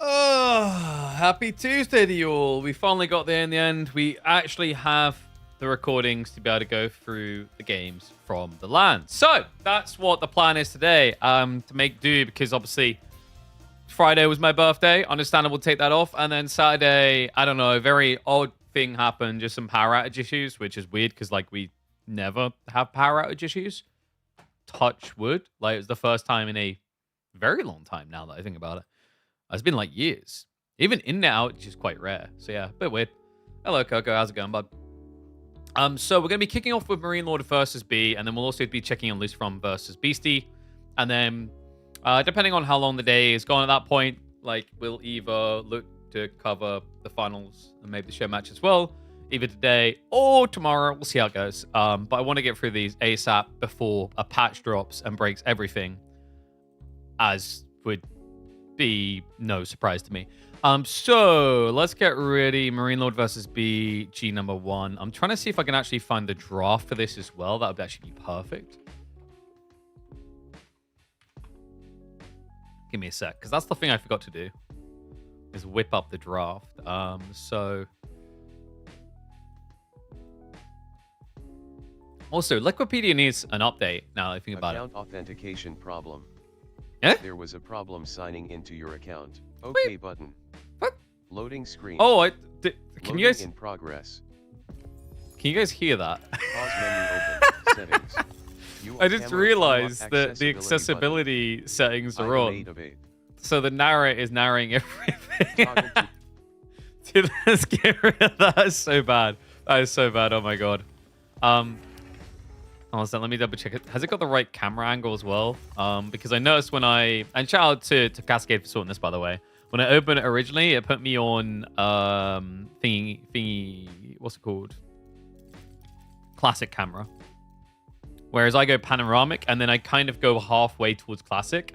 Oh, happy Tuesday to you all. We finally got there in the end. We actually have the recordings to be able to go through the games from the LAN. So that's what the plan is today. To make do, because obviously Friday was my birthday. Understandable to take that off. And then Saturday, I don't know, a very odd thing happened. Just some power outage issues, which is weird because like we never have power outage issues. Touch wood. Like it was the first time in a very long time now that I think about it. It's been like years. Even in and out, which is quite rare. So yeah, a bit weird. Hello, Coco. How's it going, bud? So we're going to be kicking off with Marine Lord versus B, and then we'll also be checking on Loose From versus Beastie. And then, depending on how long the day is gone at that point, like, we'll either look to cover the finals and maybe the show match as well, either today or tomorrow. We'll see how it goes. But I want to get through these ASAP before a patch drops and breaks everything, as would be no surprise to me. So let's get ready. Marine Lord versus B, G number 1. I'm trying to see if I can actually find the draft for this as well. That would actually be perfect. Give me a sec, because that's the thing I forgot to do, is whip up the draft. So also, Liquipedia needs an update now that I think about it. Account authentication problem. Eh? There was a problem signing into your account. Okay. Wait. Button. What? Loading screen. Oh, can Loading you guys in progress. Can you guys hear that? Pause menu open. Settings. I just realized that the accessibility settings are on. So the narrator is narrating everything. Dude, let's get rid of that. That's so bad. That is so bad. Oh my god. Honestly, let me double check it. Has it got the right camera angle as well? Because I noticed when and shout out to Cascade for sorting this, by the way. When I opened it originally, it put me on thingy, what's it called? Classic camera. Whereas I go panoramic, and then I kind of go halfway towards classic.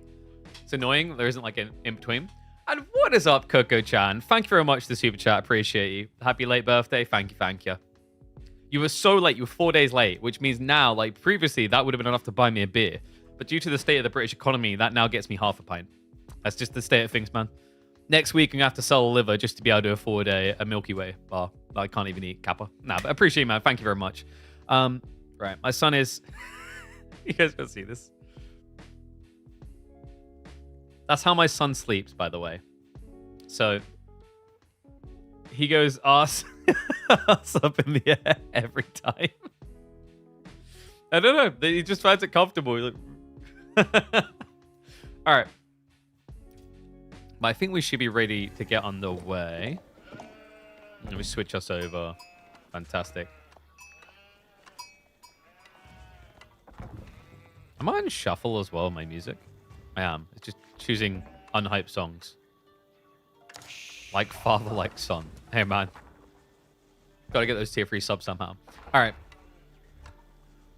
It's annoying. There isn't like an in between. And what is up, Coco-chan? Thank you very much for the super chat. Appreciate you. Happy late birthday. Thank you, thank you. You were so late. You were 4 days late, which means now, like previously, that would have been enough to buy me a beer. But due to the state of the British economy, that now gets me half a pint. That's just the state of things, man. Next week, I'm going to have to sell a liver just to be able to afford a Milky Way bar. I can't even eat Kappa. Nah, but I appreciate it, man. Thank you very much. Right. My son is... You guys can see this. That's how my son sleeps, by the way. So... He goes ass up in the air every time. I don't know. He just finds it comfortable. Like... All right. But I think we should be ready to get underway. Let me switch us over. Fantastic. Am I on shuffle as well, my music? I am. It's just choosing unhyped songs. Like father, like son. Hey, man. Gotta get those tier 3 subs somehow. All right.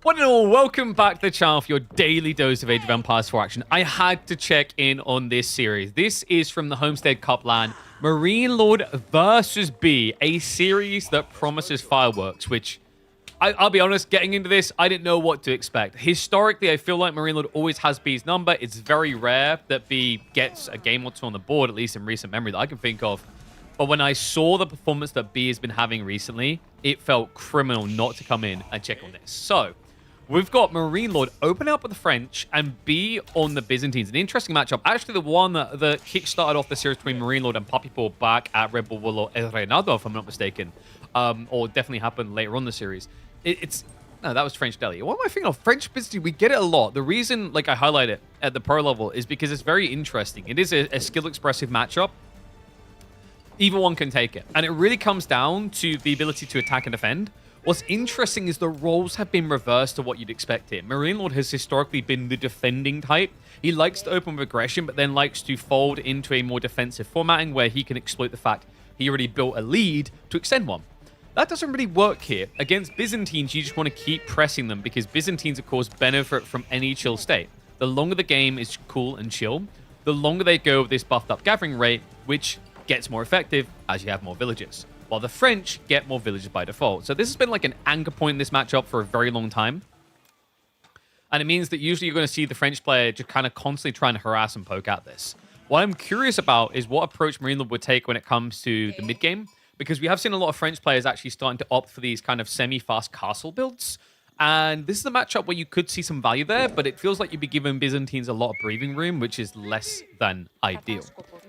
One and all, welcome back to the channel for your daily dose of Age of Empires 4 action. I had to check in on this series. This is from the Homestead Cup LAN. Marine Lord versus B, a series that promises fireworks, which... I'll be honest, getting into this, I didn't know what to expect. Historically, I feel like Marine Lord always has B's number. It's very rare that B gets a game or two on the board, at least in recent memory that I can think of. But when I saw the performance that B has been having recently, it felt criminal not to come in and check on this. So, we've got Marine Lord opening up with the French and B on the Byzantines. An interesting matchup. Actually, the one that kick-started off the series between Marine Lord and Puppy Paw back at Red Bull Willow El Reinado, if I'm not mistaken. Or definitely happened later on in the series. No, that was French Deli. What am I thinking of? French Byzantine, we get it a lot. The reason, like, I highlight it at the pro level is because it's very interesting. It is a skill-expressive matchup. Either one can take it. And it really comes down to the ability to attack and defend. What's interesting is the roles have been reversed to what you'd expect here. Marine Lord has historically been the defending type. He likes to open with aggression, but then likes to fold into a more defensive formatting where he can exploit the fact he already built a lead to extend one. That doesn't really work here. Against Byzantines, you just want to keep pressing them because Byzantines, of course, benefit from any chill state. The longer the game is cool and chill, the longer they go with this buffed up gathering rate, which gets more effective as you have more villages, while the French get more villages by default. So this has been like an anchor point in this matchup for a very long time. And it means that usually you're going to see the French player just kind of constantly trying to harass and poke at this. What I'm curious about is what approach Marine Lord would take when it comes to the mid game, because we have seen a lot of French players actually starting to opt for these kind of semi-fast castle builds. And this is a matchup where you could see some value there, but it feels like you'd be giving Byzantines a lot of breathing room, which is less than ideal.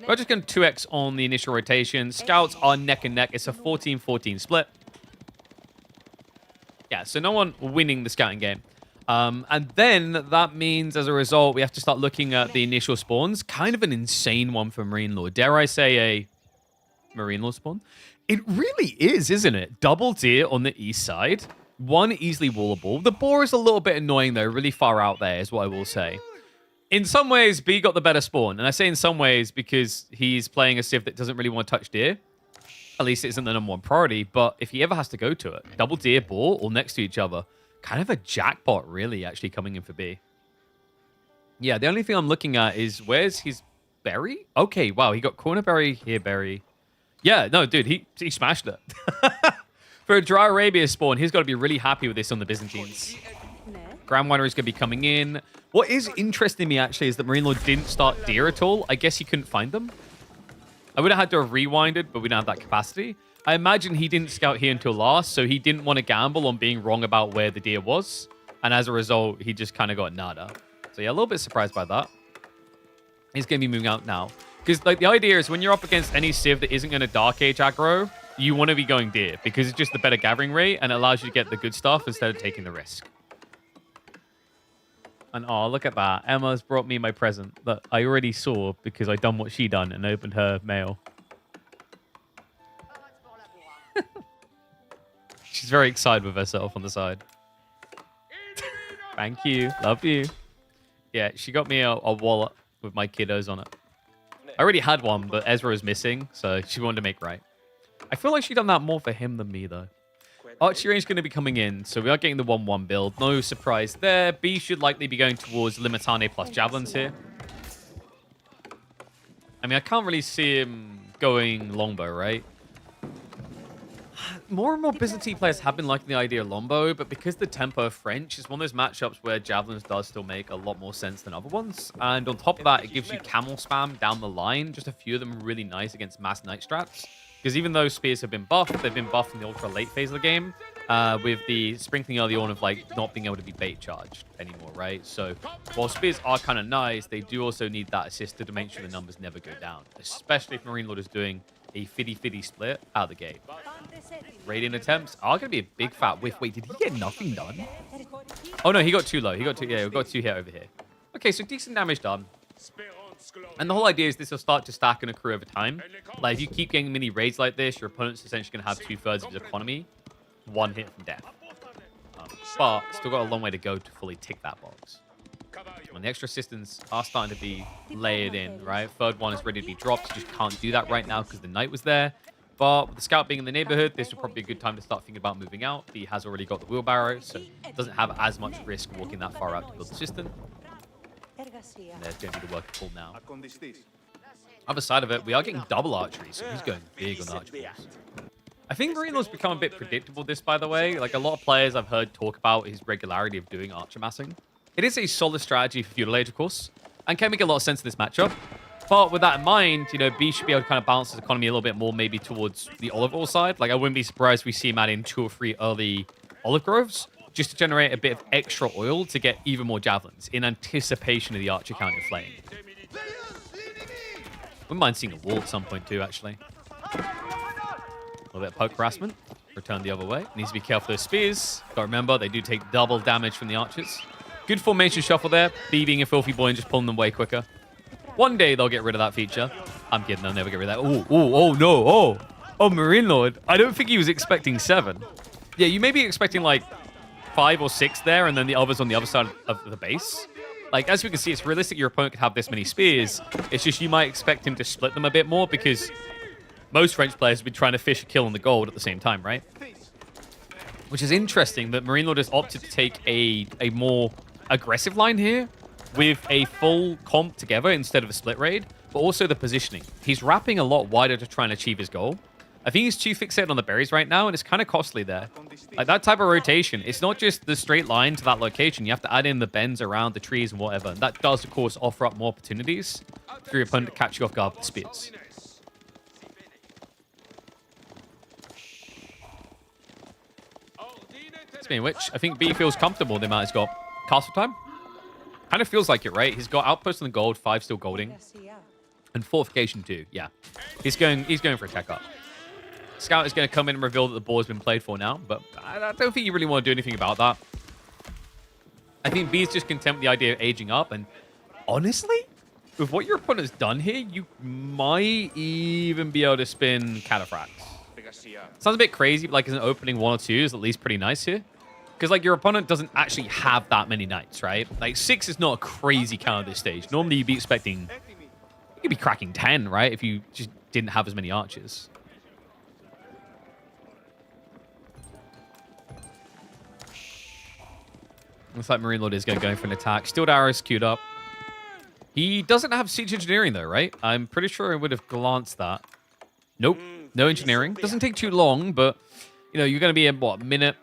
We're just going to 2x on the initial rotation. Scouts are neck and neck. It's a 14-14 split. Yeah, so no one winning the scouting game. And then that means, as a result, we have to start looking at the initial spawns. Kind of an insane one for Marine Lord. Dare I say a Marine Lord spawn? It really is, isn't it? Double deer on the east side. One easily wallable. The boar is a little bit annoying, though. Really far out there is what I will say. In some ways, B got the better spawn. And I say in some ways because he's playing a civ that doesn't really want to touch deer. At least it isn't the #1 priority. But if he ever has to go to it, double deer, boar, all next to each other. Kind of a jackpot, really, actually coming in for B. Yeah, the only thing I'm looking at is where's his berry? Okay, wow, he got corner berry, here berry. Yeah, no, dude, he smashed it. For a Dry Arabia spawn, he's got to be really happy with this on the Byzantines. Grand Winery is going to be coming in. What is interesting to me, actually, is that Marine Lord didn't start deer at all. I guess he couldn't find them. I would have had to have rewinded, but we don't have that capacity. I imagine he didn't scout here until last, so he didn't want to gamble on being wrong about where the deer was. And as a result, he just kind of got nada. So yeah, a little bit surprised by that. He's going to be moving out now. Because like the idea is when you're up against any civ that isn't going to Dark Age aggro, you want to be going deer because it's just the better gathering rate and it allows you to get the good stuff instead of taking the risk. And oh, look at that. Emma's brought me my present that I already saw because I done what she done and opened her mail. She's very excited with herself on the side. Thank you. Love you. Yeah, she got me a wallet with my kiddos on it. I already had one, but Ezra is missing, so she wanted to make right. I feel like she done that more for him than me, though. Archery range is going to be coming in, so we are getting the 1-1 build. No surprise there. B should likely be going towards Limitane plus Javelins here. I mean, I can't really see him going longbow, right? More and more Byzantine players have been liking the idea of longbow, but because the tempo of French is one of those matchups where Javelins does still make a lot more sense than other ones. And on top of that, it gives you camel spam down the line. Just a few of them really nice against mass knight strats. Because even though spears have been buffed, they've been buffed in the ultra late phase of the game, with the sprinkling early on of like not being able to be bait charged anymore, right? So while spears are kind of nice, they do also need that assist to make sure the numbers never go down, especially if Marine Lord is doing a 50-50 split out of the gate. Radiant attempts are going to be a big fat whiff. Wait, did he get nothing done? Oh no, he got too low. He got too, yeah, we got 2 hit over here. Okay, so decent damage done. And the whole idea is this will start to stack and accrue over time. Like, if you keep getting mini raids like this, your opponent's essentially going to have 2/3 of his economy. 1 hit from death. But still got a long way to go to fully tick that box. When the extra assistants are starting to be layered in, right? 3rd one is ready to be dropped. You just can't do that right now because the knight was there. But with the scout being in the neighborhood, this will probably be a good time to start thinking about moving out. He has already got the wheelbarrow, so doesn't have as much risk walking that far out to build the system. And there's going to be the worker pull now. Other side of it, we are getting double archery, so he's going big on archery. I think Marine Lord's become a bit predictable this, by the way. Like, a lot of players I've heard talk about his regularity of doing archer massing. It is a solid strategy for Feudal Age, of course, and can make a lot of sense in this matchup. But with that in mind, you know, B should be able to kind of balance his economy a little bit more, maybe towards the olive oil side. Like, I wouldn't be surprised if we see him add in 2 or 3 early olive groves, just to generate a bit of extra oil to get even more javelins in anticipation of the archer count inflating. Wouldn't mind seeing a wall at some point too, actually. A little bit of poke harassment. Return the other way. Needs to be careful of those spears. Got to remember, they do take double damage from the archers. Good formation shuffle there. B being a filthy boy and just pulling them way quicker. One day they'll get rid of that feature. I'm kidding, they'll never get rid of that. Oh, no. Oh, Marine Lord. I don't think he was expecting 7. Yeah, you may be expecting like 5 or 6 there, and then the others on the other side of the base. Like, as we can see, it's realistic your opponent could have this many spears. It's just you might expect him to split them a bit more because most French players have been trying to fish a kill on the gold at the same time, right? Which is interesting that Marine Lord has opted to take a more aggressive line here with a full comp together instead of a split raid, but also the positioning. He's wrapping a lot wider to try and achieve his goal. I think he's too fixated on the berries right now, and it's kind of costly there. Like, that type of rotation, it's not just the straight line to that location. You have to add in the bends around the trees and whatever. And that does, of course, offer up more opportunities. for your opponent to catch you off guard with the spears. Speaking of which, I think B feels comfortable the amount he's got castle time. Kind of feels like it, right? He's got outpost on the gold, 5 still golding. And fortification 2, yeah. He's going for a tech up. Scout is going to come in and reveal that the ball has been played for now, but I don't think you really want to do anything about that. I think B is just content with the idea of aging up, and honestly, with what your opponent's done here, you might even be able to spin Cataphracts. Sounds a bit crazy, but like as an opening 1 or 2 is at least pretty nice here. Because like your opponent doesn't actually have that many knights, right? Like 6 is not a crazy count at this stage. Normally you'd be expecting, you could be cracking 10, right? If you just didn't have as many archers. Looks like Marine Lord is going to go for an attack. Steel Arrows queued up. He doesn't have siege engineering though, right? I'm pretty sure I would have glanced that. Nope. No engineering. Doesn't take too long, but you know, you're going to be a minute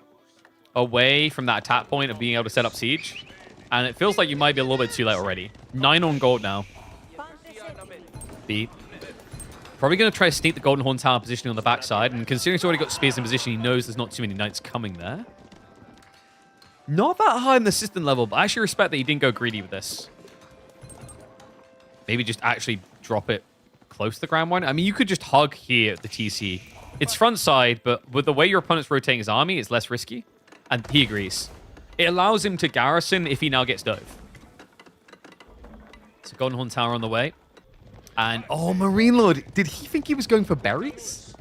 away from that attack point of being able to set up siege. And it feels like you might be a little bit too late already. 9 on gold now. B. Probably going to try to sneak the Golden Horn Tower positioning on the backside. And considering he's already got spears in position, he knows there's not too many knights coming there. Not that high in the system level, but I actually respect that he didn't go greedy with this. Maybe just actually drop it close to the ground one. I mean, you could just hug here at the TC. It's front side, but with the way your opponent's rotating his army, it's less risky. And he agrees. It allows him to garrison if he now gets dove. So Golden Horn Tower on the way. And, oh, Marine Lord. Did he think he was going for berries?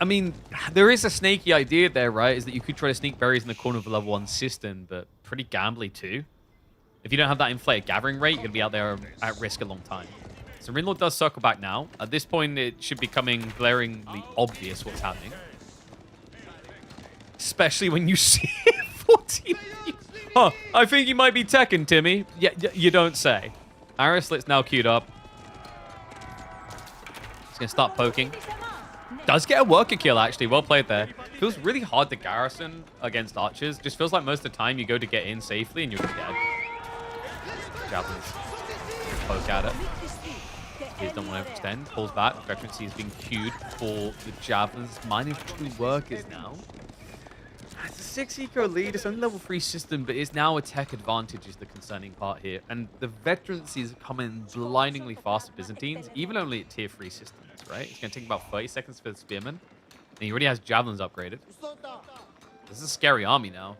I mean, there is a snaky idea there, right? Is that you could try to sneak berries in the corner of the level 1 cistern, but pretty gambly too. If you don't have that inflated gathering rate, you're going to be out there at risk a long time. So Marine Lord does circle back now. At this point, it should be becoming glaringly obvious what's happening. Especially when you see 14. Huh, I think you might be teching, Timmy. Yeah, you don't say. Arislet's now queued up. He's going to start poking. Does get a worker kill, actually. Well played there. Feels really hard to garrison against archers. Just feels like most of the time you go to get in safely and you're dead. Javelins. Poke at it. He don't want to extend. Pulls back. Veterancy is being queued for the javelins. Mining for 2 workers now. It's a 6 eco lead. It's only level 3 system, but it's now a tech advantage is the concerning part here. And the veterancy is coming blindingly fast to Byzantines, even only at tier 3 systems, right? It's going to take about 30 seconds for the spearman. And he already has javelins upgraded. This is a scary army now.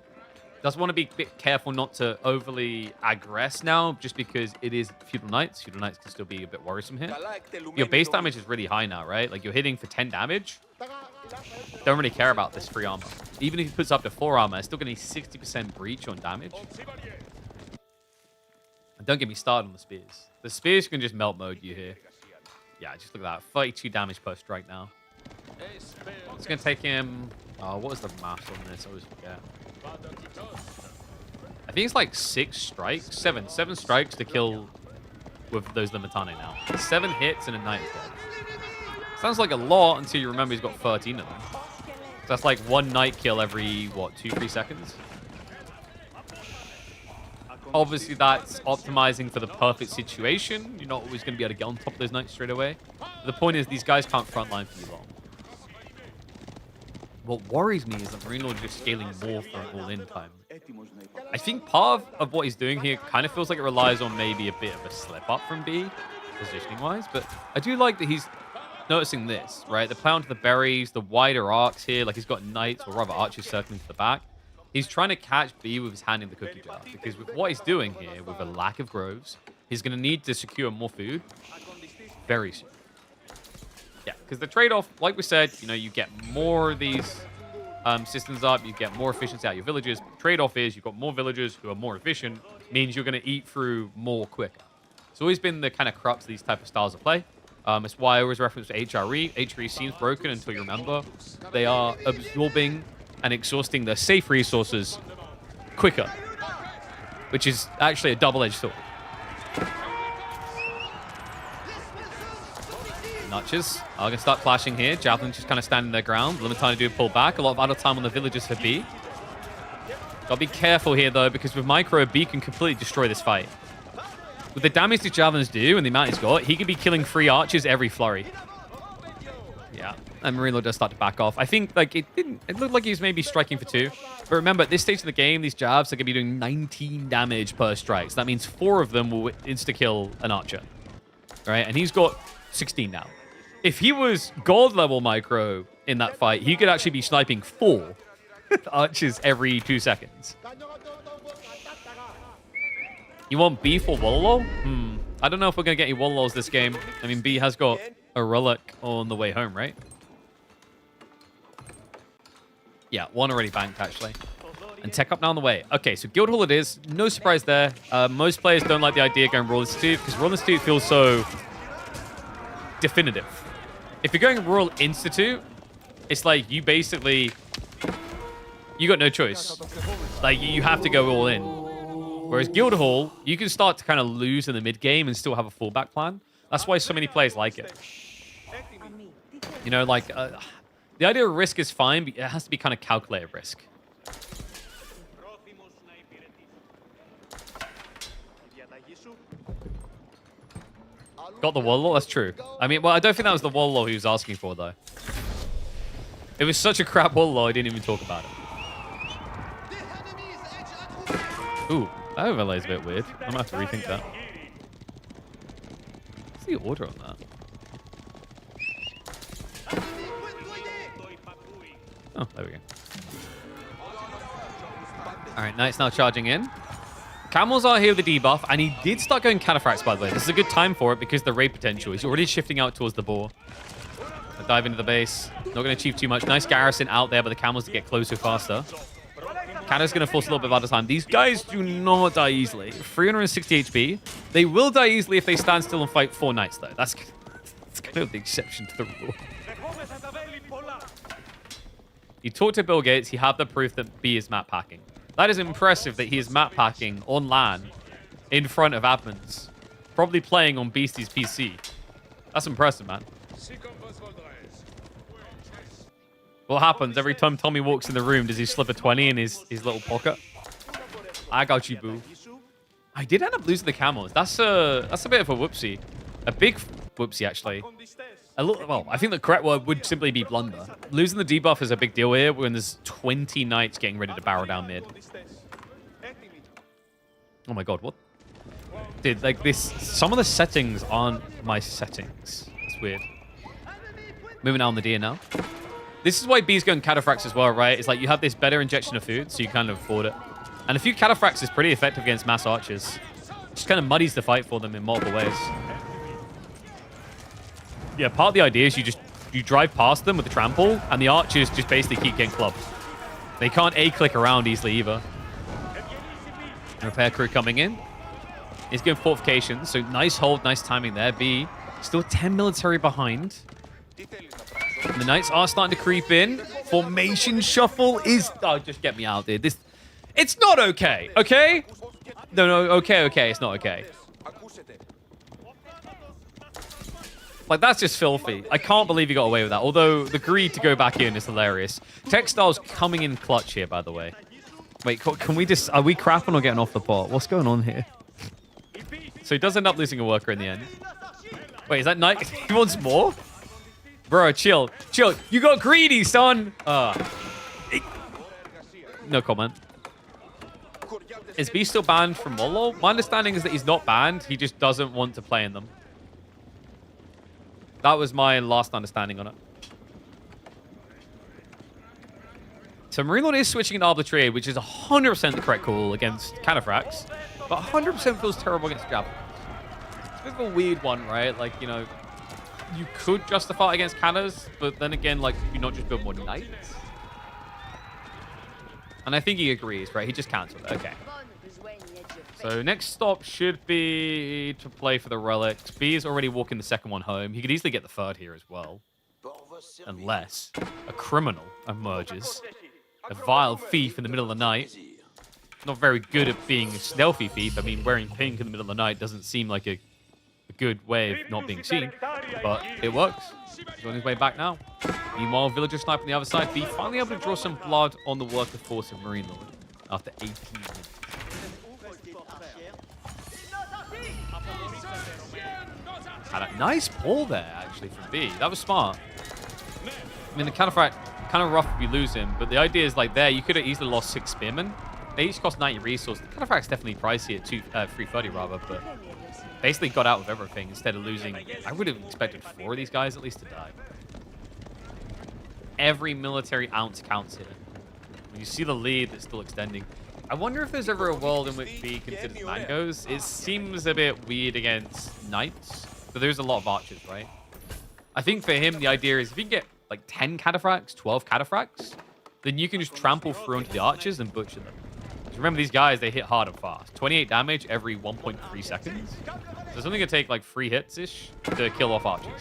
Does want to be a bit careful not to overly aggress now, just because it is Feudal Knights. Feudal Knights can still be a bit worrisome here. Your base damage is really high now, right? Like, you're hitting for 10 damage. Don't really care about this free armor. Even if he puts up to 4 armor, it's still going to be 60% breach on damage. And don't get me started on the spears. The spears can just melt mode you here. Yeah, just look at that. 32 damage per strike now. It's going to take him... Oh, what is the math on this? I always forget. I think it's like 6 strikes. 7 strikes to kill with those Limitane now. 7 hits and a knight is dead. Sounds like a lot until you remember he's got 13 of them. So that's like 1 knight kill every, what, 2-3 seconds? Obviously, that's optimizing for the perfect situation. You're not always going to be able to get on top of those knights straight away. But the point is, these guys can't frontline for you long. What worries me is that Marine Lord is just scaling more for an all-in time. I think part of what he's doing here kind of feels like it relies on maybe a bit of a slip-up from B, positioning-wise. But I do like that he's noticing this, right? The play onto the berries, the wider arcs here. Like, he's got knights, or rather archers circling to the back. He's trying to catch B with his hand in the cookie jar. Because with what he's doing here, with a lack of groves, he's going to need to secure more food very soon. Yeah, because the trade-off, like we said, you know, you get more of these systems up, you get more efficiency out of your villagers. Trade-off is you've got more villagers who are more efficient, means you're going to eat through more quicker. It's always been the kind of crux of these type of styles of play. It's why I always reference HRE. HRE seems broken until you remember they are absorbing and exhausting their safe resources quicker, which is actually a double-edged sword. Notches are going to start clashing here. Javelin just kind of standing their ground. Limitane do pull back. A lot of idle time on the villagers for B. Gotta be careful here, though, because with micro, B can completely destroy this fight. with the damage the javelins do and the amount he's got, he could be killing 3 archers every flurry. Yeah, and Marine Lord does start to back off. I think like it looked like he was maybe striking for 2. But remember, at this stage of the game, these jabs are going to be doing 19 damage per strike. So that means 4 of them will insta-kill an archer. Right? And he's got 16 now. If he was gold level micro in that fight, he could actually be sniping 4 archers every 2 seconds. You want B for Wololo? I don't know if we're going to get any Wololos this game. I mean, B has got a relic on the way home, right? Yeah, 1 already banked, actually. And tech up now on the way. Okay, so Guildhall it is. No surprise there. Most players don't like the idea of going Royal Institute because Royal Institute feels so definitive. If you're going Royal Institute, it's like you basically... You got no choice. Like, you have to go all in. Whereas Guildhall, you can start to kind of lose in the mid-game and still have a fallback plan. That's why so many players like it. You know, like, the idea of risk is fine, but it has to be kind of calculated risk. Got the Wololo? That's true. I mean, well, I don't think that was the Wololo he was asking for, though. It was such a crap Wololo, I didn't even talk about it. Ooh, that overlay is a bit weird. I'm going to have to rethink that. What's the order on that? Oh, there we go. All right, Knight's now charging in. Camels are here with the debuff, and he did start going Cataphracts, by the way. This is a good time for it because the raid potential. He's already shifting out towards the boar. Dive into the base. Not going to achieve too much. Nice garrison out there, but the camels to get closer faster. Canada's going to force a little bit of out of time. These guys do not die easily. 360 HP. They will die easily if they stand still and fight 4 knights, though. That's kind of the exception to the rule. You talk to Bill Gates, you have the proof that B is map packing. That is impressive that he is map packing on LAN in front of admins. Probably playing on Beastie's PC. That's impressive, man. What happens every time Tommy walks in the room? Does he slip a 20 in his little pocket? I got you, boo. I did end up losing the camels. That's a bit of a whoopsie. A big whoopsie, actually. Well, I think the correct word would simply be blunder. Losing the debuff is a big deal here when there's 20 knights getting ready to barrel down mid. Oh my god, what? Dude, like this, some of the settings aren't my settings. It's weird. Moving on the deer now. This is why B's going Cataphracts as well, right? It's like you have this better injection of food, so you kind of afford it. And a few Cataphracts is pretty effective against mass archers. Just kind of muddies the fight for them in multiple ways. Yeah, part of the idea is you drive past them with the trample, and the archers just basically keep getting clubbed. They can't A-click around easily either. Repair crew coming in. He's going fortifications, so nice hold, nice timing there. B, still 10 military behind. And the knights are starting to creep in. Formation shuffle is... Oh, just get me out there. It's not okay, okay? No, okay, it's not okay. Like, that's just filthy. I can't believe he got away with that. Although, the greed to go back in is hilarious. Textile's coming in clutch here, by the way. Wait, can we just... Are we crapping or getting off the pot? What's going on here? So he does end up losing a worker in the end. Wait, is that Knight? He wants more? Bro, chill. Chill. You got greedy, son. No comment. Is B still banned from Molo? My understanding is that he's not banned. He just doesn't want to play in them. That was my last understanding on it. So Marine Lord is switching into Arbitrary, which is 100% the correct call against Cataphracts, but 100% feels terrible against Javelins. It's a bit of a weird one, right? Like, you know, you could justify it against Cannons, but then again, like, you not just build more Knights? And I think he agrees, right? He just cancelled it. Okay. So next stop should be to play for the relics. B is already walking the second one home. He could easily get the third here as well. Unless a criminal emerges. A vile thief in the middle of the night. Not very good at being a stealthy thief. I mean, wearing pink in the middle of the night doesn't seem like a good way of not being seen. But it works. He's on his way back now. Meanwhile, villager sniper on the other side. B finally able to draw some blood on the worker force of Marine Lord after 18 minutes. Had a nice pull there, actually, from B. That was smart. I mean, the Cataphract, kind of rough if you lose him, but the idea is, like, there, you could have easily lost 6 Spearmen. They each cost 90 resources. The Cataphract's definitely pricey at 330, rather, but basically got out of everything instead of losing. I would have expected 4 of these guys at least to die. Every military ounce counts here. When you see the lead that's still extending. I wonder if there's ever a world in which B considers mangoes. It seems a bit weird against knights, but there's a lot of archers, right? I think for him, the idea is if you can get like 10 cataphracts, 12 cataphracts, then you can just trample through onto the archers and butcher them. Because remember, these guys, they hit hard and fast. 28 damage every 1.3 seconds. So it's only going to take like 3 hits-ish to kill off archers.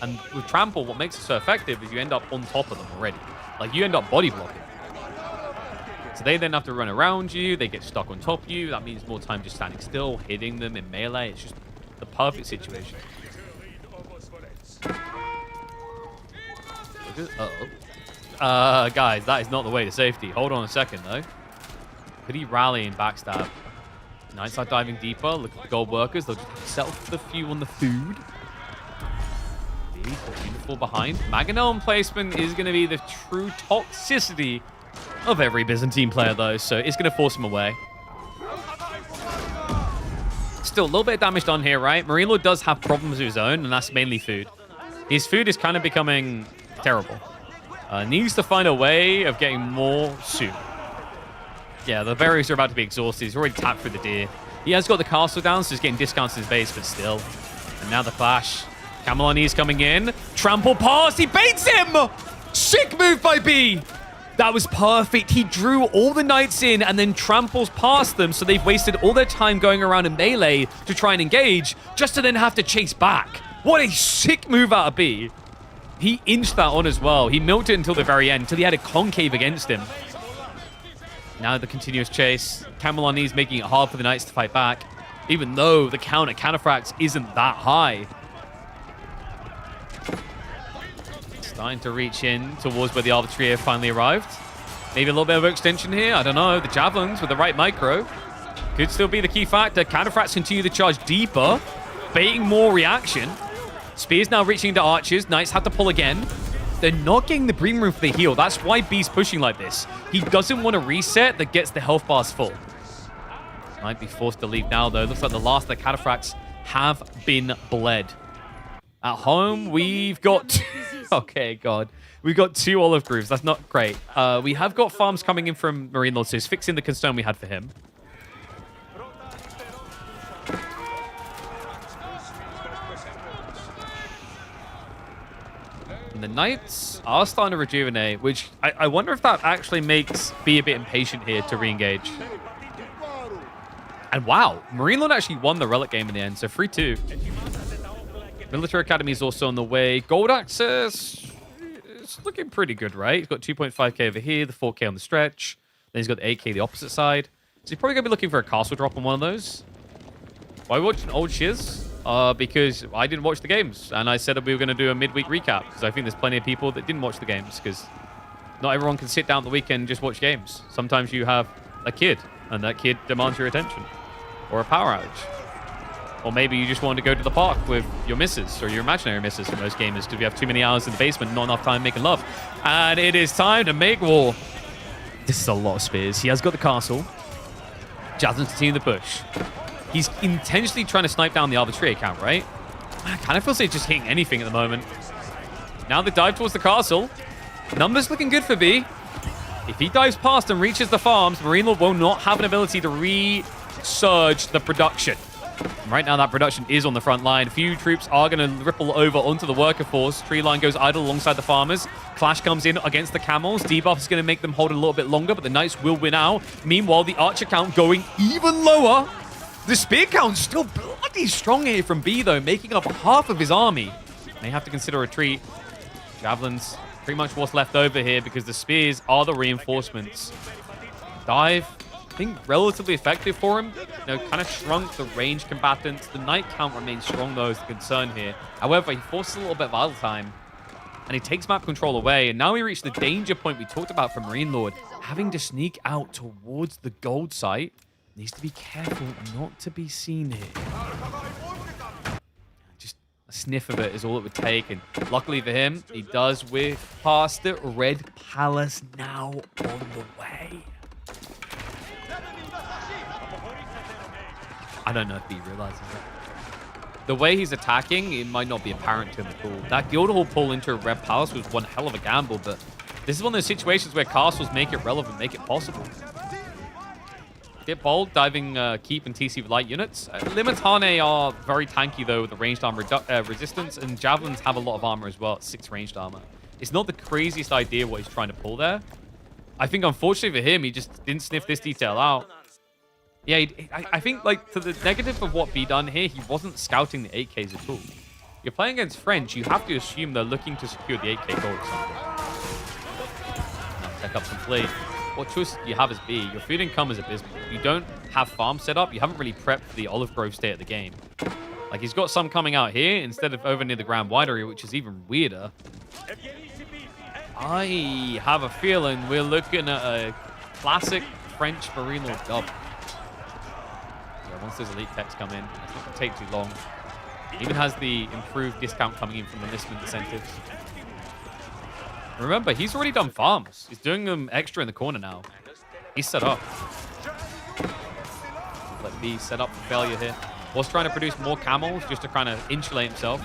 And with trample, what makes it so effective is you end up on top of them already. Like, you end up body blocking. So they then have to run around you. They get stuck on top of you. That means more time just standing still, hitting them in melee. It's just the perfect situation. Uh-oh. Guys, that is not the way to safety. Hold on a second, though. Could he rally and backstab? Knights are diving deeper. Look at the gold workers. They'll just self the few on the food. Beautiful behind. Mangonel placement is going to be the true toxicity of every Byzantine player, though, so it's going to force him away. Still, a little bit of damage done here, right? Marine Lord does have problems of his own, and that's mainly food. His food is kind of becoming terrible. Needs to find a way of getting more soon. Yeah, the berries are about to be exhausted. He's already tapped through the deer. He has got the castle down, so he's getting discounts in his base, but still. And now the clash. Camelonese coming in. Trample pass. He baits him! Sick move by B! That was perfect. He drew all the knights in and then tramples past them, so they've wasted all their time going around in melee to try and engage, just to then have to chase back. What a sick move out of B. He inched that on as well. He milked it until the very end, until he had a concave against him. Now the continuous chase. Camelonese making it hard for the knights to fight back, even though the count at Cataphracts isn't that high. Starting to reach in towards where the Arbitrator finally arrived. Maybe a little bit of extension here. I don't know. The Javelins with the right micro could still be the key factor. Cataphracts continue to charge deeper, baiting more reaction. Spears now reaching into archers. Knights have to pull again. They're not getting the breathing room for the heal. That's why B's pushing like this. He doesn't want a reset that gets the health bars full. Might be forced to leave now, though. Looks like the last of the Cataphracts have been bled. At home, we've got... Okay, God. We've got 2 olive groves. That's not great. We have got farms coming in from Marine Lord, so he's fixing the concern we had for him. And the Knights are starting to rejuvenate, which I wonder if that actually makes B a bit impatient here to re-engage. And wow, Marine Lord actually won the Relic game in the end, so 3-2. Military Academy is also on the way. Gold access, it's looking pretty good, right? He's got 2.5k over here, the 4k on the stretch. Then he's got the 8k the opposite side. So he's probably going to be looking for a castle drop on one of those. Why watch an old shiz? Because I didn't watch the games, and I said that we were going to do a midweek recap, because I think there's plenty of people that didn't watch the games, because not everyone can sit down the weekend and just watch games. Sometimes you have a kid, and that kid demands your attention, or a power outage. Or maybe you just want to go to the park with your missus, or your imaginary missus for most gamers, because we have too many hours in the basement and not enough time making love. And it is time to make war. This is a lot of spears. He has got the castle. Jasmine's continuing the push. He's intentionally trying to snipe down the Arbitrator account, right? I kind of feel like he's just hitting anything at the moment. Now the dive towards the castle. Numbers looking good for B. If he dives past and reaches the farms, Marine Lord will not have an ability to resurge the production. Right now, that production is on the front line. A few troops are going to ripple over onto the worker force. Tree line goes idle alongside the farmers. Clash comes in against the camels. Debuff is going to make them hold a little bit longer, but the knights will win out. Meanwhile, the archer count going even lower. The spear count's still bloody strong here from B, though, making up half of his army. May have to consider a retreat. Javelins, pretty much what's left over here, because the spears are the reinforcements. Dive, I think relatively effective for him. You know, kind of shrunk the range combatants. The knight count remains strong, though, is the concern here. However, he forces a little bit of idle time, and he takes map control away. And now we reach the danger point we talked about for Marine Lord, having to sneak out towards the gold site. Needs to be careful not to be seen here. Just a sniff of it is all it would take. And luckily for him, he does whiff past it. Red Palace now on the way. I don't know if he realizes it. The way he's attacking, it might not be apparent to him at all. That Guildhall pull into Red Palace was one hell of a gamble, but this is one of those situations where castles make it relevant, make it possible. Get bold, diving keep and TC with light units. Limitane are very tanky though with the ranged armor resistance, and Javelins have a lot of armor as well, 6 ranged armor. It's not the craziest idea what he's trying to pull there. I think unfortunately for him, he just didn't sniff this detail out. Yeah, I think like to the negative of what B done here, he wasn't scouting the 8Ks at all. You're playing against French, you have to assume they're looking to secure the 8K gold at some point. Now tech up some fleet. What choice do you have as B? Your food income is abysmal. You don't have farm set up. You haven't really prepped for the olive grove state of the game. Like, he's got some coming out here instead of over near the Grand Widery, which is even weirder. I have a feeling we're looking at a classic French Marine Lord dub. Yeah, once those elite techs come in, it's not going to take too long. Even has the improved discount coming in from the enlistment incentives. Remember, he's already done farms. He's doing them extra in the corner now. He's set up. Let B set up for failure here. Was trying to produce more camels just to kind of insulate himself.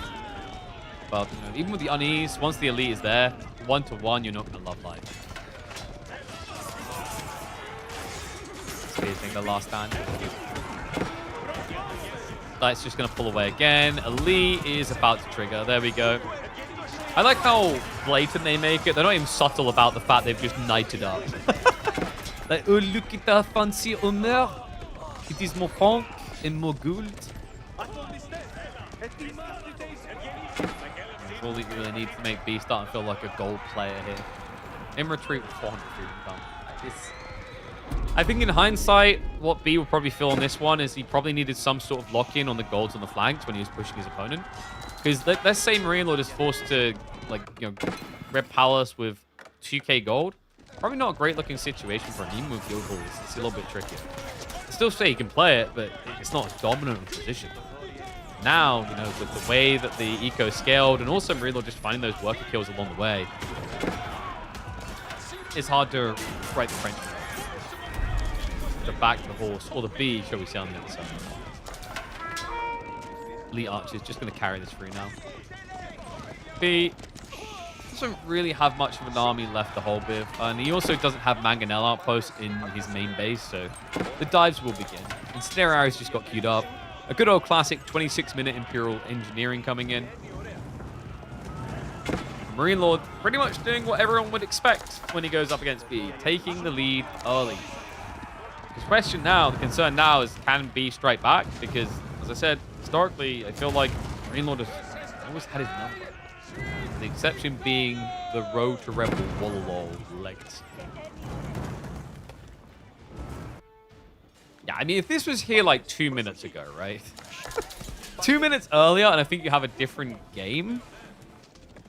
But you know, even with the unease, once the elite is there, 1-to-1, you're not going to love life. Spearsing the last stand. Light's just going to pull away again. Elite is about to trigger. There we go. I like how blatant they make it. They're not even subtle about the fact they've just knighted up. Like, oh, look at that fancy honor. It is more conch and more gold. All that you really need to make B start and feel like a gold player here. In retreat with 400 food income. I think in hindsight, what B will probably feel on this one is he probably needed some sort of lock-in on the golds on the flanks when he was pushing his opponent. Because let's say Marine Lord is forced to, like, you know, Red Palace with 2k gold. Probably not a great looking situation for him. Even with Guildhall, it's a little bit trickier. I still say he can play it, but it's not as dominant a position. Now, you know, with the way that the eco scaled, and also Marine Lord just finding those worker kills along the way, it's hard to write the French. The back of the horse, or the B, shall we say, on the other side. Elite Archer is just going to carry this through now. B doesn't really have much of an army left to hold with, and he also doesn't have Mangonel outpost in his main base, so the dives will begin. And Snare Arrows just got queued up. A good old classic 26-minute Imperial Engineering coming in. Marine Lord pretty much doing what everyone would expect when he goes up against B, taking the lead early. The question now, the concern now is, can B strike back? Because, as I said, historically, I feel like Marine Lord has always had his number. The exception being the Road to Rebel Wololol legacy. Yeah, I mean, if this was here like 2 minutes ago, right? 2 minutes earlier, and I think you have a different game.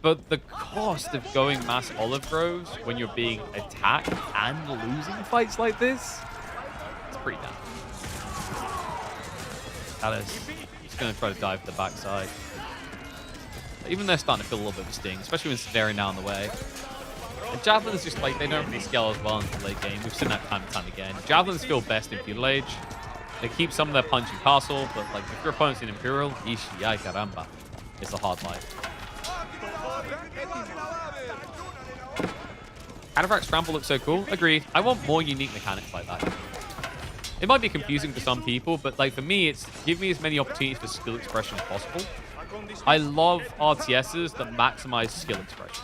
But the cost of going mass olive groves when you're being attacked and losing fights like this, it's pretty down. Alice just going to try to dive to the backside. Even they're starting to feel a little bit of a sting, especially when Severi now on the way. And Javelins just like, they don't really scale as well into the late game. We've seen that time and time again. Javelins feel best in Feudal Age. They keep some of their punch in Castle, but like if your opponent's in Imperial, ishi, ay caramba. It's a hard life. Cataphract Scramble looks so cool. Agreed. I want more unique mechanics like that. It might be confusing for some people, but like for me, it's give me as many opportunities for skill expression as possible. I love RTSs that maximize skill expression.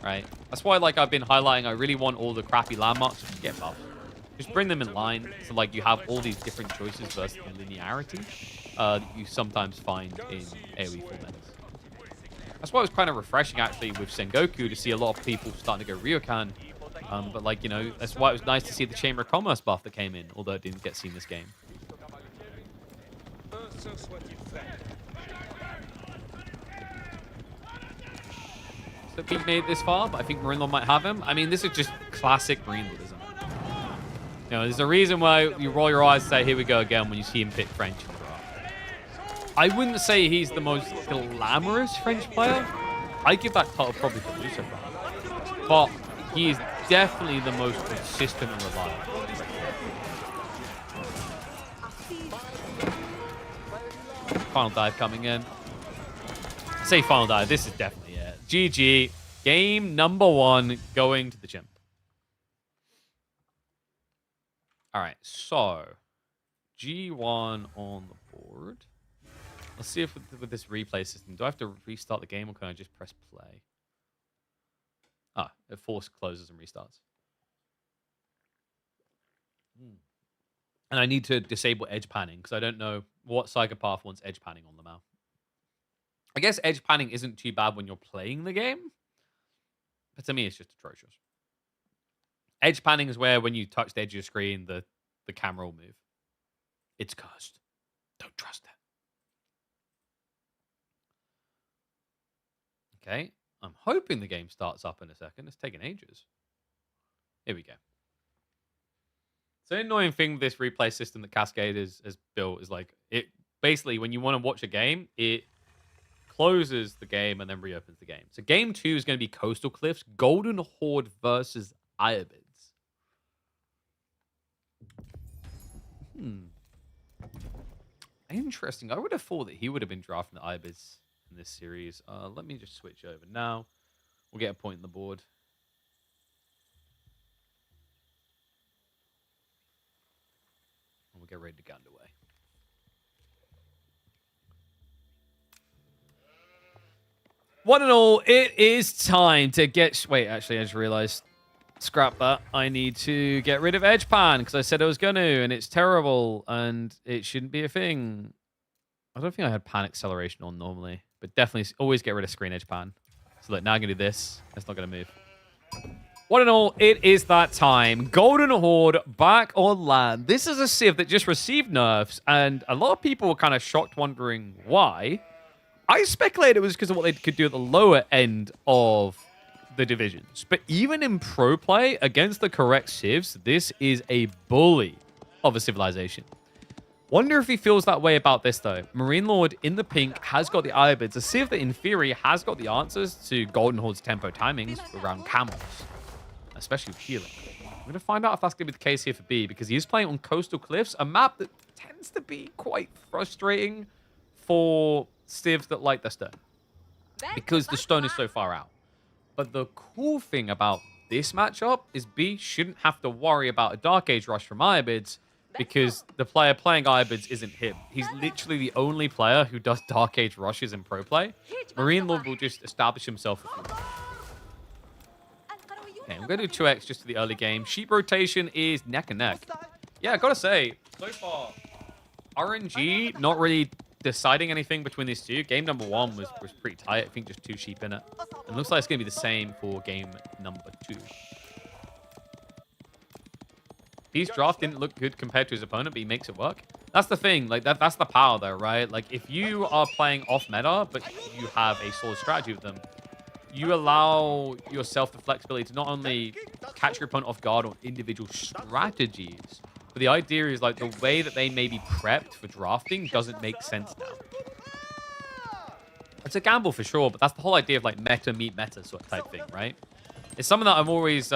Right? That's why like I've been highlighting, I really want all the crappy landmarks to get buffed. Just bring them in line, so like you have all these different choices versus the linearity that you sometimes find in AoE formats. That's why it was kind of refreshing actually with Sengoku to see a lot of people starting to go Ryokan. But like, you know, that's why it was nice to see the Chamber of Commerce buff that came in, although it didn't get seen this game. So Pete made it this far, but I think Marine Lord might have him. I mean, this is just classic Marine Lord, isn't it? You know, there's a reason why you roll your eyes and say, here we go again, when you see him pick French in the draft. I wouldn't say he's the most glamorous French player. I give that title probably to Lucifer. But he is definitely the most consistent and reliable. Final dive coming in. I say final dive. This is definitely it. GG. Game number 1 going to the chimp. All right. So, G1 on the board. Let's see if with this replay system, do I have to restart the game or can I just press play? Ah, it force closes and restarts. And I need to disable edge panning because I don't know what psychopath wants edge panning on the map. I guess edge panning isn't too bad when you're playing the game, but to me, it's just atrocious. Edge panning is where when you touch the edge of your screen, the camera will move. It's cursed. Don't trust it. Okay. I'm hoping the game starts up in a second. It's taking ages. Here we go. So the annoying thing with this replay system that Cascade has built is like, it basically, when you want to watch a game, it closes the game and then reopens the game. So game 2 is going to be Coastal Cliffs, Golden Horde versus Iabids. Interesting. I would have thought that he would have been drafting the Iabids in this series. Let me just switch over now. We'll get a point on the board. And we'll get ready to get underway. One and all, it is time to get... Wait, actually, I just realized. Scrap that. I need to get rid of edge pan because I said I was going to, and it's terrible, and it shouldn't be a thing. I don't think I had pan acceleration on normally, but definitely always get rid of screen edge pan. So look, now I'm going to do this. It's not going to move. One and all, it is that time. Golden Horde back on LAN. This is a civ that just received nerfs, and a lot of people were kind of shocked, wondering why. I speculate it was because of what they could do at the lower end of the divisions. But even in pro play against the correct civs, this is a bully of a civilization. Wonder if he feels that way about this, though. Marine Lord in the pink has got the Iabids, a civ that, in theory, has got the answers to Golden Horde's tempo timings around camels, especially with healing. I'm going to find out if that's going to be the case here for B, because he is playing on Coastal Cliffs, a map that tends to be quite frustrating for civs that like the stone, because the stone is so far out. But the cool thing about this matchup is B shouldn't have to worry about a Dark Age rush from Iabids, because the player playing Iabids isn't him. He's literally the only player who does Dark Age rushes in pro play. Marine Lord will just establish himself. Okay, we're going to do 2x just to the early game. Sheep rotation is neck and neck. Yeah, I gotta say, so far, RNG not really deciding anything between these two. Game number 1 was pretty tight. I think just 2 sheep in it. And looks like it's going to be the same for game number 2. His draft didn't look good compared to his opponent, but he makes it work. That's the thing. Like that's the power, though, right? Like if you are playing off meta, but you have a solid strategy with them, you allow yourself the flexibility to not only catch your opponent off guard on individual strategies, but the idea is like the way that they may be prepped for drafting doesn't make sense now. It's a gamble for sure, but that's the whole idea of like meta meet meta sort of type thing, right? It's something that I always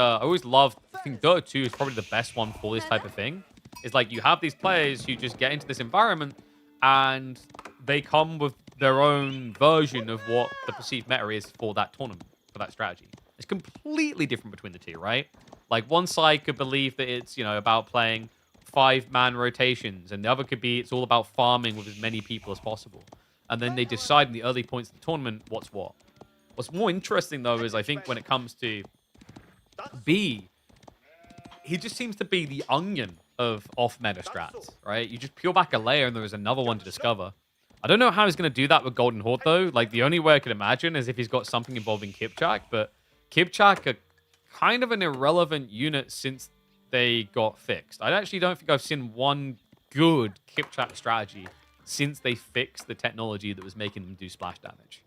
loved. I think Dota 2 is probably the best one for this type of thing. It's like you have these players who just get into this environment and they come with their own version of what the perceived meta is for that tournament, for that strategy. It's completely different between the two, right? Like one side could believe that it's, about playing 5-man rotations, and the other could be it's all about farming with as many people as possible. And then they decide in the early points of the tournament what's what. What's more interesting, though, is I think when it comes to B, he just seems to be the onion of off-meta strats, right? You just peel back a layer and there is another one to discover. I don't know how he's going to do that with Golden Horde, though. Like, the only way I could imagine is if he's got something involving Kipchak, but Kipchak are kind of an irrelevant unit since they got fixed. I actually don't think I've seen one good Kipchak strategy since they fixed the technology that was making them do splash damage.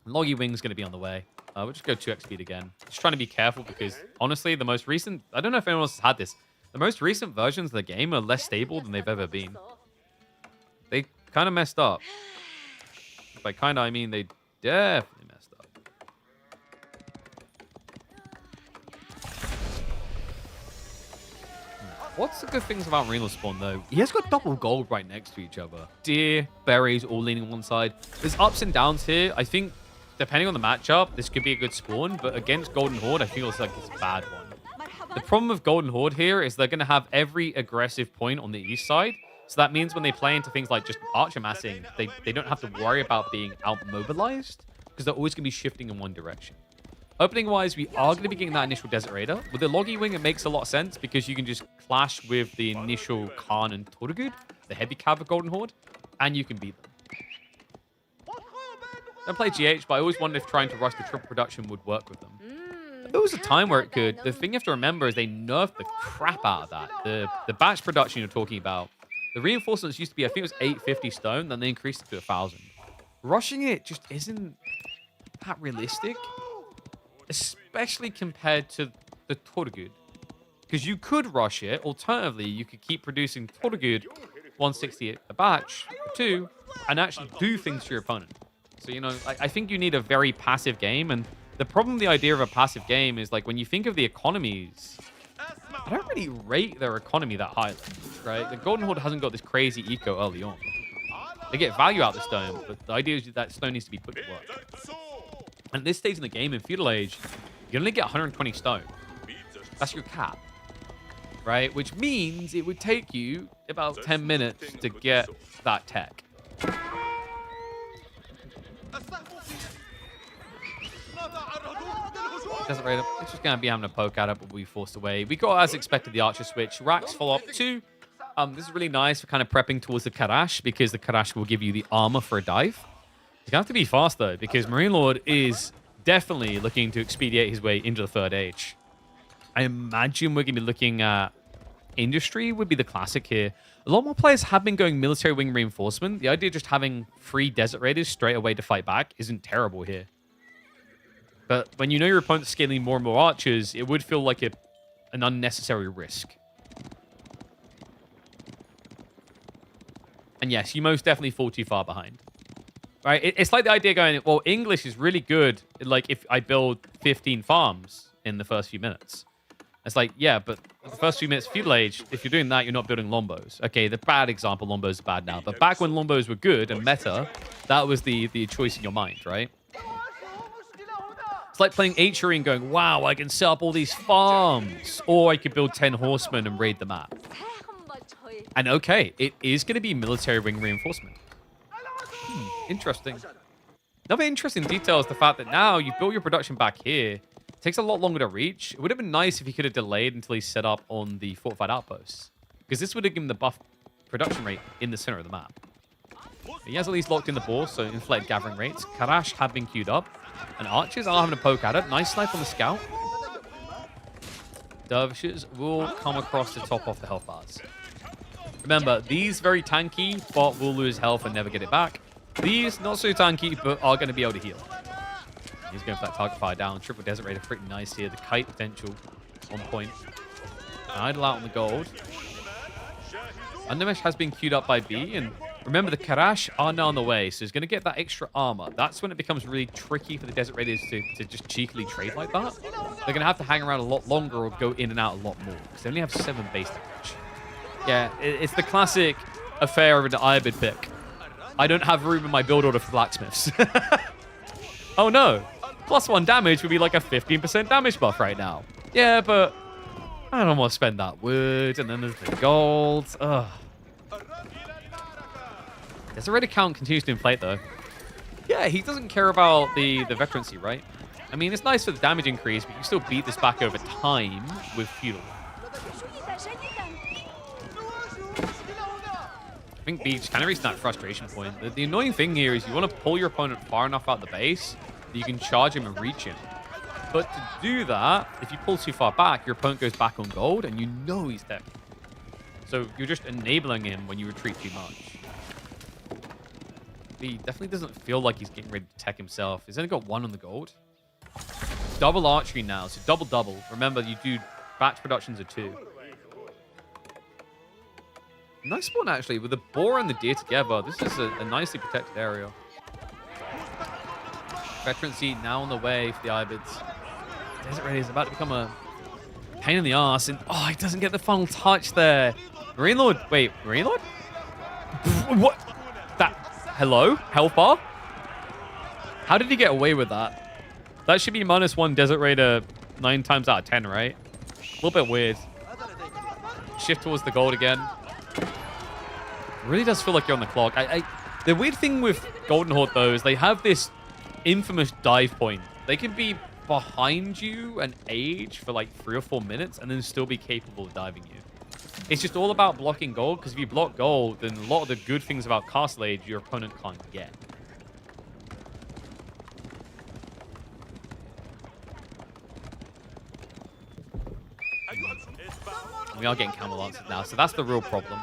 Loggy Wing's going to be on the way. We'll just go 2x speed again. Just trying to be careful because, honestly, the most recent... I don't know if anyone else has had this. The most recent versions of the game are less stable than they've ever been. They kind of messed up. By kind of, I mean they definitely messed up. What's the good things about Marine Lord spawn, though? He has got double gold right next to each other. Deer, berries, all leaning one side. There's ups and downs here. I think, depending on the matchup, this could be a good spawn. But against Golden Horde, I feel it's like it's a bad one. The problem with Golden Horde here is they're going to have every aggressive point on the east side. So that means when they play into things like just archer massing, they don't have to worry about being out-mobilized because they're always going to be shifting in one direction. Opening-wise, we are going to be getting that initial Desert Raider. With the Loggy Wing, it makes a lot of sense because you can just clash with the initial Khan and Torgud, the heavy cav of Golden Horde, and you can beat them. Don't play GH, but I always wondered if trying to rush the triple production would work with them. There was a time where it could. The thing you have to remember is they nerfed the crap out of that. The batch production you're talking about, the reinforcements used to be, I think it was 850 stone, then they increased it to 1,000. Rushing it just isn't that realistic, especially compared to the Torgud. Because you could rush it. Alternatively, you could keep producing Torgud 160 a batch, or 2, and actually do things to your opponent. So, you know, I think you need a very passive game, and the problem with the idea of a passive game is, like, when you think of the economies, I don't really rate their economy that highly, right? The Golden Horde hasn't got this crazy eco early on. They get value out of the stone, but the idea is that stone needs to be put to work. And at this stage in the game, in Feudal Age, you only get 120 stone. That's your cap, right? Which means it would take you about 10 minutes to get that tech. Desert Raider, it's just going to be having a poke at it, but we forced away. We got, as expected, the Archer switch. Racks follow up 2. This is really nice for kind of prepping towards the Karash, because the Karash will give you the armor for a dive. He's going to have to be fast, though, because Marine Lord is definitely looking to expedite his way into the Third Age. I imagine we're going to be looking at Industry would be the classic here. A lot more players have been going Military Wing Reinforcement. The idea of just having 3 Desert Raiders straight away to fight back isn't terrible here. But when you know your opponent's scaling more and more archers, it would feel like an unnecessary risk. And yes, you most definitely fall too far behind. Right? It's like the idea going, well, English is really good, like, if I build 15 farms in the first few minutes. It's like, yeah, but the first few minutes of Feudal Age, if you're doing that, you're not building Lombos. Okay, the bad example, Lombos are bad now. But back when Lombos were good and meta, that was the choice in your mind, right? It's like playing Archery and going, wow, I can set up all these farms. Or I could build 10 horsemen and raid the map. And okay, it is going to be Military Wing Reinforcement. Interesting. Another interesting detail is the fact that now you've built your production back here. It takes a lot longer to reach. It would have been nice if he could have delayed until he's set up on the fortified outposts. Because this would have given him the buff production rate in the center of the map. He has all these locked in the ball, so inflated gathering rates. Karash have been queued up. And archers are having a poke at it. Nice snipe on the scout. Dervishes will come across to top off the health bars. Remember, these very tanky, but will lose health and never get it back. These, not so tanky, but are going to be able to heal. He's going for that target fire down. Triple Desert Raider, pretty nice here. The kite potential on point. Idle out on the gold. Undermesh has been queued up by B, and remember, the Karash are now on the way, so he's going to get that extra armor. That's when it becomes really tricky for the Desert Raiders to just cheekily trade like that. They're going to have to hang around a lot longer or go in and out a lot more, because they only have 7 base damage. Yeah, it's the classic affair of an Irbid pick. I don't have room in my build order for blacksmiths. Oh no, +1 damage would be like a 15% damage buff right now. Yeah, but I don't want to spend that wood, and then there's the gold. Ugh. Desert Raider count continues to inflate, though. Yeah, he doesn't care about the veterancy, right? I mean, it's nice for the damage increase, but you can still beat this back over time with Feudal. I think Beach kind of reached that frustration point. The annoying thing here is you want to pull your opponent far enough out the base that you can charge him and reach him. But to do that, if you pull too far back, your opponent goes back on gold, and you know he's dead. So you're just enabling him when you retreat too much. He definitely doesn't feel like he's getting ready to tech himself. He's only got 1 on the gold. double archery now, so double. Remember, you do batch productions of 2. Nice spawn, actually. With the boar and the deer together, this is a nicely protected area. Veteran seat now on the way for the Ibids. Desert Raider is about to become a pain in the ass, and oh, he doesn't get the final touch there. Marine Lord, wait, Marine Lord? What? That, hello? Health bar? How did he get away with that? That should be -1 Desert Raider 9 times out of 10, right? A little bit weird. Shift towards the gold again. Really does feel like you're on the clock. The weird thing with Golden Horde, though, is they have this infamous dive point. They can be behind you and age for like 3 or 4 minutes and then still be capable of diving you. It's just all about blocking gold, because if you block gold, then a lot of the good things about Castle Age your opponent can't get. We are getting Camel Lancers now, so that's the real problem.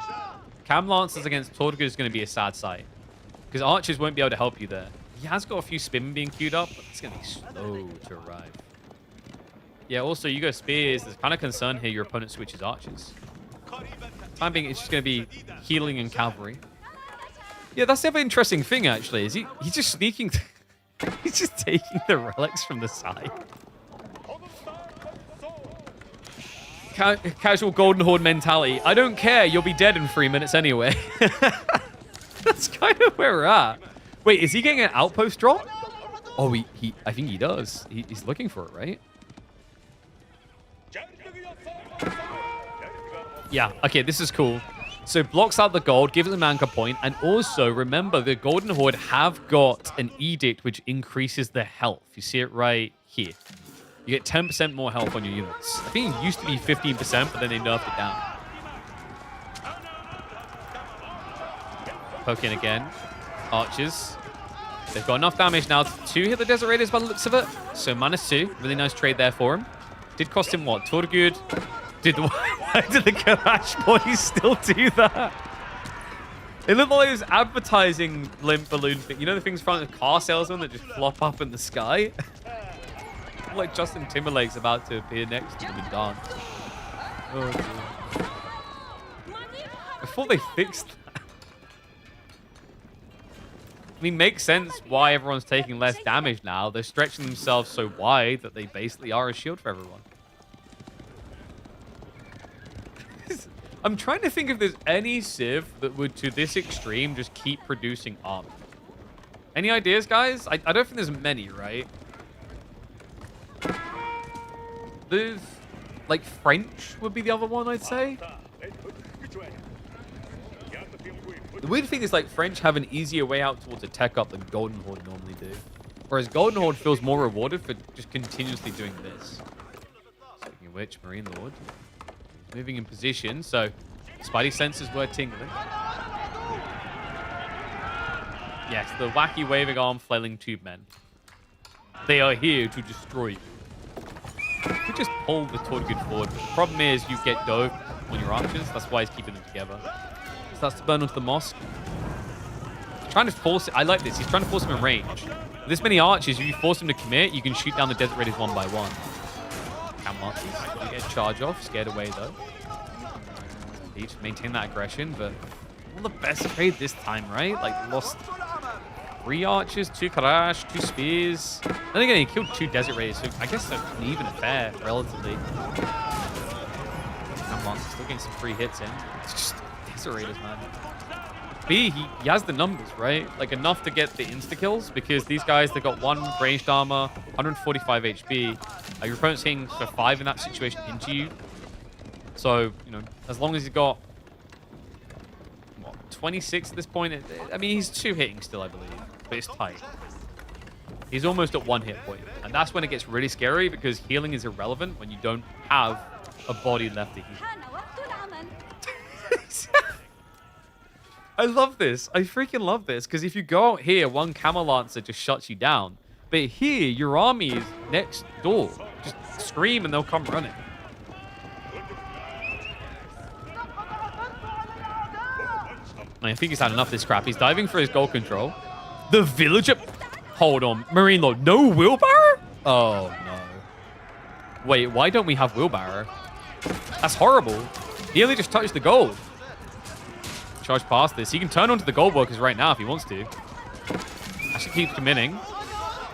Camel Lancers against Tortgood is going to be a sad sight, because Archers won't be able to help you there. He has got a few spin being queued up, but it's going to be slow to arrive. Yeah, also, you go Spears. There's kind of concern here your opponent switches Archers. Time being, it's just going to be healing and cavalry. Yeah, that's the other interesting thing, actually, is he's just sneaking... he's just taking the relics from the side. Casual Golden Horde mentality. I don't care, you'll be dead in 3 minutes anyway. That's kind of where we're at. Wait, is he getting an outpost drop? Oh, I think he does. He's looking for it, right? Yeah, okay, this is cool. So blocks out the gold, gives him an anchor point, and also remember the Golden Horde have got an edict which increases the health. You see it right here. You get 10% more health on your units. I think it used to be 15%, but then they nerfed it down. Poke in again. Archers. They've got enough damage now to hit the Desert Raiders by the looks of it. So -2. Really nice trade there for him. Did cost him what? Tortgood. Why did the Kalash boys still do that? It looked like it was advertising limp balloon thing. You know the things in front of car salesmen that just flop up in the sky? Like Justin Timberlake's about to appear next to them and dance. Oh, dear. I thought they fixed that. I mean, makes sense why everyone's taking less damage now. They're stretching themselves so wide that they basically are a shield for everyone. I'm trying to think if there's any Civ that would, to this extreme, just keep producing armor. Any ideas, guys? I don't think there's many, right? There's, like, French would be the other one, I'd say. The weird thing is, like, French have an easier way out towards a tech up than Golden Horde normally do. Whereas Golden Horde feels more rewarded for just continuously doing this. Speaking of which, Marine Lord moving in position, so Spidey senses were tingling. Yes, the wacky waving arm flailing tube men. They are here to destroy you. You could just pull the Tortgood forward. The problem is you get dove on your archers. That's why he's keeping them together. Starts to burn onto the mosque. He's trying to force it. I like this. He's trying to force him in range. With this many archers, if you force him to commit, you can shoot down the Desert Raiders one by one. Cam archers. You get charge off. Scared away, though. Each maintain that aggression, but not the best trade this time, right? Like, lost 3 archers, 2 Karash, 2 spears. Then again, he killed 2 Desert Raiders, so I guess that's an even affair, relatively. Come on, still getting some free hits in. It's just Desert Raiders, man. B, he has the numbers, right? Like, enough to get the insta-kills, because these guys, they got 1 ranged armor, 145 HP. Your opponent's hitting for 5 in that situation into you. So, you know, as long as he's got, what, 26 at this point? I mean, he's 2 hitting still, I believe, but it's tight. He's almost at 1 hit point. And that's when it gets really scary, because healing is irrelevant when you don't have a body left to heal. I love this. I freaking love this, because if you go out here, 1 Camel Lancer just shuts you down. But here, your army is next door. Just scream and they'll come running. I think he's had enough of this crap. He's diving for his goal control. The villager... Hold on. Marine Lord. No wheelbarrow? Oh, no. Wait, why don't we have wheelbarrow? That's horrible. He only just touched the gold. Charge past this. He can turn onto the gold workers right now if he wants to. Actually keeps committing.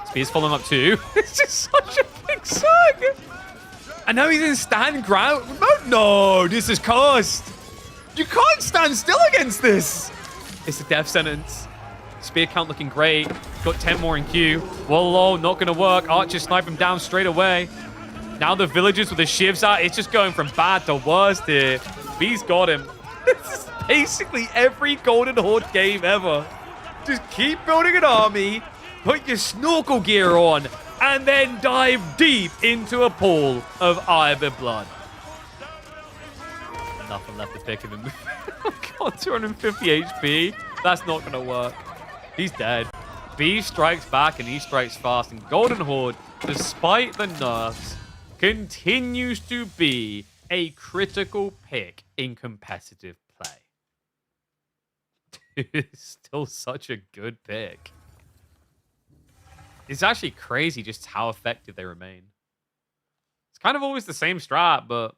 Spear's following up too. It's just such a big suck. And now he's in stand ground. No, this is cursed. You can't stand still against this. It's a death sentence. Spear count looking great. Got 10 more in queue. Whoa, not going to work. Archers snipe him down straight away. Now the villagers with the shivs out. It's just going from bad to worst here. B's got him. This is basically every Golden Horde game ever. Just keep building an army. Put your snorkel gear on. And then dive deep into a pool of iron blood. Nothing left to pick of him. Oh god, 250 HP. That's not going to work. He's dead. B strikes back and he strikes fast. And Golden Horde, despite the nerfs, continues to be a critical pick in competitive play. It's still such a good pick. It's actually crazy just how effective they remain. It's kind of always the same strat, but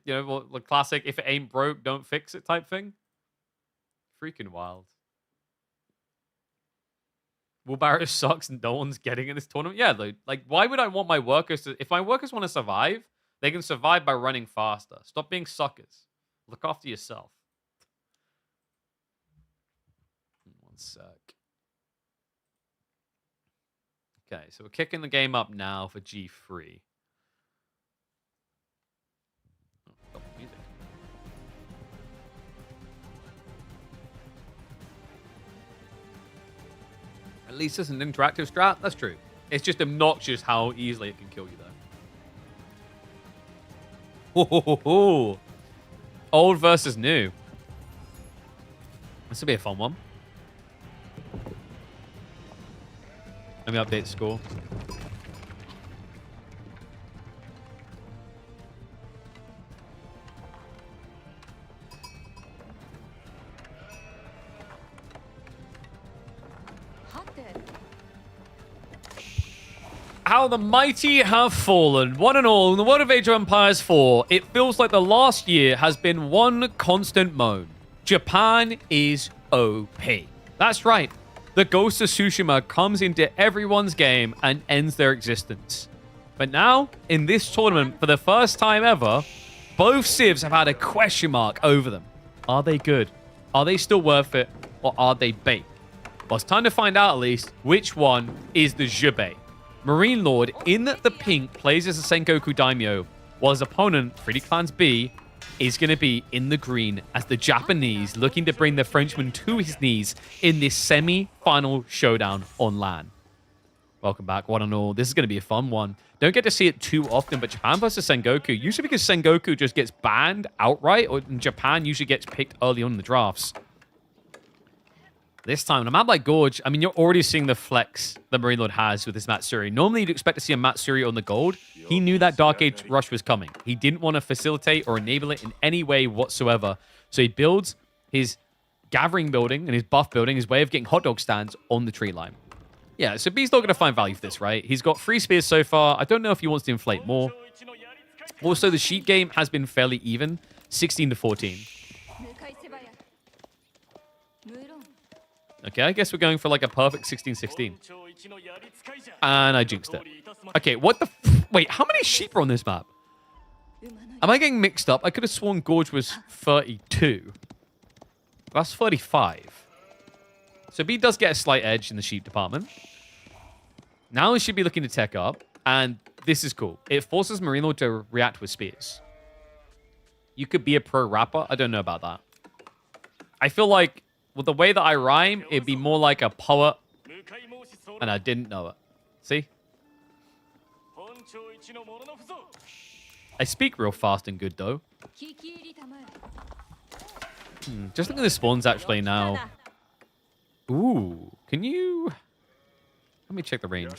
you know, the classic if it ain't broke, don't fix it type thing. Freaking wild. Wheelbarrow sucks and no one's getting in this tournament. Yeah, like why would I want my workers to... If my workers want to survive, they can survive by running faster. Stop being suckers. Look after yourself. One sec. Okay, so we're kicking the game up now for G3. Oh, stop the music. At least it's an interactive strat. That's true. It's just obnoxious how easily it can kill you, though. Ho. Old versus new. This will be a fun one. Let me update the score. How the mighty have fallen. One and all, in the world of Age of Empires 4, it feels like the last year has been one constant moan. Japan is OP. That's right. The Ghost of Tsushima comes into everyone's game and ends their existence. But now, in this tournament, for the first time ever, both civs have had a question mark over them. Are they good? Are they still worth it? Or are they bait? Well, it's time to find out, at least, which one is the Jubei. Marine Lord in the pink plays as a Sengoku Daimyo, while his opponent, 3D Clans B, is going to be in the green as the Japanese looking to bring the Frenchman to his knees in this semi-final showdown on LAN. Welcome back, one and all. This is going to be a fun one. Don't get to see it too often, but Japan versus Sengoku, usually because Sengoku just gets banned outright, or Japan usually gets picked early on in the drafts. This time, on a map like Gorge, I mean, you're already seeing the flex that Marine Lord has with his Matsuri. Normally, you'd expect to see a Matsuri on the gold. He knew that Dark Age rush was coming. He didn't want to facilitate or enable it in any way whatsoever. So he builds his gathering building and his buff building, his way of getting hot dog stands on the tree line. Yeah, so B's not going to find value for this, right? He's got 3 spears so far. I don't know if he wants to inflate more. Also, the sheep game has been fairly even, 16 to 14. Okay, I guess we're going for like a perfect 16-16. And I jinxed it. Okay, what the... Wait, how many sheep are on this map? Am I getting mixed up? I could have sworn Gorge was 32. That's 35. So B does get a slight edge in the sheep department. Now he should be looking to tech up. And this is cool. It forces Marine Lord to react with spears. You could be a pro rapper. I don't know about that. I feel like... With the way that I rhyme, it'd be more like a poet. And I didn't know it. See? I speak real fast and good, though. Just look at the spawns, actually, now. Ooh. Can you... Let me check the range.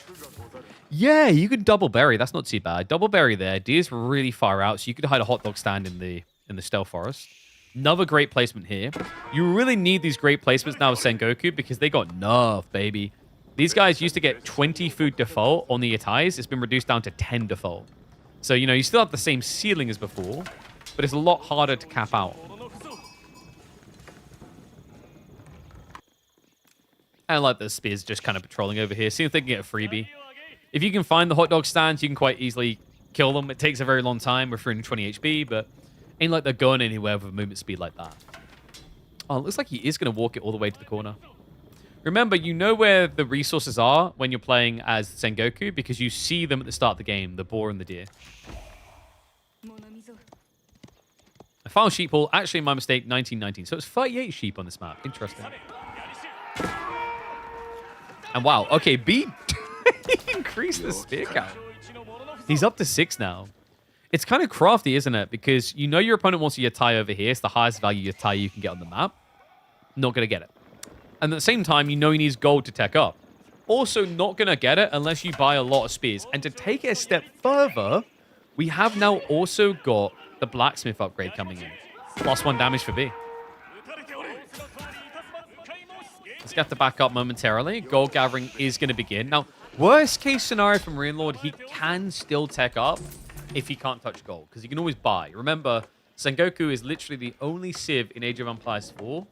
Yeah, you could double berry. That's not too bad. Double berry there. D is really far out, so you could hide a hot dog stand in the stealth forest. Another great placement here. You really need these great placements now with Sengoku because they got nerfed, baby. These guys used to get 20 food default on the Itais. It's been reduced down to 10 default. So, you know, you still have the same ceiling as before, but it's a lot harder to cap out. I like the spears just kind of patrolling over here. See if they can get a freebie. If you can find the hot dog stands, you can quite easily kill them. It takes a very long time with 320 HP, but ain't like they're going anywhere with a movement speed like that. Oh, it looks like he is going to walk it all the way to the corner. Remember, you know where the resources are when you're playing as Sengoku because you see them at the start of the game, the boar and the deer. A final sheep haul, actually my mistake, 1919. So it's 38 sheep on this map. Interesting. And wow, okay, B he increased the spear count. He's up to 6 now. It's kind of crafty, isn't it? Because you know your opponent wants a Yatai over here. It's the highest value Yatai you can get on the map. Not going to get it. And at the same time, you know he needs gold to tech up. Also not going to get it unless you buy a lot of spears. And to take it a step further, we have now also got the blacksmith upgrade coming in. +1 damage for B. Let's get the back up momentarily. Gold gathering is going to begin. Now, worst case scenario for Marine Lord, he can still tech up if he can't touch gold. Because he can always buy. Remember, Sengoku is literally the only Civ in Age of Empires 4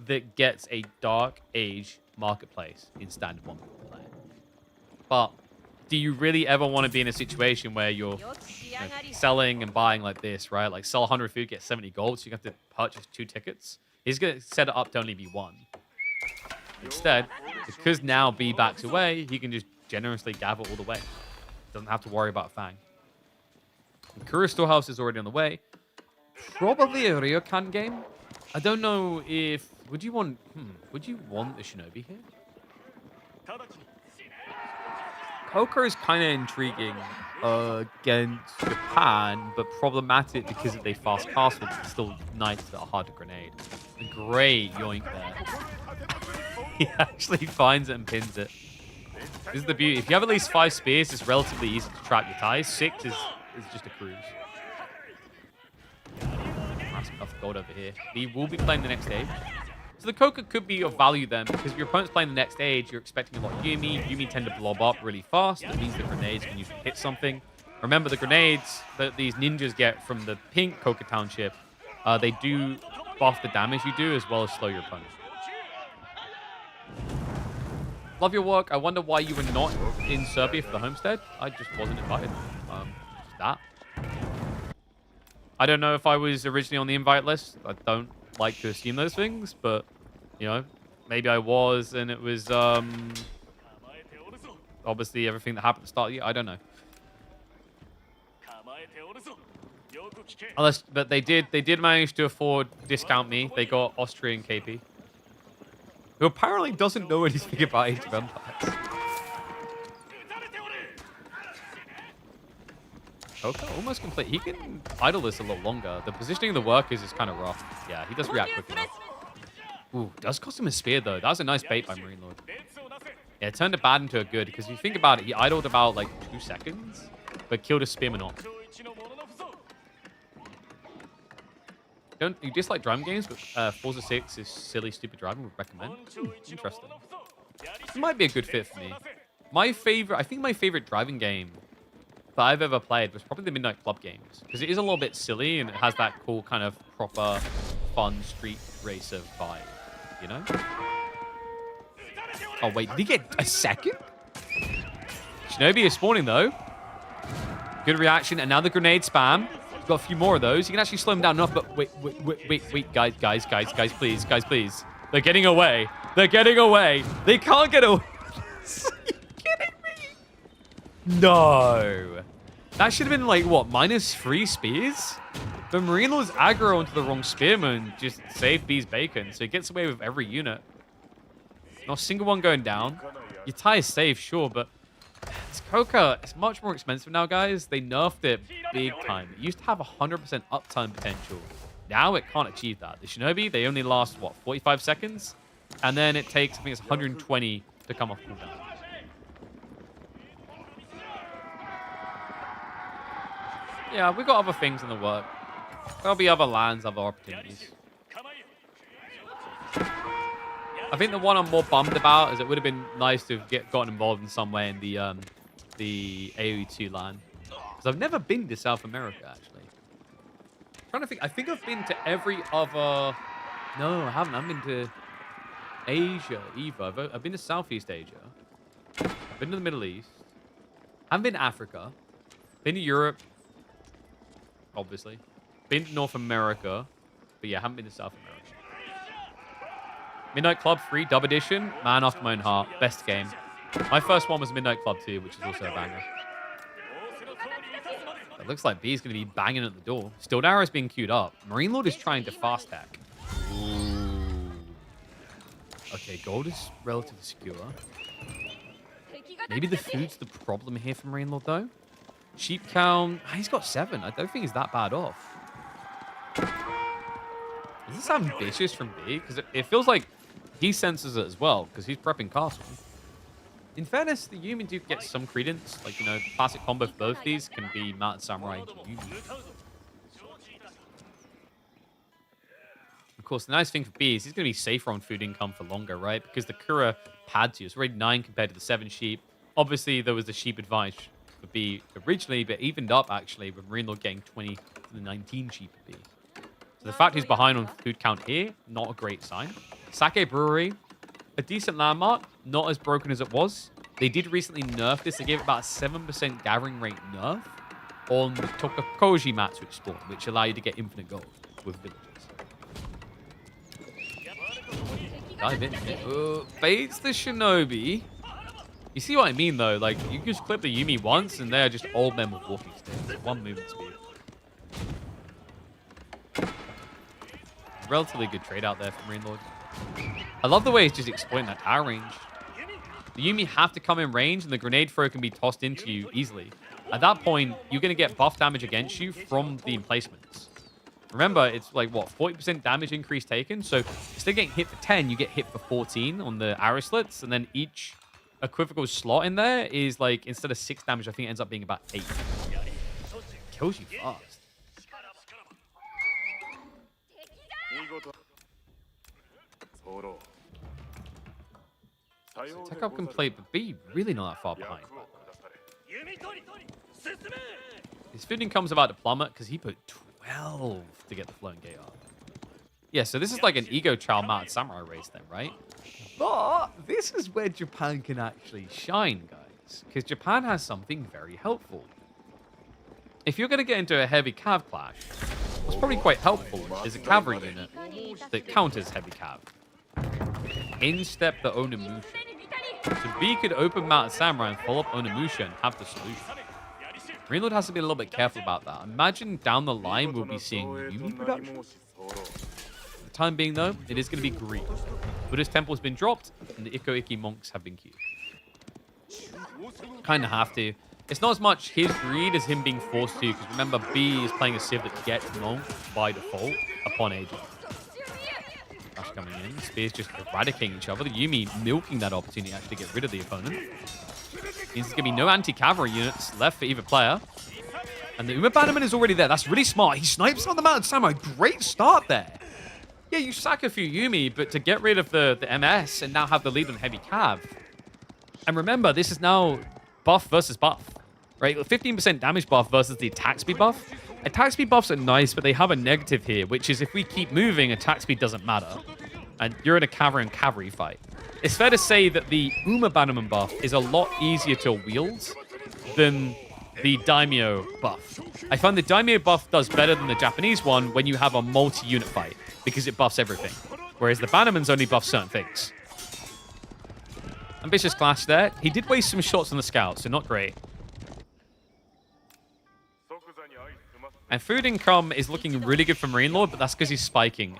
that gets a Dark Age marketplace in Standard 1 play. But do you really ever want to be in a situation where you're selling and buying like this, right? Like sell 100 food, get 70 gold, so you have to purchase 2 tickets. He's going to set it up to only be 1. Instead, because now B backs away, he can just generously gather all the way. Doesn't have to worry about Fang. And Kura Storehouse is already on the way. Probably a Ryokan game. I don't know if... Would you want the Shinobi here? Koka is kind of intriguing against Japan, but problematic because they fast castle, but still knights that are hard to grenade. A great yoink there. He actually finds it and pins it. This is the beauty. If you have at least 5 spears, it's relatively easy to trap your ties. 6 is just a cruise. That's enough gold over here. He will be playing the next stage. So the Koka could be of value then, because if your opponent's playing the next stage, you're expecting a lot of Yumi. Yumi tend to blob up really fast. That means the grenades can usually hit something. Remember, the grenades that these ninjas get from the pink Koka Township, they do buff the damage you do as well as slow your opponent. Love your work. I wonder why you were not in Serbia for the Homestead. I just wasn't invited. Just that. I don't know if I was originally on the invite list. I don't like to assume those things, but, you know, maybe I was, and it was, obviously everything that happened at the start of the year. I don't know. But they did manage to afford discount me. They got Austrian KP, who apparently doesn't know anything about Age of Empires. Okay, almost complete. He can idle this a lot longer. The positioning of the workers is kind of rough. Yeah, he does react quick enough. Ooh, does cost him a spear, though. That was a nice bait by Marine Lord. Yeah, it turned a bad into a good, because if you think about it, he idled about, like, 2 seconds, but killed a spearman off. You dislike driving games, but Forza 6 is silly, stupid driving. Would recommend. Interesting. It might be a good fit for me. I think my favorite driving game that I've ever played was probably the Midnight Club games, because it is a little bit silly and it has that cool kind of proper fun street racer vibe, you know? Oh wait, did he get a second? Shinobi is spawning though. Good reaction, and now the grenade spam. He's got a few more of those. You can actually slow him down enough, but wait, guys, please. They're getting away. They can't get away. No. That should have been like, what, -3 spears? The Marine Lord's aggro onto the wrong spearman just saved B's bacon, so he gets away with every unit. Not a single one going down. Your tie is safe, sure, but this Koka, it's much more expensive now, guys. They nerfed it big time. It used to have 100% uptime potential. Now it can't achieve that. The Shinobi, they only last, what, 45 seconds? And then it takes, I think it's 120 to come off cooldown. Yeah, we've got other things in the work. There'll be other lands, other opportunities. I think the one I'm more bummed about is it would have been nice to have gotten involved in some way in the AoE2 LAN. Because I've never been to South America, actually. I'm trying to think. I think I've been to every other... No, I haven't. I've been to Asia either. I've been to Southeast Asia. I've been to the Middle East. I haven't been to Africa. Been to Europe. Obviously. Been to North America. But yeah, I haven't been to South America. Midnight Club 3, Dub Edition. Man after my own heart. Best game. My first one was Midnight Club 2, which is also a banger. It looks like B is going to be banging at the door. Still Arrow is being queued up. Marine Lord is trying to fast hack. Ooh. Okay, gold is relatively secure. Maybe the food's the problem here for Marine Lord, though. Sheep count. He's got 7. I don't think he's that bad off. Is this ambitious from B? Because it feels like he senses it as well, because he's prepping castle. In fairness, the Yumi do get some credence. Like, you know, classic combo for both these can be Mountain Samurai and Yumi. Of course, the nice thing for B is he's going to be safer on food income for longer, right? Because the Kura pad to is already 9 compared to the 7 sheep. Obviously, there was the sheep advantage for B originally, but evened up, actually, with Marine Lord getting 20 to the 19 sheep for B. So the fact he's behind on food count here, not a great sign. Sake Brewery, a decent landmark, not as broken as it was. They did recently nerf this. They gave it about a 7% gathering rate nerf on the Tokakoji mats which spawn, which allow you to get infinite gold with villagers. Dive in. Baits the Shinobi. You see what I mean, though? Like, you can just clip the Yumi once, and they are just old men with walking sticks. 1 movement speed. Relatively good trade out there from Marine Lord. I love the way he's just exploiting that tower range. The Yumi have to come in range, and the grenade throw can be tossed into you easily. At that point, you're going to get buff damage against you from the emplacements. Remember, it's like, what, 40% damage increase taken? So instead of getting hit for 10, you get hit for 14 on the arrow slits, and then each equivocal slot in there is like, instead of 6 damage, I think it ends up being about 8. Kills you fast. So tech up complete, but B really not that far behind. His food income's about to plummet because he put 12 to get the floating gate up. Yeah, so this is like an ego child mounted samurai race then, right? But this is where Japan can actually shine, guys. Because Japan has something very helpful. If you're going to get into a heavy cav clash, what's probably quite helpful is a cavalry unit that counters heavy cav. In-step the Onimusha. So B could open Mountain Samurai and follow up Onimusha and have the solution. Marine Lord has to be a little bit careful about that. Imagine down the line we'll be seeing Yumi production. For the time being, though, it is going to be green. Buddha's Temple has been dropped, and the Ikko Ikki monks have been queued. Kind of have to. It's not as much his greed as him being forced to, because remember, B is playing a civ that gets monked by default upon aging. Rush coming in. Spears just eradicating each other. The Yumi milking that opportunity to actually get rid of the opponent. Means there's going to be no anti-cavalry units left for either player. And the Uma Bannerman is already there. That's really smart. He snipes on the Mountain Samurai. Great start there. Yeah, you sack a few Yumi, but to get rid of the MS and now have the lead on heavy cav. And remember, this is now buff versus buff. Right? 15% damage buff versus the attack speed buff. Attack speed buffs are nice, but they have a negative here, which is if we keep moving, attack speed doesn't matter. And you're in a cavalry and cavalry fight. It's fair to say that the Uma Bannerman buff is a lot easier to wield than the Daimyo buff. I find the Daimyo buff does better than the Japanese one when you have a multi-unit fight, because it buffs everything. Whereas the Bannerman's only buff certain things. Ambitious clash there. He did waste some shots on the scout, so not great. And food income is looking really good for Marine Lord, but that's because he's spiking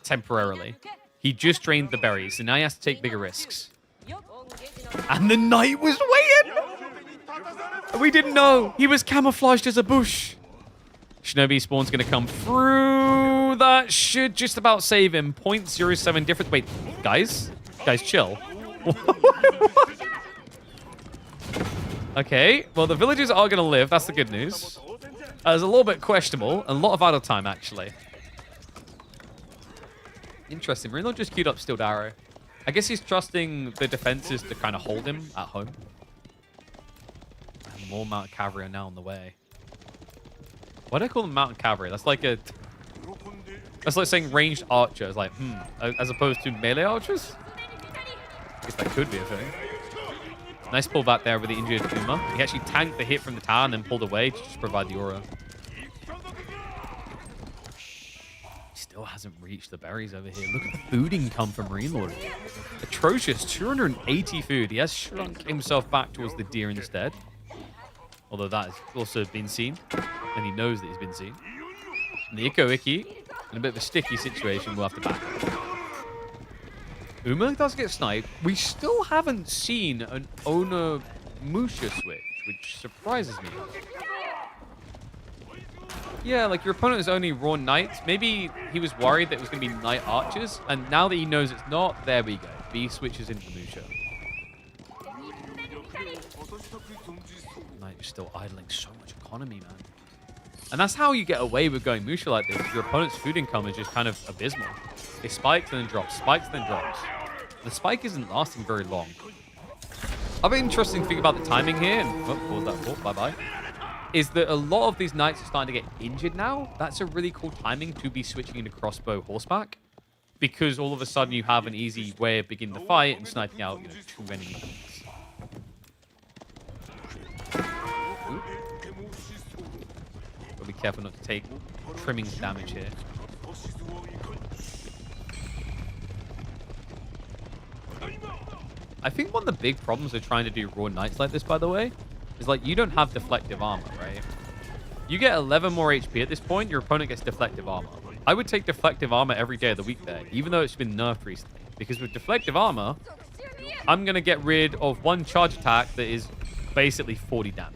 temporarily. He just drained the berries, and now he has to take bigger risks. And the knight was waiting! We didn't know. He was camouflaged as a bush. Shinobi spawn's going to come through. That should just about save him. 0.07 difference. Wait, guys? Guys, chill. Okay, well, the villagers are going to live. That's the good news. It's a little bit questionable. A lot of idle time, actually. Interesting. Marino just queued up Steel Arrow. I guess he's trusting the defenses to kind of hold him at home. And more Mount Cavalry are now on the way. Why do I call them mountain cavalry? That's like saying ranged archer. It's like, as opposed to melee archers? I guess that could be a thing. Nice pull back there with the injured Uma. He actually tanked the hit from the tower and then pulled away to just provide the aura. Still hasn't reached the berries over here. Look at the food income from Marine Lord. Atrocious. 280 food. He has shrunk himself back towards the deer instead. Although that has also been seen. And he knows that he's been seen. And the Ikko Ikki, in a bit of a sticky situation, will have to back. Uma does get sniped. We still haven't seen an Ona Musha switch, which surprises me. Yeah, like your opponent is only raw knights. Maybe he was worried that it was going to be knight archers, and now that he knows it's not, there we go. B switches into Musha. Knight is still idling so much economy, man. And that's how you get away with going Musha like this. Your opponent's food income is just kind of abysmal. It spikes and then drops, spikes and then drops. The spike isn't lasting very long. Other interesting thing about the timing here, and pause that thought, bye-bye, is that a lot of these knights are starting to get injured now. That's a really cool timing to be switching into crossbow horseback, because all of a sudden you have an easy way of beginning the fight and sniping out, too many enemies. Gotta be careful not to take trimming damage here. I think one of the big problems with trying to do raw knights like this, by the way, is like you don't have deflective armor, right? You get 11 more HP at this point, your opponent gets deflective armor. I would take deflective armor every day of the week there, even though it's been nerfed recently. Because with deflective armor, I'm going to get rid of one charge attack that is basically 40 damage.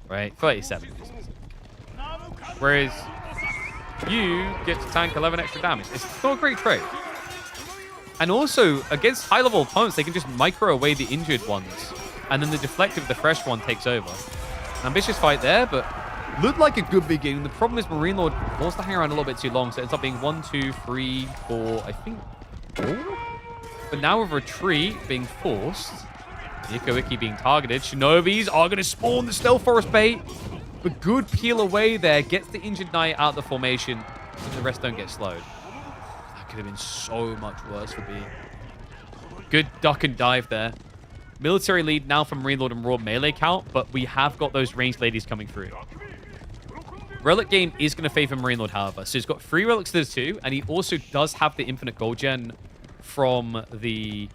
Right? 37. Whereas you get to tank 11 extra damage. It's not a great trade. And also, against high-level opponents, they can just micro away the injured ones. And then the deflective, the fresh one, takes over. An ambitious fight there, but looked like a good beginning. The problem is Marine Lord forced to hang around a little bit too long, so it ends up being 1, 2, 3, 4, I think 4? But now with retreat being forced, the Ikko Ikki being targeted, Shinobis are going to spawn the Stealth Forest bait. But good peel away there, gets the injured knight out of the formation, so the rest don't get slowed. Could have been so much worse for B. Good duck and dive there. Military lead now from Marine Lord and raw melee count, but we have got those ranged ladies coming through. Relic game is going to favor Marine Lord, however. So he's got 3 relics to the 2, and he also does have the infinite gold gen from the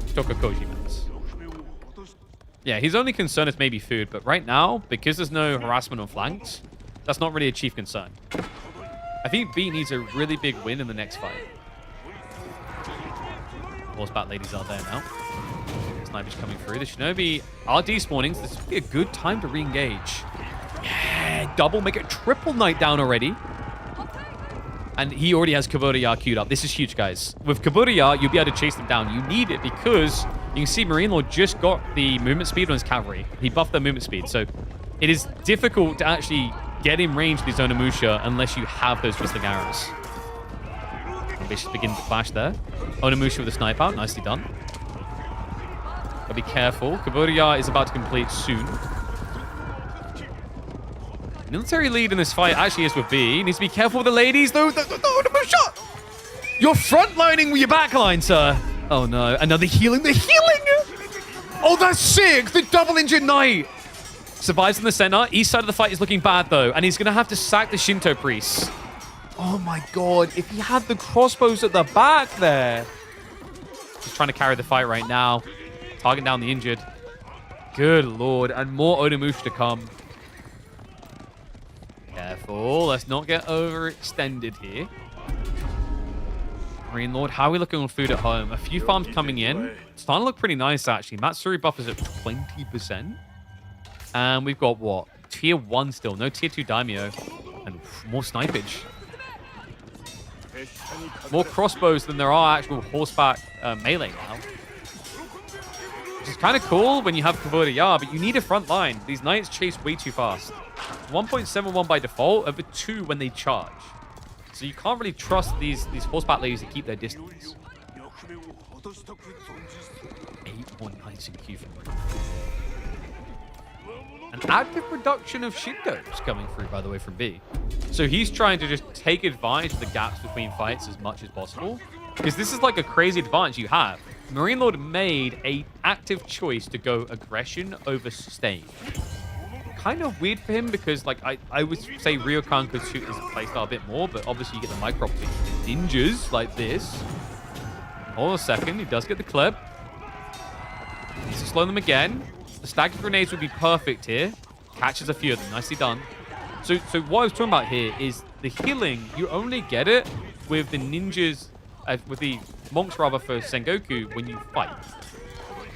Tokakoji maps. Yeah, his only concern is maybe food, but right now, because there's no harassment on flanks, that's not really a chief concern. I think B needs a really big win in the next fight. Horseback ladies are there now. Snipers coming through. The Shinobi are despawning, so this would be a good time to re-engage. Yeah, double, make it triple knight down already. And he already has Kubota queued up. This is huge, guys. With Kubota, you'll be able to chase them down. You need it because you can see Marine Lord just got the movement speed on his cavalry. He buffed their movement speed, so it is difficult to actually get in range with his Onimusha unless you have those whistling arrows. Ambitious begins to clash there. Onimusha with a snipe out. Nicely done. Gotta be careful. Kubota is about to complete soon. Military lead in this fight actually is with B. Needs to be careful with the ladies, though. The Onimusha! You're frontlining with your backline, sir. Oh, no. Another healing. The healing! Oh, that's sick! The double injured knight! Survives in the center. East side of the fight is looking bad, though. And he's going to have to sack the Shinto priest. Oh, my God. If he had the crossbows at the back there. He's trying to carry the fight right now. Targeting down the injured. Good Lord. And more Onimusha to come. Careful. Let's not get overextended here. Marine Lord, how are we looking on food at home? A few farms coming in. It's starting to look pretty nice, actually. Matsuri buff is at 20%. And we've got, what? Tier 1 still. No Tier 2 Daimyo. And more snipage. More crossbows than there are actual horseback melee now. Which is kind of cool when you have Kubota Yar, but you need a front line. These knights chase way too fast. 1.71 by default, over 2 when they charge. So you can't really trust these horseback ladies to keep their distance. 8 more knights in queue for me. an active production of Shintos coming through, by the way, from B. So he's trying to just take advantage of the gaps between fights as much as possible. Because this is like a crazy advantage you have. Marine Lord made an active choice to go aggression over sustain. Kind of weird for him because, like, I would say Ryokan could suit his playstyle a bit more, but obviously you get the micro ninjas like this. Hold on a second, he does get the clip. Needs to slow them again. The stagger grenades would be perfect here. Catches a few of them, nicely done. So what I was talking about here is the healing, you only get it with the ninjas, with the monks rather for Sengoku when you fight.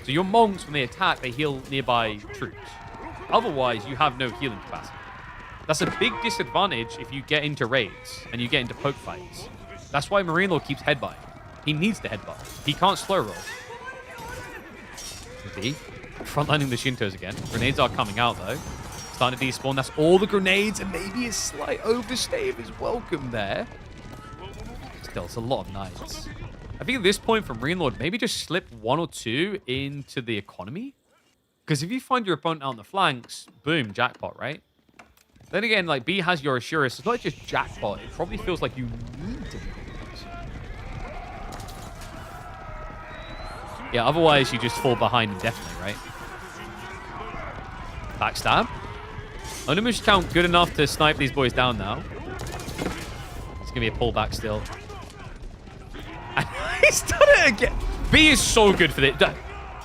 So your monks, when they attack, they heal nearby troops. Otherwise, you have no healing capacity. That's a big disadvantage if you get into raids and you get into poke fights. That's why Marine Lord keeps headbutting. He needs to headbutt. He can't slow roll. B, frontlining the Shintos again. Grenades are coming out, though. Starting to despawn. That's all the grenades, and maybe a slight overstave is welcome there. Still, it's a lot of knights. I think at this point from Marine Lord, maybe just slip 1 or 2 into the economy. Because if you find your opponent out on the flanks, boom, jackpot, right? Then again, like, B has your Assurance. It's not just jackpot. It probably feels like you need to be. Yeah, otherwise you just fall behind indefinitely, right? Backstab. Onimush count good enough to snipe these boys down now. It's going to be a pullback still. And he's done it again. B is so good for this.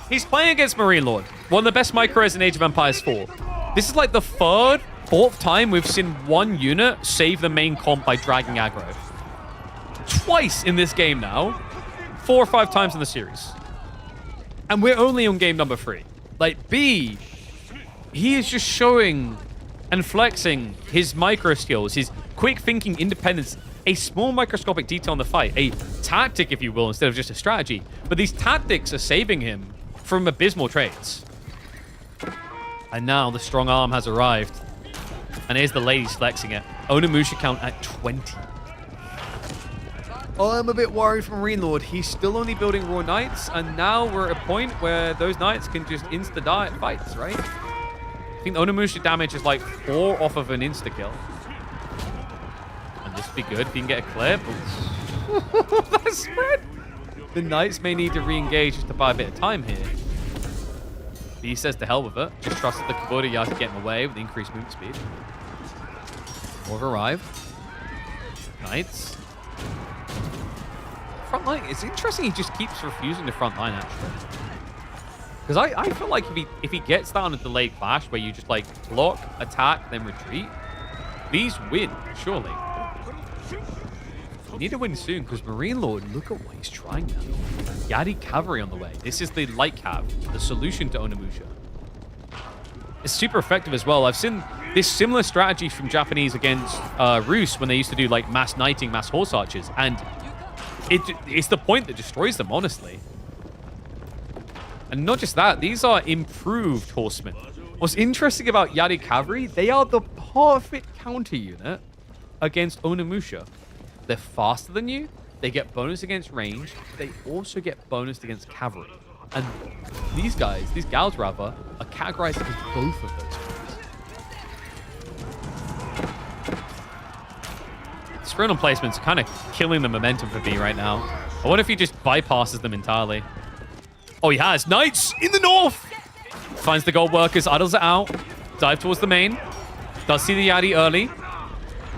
He's playing against Marine Lord. One of the best micros in Age of Empires 4. This is like the third, fourth time we've seen one unit save the main comp by dragging aggro. Twice in this game now. 4 or 5 times in the series. And we're only on game number 3. Like, B, he is just showing and flexing his micro skills, his quick thinking independence, a small microscopic detail in the fight, a tactic, if you will, instead of just a strategy. But these tactics are saving him from abysmal trades. And now the strong arm has arrived. And here's the ladies flexing it. Onimusha count at 20. I'm a bit worried for Marine Lord. He's still only building raw knights, and now we're at a point where those knights can just insta-die at fights, right? I think Onimusha damage is like 4 off of an insta-kill. And this would be good if you can get a clip. That spread! The knights may need to re-engage just to buy a bit of time here. He says to hell with it. Just trust that the Kubota Yard can get him away with the increased movement speed. More have arrived. Knights. Front line, it's interesting he just keeps refusing the front line, actually. Because I feel like if he gets down a delayed clash where you just like block, attack, then retreat, these win, surely. We need to win soon because Marine Lord, look at what he's trying now. Yadi Cavalry on the way. This is the light cav, the solution to Onimusha. It's super effective as well. I've seen this similar strategy from Japanese against Rus when they used to do like mass knighting, mass horse archers, and it's the point that destroys them, honestly. And not just that, these are improved horsemen. What's interesting about Yadi Cavalry, they are the perfect counter unit against Onimusha. They're faster than you, they get bonus against range, they also get bonus against cavalry. And these guys, these gals rather, are categorized as both of those things. Sprint on placements are kind of killing the momentum for B right now. I wonder if he just bypasses them entirely. Oh, he has. Knights in the north! Finds the gold workers, idles it out. Dive towards the main. Does see the Yadi early.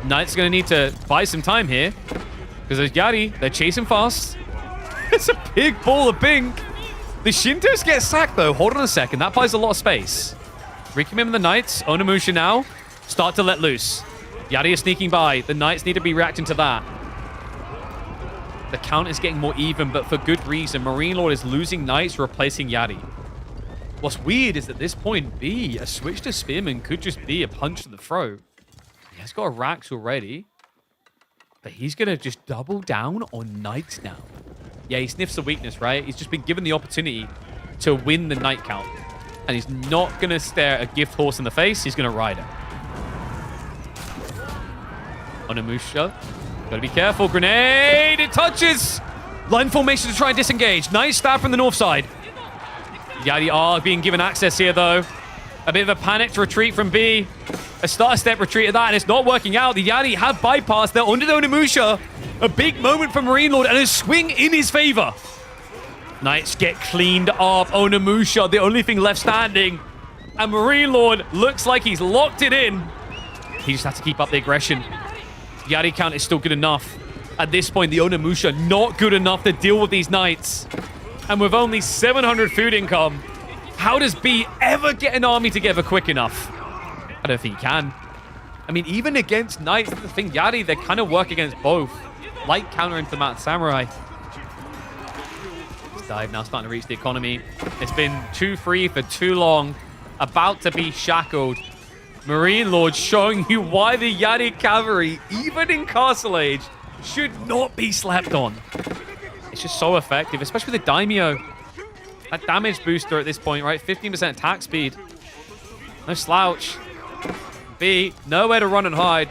Knights going to need to buy some time here. Because there's Yadi. They're chasing fast. It's a big ball of pink. The Shintos get sacked, though. Hold on a second. That buys a lot of space. Recommend the Knights. Onimusha now. Start to let loose. Yadi is sneaking by. The Knights need to be reacting to that. The count is getting more even, but for good reason. Marine Lord is losing Knights, replacing Yadi. What's weird is at this point, B, a switch to Spearman could just be a punch to the throat. He has got a Rax already, but he's going to just double down on Knights now. Yeah, he sniffs the weakness, right? He's just been given the opportunity to win the Knight count, and he's not going to stare a gift horse in the face. He's going to ride it. Onimusha. Gotta be careful. Grenade! It touches! Line formation to try and disengage. Nice stab from the north side. Yadi are being given access here, though. A bit of a panicked retreat from B. A start-step retreat of that, and it's not working out. The Yari have bypassed. They're under the Onimusha. A big moment from Marine Lord, and a swing in his favor. Knights get cleaned up. Onimusha, the only thing left standing. And Marine Lord looks like he's locked it in. He just has to keep up the aggression. Yari count is still good enough. At this point, the Onimusha not good enough to deal with these Knights. And with only 700 food income, how does B ever get an army together quick enough? I don't think he can. I mean, even against Knights, the thing, Yari, they kind of work against both. Light counter into Mount Samurai. This dive now starting to reach the economy. It's been too free for too long. About to be shackled. Marine Lord showing you why the Yari cavalry, even in Castle Age, should not be slept on. It's just so effective, especially with the Daimyo. That damage booster at this point, right? 15% attack speed. No slouch. B, nowhere to run and hide.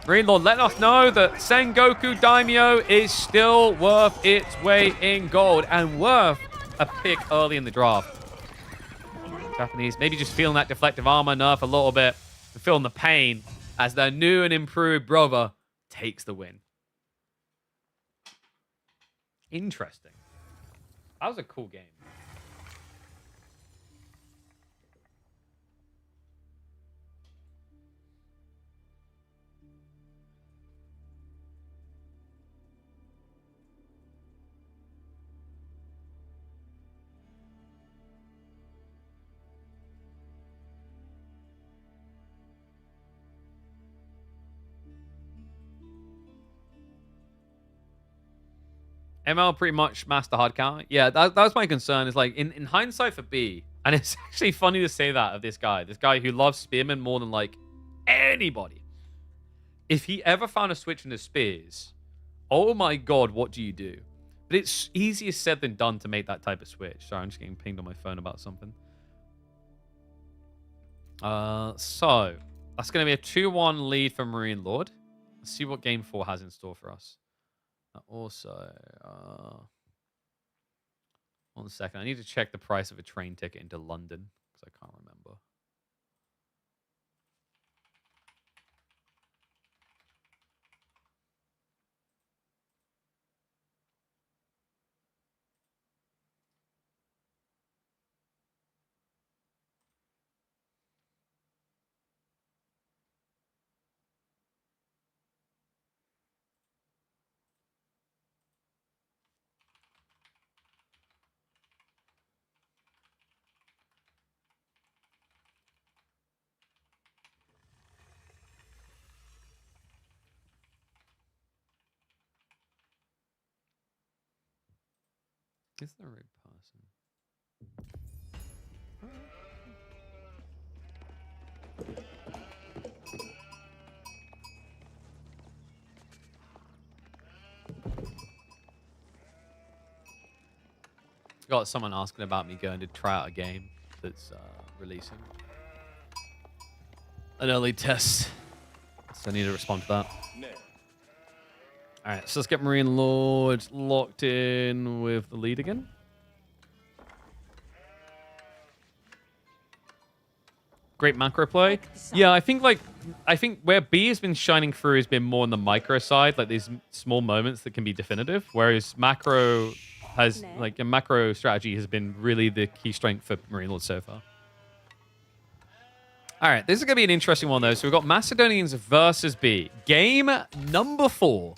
Marine Lord letting us know that Sengoku Daimyo is still worth its weight in gold and worth a pick early in the draft. Japanese maybe just feeling that deflective armor nerf a little bit and feeling the pain as their new and improved brother takes the win. Interesting. That was a cool game. ML pretty much master hard count. Yeah, that was my concern. Is like in hindsight for B, and it's actually funny to say that of this guy who loves spearmen more than like anybody. If he ever found a switch into spears, oh my god, what do you do? But it's easier said than done to make that type of switch. Sorry, I'm just getting pinged on my phone about something. So that's going to be a 2-1 lead for Marine Lord. Let's see what Game 4 has in store for us. Also, 1 second. I need to check the price of a train ticket into London because I can't remember. Is there a rig person? Got someone asking about me going to try out a game that's releasing. An early test. So I need to respond to that. All right, so let's get Marine Lord locked in with the lead again. Great macro play. Yeah, I think where B has been shining through has been more on the micro side, like these small moments that can be definitive, whereas macro has like a macro strategy has been really the key strength for Marine Lord so far. All right, this is going to be an interesting one though. So we've got Macedonians versus B. Game number 4.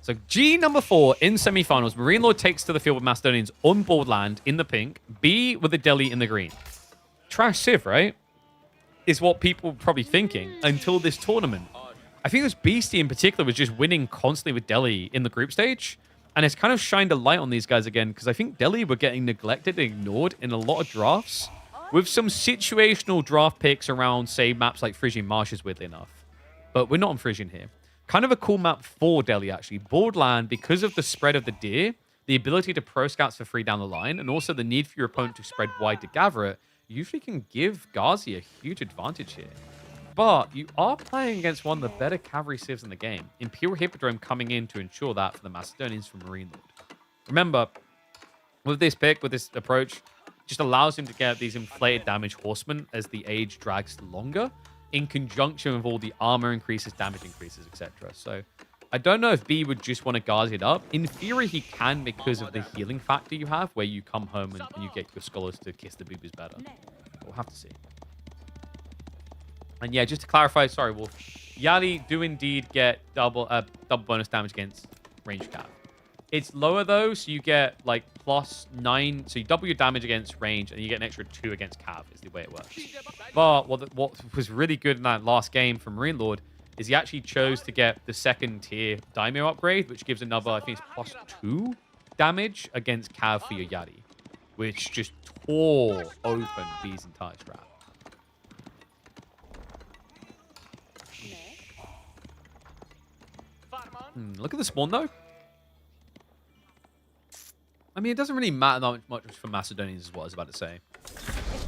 So G number 4 in semifinals. Marine Lord takes to the field with Macedonians on board land in the pink. B with the Delhi in the green. Trash Civ, right? Is what people were probably thinking until this tournament. I think this Beastie in particular was just winning constantly with Delhi in the group stage. And it's kind of shined a light on these guys again because I think Delhi were getting neglected and ignored in a lot of drafts with some situational draft picks around, say, maps like Frisian Marshes, weirdly enough. But we're not on Frisian here. Kind of a cool map for Delhi, actually. Board land, because of the spread of the deer, the ability to pro scouts for free down the line, and also the need for your opponent to spread wide to gather it, usually can give Ghazi a huge advantage here. But you are playing against one of the better cavalry civs in the game. Imperial Hippodrome coming in to ensure that for the Macedonians from Marine Lord. Remember, with this pick, with this approach, just allows him to get these inflated damage horsemen as the age drags longer, in conjunction with all the armor increases, damage increases, etc. So I don't know if B would just want to guard it up. In theory, he can because of the healing factor you have, where you come home and you get your scholars to kiss the boobies better. We'll have to see. And yeah, just to clarify, sorry, Wolf. Yali do indeed get double bonus damage against range cav. It's lower though, so you get like +9. So you double your damage against range, and you get an extra 2 against cav. Is the way it works. But what was really good in that last game from Marine Lord is he actually chose to get the 2nd tier Daimyo upgrade, which gives another, I think it's +2 damage against cav for your Yari, which just tore open B's entire strat. Look at the spawn, though. I mean, it doesn't really matter that much for Macedonians, is what I was about to say.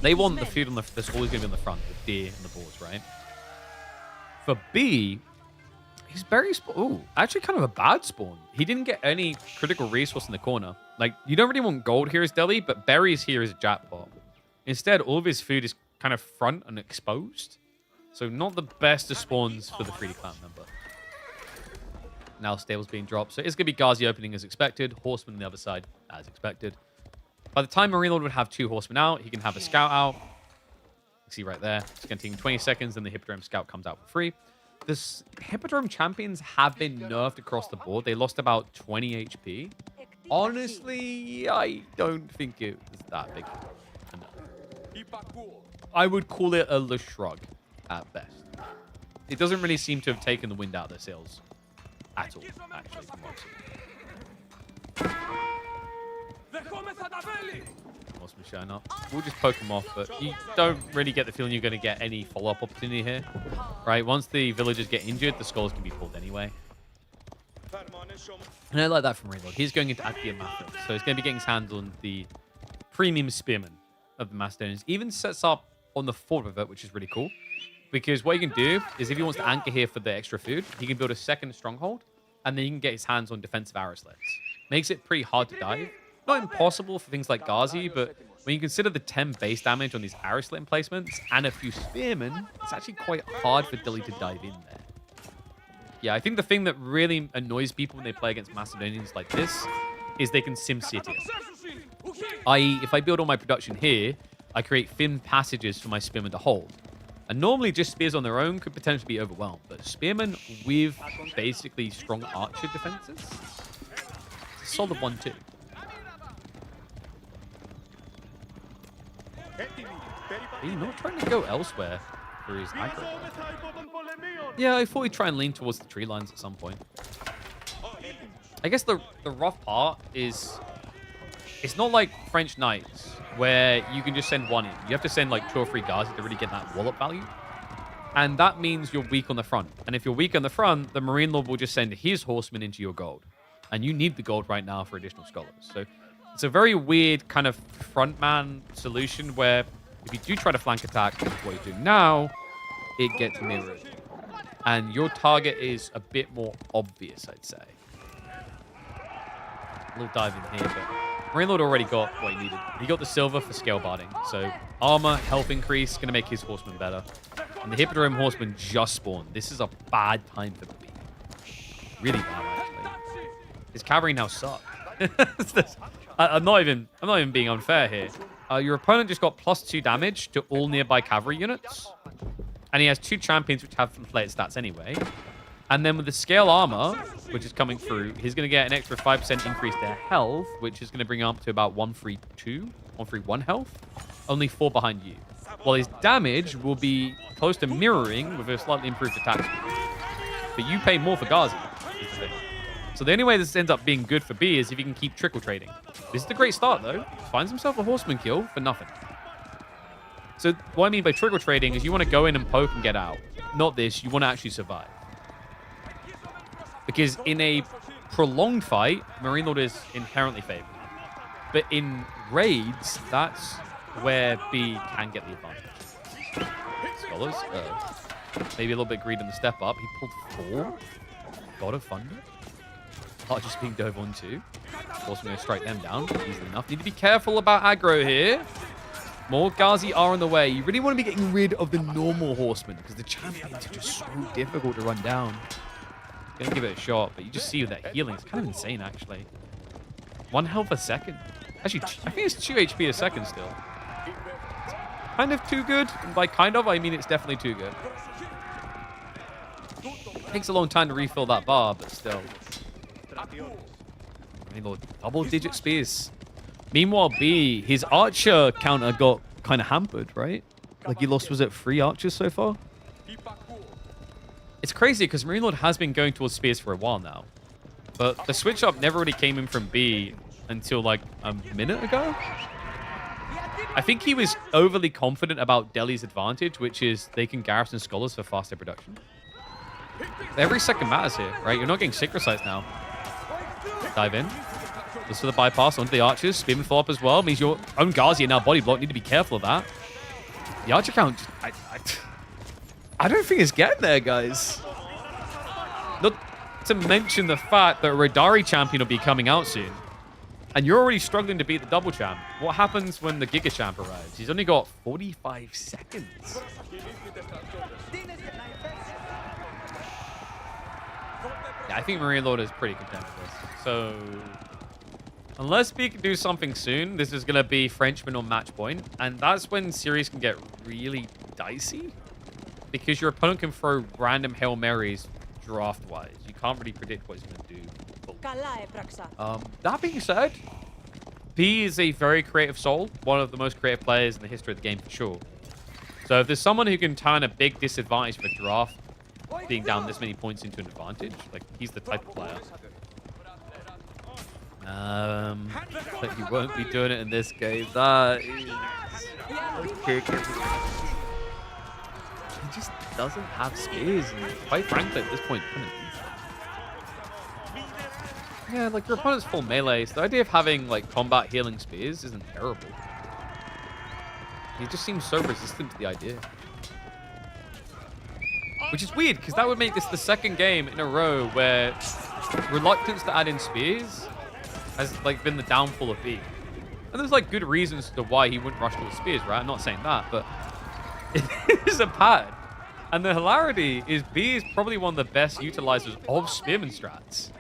They want the food on the... There's always going to be on the front, the deer and the boars, right? For B, he's very... Ooh, actually kind of a bad spawn. He didn't get any critical resource in the corner. Like, you don't really want gold here as deli, but berries here is a jackpot. Instead, all of his food is kind of front and exposed. So not the best of spawns for the 3D clan member. Now stables being dropped. So it's going to be Ghazi opening as expected. Horseman on the other side as expected. By the time Marine Lord would have 2 horsemen out, he can have a scout out. You can see right there. It's going to take 20 seconds, and the Hippodrome scout comes out for free. The Hippodrome champions have been nerfed across the board. They lost about 20 HP. Honestly, I don't think it was that big. I would call it a shrug at best. It doesn't really seem to have taken the wind out of their sails. At all, actually, from what I've seen. Horseman showing up. We'll just poke him off, but you don't really get the feeling you're going to get any follow-up opportunity here. Right, once the villagers get injured, the scholars can be pulled anyway. And I like that from Rainlord. He's going into Akia Mafia, so he's going to be getting his hands on the premium spearman of the Macedonians. Even sets up on the fort of it, which is really cool. Because what he can do is if he wants to anchor here for the extra food, he can build a 2nd stronghold, and then he can get his hands on defensive arrow sleds. Makes it pretty hard to dive. Not impossible for things like Ghazi, but when you consider the 10 base damage on these arrow slit emplacements and a few spearmen, it's actually quite hard for Dilly to dive in there. Yeah, I think the thing that really annoys people when they play against Macedonians like this is they can sim city it. I.e., if I build all my production here, I create thin passages for my spearmen to hold. And normally just spears on their own could potentially be overwhelmed, but spearmen with basically strong archer defenses, it's a solid 1-2. Are you not trying to go elsewhere for his aggro? Yeah, I thought he'd try and lean towards the tree lines at some point. I guess the rough part is it's not like French Knights, where you can just send one in. You have to send like 2 or 3 Ghazi to really get that wallop value. And that means you're weak on the front. And if you're weak on the front, the Marine Lord will just send his horsemen into your gold. And you need the gold right now for additional scholars. So it's a very weird kind of frontman solution where if you do try to flank attack, what you're doing now, it gets mirrored. And your target is a bit more obvious, I'd say. A little dive in here, but Marine Lord already got what he needed. He got the silver for scale barding. So armor, health increase, going to make his horseman better. And the Hippodrome horseman just spawned. This is a bad time for B. Really bad, actually. His cavalry now suck. I'm not even being unfair here. Your opponent just got +2 damage to all nearby cavalry units. And he has 2 champions which have inflated stats anyway. And then with the scale armor, which is coming through, he's going to get an extra 5% increase to health, which is going to bring him up to about 132, 131 health. Only 4 behind you. While his damage will be close to mirroring with a slightly improved attack speed. But you pay more for Ghazi. So the only way this ends up being good for B is if he can keep trickle trading. This is a great start, though. Finds himself a horseman kill for nothing. So what I mean by trickle trading is you want to go in and poke and get out. Not this. You want to actually survive. Because in a prolonged fight, Marine Lord is inherently favored. But in raids, that's where B can get the advantage. Scholars, maybe a little bit greedy in the step up. He pulled 4. God of Thunder. Heart just being dove on 2. Of course, I'm going to strike them down easily enough. Need to be careful about aggro here. More Ghazi are on the way. You really want to be getting rid of the normal horsemen because the champions are just so difficult to run down. Gonna give it a shot, but you just see that healing. It's kind of insane, actually. 1 health a second. Actually, I think it's 2 HP a second still. It's kind of too good. And by kind of, I mean it's definitely too good. Takes a long time to refill that bar, but still. I mean, double-digit spears. Meanwhile, B, his archer counter got kind of hampered, right? Like he lost, was it 3 archers so far? It's crazy because Marine Lord has been going towards spears for a while now. But the switch up never really came in from B until like a minute ago. I think he was overly confident about Delhi's advantage, which is they can garrison scholars for faster production. Every second matters here, right? You're not getting Sacred Sites now. Dive in. Just for the bypass onto the archers. Spearman follow up as well. Means your own Ghazi and now body block. Need to be careful of that. The archer count, I don't think it's getting there, guys. Not to mention the fact that a Radari champion will be coming out soon. And you're already struggling to beat the double champ. What happens when the Giga champ arrives? He's only got 45 seconds. Yeah, I think Marine Lord is pretty content with this. So, unless we can do something soon, this is going to be Frenchman on match point. And that's when series can get really dicey. Because your opponent can throw random Hail Marys draft-wise. You can't really predict what he's going to do. That being said, B is a very creative soul. One of the most creative players in the history of the game for sure. So if there's someone who can turn a big disadvantage for draft, being down this many points into an advantage, like he's the type of player. But you won't be doing it in this game. That is he just doesn't have spears, and quite frankly, at this point, kind of yeah, like your opponent's full melee, so the idea of having like combat healing spears isn't terrible. He just seems so resistant to the idea. Which is weird, because that would make this the second game in a row where reluctance to add in spears has like been the downfall of B. And there's like good reasons to why he wouldn't rush towards spears, right? I'm not saying that, but it is a pattern. And the hilarity is B is probably one of the best utilizers of spearman strats.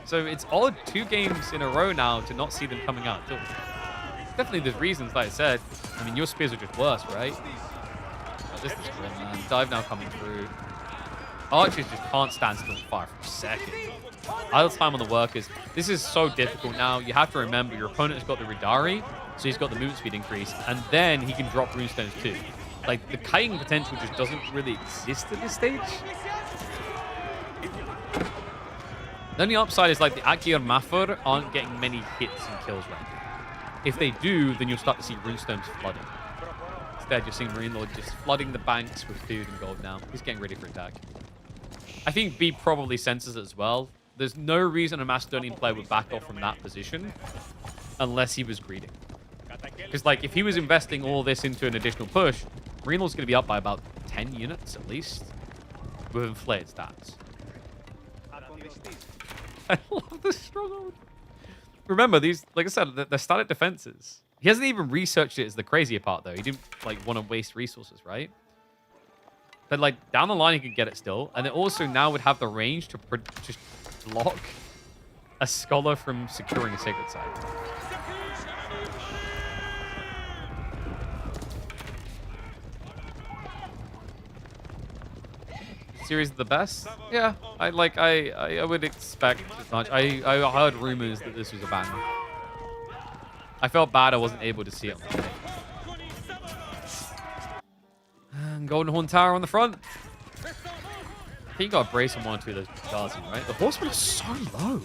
So it's odd 2 games in a row now to not see them coming out. Definitely there's reasons, like I said. I mean, your spears are just worse, right? Oh, this is grim, man. Dive now coming through. Archers just can't stand still and fire for a second. Idle time on the workers. This is so difficult now. You have to remember your opponent has got the Ridari, so he's got the movement speed increase, and then he can drop runestones too. Like, the kiting potential just doesn't really exist at this stage. The only upside is like the Akir Mafur aren't getting many hits and kills right now. If they do, then you'll start to see runestones flooding. Instead, you're seeing Marine Lord just flooding the banks with food and gold now. He's getting ready for attack. I think B probably senses it as well. There's no reason a Macedonian player would back off from that position unless he was greedy. Because like if he was investing all this into an additional push, Marine Lord's going to be up by about 10 units at least with inflated stats. I love the struggle. Remember, these, like I said, they're static defenses. He hasn't even researched it as the crazier part, though. He didn't, like, want to waste resources, right? But, like, down the line, he could get it still. And it also now would have the range to just block a scholar from securing a sacred site. Series of the best? Yeah, I would expect as much. I heard rumors that this was a banger. I felt bad I wasn't able to see it. And Golden Horn Tower on the front. I think you got a brace on 1 or 2 of those Ghazi, right? The horsemen are so low.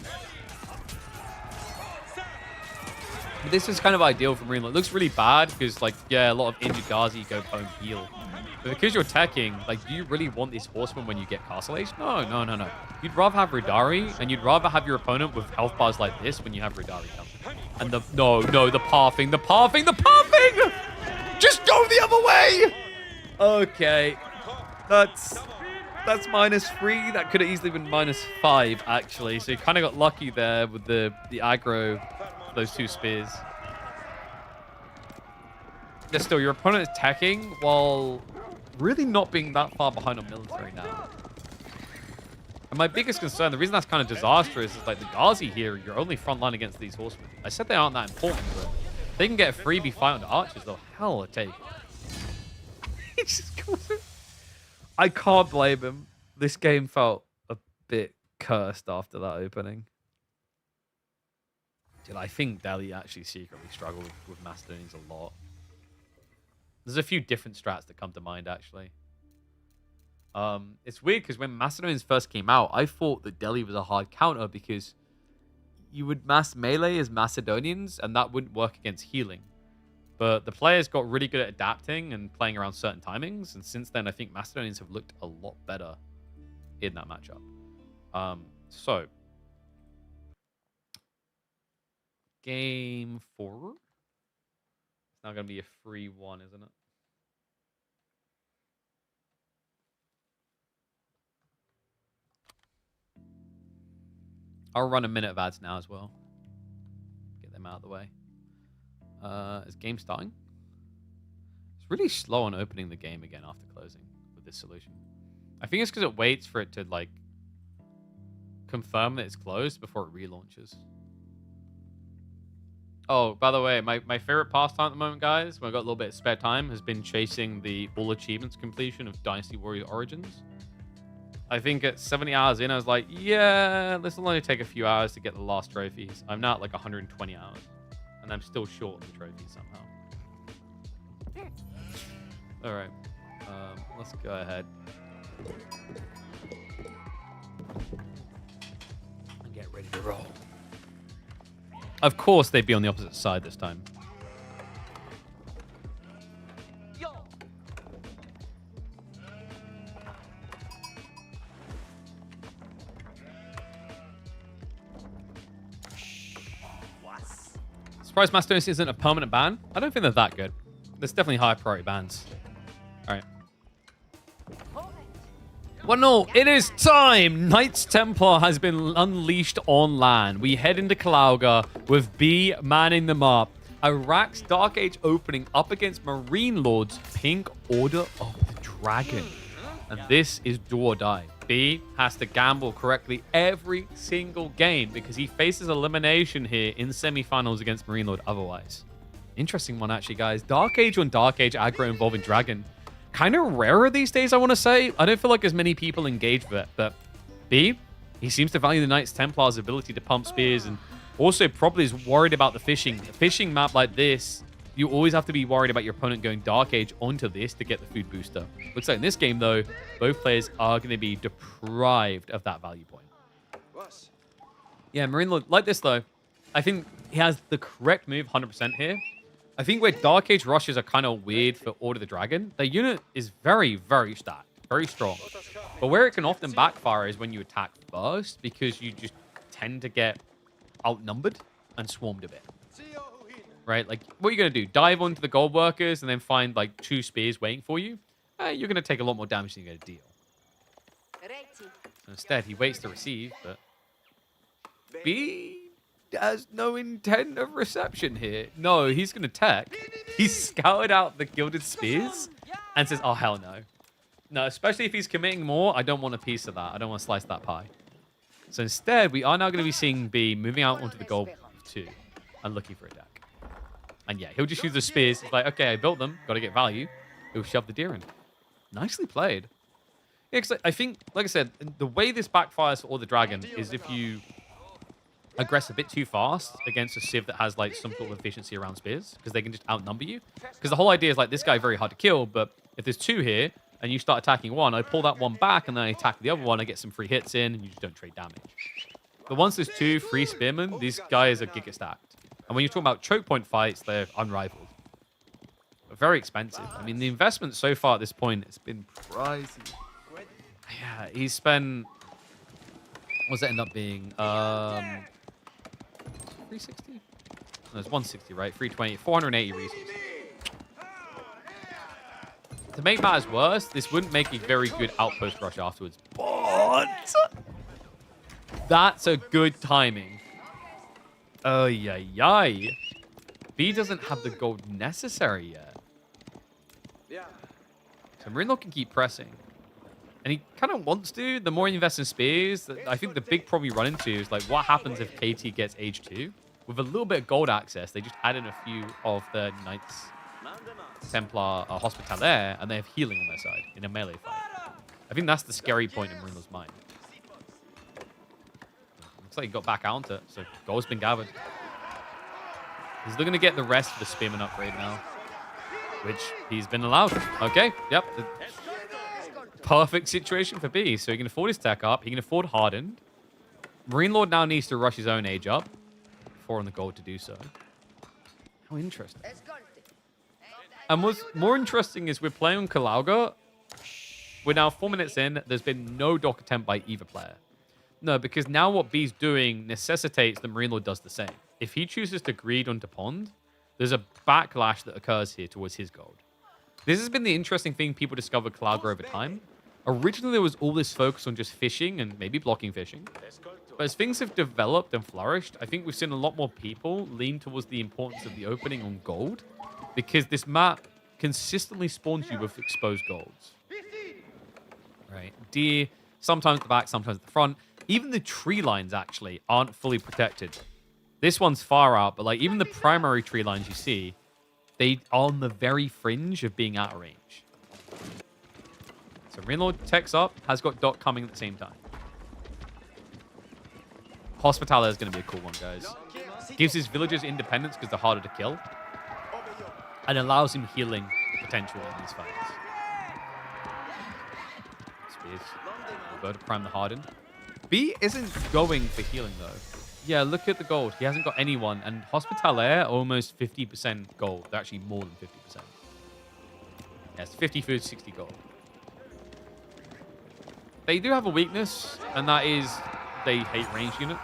But this is kind of ideal for Marine Lord. It looks really bad because, like, yeah, a lot of injured Ghazi go home heal. But because you're attacking, like, do you really want this horseman when you get Castle Age? No, no, no, no. You'd rather have Ridari, and you'd rather have your opponent with health bars like this when you have Ridari coming. And the pathing. Just go the other way! Okay. That's -3. That could have easily been -5, actually. So you kind of got lucky there with the aggro, those 2 spears. There's still your opponent is teching while really not being that far behind on military now. And my biggest concern, the reason that's kind of disastrous, is like the Ghazi here, you're only front line against these horsemen. I said they aren't that important, but if they can get a freebie fight on the archers, they'll hell take it. He just goes in. I can't blame him. This game felt a bit cursed after that opening. Dude, I think Delhi actually secretly struggled with Macedonians a lot. There's a few different strats that come to mind, actually. It's weird because when Macedonians first came out, I thought that Delhi was a hard counter because you would mass melee as Macedonians and that wouldn't work against healing. But the players got really good at adapting and playing around certain timings. And since then, I think Macedonians have looked a lot better in that matchup. So, game 4. It's now going to be a 3-1, isn't it? I'll run a minute of ads now as well. Get them out of the way. Is game starting? It's really slow on opening the game again after closing with this solution. I think it's because it waits for it to like confirm that it's closed before it relaunches. Oh, by the way, my favorite pastime at the moment, guys, when I've got a little bit of spare time, has been chasing the all achievements completion of Dynasty Warriors Origins. I think at 70 hours in, I was like, yeah, this will only take a few hours to get the last trophies. I'm now at like 120 hours. And I'm still short of the trophies somehow. All right. Let's go ahead. And get ready to roll. Of course, they'd be on the opposite side this time. Surprised Macedonians isn't a permanent ban. I don't think they're that good. There's definitely higher priority bans. All right. Well, no, it is time. Knights Templar has been unleashed on LAN. We head into Kalauga with B manning them up. Iraq's Dark Age opening up against Marine Lords Pink Order of the Dragon. And this is do or die. B has to gamble correctly every single game because he faces elimination here in semifinals against Marine Lord otherwise. Interesting one, actually, guys. Dark Age on Dark Age aggro involving Dragon. Kind of rarer these days, I want to say. I don't feel like as many people engage with it, but B, he seems to value the Knights Templar's ability to pump spears and also probably is worried about the fishing. A fishing map like this, you always have to be worried about your opponent going Dark Age onto this to get the food booster. Looks like in this game, though, both players are going to be deprived of that value point. Yeah, Marine Lord, like this, though, I think he has the correct move 100% here. I think where Dark Age rushes are kind of weird for Order the Dragon, the unit is very, very stacked, very strong. But where it can often backfire is when you attack first, because you just tend to get outnumbered and swarmed a bit. Right? Like, what are you going to do? Dive onto the gold workers and then find, like, 2 spears waiting for you? You're going to take a lot more damage than you're going to deal. Instead, he waits to receive, but B has no intent of reception here. No, he's going to tech. He's scouted out the gilded spears and says, oh, hell no. No, especially if he's committing more, I don't want a piece of that. I don't want to slice that pie. So instead, we are now going to be seeing B moving out onto the gold 2 and looking for a deck. And yeah, he'll just use the spears. It's like, okay, I built them. Got to get value. He'll shove the deer in. Nicely played. Yeah, because I think, like I said, the way this backfires for All the Dragon is if you aggress a bit too fast against a civ that has like some sort of efficiency around spears, because they can just outnumber you. Because the whole idea is like, this guy very hard to kill, but if there's 2 here and you start attacking one, I pull that one back and then I attack the other one, I get some free hits in and you just don't trade damage. But once there's 2 free spearmen, these guys are giga stacked. And when you're talking about choke point fights, they're unrivaled. But very expensive. I mean, the investment so far at this point has been pricey. Yeah, he's spent... What does it end up being? 360? No, it's 160, right? 320, 480 resources. To make matters worse, this wouldn't make a very good outpost rush afterwards. But that's a good timing. Oh, yeah. B doesn't have the gold necessary yet. So Marine can keep pressing. And he kind of wants to. The more he invests in spears, I think the big problem you run into is like what happens if KT gets age 2? With a little bit of gold access, they just add in a few of the Knights Templar Hospitaller, and they have healing on their side in a melee fight. I think that's the scary point in Marino's mind. Looks like he got back onto it, so gold's been gathered. He's looking to get the rest of the Spearman upgrade now, which he's been allowed. Okay, yep. Perfect situation for B. So he can afford his tech up. He can afford Hardened. Marine Lord now needs to rush his own age up. 4 on the gold to do so. How interesting. And what's more interesting is we're playing on Kalauga. We're now 4 minutes in. There's been no dock attempt by either player. No, because now what B's doing necessitates that Marine Lord does the same. If he chooses to greed onto Pond, there's a backlash that occurs here towards his gold. This has been the interesting thing people discovered Kalauga over time. Originally, there was all this focus on just fishing and maybe blocking fishing. But as things have developed and flourished, I think we've seen a lot more people lean towards the importance of the opening on gold, because this map consistently spawns you with exposed golds. Right? Deer, sometimes at the back, sometimes at the front. Even the tree lines, actually, aren't fully protected. This one's far out, but like even the primary tree lines you see, they are on the very fringe of being out of range. So Rainlord techs up, has got Doc coming at the same time. Hospitaller is going to be a cool one, guys. Gives his villagers independence because they're harder to kill. And allows him healing potential in these fights. Spears. We'll go to prime the Harden. B isn't going for healing, though. Yeah, look at the gold. He hasn't got anyone. And Hospitaller, almost 50% gold. They're actually more than 50%. Yes, 50 food, 60 gold. They do have a weakness, and that is they hate ranged units.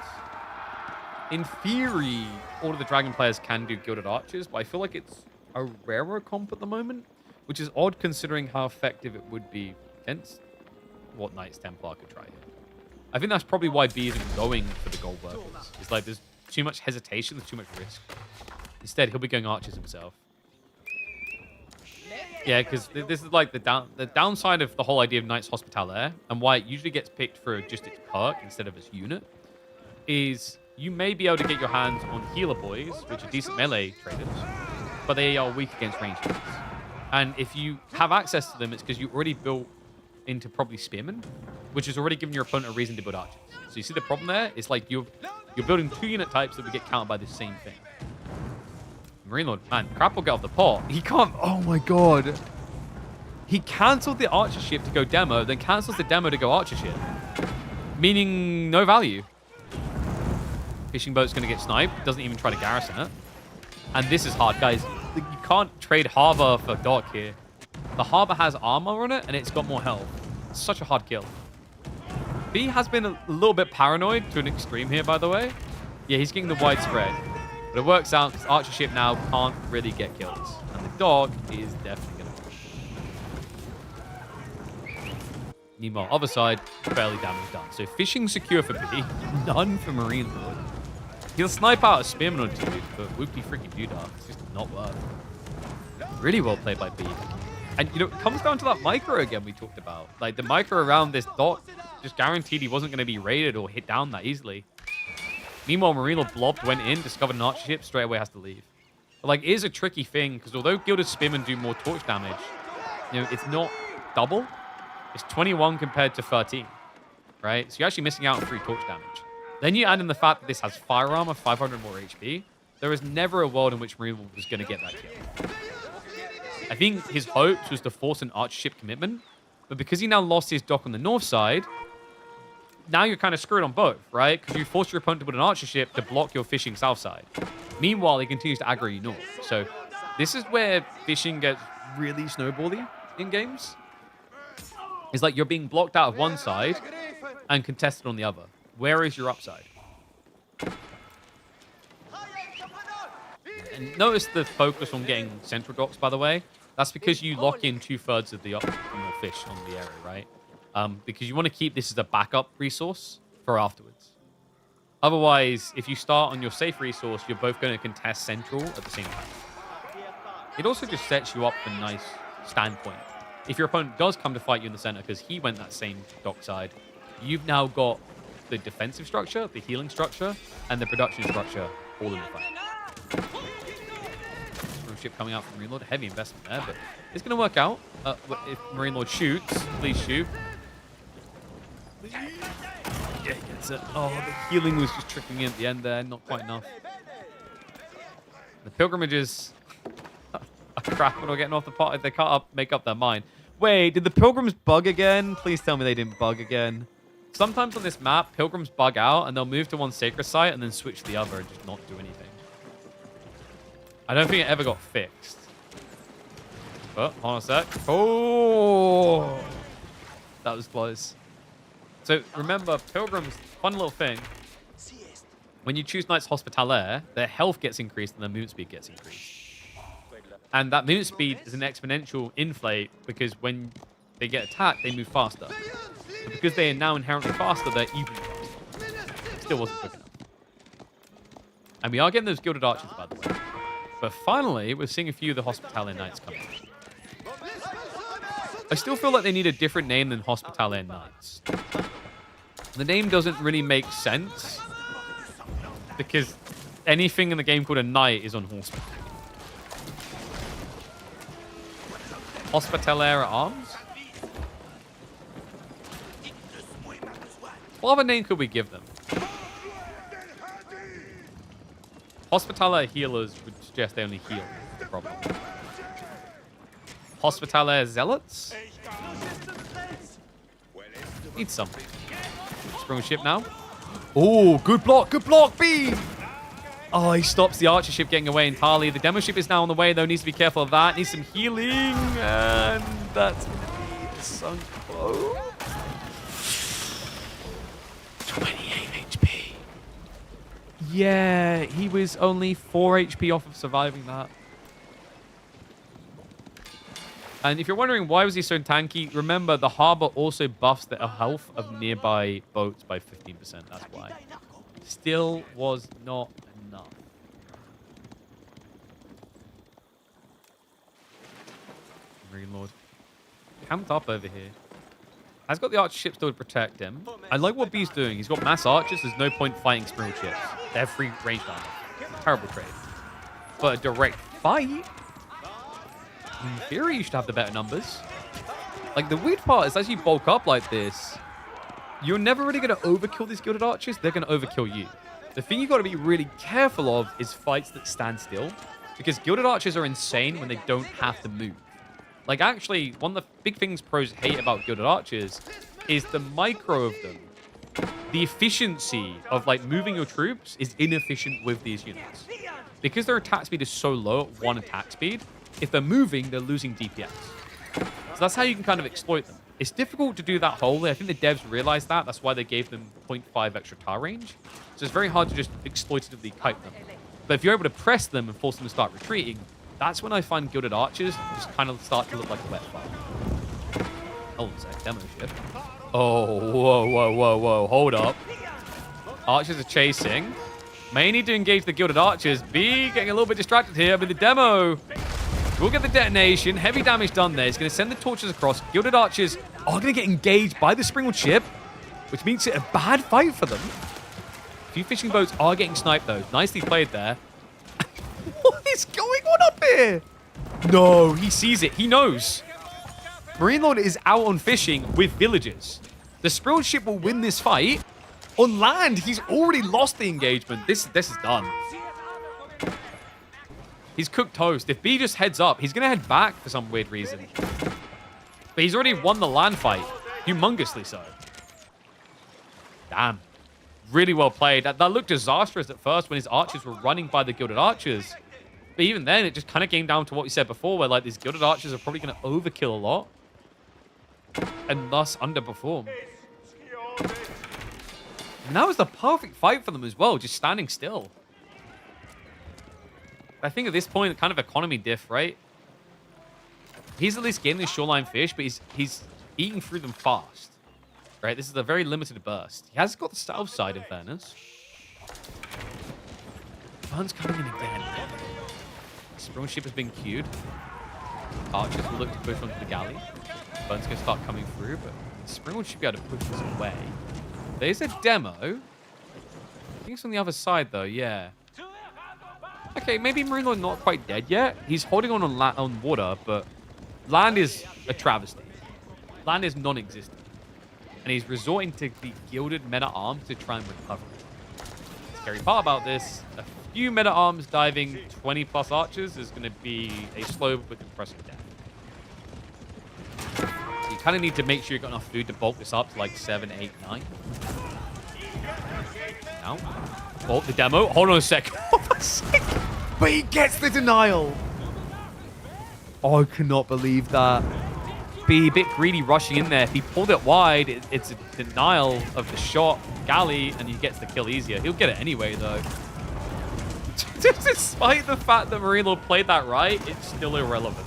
In theory, all of the Dragon players can do Gilded Archers, but I feel like it's a rarer comp at the moment, which is odd considering how effective it would be against what Knights Templar could try here. I think that's probably why B isn't going for the gold workers. It's like there's too much hesitation, there's too much risk. Instead, he'll be going Archers himself. Yeah, because this is like the downside of the whole idea of Knights Hospitaller, and why it usually gets picked for just its perk instead of its unit, is you may be able to get your hands on healer boys, which are decent melee traders, but they are weak against ranged units. And if you have access to them, it's because you already built into probably Spearmen, which has already given your opponent a reason to build Archers. So you see the problem there? It's like you're building 2 unit types that would get countered by the same thing. Marine Lord, man, crap will get off the pot. He can't. Oh my god. He cancelled the Archer ship to go demo, then cancels the demo to go Archer ship. Meaning no value. Fishing boat's going to get sniped. Doesn't even try to garrison it. And this is hard, guys. You can't trade Harbor for Dock here. The Harbor has armor on it, and it's got more health. It's such a hard kill. B has been a little bit paranoid to an extreme here, by the way. Yeah, he's getting the widespread. But it works out because Archer ship now can't really get kills. And the dog is definitely going to push. Meanwhile, other side, barely damage done. So fishing secure for B, none for Marine Lord. He'll snipe out a Spearman or 2, but whoopty freaking doodah. It's just not worth. Really well played by B. And, you know, it comes down to that micro again we talked about. Like, the micro around this dot just guaranteed he wasn't going to be raided or hit down that easily. Meanwhile, Marino blobbed, went in, discovered an Archer ship, straight away has to leave. But, like, it is a tricky thing, because although Gilded Spearmen do more torch damage, you know, it's not double. It's 21 compared to 13, right? So you're actually missing out on 3 torch damage. Then you add in the fact that this has fire armor, 500 more HP. There is never a world in which Marino was going to get that kill. I think his hopes was to force an Archer ship commitment, but because he now lost his dock on the north side, now you're kind of screwed on both, right? Because you force your opponent to put an Archer ship to block your fishing south side. Meanwhile, he continues to aggro you north. So this is where fishing gets really snowbally in games. It's like you're being blocked out of one side and contested on the other. Where is your upside? And notice the focus on getting central docks, by the way. That's because you lock in 2/3 of the fish on the area, right? Because you want to keep this as a backup resource for afterwards. Otherwise, if you start on your safe resource, you're both going to contest central at the same time. It also just sets you up for nice standpoint. If your opponent does come to fight you in the center because he went that same dock side, you've now got the defensive structure, the healing structure, and the production structure all in the fight. Ship coming out from Marine Lord. Heavy investment there, but it's going to work out. If Marine Lord shoots, please shoot. Yeah, he gets it. Oh, the healing was just tricking in at the end there. Not quite enough. The pilgrimages are crap when we're getting off the pot if they can't make up their mind. Wait, did the pilgrims bug again? Please tell me they didn't bug again. Sometimes on this map, pilgrims bug out and they'll move to one sacred site and then switch to the other and just not do anything. I don't think it ever got fixed. But, hold on a sec. Oh! That was close. So, remember, pilgrims, fun little thing. When you choose Knights Hospitalaire, their health gets increased and their movement speed gets increased. And that movement speed is an exponential inflate because when they get attacked, they move faster. But because they are now inherently faster, they're even faster. Still wasn't quick enough. And we are getting those Gilded Archers, by the way. But finally, we're seeing a few of the Hospitalaire Knights coming. I still feel like they need a different name than Hospitalaire Knights. The name doesn't really make sense because anything in the game called a knight is on horseback. Hospitalaire Arms? What other name could we give them? Hospitalaire Healers would suggest they only heal. The problem. Hospitalaire Zealots? Need something. Sprung ship now. Oh, good block, B! Oh, he stops the archer ship getting away entirely. The demo ship is now on the way, though. Needs to be careful of that. Needs some healing. And that's going to be a sunk blow. 28 HP. Yeah, he was only 4 HP off of surviving that. And if you're wondering why was he so tanky, remember the harbor also buffs the health of nearby boats by 15%. That's why. Still was not enough. Marine Lord. Camped up over here. Has got the archer ship still to protect him. I like what B's doing. He's got mass archers. There's no point fighting Springle ships. They're free range armor. Terrible trade. But a direct fight? In theory, you should have the better numbers. Like, the weird part is as you bulk up like this, you're never really going to overkill these Gilded Archers. They're going to overkill you. The thing you've got to be really careful of is fights that stand still. Because Gilded Archers are insane when they don't have to move. Like, actually, one of the big things pros hate about Gilded Archers is the micro of them. The efficiency of, like, moving your troops is inefficient with these units. Because their attack speed is so low at 1 attack speed, if they're moving, they're losing DPS. So that's how you can kind of exploit them. It's difficult to do that wholly. I think the devs realized that. That's why they gave them 0.5 extra tar range. So it's very hard to just exploitatively kite them. But if you're able to press them and force them to start retreating, that's when I find Gilded Archers just kind of start to look like a wet farm. Hold on a sec. Demo ship. Oh, whoa. Hold up. Archers are chasing. May need to engage the Gilded Archers. B getting a little bit distracted here, but the demo will get the detonation. Heavy damage done there. It's going to send the torches across. Gilded Archers are going to get engaged by the Springle ship, which makes it a bad fight for them. A few fishing boats are getting sniped, though. Nicely played there. What is going on up here? No, he sees it. He knows. Marine Lord is out on fishing with villagers. The Springle ship will win this fight. On land, he's already lost the engagement. This is done. He's cooked toast. If B just heads up, he's going to head back for some weird reason. But he's already won the land fight. Humongously so. Damn. Really well played. That looked disastrous at first when his archers were running by the Gilded Archers. But even then, it just kind of came down to what we said before, where like these Gilded Archers are probably going to overkill a lot. And thus underperform. And that was the perfect fight for them as well, just standing still. I think at this point, kind of economy diff, right? He's at least getting the shoreline fish, but he's eating through them fast. Right? This is a very limited burst. He has got the south side, in fairness. Fun's coming in again. Springle ship has been queued. Archers will look to push onto the galley. Burn's going to start coming through, but Springwood should be able to push this away. There's a demo. I think it's on the other side, though, yeah. Okay, maybe Marine not quite dead yet. He's holding on water, but land is a travesty. Land is non-existent. And he's resorting to the gilded meta-arms to try and recover it. The scary part about this, a few meta-arms diving 20-plus archers is going to be a slow but impressive death. So you kind of need to make sure you've got enough food to bulk this up to like 7, 8, 9. Now, oh, the demo. Hold on a sec. But he gets the denial. Oh, I cannot believe that. Be a bit greedy rushing in there. If he pulled it wide, it's a denial of the shot, galley, and he gets the kill easier. He'll get it anyway, though. Despite the fact that Marine Lord played that right, it's still irrelevant.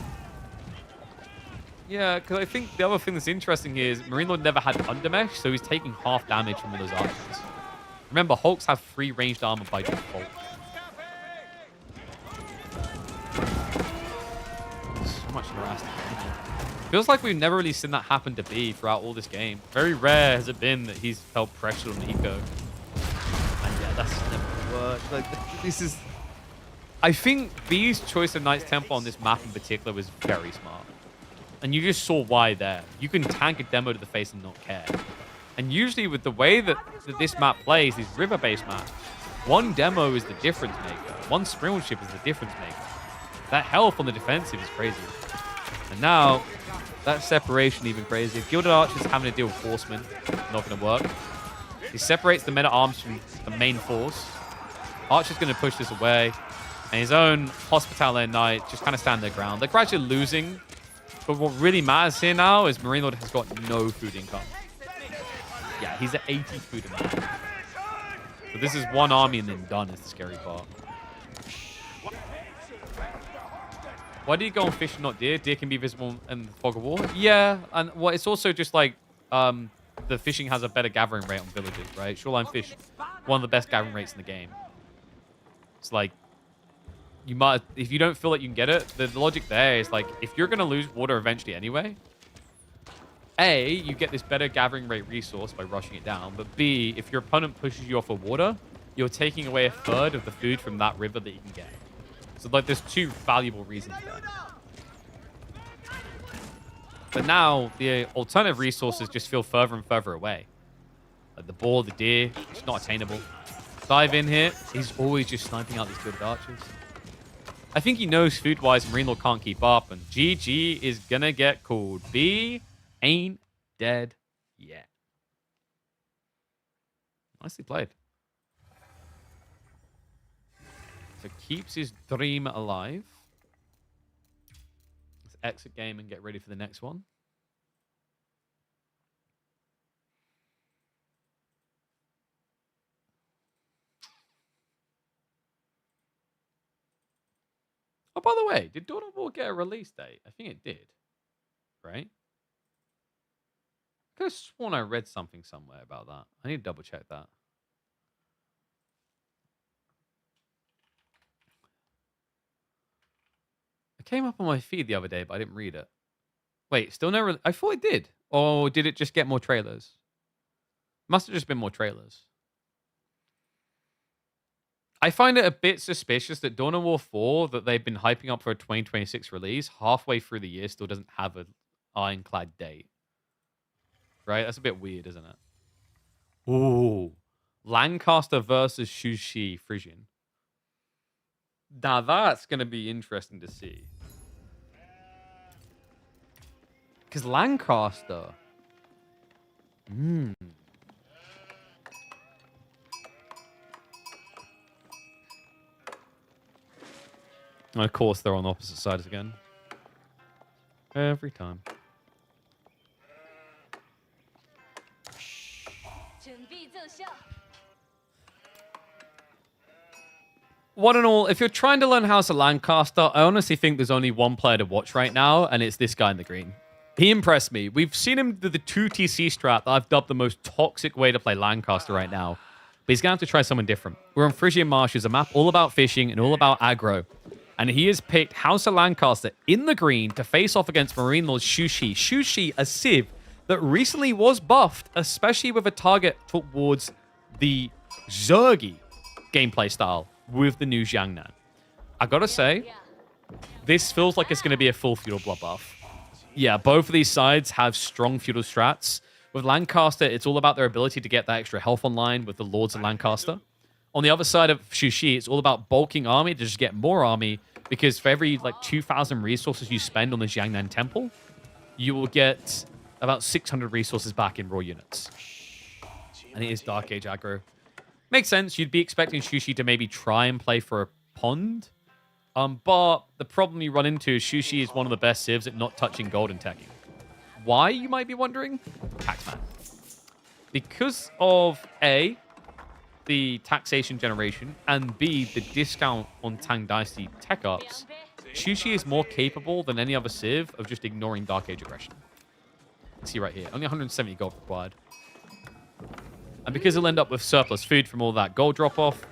Yeah, because I think the other thing that's interesting here is Marine Lord never had undermesh, so he's taking half damage from all those archers. Remember, Hulks have free ranged armor by default. So much harassed. Feels like we've never really seen that happen to B throughout all this game. Very rare has it been that he's felt pressure on the eco. And yeah, that's never worked. Like, this is... I think B's choice of Knights Temple on this map in particular was very smart. And you just saw why there. You can tank a demo to the face and not care. And usually with the way that this map plays, these river-based maps, one demo is the difference maker. One Springwood ship is the difference maker. That health on the defensive is crazy. And now, that separation even crazier. Gilded Archers having to deal with Horsemen. Not going to work. He separates the meta-arms from the main force. Archer's going to push this away. And his own Hospitality Knight just kind of stand their ground. They're gradually losing. But what really matters here now is Marine Lord has got no food income. Yeah, he's at 80 food in that. So this is one army and then done is the scary part. Why do you go on fish and not deer? Deer can be visible in the fog of war. Yeah, and well, it's also just like the fishing has a better gathering rate on villages, right? Shoreline fish, one of the best gathering rates in the game. It's like, you might, if you don't feel like you can get it, the logic there is like, if you're going to lose water eventually anyway, A, you get this better gathering rate resource by rushing it down, but B, if your opponent pushes you off of water, you're taking away a third of the food from that river that you can get. So, like, there's two valuable reasons there. But now, the alternative resources just feel further and further away. Like the boar, the deer, it's not attainable. Dive in here, he's always just sniping out these good archers. I think he knows food-wise Marine Lord can't keep up, and GG is gonna get called. B ain't dead yet. Nicely played. So keeps his dream alive. Let's exit game and get ready for the next one. Oh, by the way, did Dawn of War get a release date? I think it did. Right? I could have sworn I read something somewhere about that. I need to double check that. It came up on my feed the other day, but I didn't read it. Wait, still no... I thought it did. Or did it just get more trailers? Must have just been more trailers. I find it a bit suspicious that Dawn of War 4, that they've been hyping up for a 2026 release, halfway through the year still doesn't have an ironclad date. Right? That's a bit weird, isn't it? Ooh. Lancaster versus Shushi Frisian. Now that's going to be interesting to see. Because Lancaster... And of course, they're on opposite sides again. Every time. One and all, if you're trying to learn House of Lancaster, I honestly think there's only one player to watch right now, and it's this guy in the green. He impressed me. We've seen him do the 2TC strat that I've dubbed the most toxic way to play Lancaster right now. But he's going to have to try someone different. We're on Frisian Marshes, a map all about fishing and all about aggro. And he has picked House of Lancaster in the green to face off against Marine Lord Shushi. Shushi, a Civ that recently was buffed, especially with a target towards the Zergy gameplay style with the new Jiangnan. I gotta say, this feels like it's going to be a full feudal blood buff. Yeah, both of these sides have strong feudal strats. With Lancaster, it's all about their ability to get that extra health online with the Lords of Lancaster. On the other side of Shushi, it's all about bulking army to just get more army, because for every like 2,000 resources you spend on the Jiangnan Temple, you will get about 600 resources back in raw units. And it is Dark Age aggro. Makes sense. You'd be expecting Shushi to maybe try and play for a pond. But the problem you run into is Shushi is one of the best civs at not touching gold and teching. Why, you might be wondering? Taxman. Because of A, the taxation generation, and B, the discount on Tang Dynasty tech ups, Shushi is more capable than any other civ of just ignoring Dark Age aggression. See right here, only 170 gold required. And because he'll end up with surplus food from all that gold drop-off,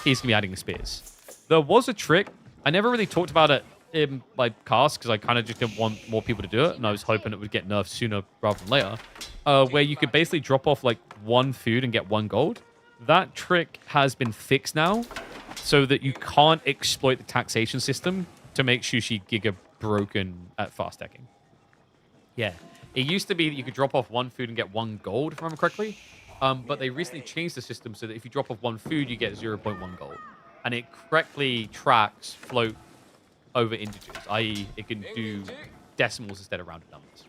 he's going to be adding the spears. There was a trick. I never really talked about it in my cast because I kind of just didn't want more people to do it, and I was hoping it would get nerfed sooner rather than later, where you could basically drop off like 1 food and get 1 gold. That trick has been fixed now so that you can't exploit the taxation system to make Shushi Giga broken at fast decking. Yeah, it used to be that you could drop off 1 food and get 1 gold, if I remember correctly. But they recently changed the system so that if you drop off 1 food, you get 0.1 gold. And it correctly tracks float over integers, i.e. it can do decimals instead of rounded numbers.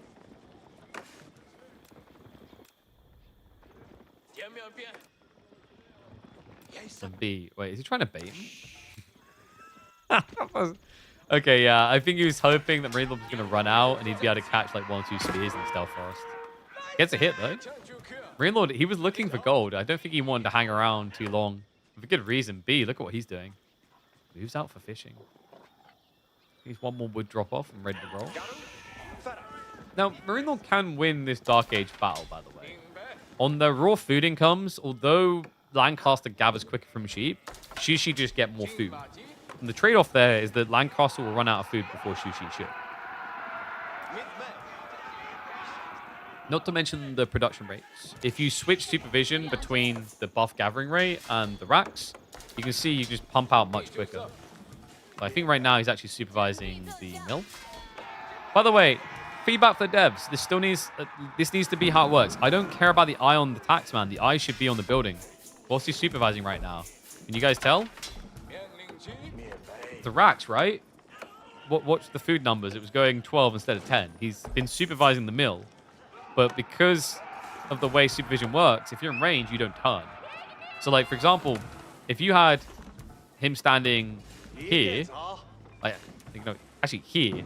And B, wait, is he trying to bait me? Okay, yeah, I think he was hoping that Marine Lord was going to run out and he'd be able to catch like 1 or 2 spears in the Stealth Forest. Gets a hit though. Marine Lord, he was looking for gold. I don't think he wanted to hang around too long. For a good reason. B, look at what he's doing. Moves out for fishing. He's 1 more wood drop off and ready to roll. Now, Marine Lord can win this Dark Age battle, by the way. On the raw food incomes, although Lancaster gathers quicker from sheep, Shushi just get more food. And the trade-off there is that Lancaster will run out of food before Shushi should. Not to mention the production rates. If you switch supervision between the buff gathering rate and the racks, you can see you just pump out much quicker. But I think right now he's actually supervising the mill. By the way, feedback for the devs. This needs to be how it works. I don't care about the eye on the taxman. The eye should be on the building. What's he supervising right now? Can you guys tell? The racks, right? Watch the food numbers. It was going 12 instead of 10. He's been supervising the mill. But because of the way supervision works, if you're in range, you don't turn. So, like, for example, if you had him standing here, like, no, actually here,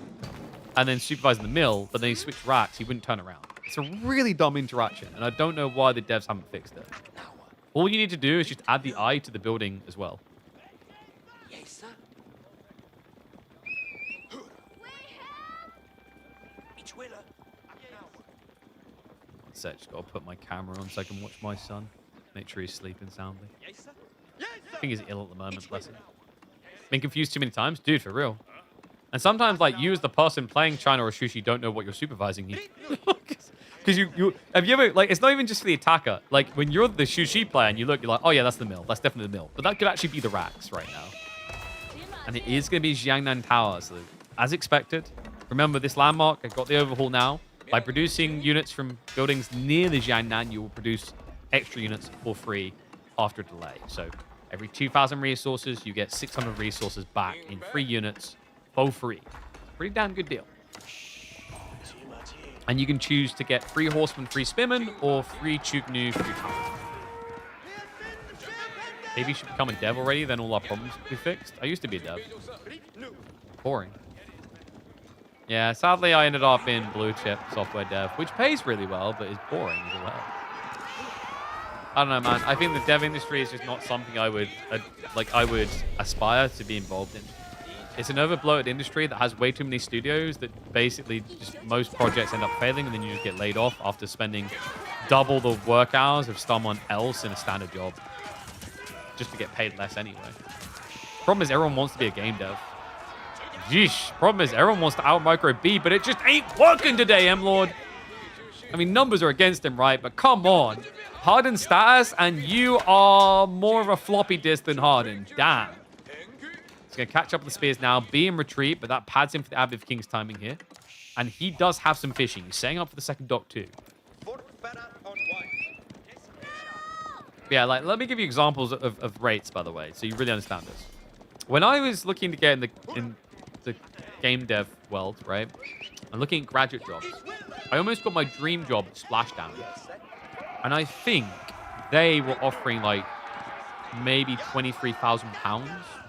and then supervising the mill, but then he switched racks, he wouldn't turn around. It's a really dumb interaction, and I don't know why the devs haven't fixed it. All you need to do is just add the eye to the building as well. So just got to put my camera on so I can watch my son. Make sure he's sleeping soundly. I think he's ill at the moment, bless him. Been confused too many times? Dude, for real. And sometimes, like, you as the person playing China or Shushi don't know what you're supervising here. Because you have you ever, like, it's not even just for the attacker. Like, when you're the Shushi player and you look, you're like, oh yeah, that's the mill. That's definitely the mill. But that could actually be the racks right now. And it is going to be Jiangnan Tower. So, as expected, remember this landmark, I've got the overhaul now. By producing units from buildings near the Jiangnan, you will produce extra units for free after a delay. So every 2,000 resources, you get 600 resources back in free units for free. Pretty damn good deal. And you can choose to get free horsemen, free spearmen, or free Chuknu, free Chuknu. Maybe you should become a dev already, then all our problems will be fixed. I used to be a dev. Boring. Yeah, sadly, I ended up in blue chip software dev, which pays really well, but is boring as well. I don't know, man. I think the dev industry is just not something I would aspire to be involved in. It's an overbloated industry that has way too many studios that basically just most projects end up failing, and then you just get laid off after spending double the work hours of someone else in a standard job just to get paid less anyway. Problem is everyone wants to be a game dev. Yeesh. Problem is, everyone wants to out-micro B, but it just ain't working today, M-Lord. I mean, numbers are against him, right? But come on. Harden status, and you are more of a floppy disk than Harden. Damn. He's going to catch up with the spears now. B in retreat, but that pads him for the Aviv King's timing here. And he does have some fishing. He's setting up for the second dock, too. Yeah, like, let me give you examples of rates, by the way, so you really understand this. When I was looking to get in the game dev world, right, I'm looking at graduate jobs. I almost got my dream job at Splashdown. And I think they were offering, like, maybe £23,000,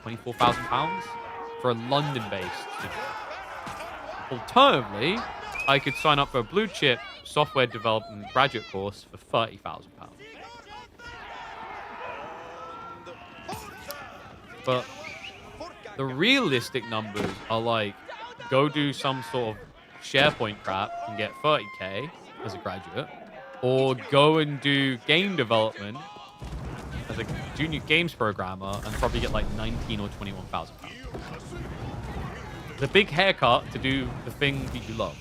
£24,000 for a London-based job. Alternatively, I could sign up for a blue chip software development graduate course for £30,000. But the realistic numbers are like, go do some sort of SharePoint crap and get 30K as a graduate, or go and do game development as a junior games programmer and probably get like 19 or 21,000 pounds. It's a big haircut to do the thing that you love.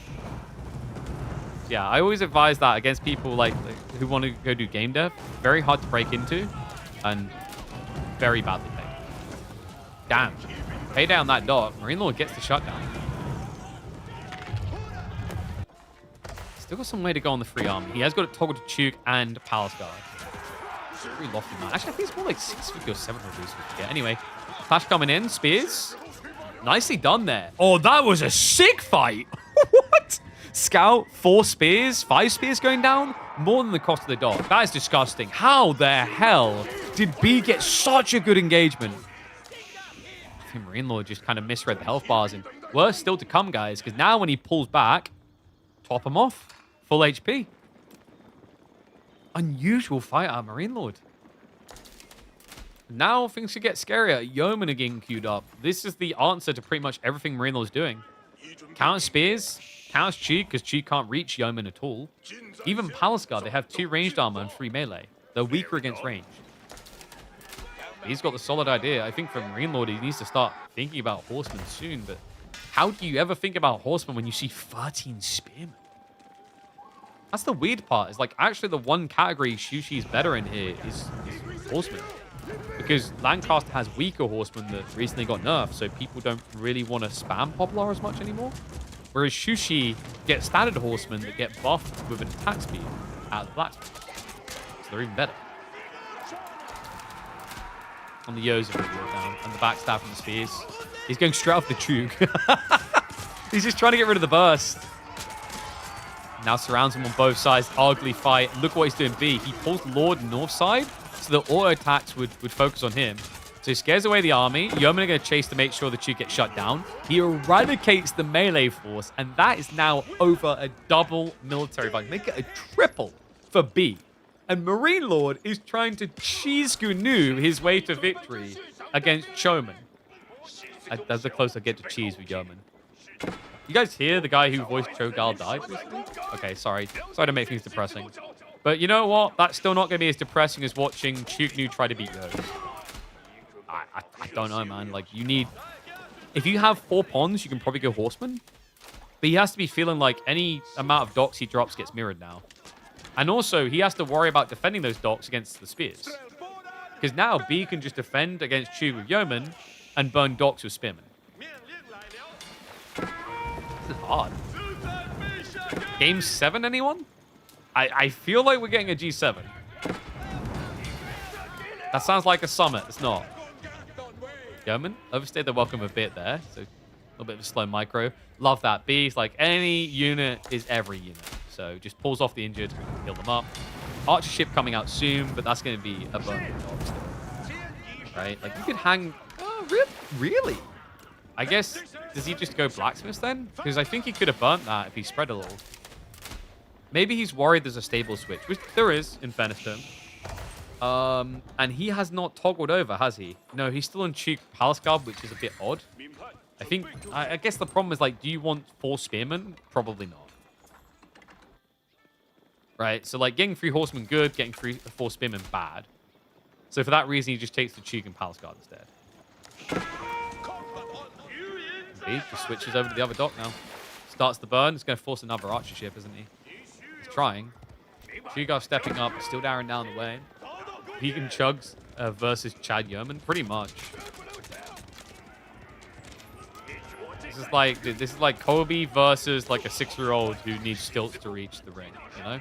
Yeah, I always advise that against people like who want to go do game dev. Very hard to break into and very badly paid. Damn. Pay down that dock. Marine Lord gets the shutdown. Still got some way to go on the free army. He has got a toggle to Chuk and Palace Guard. Pretty lofty, man. Actually, I think it's more like 650 or 700 to get. Anyway, Clash coming in. Spears. Nicely done there. Oh, that was a sick fight. What? Scout, 4 spears, 5 spears going down? More than the cost of the dock. That is disgusting. How the hell did B get such a good engagement? I think Marine Lord just kind of misread the health bars, and worse still to come, guys, because now when he pulls back, top him off. Full HP. Unusual fight out of Marine Lord. Now things should get scarier. Yeoman are getting queued up. This is the answer to pretty much everything Marine Lord's doing. Counter spears, counter Cheek, because Cheek can't reach Yeoman at all. Even Palace Guard, they have 2 ranged armor and 3 melee. They're weaker against ranged. He's got the solid idea. I think for Marine Lord, he needs to start thinking about Horsemen soon, but how do you ever think about Horsemen when you see 13 Spearmen? That's the weird part. Is like, actually, the one category Shushi's better in here is Horsemen. Because Lancaster has weaker Horsemen that recently got nerfed, so people don't really want to spam Poplar as much anymore. Whereas Shushi gets standard Horsemen that get buffed with an attack speed out of the Blacksmith. So they're even better. On the Yo's are down, and the backstab from the spears. He's going straight off the Chug. He's just trying to get rid of the burst. Now surrounds him on both sides. Ugly fight. Look what he's doing B. He pulls Lord north side, so the auto attacks would focus on him. So he scares away the army. Yeoman are going to chase to make sure the Chug gets shut down. He eradicates the melee force, and that is now over a double military fight. Make it a triple for B. And Marine Lord is trying to cheese Gnu his way to victory against Choman. That's the closer I get to cheese with Yeoman. You guys hear the guy who voiced Cho'Gall died recently? Okay, sorry. Sorry to make things depressing. But you know what? That's still not going to be as depressing as watching Chuknu try to beat Yo. I don't know, man. Like, you need... If you have 4 pawns, you can probably go Horseman. But he has to be feeling like any amount of docks he drops gets mirrored now. And also, he has to worry about defending those docks against the spears. Because now B can just defend against Chu with Yeoman and burn docks with Spearmen. This is hard. Game 7, anyone? I feel like we're getting a G7. That sounds like a summit. It's not. Yeoman overstayed the welcome a bit there. So a little bit of a slow micro. Love that. B's like any unit is every unit. So just pulls off the injured, heal them up. Archer ship coming out soon, but that's going to be a burn. Right? Like you could hang... Oh, really? I guess, does he just go Blacksmiths then? Because I think he could have burnt that if he spread a little. Maybe he's worried there's a stable switch, which there is, in fairness to him. And he has not toggled over, has he? No, he's still on Cheek Palace Guard, which is a bit odd. I guess the problem is, like, do you want 4 Spearmen? Probably not. Right, so, like, getting 3 Horsemen good, getting 4 Spearmen bad. So for that reason, he just takes the Cheek and Palace Guard instead. B. Just switches over to the other dock now. Starts the burn. He's going to force another archer ship, isn't he? He's trying. Chugar stepping up. Still down the lane. Vegan Chugs versus Chad Yeoman. Pretty much. This is like Kobe versus like a 6-year-old who needs stilts to reach the ring, you know?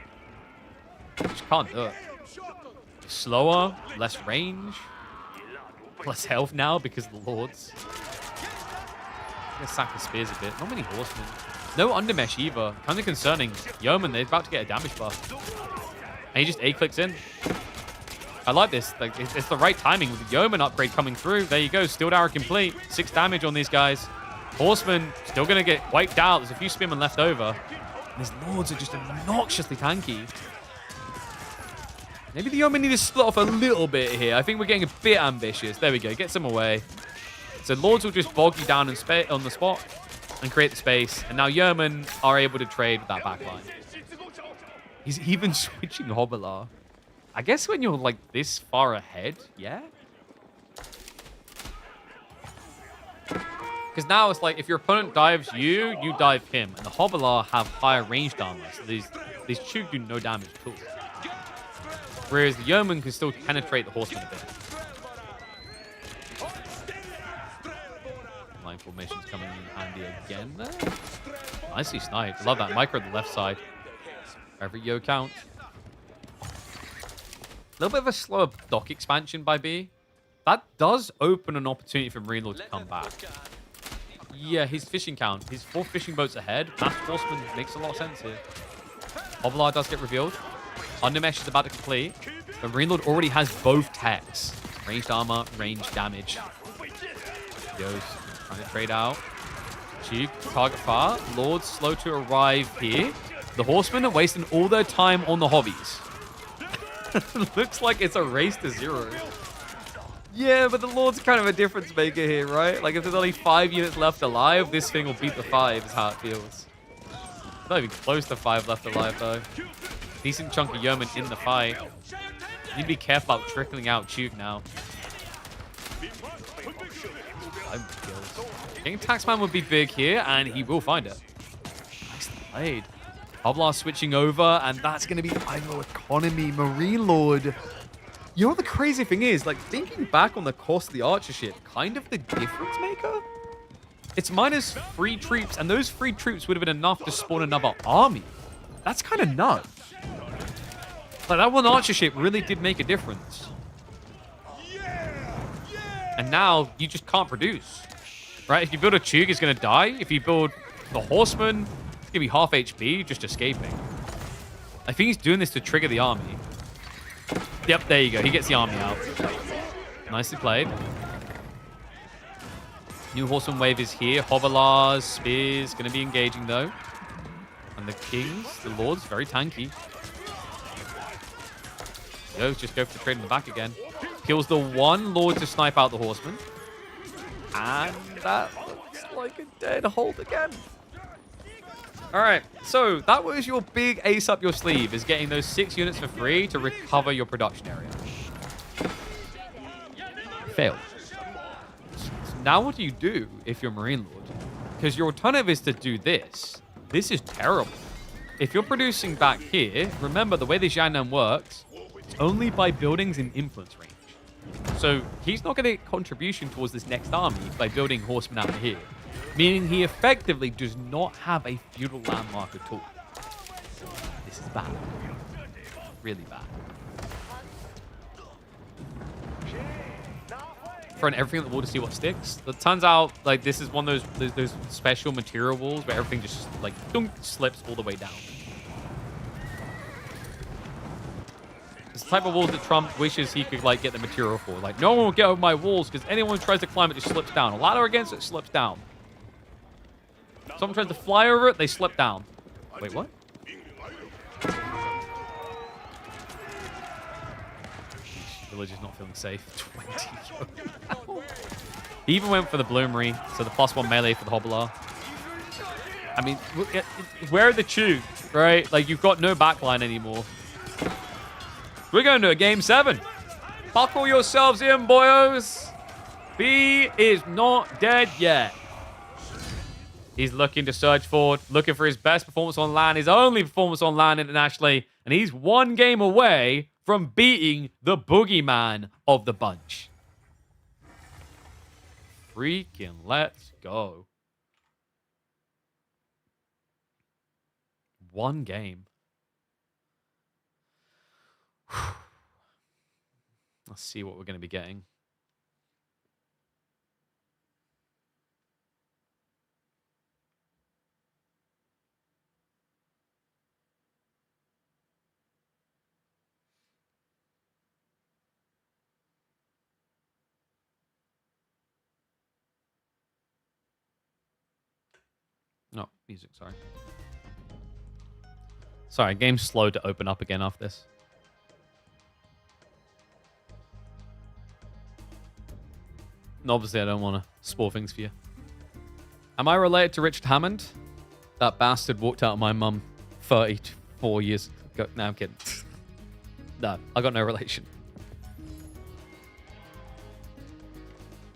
Just can't do it. Slower, less range, less health now because of the Lords. I'm gonna sack the spears a bit. Not many horsemen. No undermesh either. Kind of concerning. Yeoman, they're about to get a damage buff. And he just A-clicks in. I like this. Like it's the right timing with the Yeoman upgrade coming through. There you go. Steel Arrow complete. 6 damage on these guys. Horsemen still going to get wiped out. There's a few spearmen left over. And these Lords are just obnoxiously tanky. Maybe the Yeoman need to split off a little bit here. I think we're getting a bit ambitious. There we go. Get some away. So Lords will just bog you down on the spot and create the space. And now Yeoman are able to trade with that backline. He's even switching Hobbler. I guess when you're like this far ahead, yeah? Because now it's like if your opponent dives you, you dive him. And the Hobbler have higher ranged armor. So these Chug do no damage at all. Whereas the Yeoman can still penetrate the Horseman a bit. Line formation's coming in handy again there. Nicely sniped. Love that. Micro on the left side. Every yo count. A little bit of a slower dock expansion by B. That does open an opportunity for Marine Lord to come back. Yeah, his fishing count. His 4 fishing boats ahead. Mass Horseman makes a lot of sense here. Hobbler does get revealed. Undermesh is about to complete. But Marine Lord already has both techs. Ranged armor, ranged damage. Goes trying to trade out. Cheek, target far. Lords slow to arrive here. The Horsemen are wasting all their time on the hobbies. Looks like it's a race to 0. Yeah, but the Lord's kind of a difference maker here, right? Like, if there's only 5 units left alive, this thing will beat the 5, is how it feels. Not even close to 5 left alive, though. Decent chunk of Yeoman in the fight. You need to be careful about trickling out Chug now. 5 kills. Getting Taxman would be big here, and he will find it. Nicely played. Hobbler switching over, and that's going to be idle economy. Marine Lord. You know what the crazy thing is? Like, thinking back on the cost of the archer ship, kind of the difference maker? It's minus 3 troops, and those 3 troops would have been enough to spawn another army. That's kind of nuts. Like, that one archer ship really did make a difference. And now, you just can't produce. Right? If you build a Chug, it's going to die. If you build the Horseman, it's going to be half HP, just escaping. I think he's doing this to trigger the army. Yep, there you go. He gets the army out. Nicely played. New Horseman wave is here. Hobbler's spears going to be engaging, though. And the Kings, the Lords, very tanky. Just go for the trade in the back again. Kills the one Lord to snipe out the Horseman. And that looks like a dead hold again. All right, so that was your big ace up your sleeve, is getting those 6 units for free to recover your production area. Failed. So now what do you do if you're Marine Lord? Because your alternative is to do this. This is terrible. If you're producing back here, remember the way this Yan'an works, it's only by buildings in influence range. So he's not going to get contribution towards this next army by building horsemen out here. Meaning he effectively does not have a feudal landmark at all. This is bad. Really bad. Throwing everything at the wall to see what sticks. It turns out like this is one of those special material walls where everything just like dunk, slips all the way down. It's the type of walls that Trump wishes he could like get the material for. Like no one will get over my walls because anyone who tries to climb it just slips down. A ladder against it slips down. Someone tries to fly over it, they slip down. Wait, what? Village is not feeling safe. 20. He even went for the Bloomery, so the +1 melee for the Hobbler. I mean, where are the Chug, right? Like, you've got no backline anymore. We're going to a game 7. Buckle yourselves in, boyos. B is not dead yet. He's looking to surge forward, looking for his best performance on LAN, his only performance on LAN internationally, and he's one game away from beating the boogeyman of the bunch. Freaking let's go. One game. Let's see what we're going to be getting. No, music, sorry. Sorry, game's slow to open up again after this. And obviously, I don't want to spoil things for you. Am I related to Richard Hammond? That bastard walked out of my mum 34 years ago. No, I'm kidding. No, I got no relation.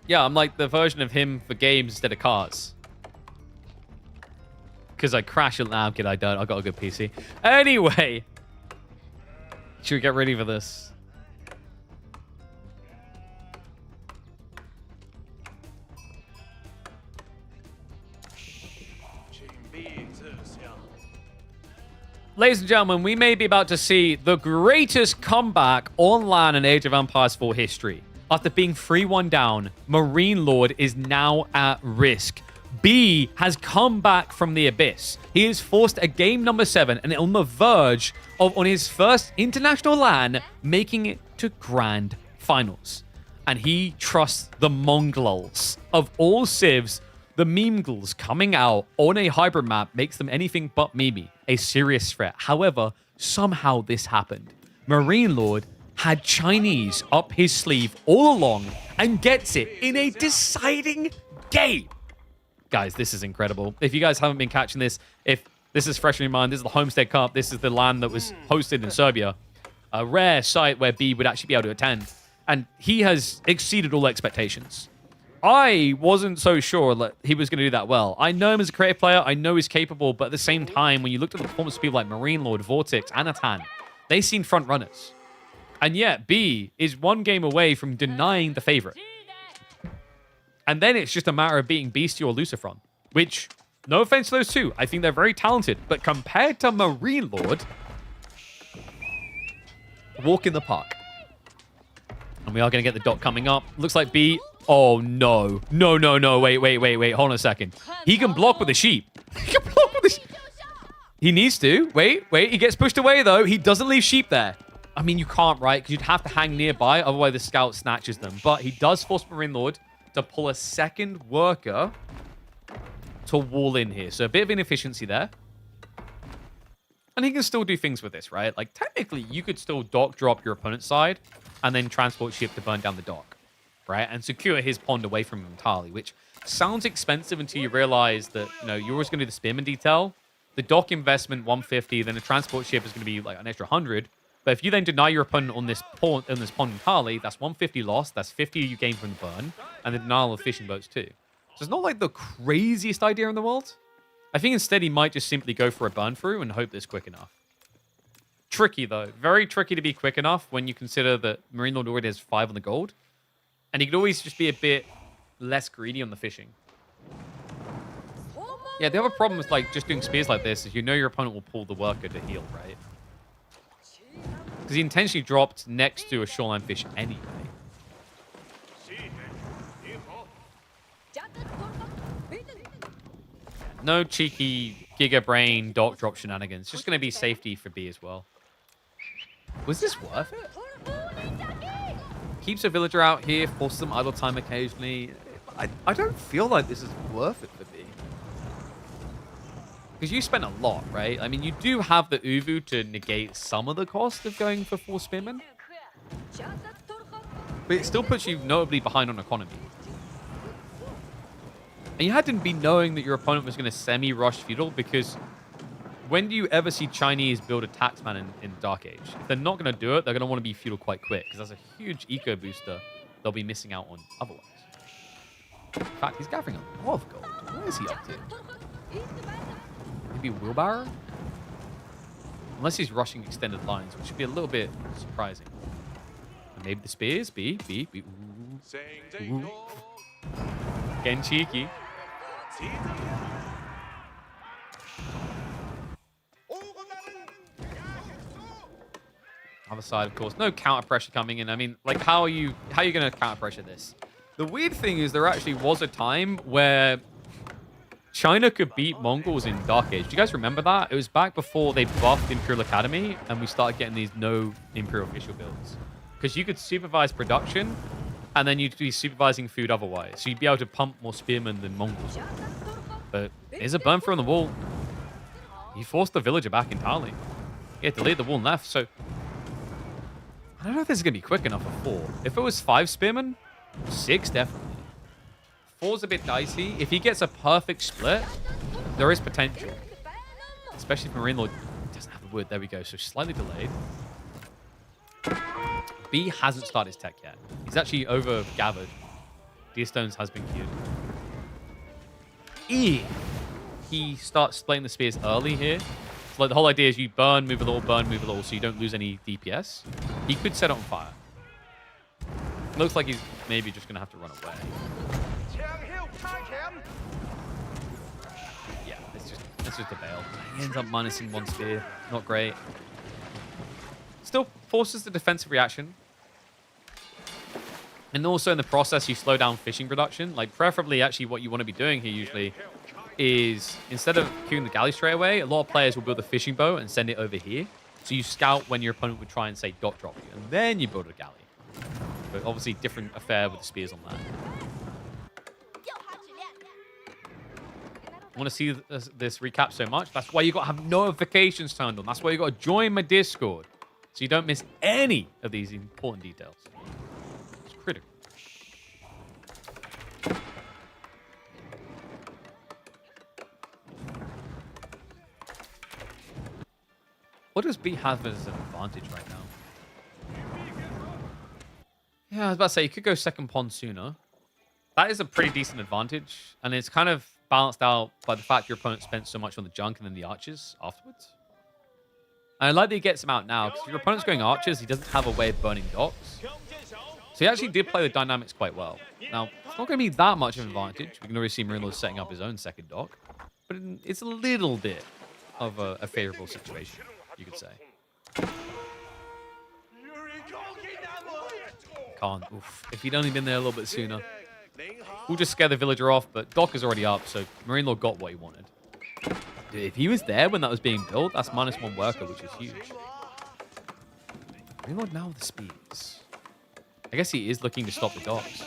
Yeah, I'm like the version of him for games instead of cars. Because I crash it. Nah, I'm kidding. I don't. I got a good PC. Anyway. Should we get ready for this? Ladies and gentlemen, we may be about to see the greatest comeback on LAN in Age of Empires 4 history. After being 3-1 down, Marine Lord is now at risk. B has come back from the abyss. He is forced a game number 7 and on the verge of, on his first international LAN, making it to grand finals. And he trusts the Mongols. Of all civs, the Memegles coming out on a hybrid map makes them anything but Mimi, a serious threat. However, somehow this happened. Marine Lord had Chinese up his sleeve all along and gets it in a deciding game. Guys, this is incredible. If you guys haven't been catching this, if this is fresh in your mind, this is the Homestead Cup. This is the LAN that was hosted in Serbia. A rare site where B would actually be able to attend. And he has exceeded all expectations. I wasn't so sure that he was going to do that well. I know him as a creative player. I know he's capable. But at the same time, when you looked at the performance of people like Marine Lord, Vortex, Anatan, they seem front runners. And yet, B is one game away from denying the favorite. And then it's just a matter of beating Beastie or Lucifron, which, no offense to those two, I think they're very talented. But compared to Marine Lord, walk in the park. And we are going to get the dot coming up. Looks like B. Oh, no. No. Wait. Hold on a second. He can block with the sheep. He can block with the sheep. He needs to. Wait. He gets pushed away, though. He doesn't leave sheep there. I mean, you can't, right? Because you'd have to hang nearby. Otherwise, the scout snatches them. But he does force Marine Lord to pull a second worker to wall in here. So a bit of inefficiency there. And he can still do things with this, right? Like, technically, you could still dock drop your opponent's side and then transport ship to burn down the dock, right? And secure his pond away from him entirely, which sounds expensive until you realize that, you know, you're always going to do the spearman detail. The dock investment, 150, then the transport ship is going to be like an extra 100. But if you then deny your opponent on this pond entirely, that's 150 lost. That's 50 you gain from the burn, and the denial of fishing boats too. So it's not like the craziest idea in the world. I think instead he might just simply go for a burn through and hope it's quick enough. Tricky though, very tricky to be quick enough when you consider that Marine Lord already has 5 on the gold, and he could always just be a bit less greedy on the fishing. Yeah, the other problem with like just doing spears like this is you know your opponent will pull the worker to heal, right? Because he intentionally dropped next to a shoreline fish anyway. No cheeky Giga Brain dock drop shenanigans. It's just going to be safety for B as well. Was this worth it? Keeps a villager out here, forces some idle time occasionally. I don't feel like this is worth it for B. Because you spent a lot, right? I mean, you do have the Uvu to negate some of the cost of going for 4 spearmen. But it still puts you notably behind on economy. And you had to be knowing that your opponent was going to semi-rush feudal, because when do you ever see Chinese build a taxman in Dark Age? If they're not going to do it, they're going to want to be feudal quite quick, because that's a huge eco booster they'll be missing out on otherwise. In fact, he's gathering a lot of gold. What is he up to? Maybe wheelbarrow? Unless he's rushing extended lines, which would be a little bit surprising. And maybe the spears? B. Ooh. Ooh. Getting cheeky. Other side, of course. No counter pressure coming in. I mean, like, how are you going to counter pressure this? The weird thing is there actually was a time where China could beat Mongols in Dark Age. Do you guys remember that? It was back before they buffed Imperial Academy and we started getting these no Imperial official builds. Because you could supervise production and then you'd be supervising food otherwise. So you'd be able to pump more spearmen than Mongols. But here's a burn through on the wall. He forced the villager back entirely. He had to lead the wall left, so I don't know if this is going to be quick enough for 4. If it was 5 spearmen, 6 definitely. 4's a bit dicey. If he gets a perfect split, there is potential. Especially if Marine Lord doesn't have the wood. There we go. So slightly delayed. B hasn't started his tech yet. He's actually over-gathered. Deer Stones has been queued. E. He starts splitting the spears early here. So like the whole idea is you burn, move a little, so you don't lose any DPS. He could set it on fire. Looks like he's maybe just going to have to run away. Yeah, it's just a bail. He ends up minusing 1 spear. Not great. Still forces the defensive reaction. And also in the process, you slow down fishing production. Like preferably actually what you want to be doing here usually is instead of queuing the galley straight away, a lot of players will build a fishing boat and send it over here. So you scout when your opponent would try and say dot drop you, and then you build a galley. But obviously different affair with the spears on that. I want to see this recap so much. That's why you got to have notifications turned on. That's why you got to join my Discord so you don't miss any of these important details. It's critical. What does B have as an advantage right now? Yeah, I was about to say, you could go second pawn sooner. That is a pretty decent advantage, and it's kind of balanced out by the fact your opponent spent so much on the junk and then the archers afterwards. And I like that he gets him out now, because if your opponent's going archers, he doesn't have a way of burning docks. So he actually did play the dynamics quite well. Now, it's not going to be that much of an advantage. We can already see Marino setting up his own second dock, but it's a little bit of a favorable situation, you could say. Can't. Oof. If he'd only been there a little bit sooner. We'll just scare the villager off, but dock is already up, so Marine Lord got what he wanted. Dude, if he was there when that was being built, that's -1 worker, which is huge. Marine Lord now with the speeds. I guess he is looking to stop the docks.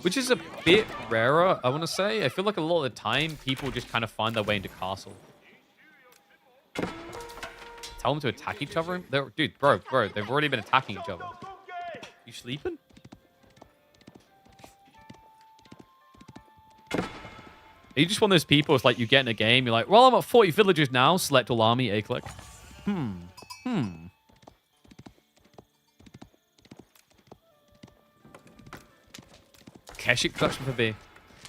Which is a bit rarer, I want to say. I feel like a lot of the time, people just kind of find their way into castle. Tell them to attack each other? Dude, bro, they've already been attacking each other. You sleeping? Are you just one of those people, it's like you get in a game, you're like, well, I'm at 40 villagers now, select all army, A-click. Keshik production for B.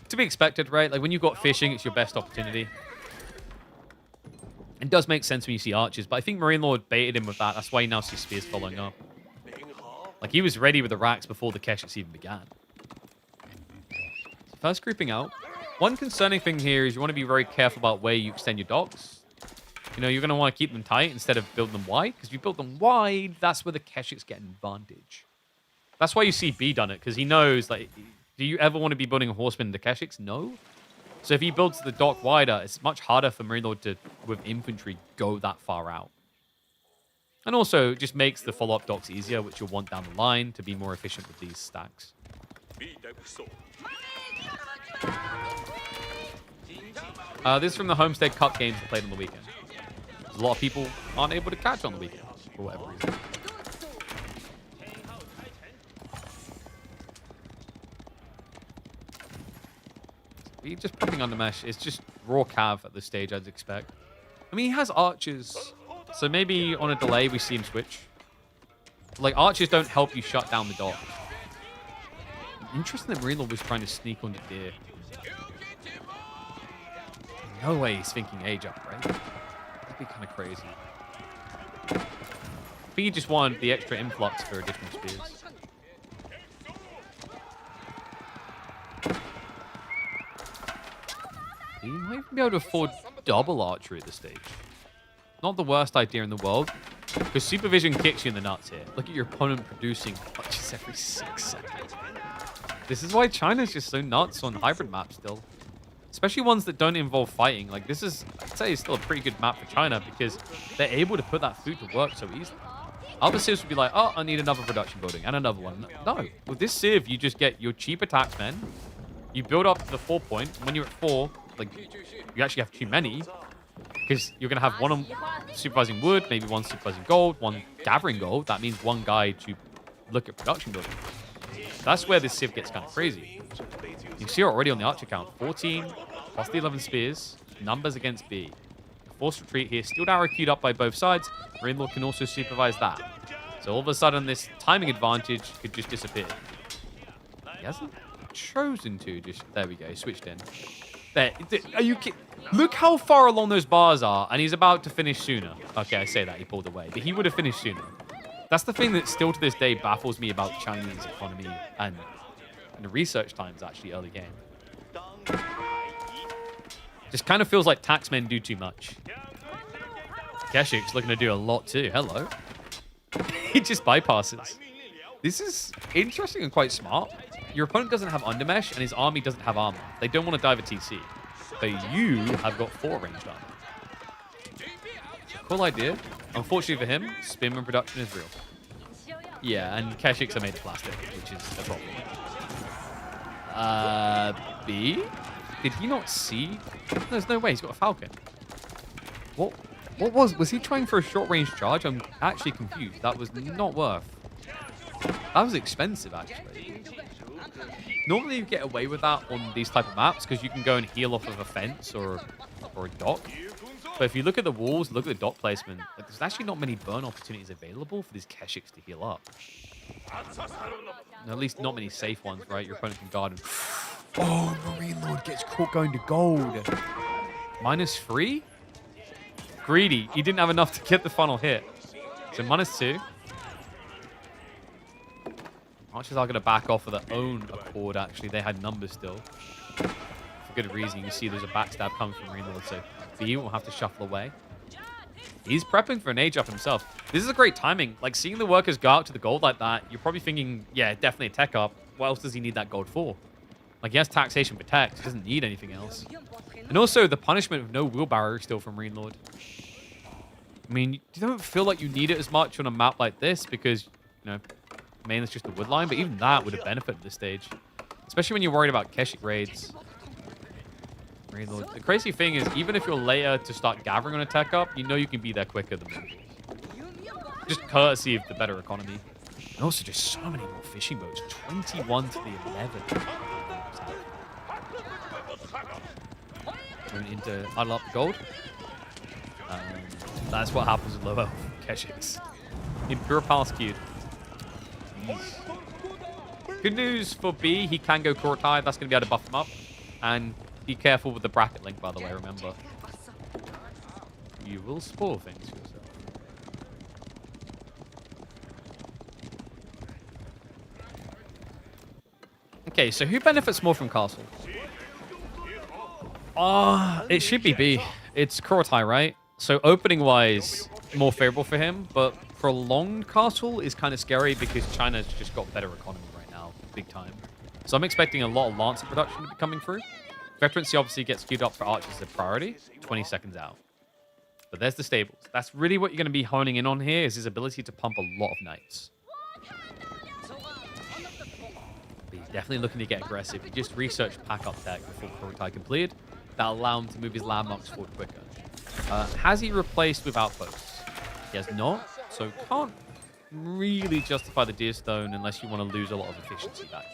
To be expected, right? Like when you've got fishing, it's your best opportunity. It does make sense when you see archers, but I think Marine Lord baited him with that. That's why you now see spears following up. Like he was ready with the racks before the Keshiks even began. So first grouping out. One concerning thing here is you want to be very careful about where you extend your docks. You know, you're going to want to keep them tight instead of building them wide. Because if you build them wide, that's where the Keshiks get an advantage. That's why you see B done it. Because he knows, like, do you ever want to be building a horseman into Keshiks? No. So if he builds the dock wider, it's much harder for Marine Lord to, with infantry, go that far out. And also, it just makes the follow-up docks easier, which you'll want down the line to be more efficient with these stacks. This is from the Homestead Cup games we played on the weekend. A lot of people aren't able to catch on the weekend, for whatever reason. He's just popping under mesh. It's just raw cav at this stage, I'd expect. I mean, he has archers, so maybe on a delay we see him switch. Like, archers don't help you shut down the dock. Interesting that Marine Lord was trying to sneak onto deer. No way he's thinking age up, right? That'd be kind of crazy. I think he just wanted the extra influx for additional spears. He might even be able to afford double archery at this stage. Not the worst idea in the world, because supervision kicks you in the nuts here. Look at your opponent producing archers every 6 seconds. This is why China's just so nuts on hybrid maps still. Especially ones that don't involve fighting. Like, this is, I'd say, still a pretty good map for China because they're able to put that food to work so easily. Other civs would be like, oh, I need another production building and another one. No, with this civ, you just get your cheap attacksmen. You build up to the 4 point. When you're at 4, like, you actually have too many because you're going to have one on supervising wood, maybe one supervising gold, one gathering gold. That means one guy to look at production building. That's where this civ gets kind of crazy. You see already on the archer count, 14 plus the 11 spears, numbers against B. Forced retreat here, steel arrow queued up by both sides. Rainlord can also supervise that. So all of a sudden, this timing advantage could just disappear. He hasn't chosen to. Just there we go, switched in. There, are you kidding? Look how far along those bars are, and he's about to finish sooner. Okay, I say that, he pulled away, but he would have finished sooner. That's the thing that still to this day baffles me about Chinese economy and the research times actually early game. Just kind of feels like taxmen do too much. Keshik's looking to do a lot too. Hello. He just bypasses. This is interesting and quite smart. Your opponent doesn't have undermesh and his army doesn't have armor. They don't want to dive a TC. But you have got 4 ranged armor. Cool idea. Unfortunately for him, spin and production is real. Yeah, and Keshiks are made of plastic, which is a problem. B? Did he not see? There's no way. He's got a falcon. What was he trying for a short-range charge? I'm actually confused. That was not worth. That was expensive, actually. Normally, you get away with that on these type of maps because you can go and heal off of a fence or a dock. But if you look at the walls, look at the dock placement, like, there's actually not many burn opportunities available for these Keshiks to heal up. At least not many safe ones, right? Your opponent can guard him. Oh, Marine Lord gets caught going to gold. -3? Greedy. He didn't have enough to get the final hit. So -2. Archers are going to back off of their own accord, actually. They had numbers still. For good reason. You can see there's a backstab coming from Marine Lord, so B will have to shuffle away. He's prepping for an age up himself. This is a great timing. Like, seeing the workers go out to the gold like that, you're probably thinking, yeah, definitely a tech up. What else does he need that gold for? Like, he has taxation protect. He doesn't need anything else. And also, the punishment of no wheelbarrow still from Marine Lord. I mean, you don't feel like you need it as much on a map like this because, you know, mainly it's just the wood line, but even that would have benefited this stage. Especially when you're worried about Keshik raids. Marine Lord. The crazy thing is, even if you're later to start gathering on a tech up, you know you can be there quicker than Mongols. Just courtesy of the better economy. And also just so many more fishing boats. 21 to the 11. Moving into idle up the gold. That's what happens with low elf Keshiks. Imperial Palace queued. Good news for B, he can go Kortai. That's going to be able to buff him up. And be careful with the bracket link, by the way, remember. You will spoil things for yourself. Okay, so who benefits more from Castle? It should be B. It's Kortai, right? So opening-wise, more favorable for him, but prolonged Castle is kind of scary because China's just got better economy right now, big time. So I'm expecting a lot of Lancer production to be coming through. Veterancy obviously gets queued up for archers as a priority, 20 seconds out. But there's the stables. That's really what you're going to be honing in on here, is his ability to pump a lot of knights. But he's definitely looking to get aggressive. He just researched pack-up tech before Kortai completed. That'll allow him to move his landmarks forward quicker. Has he replaced with outposts? He has not, so can't really justify the deer stone unless you want to lose a lot of efficiency back.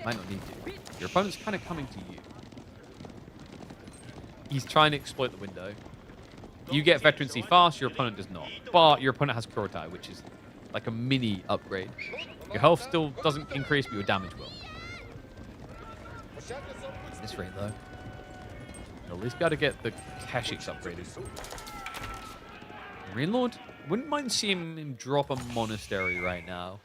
Might not need to. Your opponent's kind of coming to you. He's trying to exploit the window. You get veterancy fast, your opponent does not. But your opponent has Kurotai, which is like a mini upgrade. Your health still doesn't increase, but your damage will. this rate, though. At least got to get the Keshik's upgraded. Marine Lord, wouldn't mind seeing him drop a monastery right now.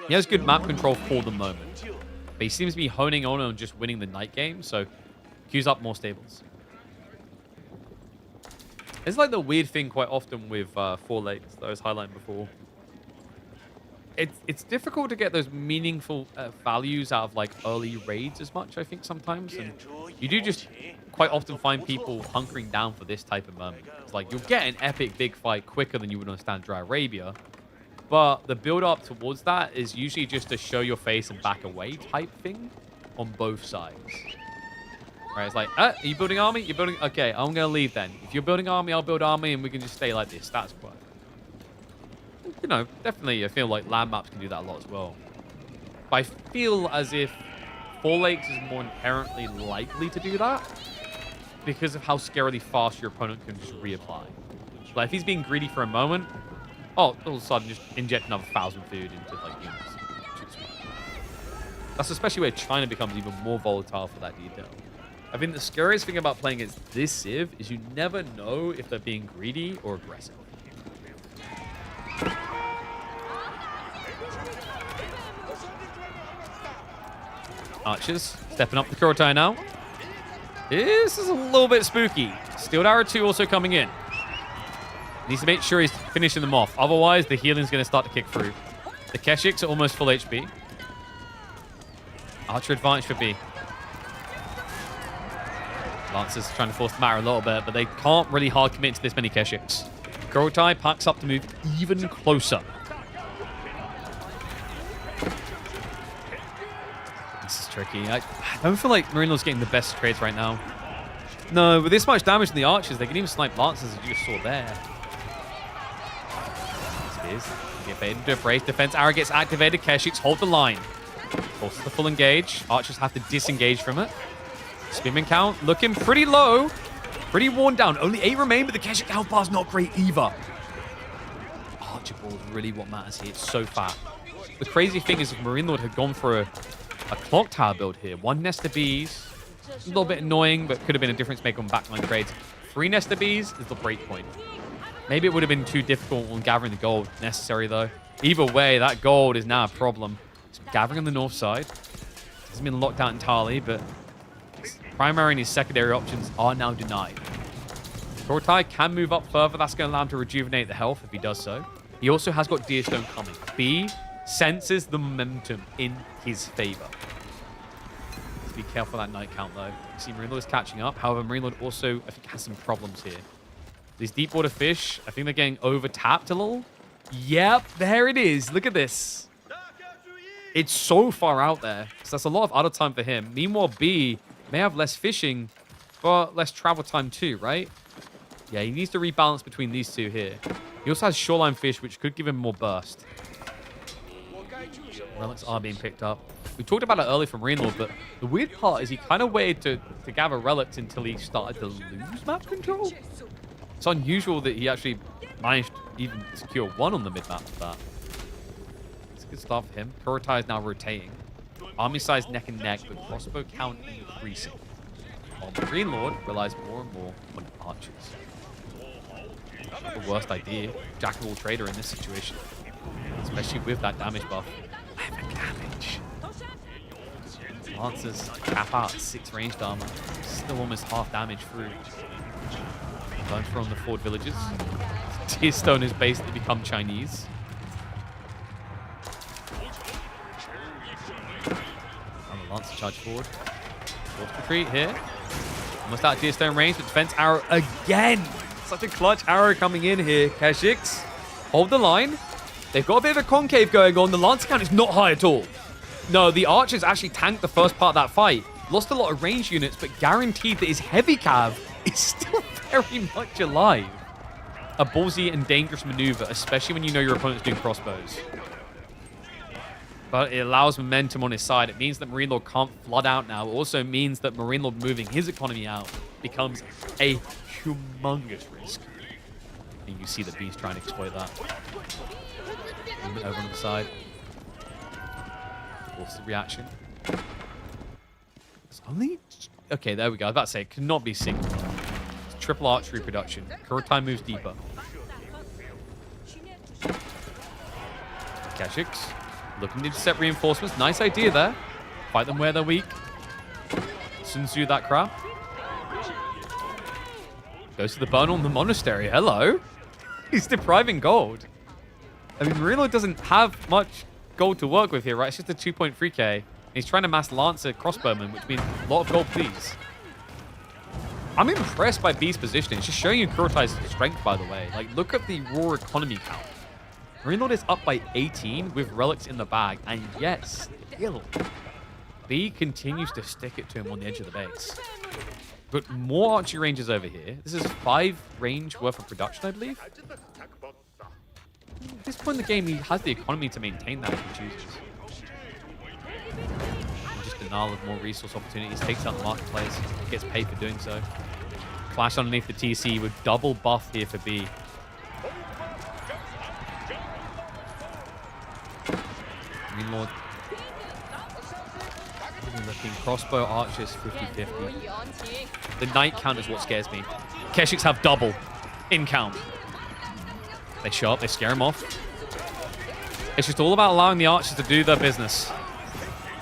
He has good map control for the moment. But he seems to be honing on just winning the night game, so queues up more stables. It's like the weird thing quite often with Four Lakes that I was highlighting before. It's difficult to get those meaningful values out of like early raids as much, I think, sometimes. And you do just quite often find people hunkering down for this type of moment. It's like you'll get an epic big fight quicker than you would understand Dry Arabia. But the build up towards that is usually just to show your face and back away type thing on both sides. Right, it's like, are you building army? You're building... Okay, I'm going to leave then. If you're building army, I'll build army, and we can just stay like this. That's quite... You know, definitely I feel like land maps can do that a lot as well. But I feel as if Four Lakes is more inherently likely to do that because of how scarily fast your opponent can just reapply. Like, if he's being greedy for a moment, all of a sudden just inject another 1,000 food into, like, units. That's especially where China becomes even more volatile for that detail. I think the scariest thing about playing against this Civ is you never know if they're being greedy or aggressive. Archers stepping up the Kurotai now. This is a little bit spooky. Steel Arrow 2 also coming in. Needs to make sure he's finishing them off. Otherwise, the healing's going to start to kick through. The Keshiks are almost full HP. Archer advantage for B. Lancers trying to force the matter a little bit, but they can't really hard commit to this many Keshiks. Kurotai packs up to move even closer. This is tricky. I don't feel like Marine Lord's getting the best trades right now. No, with this much damage in the archers, they can even snipe Lancers as you just saw there. Spears get baited into a brace. Defense arrow gets activated. Keshiks hold the line. Forces the full engage. Archers have to disengage from it. Spearman count looking pretty low. Pretty worn down. Only 8 remain, but the Keshik health bar's not great either. Archer ball is really what matters here. It's so fat. The crazy thing is if Marine Lord had gone for a clock tower build here. 1 nest of bees. A little bit annoying, but could have been a difference maker on backline trades. 3 nest of bees is the break point. Maybe it would have been too difficult on gathering the gold necessary, though. Either way, that gold is now a problem. It's gathering on the north side. Hasn't been locked out entirely, but his primary and his secondary options are now denied. Kurotai can move up further. That's going to allow him to rejuvenate the health if he does so. He also has got Deerstone coming. B senses the momentum in his favor. Be careful that night count, though. You see Marine Lord is catching up. However, Marine Lord also, I think, has some problems here. These deep water fish, I think they're getting over-tapped a little. Yep, there it is. Look at this. It's so far out there. So that's a lot of idle time for him. Meanwhile, B may have less fishing, but less travel time too, right? Yeah, he needs to rebalance between these two here. He also has shoreline fish, which could give him more burst. Relics are being picked up. We talked about it earlier from Marine Lord, but the weird part is he kind of waited to gather relics until he started to lose map control. It's unusual that he actually managed to even secure 1 on the mid-map for that. It's a good start for him. Kurotai is now rotating. Army size neck and neck, but crossbow count increasing. While Marine Lord relies more and more on archers. Not the worst idea. Jack of all trader in this situation. Especially with that damage buff. 11 damage. Lancers cap out 6 ranged armor. Still almost half damage through. Burns from the Ford villages. Deerstone has basically become Chinese. And the Lancer charge forward. Forced retreat here. Almost out of Deerstone range, but defense arrow again. Such a clutch arrow coming in here. Keshiks hold the line. They've got a bit of a concave going on. The Lancer count is not high at all. No, the archers actually tanked the first part of that fight. Lost a lot of range units, but guaranteed that his heavy cav is still very much alive. A ballsy and dangerous maneuver, especially when you know your opponent's doing crossbows. But it allows momentum on his side. It means that Marine Lord can't flood out now. It also means that Marine Lord moving his economy out becomes a humongous risk. And you see that B's trying to exploit that. Over on the side. Force the reaction. It's only... Okay, there we go. I was about to say, it cannot be single. It's triple archery production. Kurotai moves deeper. Keshiks looking to intercept reinforcements. Nice idea there. Fight them where they're weak. Sun Tzu that crap. Goes to the burn on the monastery. Hello. He's depriving gold. I mean, Marino doesn't have much gold to work with here, right? It's just a 2.3k. And he's trying to mass Lancer crossbowman, which means a lot of gold, please. I'm impressed by B's positioning. It's just showing you Kurotai's strength, by the way. Like, look at the raw economy count. Marine is up by 18 with relics in the bag. And yes, still, B continues to stick it to him on the edge of the base. But more archery ranges over here. This is 5 range worth of production, I believe. At this point in the game, he has the economy to maintain that if he chooses. And just denial of more resource opportunities. Takes out the marketplace. Gets paid for doing so. Clash underneath the TC with double buff here for B. Green Lord. Looking crossbow archers 50-50. The knight count is what scares me. Keshiks have double in count. They show up, they scare him off. It's just all about allowing the archers to do their business.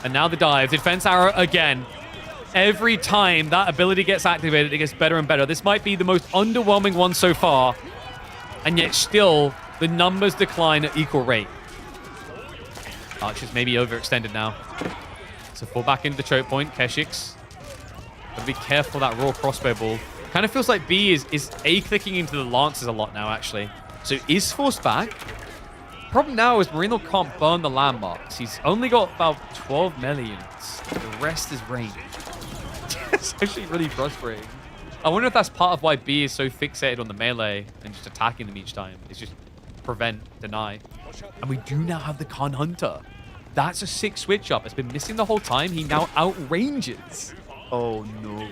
And now the dive. Defense arrow again. Every time that ability gets activated, it gets better and better. This might be the most underwhelming one so far. And yet still, the numbers decline at equal rate. Archers may be overextended now. So fall back into the choke point. Keshiks. Gotta be careful of that raw crossbow ball. Kind of feels like B is A-clicking into the lances a lot now, actually. So is forced back. Problem now is Marino can't burn the landmarks. He's only got about 12 melee units. The rest is range. It's actually really frustrating. I wonder if that's part of why B is so fixated on the melee and just attacking them each time. It's just prevent, deny. And we do now have the Khan Hunter. That's a sick switch up. It's been missing the whole time. He now outranges. Oh no.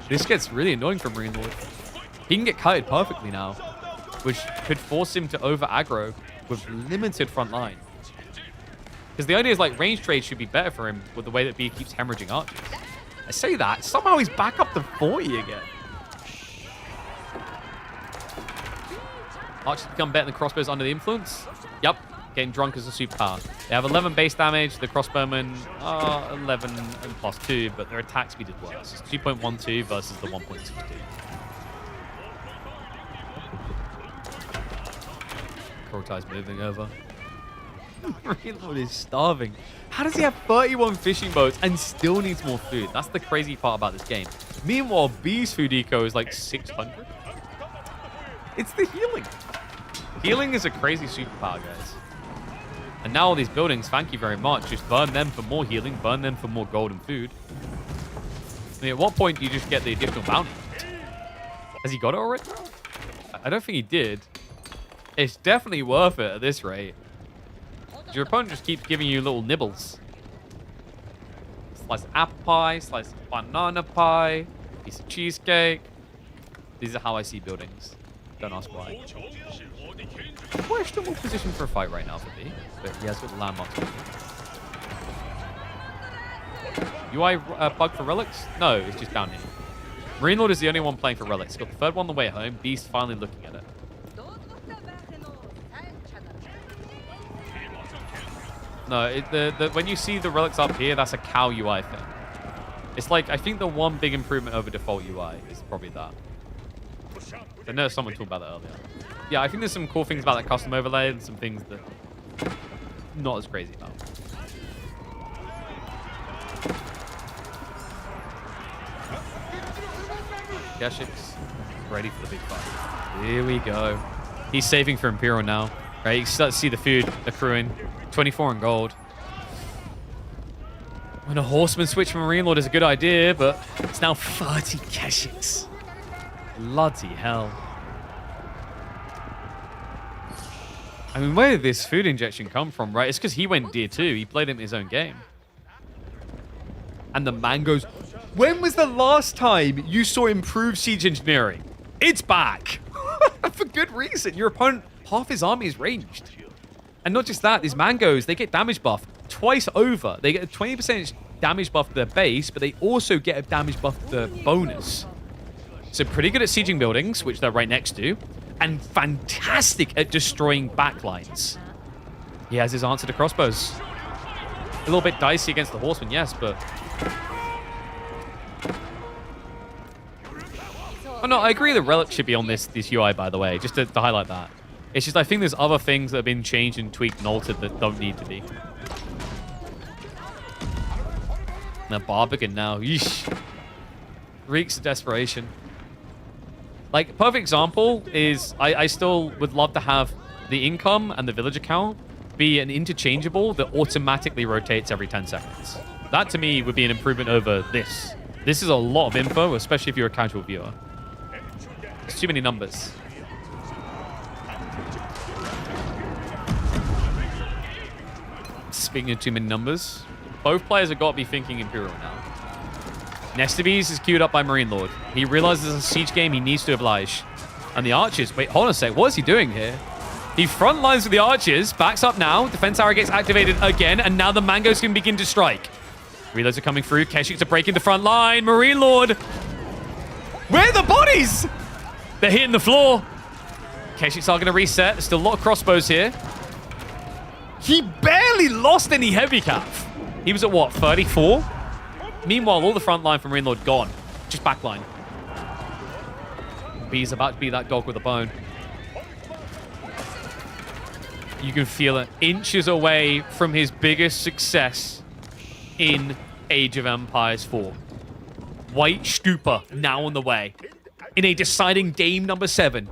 This gets really annoying for Marine Lord. He can get kited perfectly now, which could force him to over aggro with limited front line. Because the idea is like range trade should be better for him with the way that B keeps hemorrhaging archers. I say that, somehow he's back up to 40 again. Archers become better than crossbows under the influence. Yep, getting drunk as a superpower. They have 11 base damage. The crossbowmen are 11 and plus 2, but their attack speed is worse. It's 2.12 versus the 1.62. Kurotai's moving over. Marine Lord is starving. How does he have 31 fishing boats and still needs more food? That's the crazy part about this game. Meanwhile, B's food eco is like 600. It's the healing. Healing is a crazy superpower, guys. And now all these buildings, thank you very much. Just burn them for more healing, burn them for more gold and food. I mean, at what point do you just get the additional bounty? Has he got it already? I don't think he did. It's definitely worth it at this rate. Your opponent just keeps giving you little nibbles. Slice of apple pie, slice of banana pie, piece of cheesecake. These are how I see buildings. Don't ask why. Questionable position for a fight right now for B, but he has got landmarks. UI bug for relics? No, it's just down here. Marine Lord is the only one playing for relics. Got the third one on the way home. Beast finally looking at it. No, when you see the relics up here, that's a cow UI thing. It's like, I think the one big improvement over default UI is probably that. I know someone talked about that earlier. Yeah, I think there's some cool things about that custom overlay and some things that I'm not as crazy about. Keshiks ready for the big fight. Here we go. He's saving for Imperial now. Right, you start to see the food accruing. 24 in gold. When a horseman switch from Marine Lord is a good idea, but it's now 30 Keshiks. Bloody hell. I mean, where did this food injection come from, right? It's because he went tier 2. He played it in his own game. And the mangoes. When was the last time you saw improved siege engineering? It's back. For good reason. Your opponent, half his army is ranged. And not just that, these mangoes, they get damage buff twice over. They get a 20% damage buff to their base, but they also get a damage buff to their bonus. So pretty good at sieging buildings, which they're right next to, and fantastic at destroying backlines. He has his answer to crossbows. A little bit dicey against the horseman, yes, but... Oh, no, I agree the relic should be on this UI, by the way, just to highlight that. It's just I think there's other things that have been changed and tweaked and altered that don't need to be. Now, Barbican now. Yeesh. Reeks of desperation. Like, perfect example is I still would love to have the income and the village account be an interchangeable that automatically rotates every 10 seconds. That, to me, would be an improvement over this. This is a lot of info, especially if you're a casual viewer. It's too many numbers. Speaking of too many numbers, both players have got to be thinking Imperial now. Nestabees is queued up by Marine Lord. He realizes it's a siege game, he needs to oblige. And the archers, wait, hold on a sec, what is he doing here? He front lines with the archers, backs up now, defense arrow gets activated again, and now the mangoes can begin to strike. Reloads are coming through, Keshiks are breaking the front line, Marine Lord! Where are the bodies? They're hitting the floor. Keshiks are going to reset, there's still a lot of crossbows here. He barely lost any heavy cap. He was at what, 34? Meanwhile, all the front line from Marine Lord gone. Just back line. B's about to be that dog with a bone. You can feel it. Inches away from his biggest success in Age of Empires 4. White Stupa now on the way. In a deciding game number 7.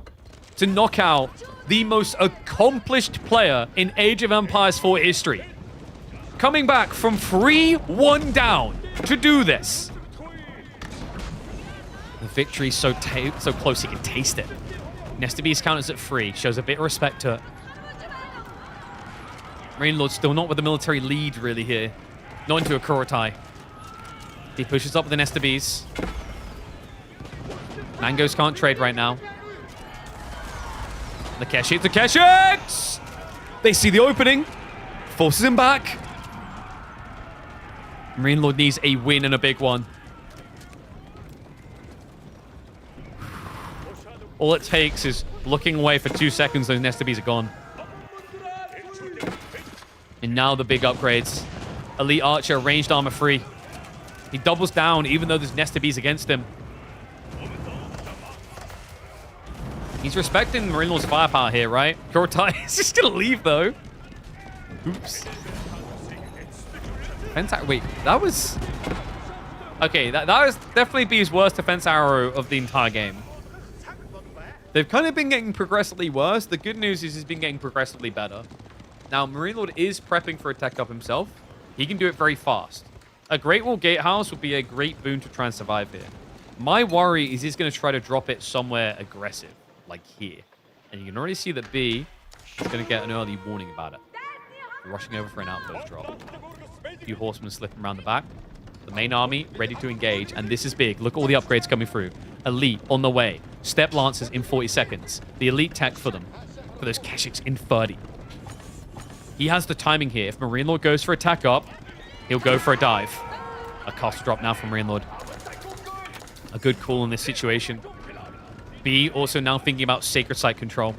To knock out the most accomplished player in Age of Empires 4 history. Coming back from 3-1 down to do this. The victory's so close he can taste it. Nestabees counters at 3, shows a bit of respect to it. Marine Lord still not with the military lead really here. Not into a Kurotai. He pushes up with the Nestabees. Mangoes can't trade right now. The Keshiks! They see the opening. Forces him back. Marine Lord needs a win and a big one. All it takes is looking away for 2 seconds, those Nestabees are gone. And now the big upgrades. Elite Archer, ranged armor free. He doubles down even though there's Nestabees against him. He's respecting Marine Lord's firepower here, right? Kurotai is just going to leave, though. Oops. Defense arrow. Wait, that was... Okay, that was definitely B's worst defense arrow of the entire game. They've kind of been getting progressively worse. The good news is he's been getting progressively better. Now, Marine Lord is prepping for a tech up himself. He can do it very fast. A Great Wall Gatehouse would be a great boon to try and survive here. My worry is he's going to try to drop it somewhere aggressive. Like here. And you can already see that B is going to get an early warning about it. Rushing over for an outpost drop. A few horsemen slipping around the back. The main army ready to engage. And this is big. Look at all the upgrades coming through. Elite on the way. Step Lancers in 40 seconds. The elite tech for them. For those Keshiks in 30. He has the timing here. If Marine Lord goes for attack up, he'll go for a dive. A cost drop now from Marine Lord. A good call in this situation. B also now thinking about Sacred Site control.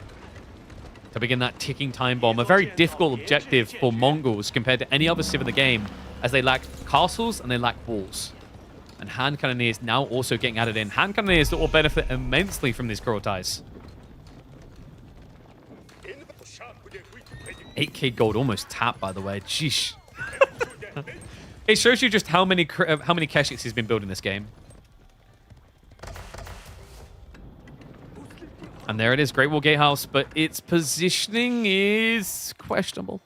To begin that ticking time bomb. A very difficult objective for Mongols compared to any other civ in the game, as they lack castles and they lack walls. And hand cannoneers now also getting added in. Hand cannoneers that will benefit immensely from these Kurotais. 8k gold almost tapped, by the way. Sheesh. It shows you just how many Keshiks he's been building this game. And there it is, Great Wall Gatehouse, but its positioning is questionable.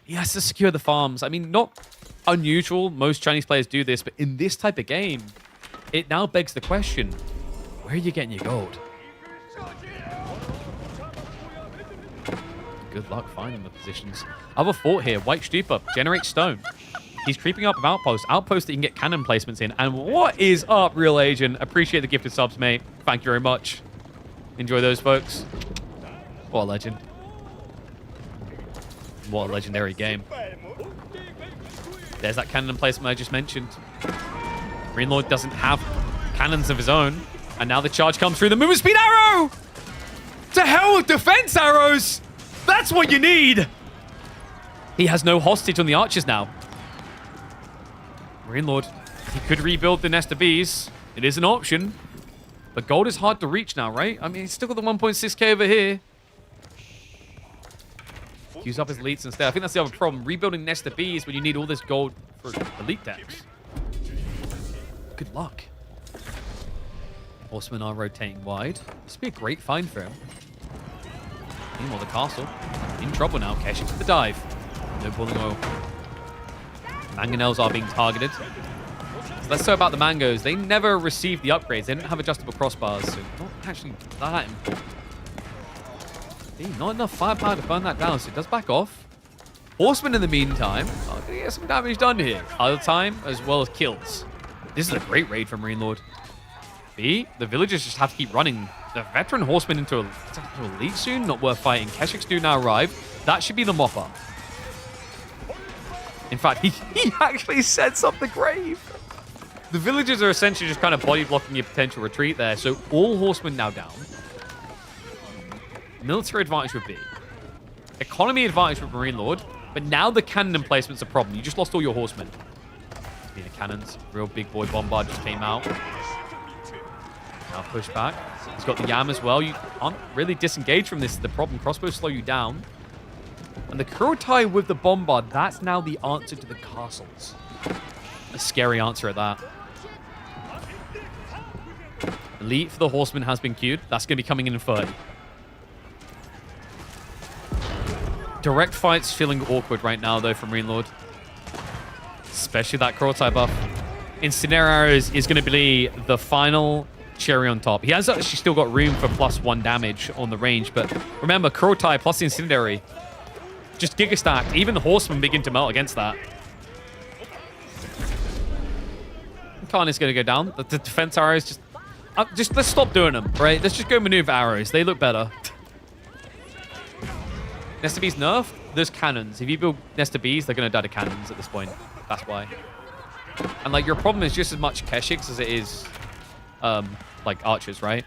He has to secure the farms. I mean, not unusual. Most Chinese players do this, but in this type of game, it now begs the question, where are you getting your gold? Good luck finding the positions. Other fort here, White Stupa, generates stone. He's creeping up with outposts. Outposts that you can get cannon placements in. And what is up, Real Agent? Appreciate the gifted subs, mate. Thank you very much. Enjoy those, folks. What a legend. What a legendary game. There's that cannon placement I just mentioned. Marine Lord doesn't have cannons of his own. And now the charge comes through. The movement speed arrow! To hell with defense arrows! That's what you need! He has no hostage on the archers now. Marine Lord, he could rebuild the nest of bees. It is an option. But gold is hard to reach now, right? I mean, he's still got the 1.6k over here. Use up his elites instead. I think that's the other problem. Rebuilding nest of bees when you need all this gold for elite decks. Good luck. Horsemen are rotating wide. This would be a great find for him. Meanwhile, the castle in trouble now. Keshish with the dive. No pulling oil. Mangonels are being targeted. So let's talk about the mangoes. They never received the upgrades. They didn't have adjustable crossbars, so not actually that important. Not enough firepower to burn that down, so it does back off. Horsemen, in the meantime, are going to get some damage done here. Other time, as well as kills. This is a great raid from Marine Lord. B, the villagers just have to keep running. The veteran horseman into a elite soon, not worth fighting. Keshik's do now arrive. That should be the mop-up. In fact, he actually said something grave. The villagers are essentially just kind of body blocking your potential retreat there, so all horsemen now down. Military advantage would be. Economy advantage with Marine Lord. But now the cannon emplacement's a problem. You just lost all your horsemen. The cannons. Real big boy bombard just came out. Now push back. He's got the Yam as well. You can't really disengage from this. The problem. Crossbows slow you down. And the Kurotai with the bombard. That's now the answer to the castles. A scary answer at that. Elite for the horseman has been queued. That's going to be coming in 30. Direct fight's feeling awkward right now, though, from Marine Lord. Especially that Kurotai buff. Incendiary arrows is going to be the final cherry on top. He has actually still got room for +1 damage on the range, but remember, Kurotai plus the Incendiary just giga stacked. Even the horsemen begin to melt against that. Khan is going to go down. The defense arrows just let's stop doing them, right? Let's just go maneuver arrows. They look better. Nest of Bees nerf, there's cannons. If you build Nest of Bees, they're going to die to cannons at this point. That's why. And, like, your problem is just as much Keshiks as it is, like, archers, right?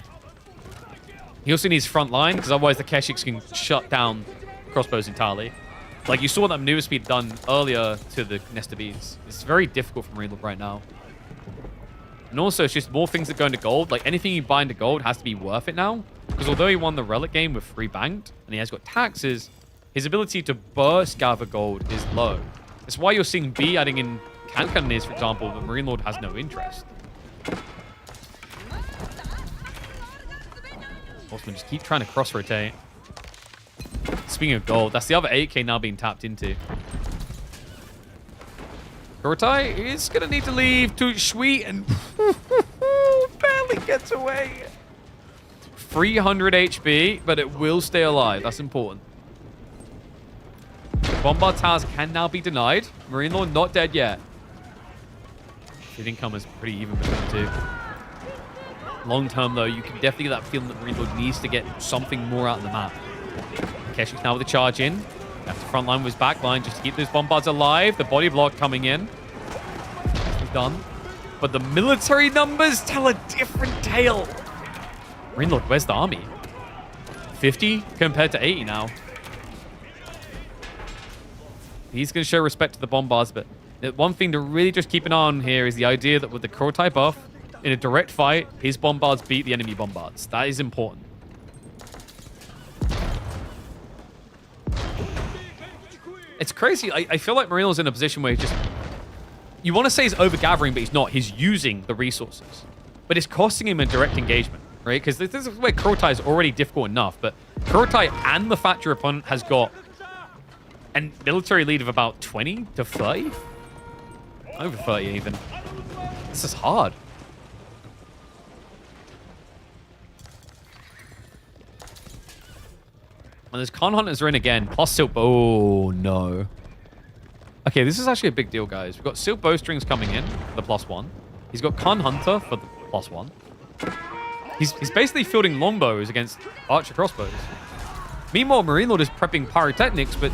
He also needs front line, because otherwise the Keshiks can shut down crossbows entirely. Like, you saw that maneuver speed done earlier to the Nest of Bees. It's very difficult for Marine Lord right now. And also, it's just more things that go into gold. Like, anything you buy into gold has to be worth it now. Because although he won the relic game with 3 banked, and he has got taxes, his ability to burst gather gold is low. That's why you're seeing B adding in cannoneers, for example, but Marine Lord has no interest. Horsemen just keep trying to cross-rotate. Speaking of gold, that's the other 8k now being tapped into. Kurotai is going to need to leave to Shui and barely gets away. 300 HP, but it will stay alive. That's important. Bombard towers can now be denied. Marine Lord not dead yet. His income is pretty even between the two. Long term, though, you can definitely get that feeling that Marine Lord needs to get something more out of the map. Keshik's now with the charge in. Have to front line with his back line just to keep those bombards alive. The body block coming in. He's done. But the military numbers tell a different tale. Marine Lord, where's the army? 50 compared to 80 now. He's going to show respect to the bombards, but one thing to really just keep an eye on here is the idea that with the Kurotai buff, in a direct fight, his bombards beat the enemy bombards. That is important. It's crazy. I feel like Marino's in a position where he's just... You want to say he's over-gathering, but he's not. He's using the resources. But it's costing him a direct engagement, right? Because this is where Kurotai is already difficult enough, but Kurotai and the fact your opponent has got a military lead of about 20 to 30? Over 30 even. This is hard. And there's Khan Hunters are in again, plus Silk Bow. Oh, no. Okay, this is actually a big deal, guys. We've got Silk Bowstrings coming in for the +1. He's got Khan Hunter for the +1. He's basically fielding longbows against archer crossbows. Meanwhile, Marine Lord is prepping pyrotechnics, but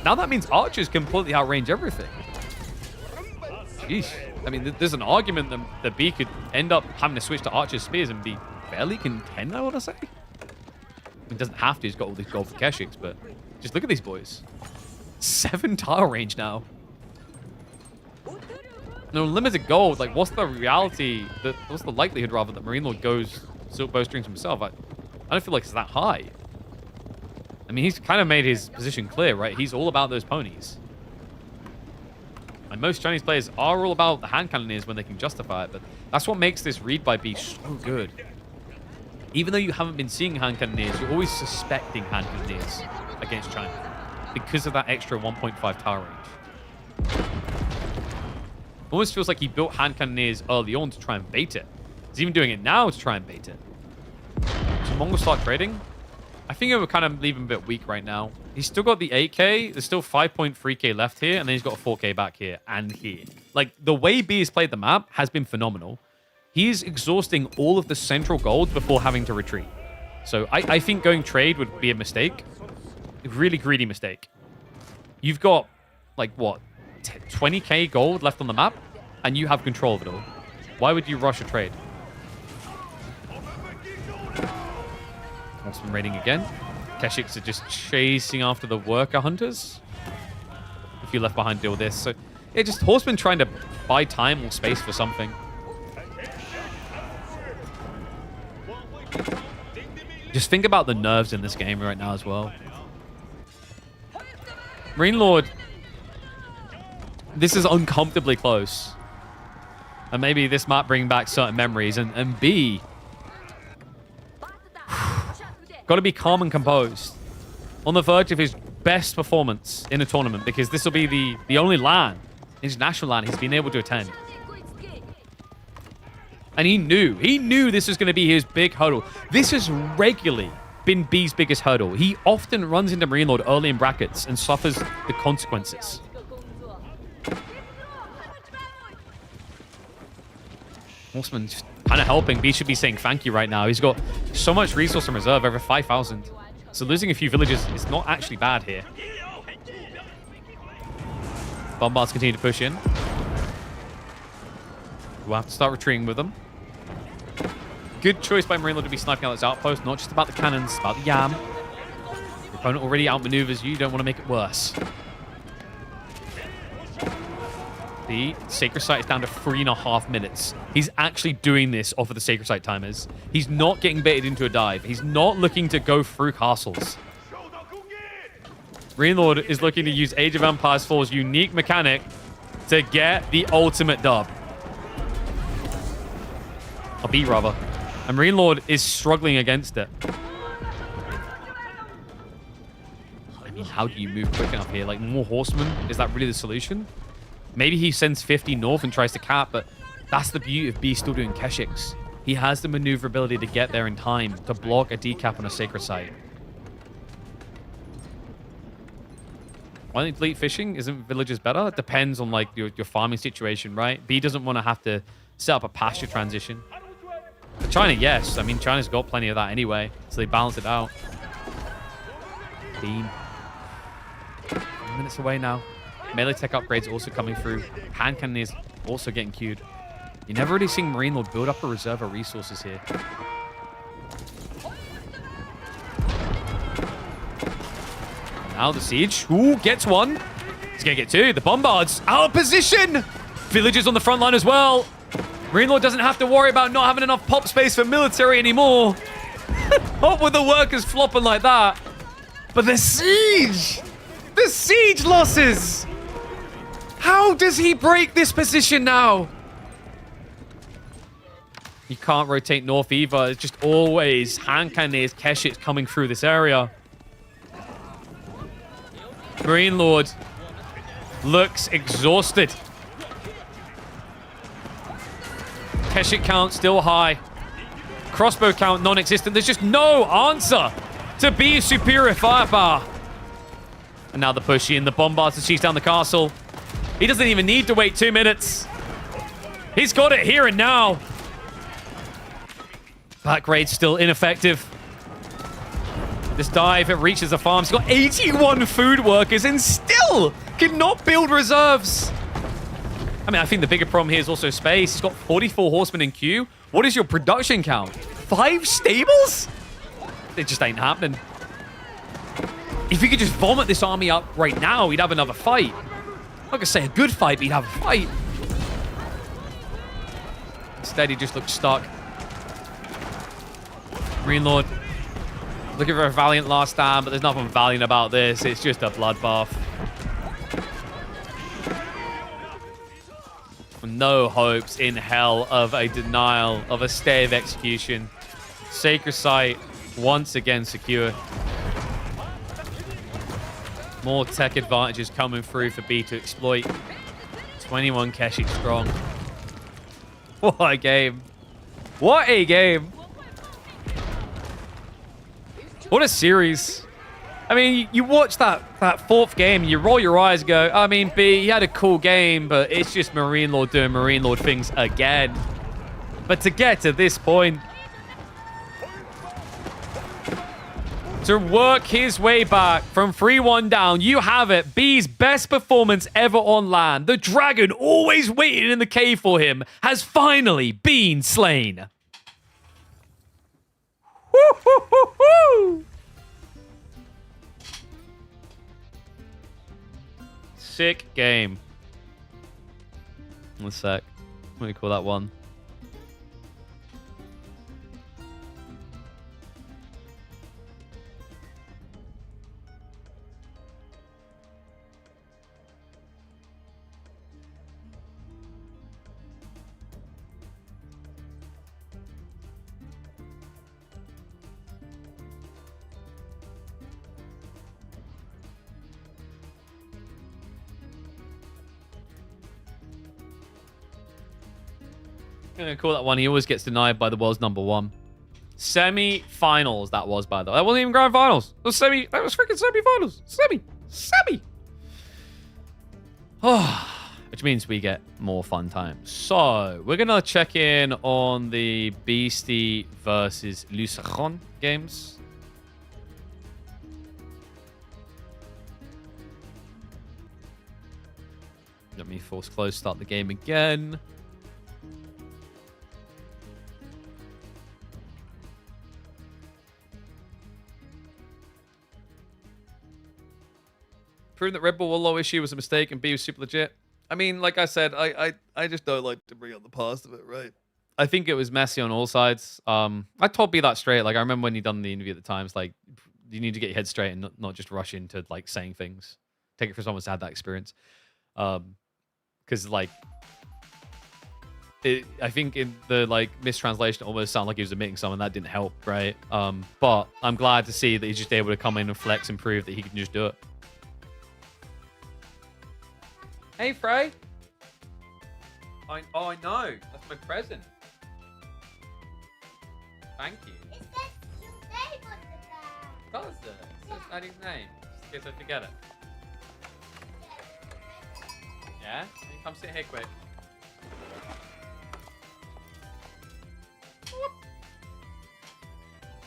now that means archers completely outrange everything. Yeesh. I mean, there's an argument that B could end up having to switch to Archer's Spears and be fairly content, I want to say. He doesn't have to. He's got all these gold for Keshiks, but just look at these boys. 7 tile range now. No limited gold. Like, what's the reality? What's the likelihood, rather, that Marine Lord goes Silk Bowstrings himself? I don't feel like it's that high. I mean, he's kind of made his position clear, right? He's all about those ponies. And most Chinese players are all about the hand cannoneers when they can justify it, but that's what makes this read by B so good. Even though you haven't been seeing hand cannoneers, you're always suspecting hand cannoneers against China because of that extra 1.5 tower range. Almost feels like he built hand cannoneers early on to try and bait it. He's even doing it now to try and bait it. Should Mongol start trading? I think it would kind of leave him a bit weak right now. He's still got the 8k. There's still 5.3k left here, and then he's got a 4k back here and here. Like, the way B has played the map has been phenomenal. He's exhausting all of the central golds before having to retreat. So I think going trade would be a mistake. A really greedy mistake. You've got, like, what, 20k gold left on the map, and you have control of it all. Why would you rush a trade? Horseman raiding again. Keshiks are just chasing after the worker hunters. If you left behind, deal with this. So, yeah, just Horseman trying to buy time or space for something. Just think about the nerves in this game right now as well. Marine Lord, this is uncomfortably close. And maybe this might bring back certain memories. And B, got to be calm and composed. On the verge of his best performance in a tournament, because this will be the only LAN, international LAN, he's been able to attend. And he knew this was going to be his big hurdle. This has regularly been B's biggest hurdle. He often runs into Marine Lord early in brackets and suffers the consequences. Horseman just kind of helping. B should be saying thank you right now. He's got so much resource in reserve, over 5,000. So losing a few villages is not actually bad here. Bombards continue to push in. We'll have to start retreating with them. Good choice by Marine Lord to be sniping out this outpost. Not just about the cannons, it's about the yam. The opponent already outmaneuvers you. You don't want to make it worse. The Sacred Site is down to 3.5 minutes. He's actually doing this off of the Sacred Site timers. He's not getting baited into a dive. He's not looking to go through castles. Marine Lord is looking to use Age of Empires 4's unique mechanic to get the ultimate dub. A B, rather. And Marine Lord is struggling against it. I mean, how do you move quick enough here? Like, more horsemen? Is that really the solution? Maybe he sends 50 north and tries to cap, but that's the beauty of B still doing Keshiks. He has the maneuverability to get there in time to block a decap on a Sacred Site. Why don't delete fishing? Isn't villages better? It depends on, like, your farming situation, right? B doesn't want to have to set up a pasture transition. For China, yes. I mean, China's got plenty of that anyway, so they balance it out. Beam. 10 minutes away now. Melee tech upgrades also coming through. Hand cannon is also getting queued. You're never really seeing Marine Lord build up a reserve of resources here. Now the siege. Ooh, gets one. He's going to get two. The bombards out of position. Villagers on the front line as well. Marine Lord doesn't have to worry about not having enough pop space for military anymore. Not with the workers flopping like that. But the siege! The siege losses! How does he break this position now? You can't rotate north either. It's just always hand cannoneers, Keshiks coming through this area. Marine Lord looks exhausted. Keshik count still high. Crossbow count non-existent. There's just no answer to B's superior firepower. And now the push in. The bombards to chase down the castle. He doesn't even need to wait 2 minutes. He's got it here and now. Back raid still ineffective. This dive, it reaches the farm. He's got 81 food workers and still cannot build reserves. I mean, I think the bigger problem here is also space. He's got 44 horsemen in queue. What is your production count? 5 stables? It just ain't happening. If he could just vomit this army up right now, he'd have another fight. I'm not going to say a good fight, but he'd have a fight. Instead, he just looks stuck. Marine Lord looking for a valiant last stand, but there's nothing valiant about this. It's just a bloodbath. No hopes in hell of a denial of a stay of execution. Sacred site once again secure. More tech advantages coming through for B to exploit. 21 Keshic strong. What a game. What a game. What a series. I mean, you watch that fourth game, you roll your eyes and go, I mean, B, he had a cool game, but it's just Marine Lord doing Marine Lord things again. But to get to this point, to work his way back from 3-1 down, you have it. B's best performance ever on LAN. The dragon, always waiting in the cave for him, has finally been slain. Woo, woo, woo, woo. Sick game. One sec. What do you call that one? I'm gonna call that one. He always gets denied by the world's -- Semi-finals, that was, by the way. That wasn't even grand finals. That was freaking semi-finals. Semi. Which means we get more fun times. So, we're gonna check in on the Beastie versus Luceron games. Let me force close, start the game again. Proving that Red Bull Wallow issue was a mistake and B was super legit. I mean, like I said, I just don't like to bring up the past of it, right? I think it was messy on all sides. I told B that straight. Like, I remember when he done the interview at the time, it's like, you need to get your head straight and not just rush into, like, saying things. Take it for someone who's had that experience. Because, like, I think in the, like, mistranslation, it almost sounded like he was admitting something. That didn't help, right? But I'm glad to see that he's just able to come in and flex and prove that he can just do it. Hey, Frey. I know. That's my present. Thank you. It says your name on the back. Does it? It says Daddy's name. Just in case I forget it. Yeah? You come sit here quick.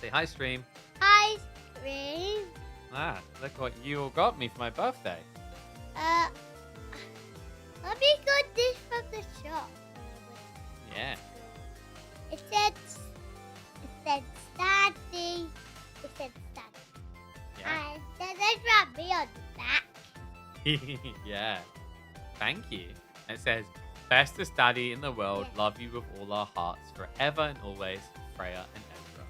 Say hi, stream. Hi, Stream. Ah, look what you all got me for my birthday. Let me get this from the shop. Yeah. It said Daddy. It said Daddy. Yeah. And then there's Rabbit on the back. Yeah. Thank you. And it says, bestest daddy in the world, love you with all our hearts, forever and always, Freya and Ezra.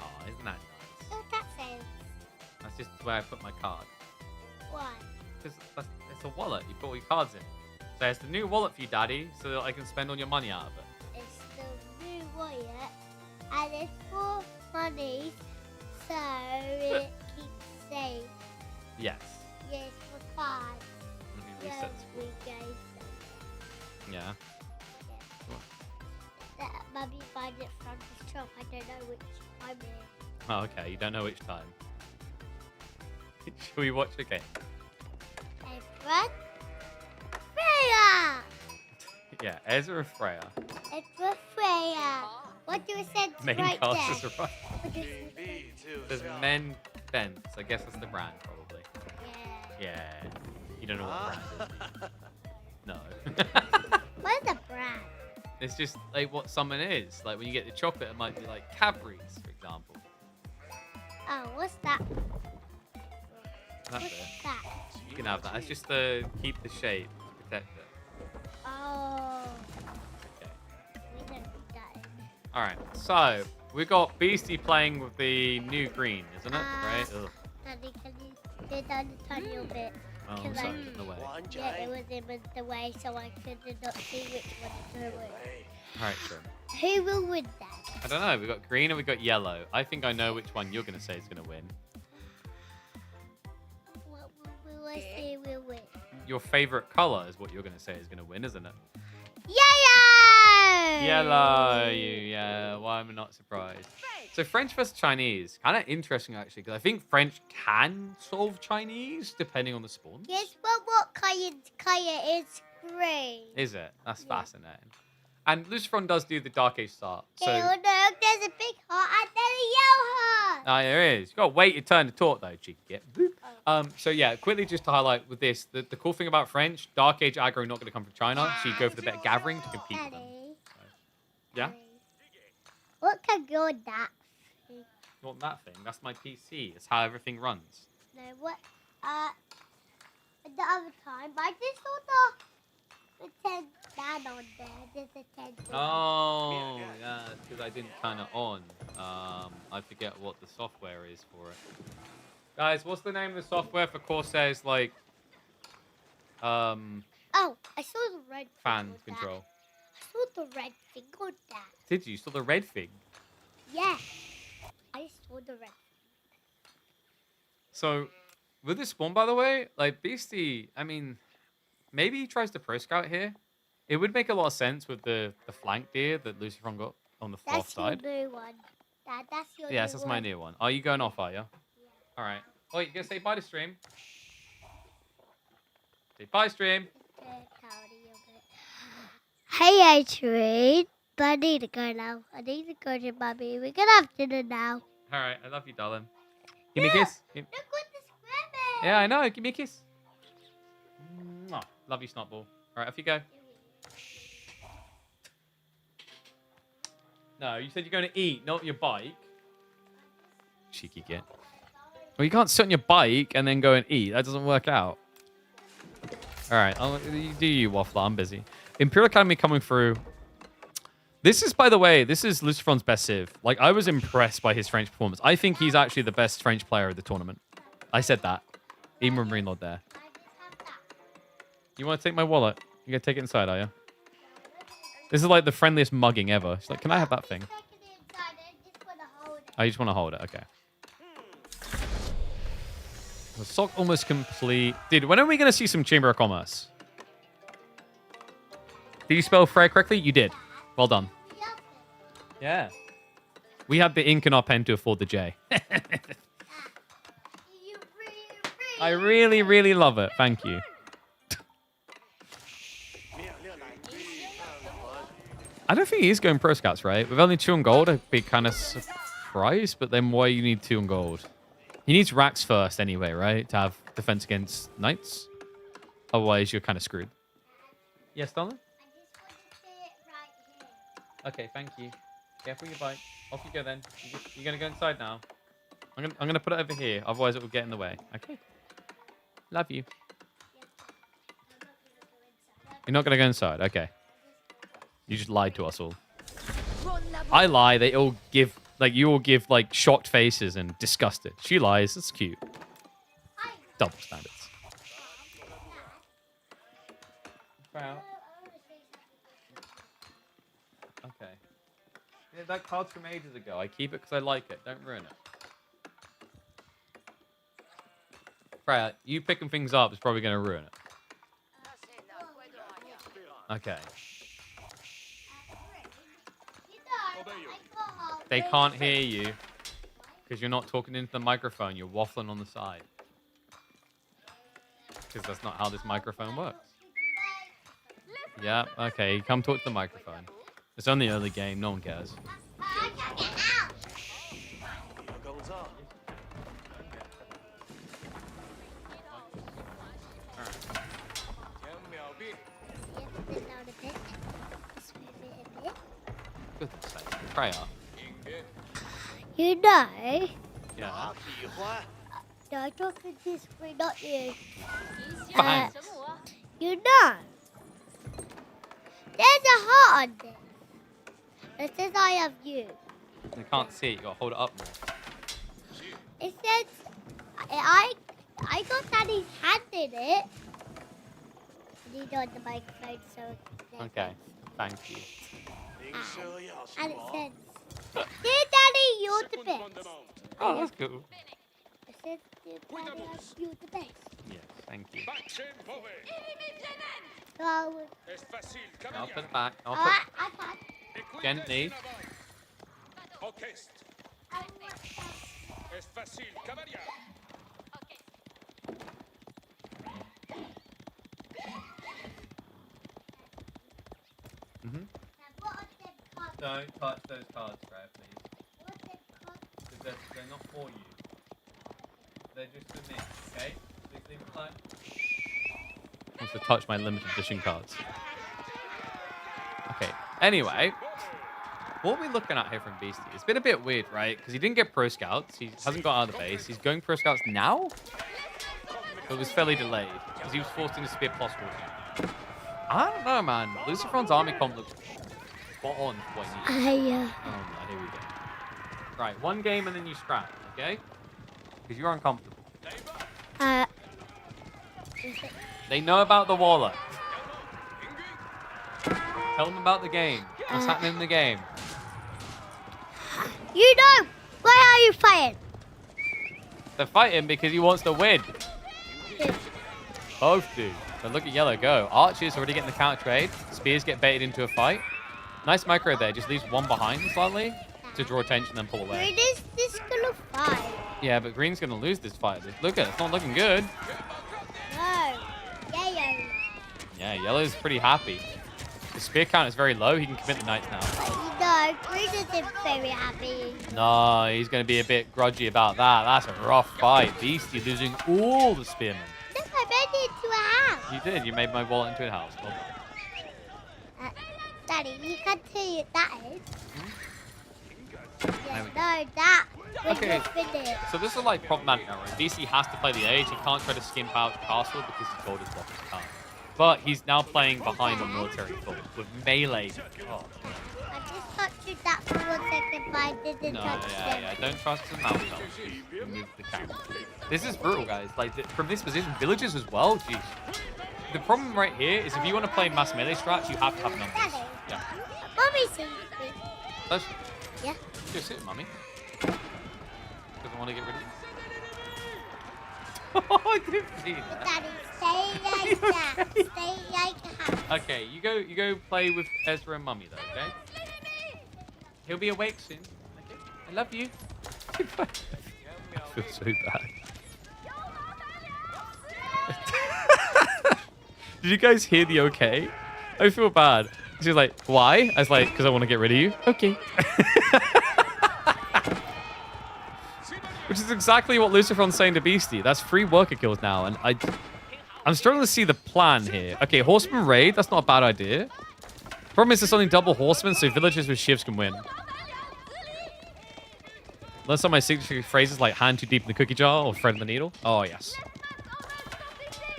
Oh, isn't that nice? So that says That's just where I put my card. why? Because it's a wallet. You put all your cards in. So it's the new wallet for you, daddy, so that I can spend all your money out of it. It's the new wallet, and it's for money, so it keeps safe. Yes. Yes, for cards. Let me Yes, reset we this. gave them. Yeah. That mummy bought it from the shop. I don't know which time it is. Oh, okay. You don't know which time. Shall we watch a game? Ezra? Freya! Yeah, Ezra Freya. Ezra Freya. What you said Main right cast there. is right. What you said? There's Men Fence. I guess that's the brand, probably. Yeah. Yeah. You don't know what brand it is. No. What's the brand? It's just like what someone is. Like when you get the chocolate, it might be like Cadbury's, for example. Oh, what's that? That's What's it. that? You can have that. It's just to keep the shape, protect it. Oh, Okay. we don't need that in. All right. So we got Beastie playing with the new green, isn't it? Right. Ugh. Daddy, can you go down a tiny little bit? Oh, I'm Because sorry. In the way. All Yeah, it was in the way, so I could not see which one to win. right, sure. Who will win that? I don't know. We got green and we got yellow. I think I know which one you're gonna say is gonna win. What will I say will win? Your favorite color is what you're gonna say is gonna win, isn't it? Yellow! Yellow. Yeah. Why am I not surprised? So French versus Chinese, kind of interesting actually, because I think French can solve Chinese depending on the spawns. Guess what color is green? Is it? That's Yeah. fascinating. And Lucifron does do the Dark Age start. So Oh no, there's a big heart and then a yellow heart. there is. You gotta wait your turn to talk though, cheeky git. So yeah, quickly just to highlight with this, the cool thing about French, Dark Age aggro not gonna come from China, so you go for the better gathering to compete with them. Daddy, Yeah? Daddy. What can go on that? Not that thing. That's my PC. It's how everything runs. No, what? The other time, I just saw the 10 man on there. There's a 10. Oh, yeah, because I didn't turn it on. I forget what the software is for it. Guys, what's the name of the software for Corsair's, like, Oh, I saw the red fan thing on control? That. I saw the red thing on that. Did you? Saw the red thing? Yeah, I saw the red. So, with this spawn, by the way, like, Beastie, I mean, maybe he tries to pro scout here. It would make a lot of sense with the flank deer that Lucifron got on the fourth That's side. your new one. That's your Yes, new that's my one. new one. Are you going off, are you? All right. Oh, you gonna say bye to stream? Say bye, stream. Hey, Adrian. But I need to go now. I need to go to Mummy. We're gonna have dinner now. All right, I love you, darling. Give me a kiss. Look what the square Yeah, I know. Give me a kiss. Mwah. Love you, Snotball. All right, off you go. No, you said you're going to eat, not your bike. Cheeky git. Well, you can't sit on your bike and then go and eat. That doesn't work out. All right, you do you, Waffler. I'm busy. Imperial Academy coming through. This is, by the way, this is Lucifron's best civ. Like, I was impressed by his French performance. I think he's actually the best French player of the tournament. I said that. Even with Marine Lord there. You want to take my wallet? You going to take it inside, are you? This is like the friendliest mugging ever. She's like, can I have that thing? I just want to hold it. Okay. The sock almost complete. Dude, when are we going to see some Chamber of Commerce? Did you spell Freya correctly? You did. Well done. Yeah. We had the ink in our pen to afford the J. I really, really love it. Thank you. I don't think he's going pro scouts, right? With only 2 on gold, I'd be kind of surprised. But then why you need 2 on gold? He needs racks first anyway, right? To have defense against knights. Otherwise, you're kind of screwed. Yes, darling? Okay, thank you. Careful your bike. Off you go then. You're going to go inside now. I'm gonna put it over here. Otherwise, it will get in the way. Okay. Love you. You're not going to go inside. Okay. You just lied to us all. I lie. They all give, like, you all give, like, shocked faces and disgusted. She lies. It's cute. Double standards. Wow. Okay. Yeah, that card's from ages ago. I keep it because I like it. Don't ruin it. Freya, you picking things up is probably going to ruin it. Okay. They can't hear you because you're not talking into the microphone. You're waffling on the side. Because that's not how this microphone works. Yeah, okay. Come talk to the microphone. It's only early game. No one cares. Sit down a bit. Just move it a bit. Goodness sake. Try out. You know, Yeah. no, I'm talking this way, not you. Fine. You know, there's a heart on this. It says I have you. You can't see it. You gotta hold it up more. It says I got Daddy's hand in it. I need on the microphone so. Okay. Thank you. And it says, "Dear Daddy, you're the best." Oh, that's cool. It says, "Dear Daddy, you're the best." Yes, thank you. So I'll put it back. I can't. Gently. Don't touch those cards, Brad, please. Because they're not for you. They're just for me, okay? Please leave it alone. Wants to touch my limited edition cards. Okay, anyway. What are we looking at here from Beastie? It's been a bit weird, right? Because he didn't get Pro Scouts. He hasn't got out of the base. He's going Pro Scouts now? It was fairly delayed. Because he was forced into Spear plus 14. I don't know, man. Luciferon's army comp looks spot on for what he needs. Oh, no, here we go. Right, one game and then you scrap, okay? Because you're uncomfortable. They know about the Waller. Tell them about the game. What's happening in the game? You know, why are you fighting? They're fighting because he wants to win. Both do. But look at Yellow go. Archer's already getting the counter trade. Spears get baited into a fight. Nice micro there. Just leaves one behind slightly to draw attention and pull away. Green is this gonna fight? Yeah, but Green's going to lose this fight. Look at it. It's not looking good. No. Yellow. Yeah, Yellow's pretty happy. The spear count is very low. He can commit the knights now. No, Green isn't very happy. No, he's going to be a bit grudgy about that. That's a rough fight. Beastie losing all the spearmen. Look, I made it into a house. You did. You made my wallet into a house. Well done. Daddy, you can tell you that is. There we go. No, that. Okay. Finish. So this is like problematic now, right? DC has to play the age. He can't try to skimp out the castle because his gold is blocked his time. But he's now playing behind on military full with melee. Oh. I just touched that for 1 second, but I didn't No, touch them. yeah. Don't trust the mouse. Remove the camera. This is brutal, guys. Like from this position, villagers as well. Jeez. The problem right here is if you want to play mass melee strats, you have to have numbers. Daddy, Yeah. Mommy sees me. Does Yeah. Just sit, mummy. Doesn't want to get rid of you. Oh, I didn't see that. Daddy, stay like that. Stay like that. Okay, you go play with Ezra and mummy though, okay? He'll be awake soon. Okay. I love you. I feel so bad. Did you guys hear the okay? I feel bad. She's like, why? I was like, because I want to get rid of you. Okay. Which is exactly what Luciferon's saying to Beastie. That's 3 worker kills now, and I'm struggling to see the plan here. Okay, Horseman raid, that's not a bad idea. Problem is there's only double Horsemen, so villagers with shivs can win. Learn some of my signature phrases like hand too deep in the cookie jar or thread in the needle. Oh, yes.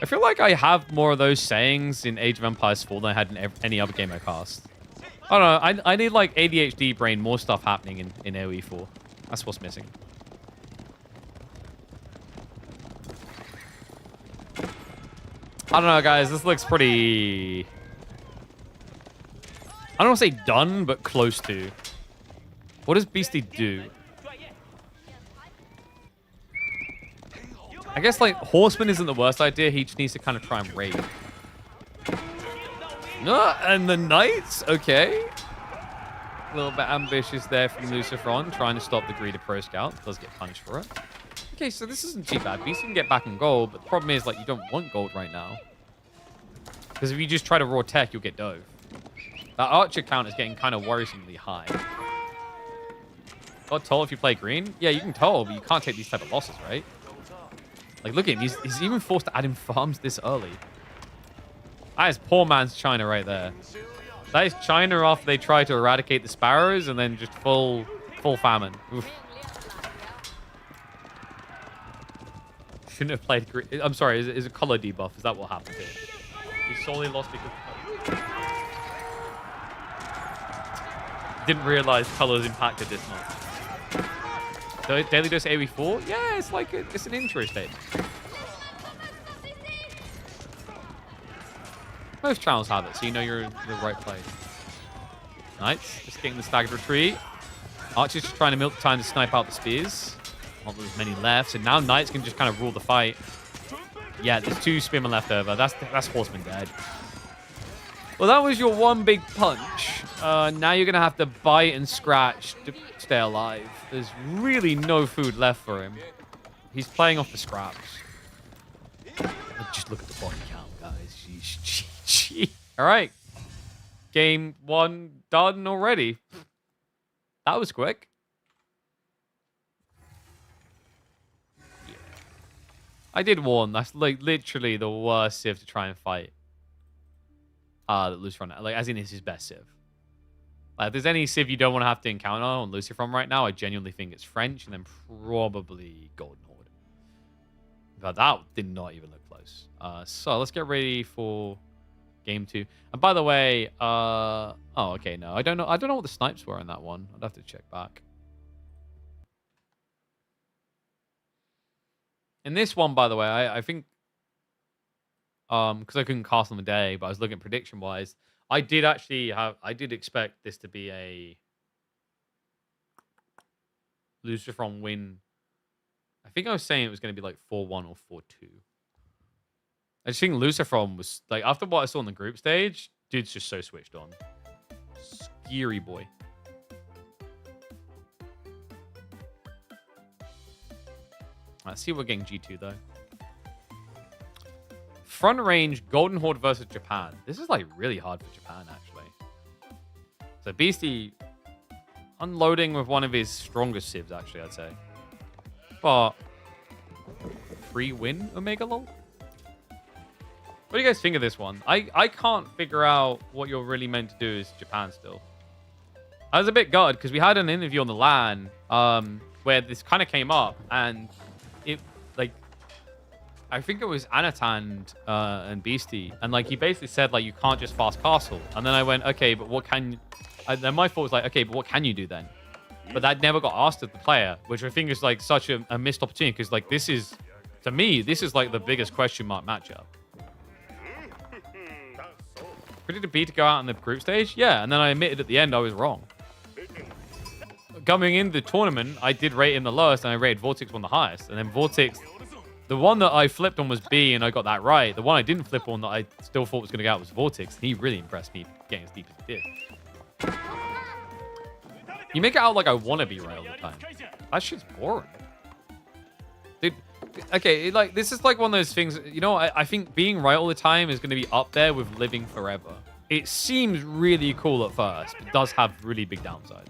I feel like I have more of those sayings in Age of Empires 4 than I had in any other game I cast. I don't know. I need like ADHD brain, more stuff happening in AoE 4. That's what's missing. I don't know, guys. This looks pretty... I don't want to say done, but close to. What does Beastie do? I guess, like, Horseman isn't the worst idea. He just needs to kind of try and raid. And the Knights? Okay. A little bit ambitious there from Luciferon, trying to stop the greedy Pro Scout. Does get punished for it. Okay, so this isn't too bad. Beastie can get back in gold, but the problem is, like, you don't want gold right now. Because if you just try to raw tech, you'll get dove. That archer count is getting kind of worrisomely high. Got toll if you play green? Yeah, you can toll, but you can't take these type of losses, right? Like, look at him. He's even forced to add in farms this early. That is poor man's China right there. That is China after they try to eradicate the sparrows and then just full famine. Oof. Shouldn't have played green. I'm sorry, is a color debuff? Is that what happened here? He solely lost because... Didn't realize colors impacted this much. So daily dose AoE4? Yeah, it's like it's an interesting. Most channels have it, so you know you're in the right place. Nice. Just getting the staggered retreat. Archer's just trying to milk the time to snipe out the spears. Not there's many left, so now Knights can just kind of rule the fight. Yeah, there's 2 spearmen left over. That's Horseman dead. Well, that was your one big punch. Now you're going to have to bite and scratch to stay alive. There's really no food left for him. He's playing off the scraps. Just look at the body count, guys. GG. All right. Game 1 done already. That was quick. Yeah. I did warn. That's like literally the worst civ to try and fight. That Lucifer, like, as in, it's his best civ. Like, if there's any civ you don't want to have to encounter on Lucifer right now, I genuinely think it's French and then probably Golden Horde. But that did not even look close. So let's get ready for game 2. And by the way, oh, okay, no, I don't know what the snipes were in that one. I'd have to check back. In this one, by the way, I think, because I couldn't cast on the day, but I was looking prediction wise, I did expect this to be a Lucifer win. I think I was saying it was going to be like 4-1 or 4-2. I just think Lucifer was like, after what I saw in the group stage, dude's just so switched on. Scary boy. Let's see if we're getting G2 though. Front range, Golden Horde versus Japan. This is like really hard for Japan, actually. So Beastie unloading with one of his strongest civs, actually, I'd say. But free win, Omega Lol? What do you guys think of this one? I can't figure out what you're really meant to do as Japan still. I was a bit gutted because we had an interview on the LAN where this kind of came up, and it, like, I think it was Anatan and Beastie, and like he basically said like you can't just fast castle, and then I went, okay, but what can? Then my thought was like, okay, but what can you do then? But that never got asked of the player, which I think is like such a missed opportunity, because like this is, to me, this is like the biggest question mark matchup. Predicted B to go out in the group stage, yeah, and then I admitted at the end I was wrong. Coming in the tournament, I did rate him the lowest, and I rated Vortex one the highest, and then Vortex. The one that I flipped on was B, and I got that right. The one I didn't flip on that I still thought was going to go out was Vortex. He really impressed me getting as deep as he did. You make it out like I want to be right all the time. That shit's boring. Dude, okay, like, this is like one of those things, you know, I think being right all the time is going to be up there with living forever. It seems really cool at first, but does have really big downsides.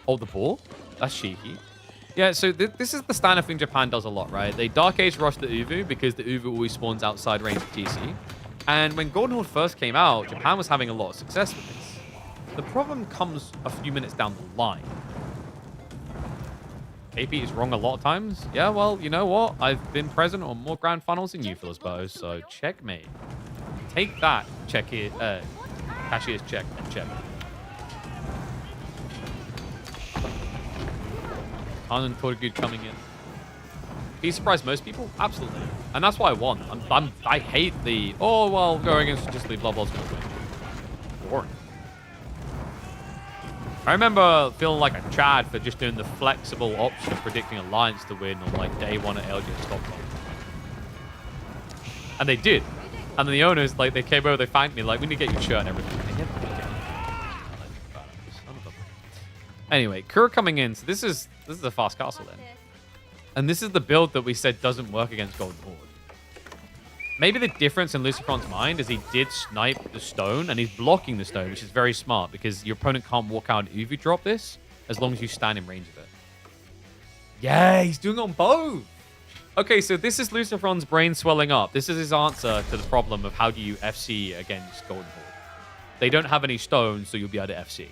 Oh, the ball? That's cheeky. Yeah, so this is the standard thing Japan does a lot, right? They Dark Age rush the Uvu because the Uvu always spawns outside range of TC. And when Golden Horde first came out, Japan was having a lot of success with this. The problem comes a few minutes down the line. AP is wrong a lot of times. Yeah, well, you know what? I've been present on more grand finals than you, Philosopher, so checkmate. Take that, check it, cashier's check and check. Arnold Korgud coming in. He surprised most people? Absolutely. And that's why I won. I hate the, oh, well, going against statistically blah blah's going to win. Boring. I remember feeling like a Chad for just doing the flexible option of predicting Alliance to win on like day one at LG Stockholm. And they did. And then the owners, like, they came over, they thanked me, like, we need to get your shirt and everything. And they never did get it. Anyway, Kura coming in. So this is a fast castle then. And this is the build that we said doesn't work against Golden Horde. Maybe the difference in Lucifer's mind is he did snipe the stone and he's blocking the stone, which is very smart because your opponent can't walk out and UV drop this as long as you stand in range of it. Yeah, he's doing it on both. Okay, so this is Luciferon's brain swelling up. This is his answer to the problem of how do you FC against Golden Horde. They don't have any stones, so you'll be able to FC.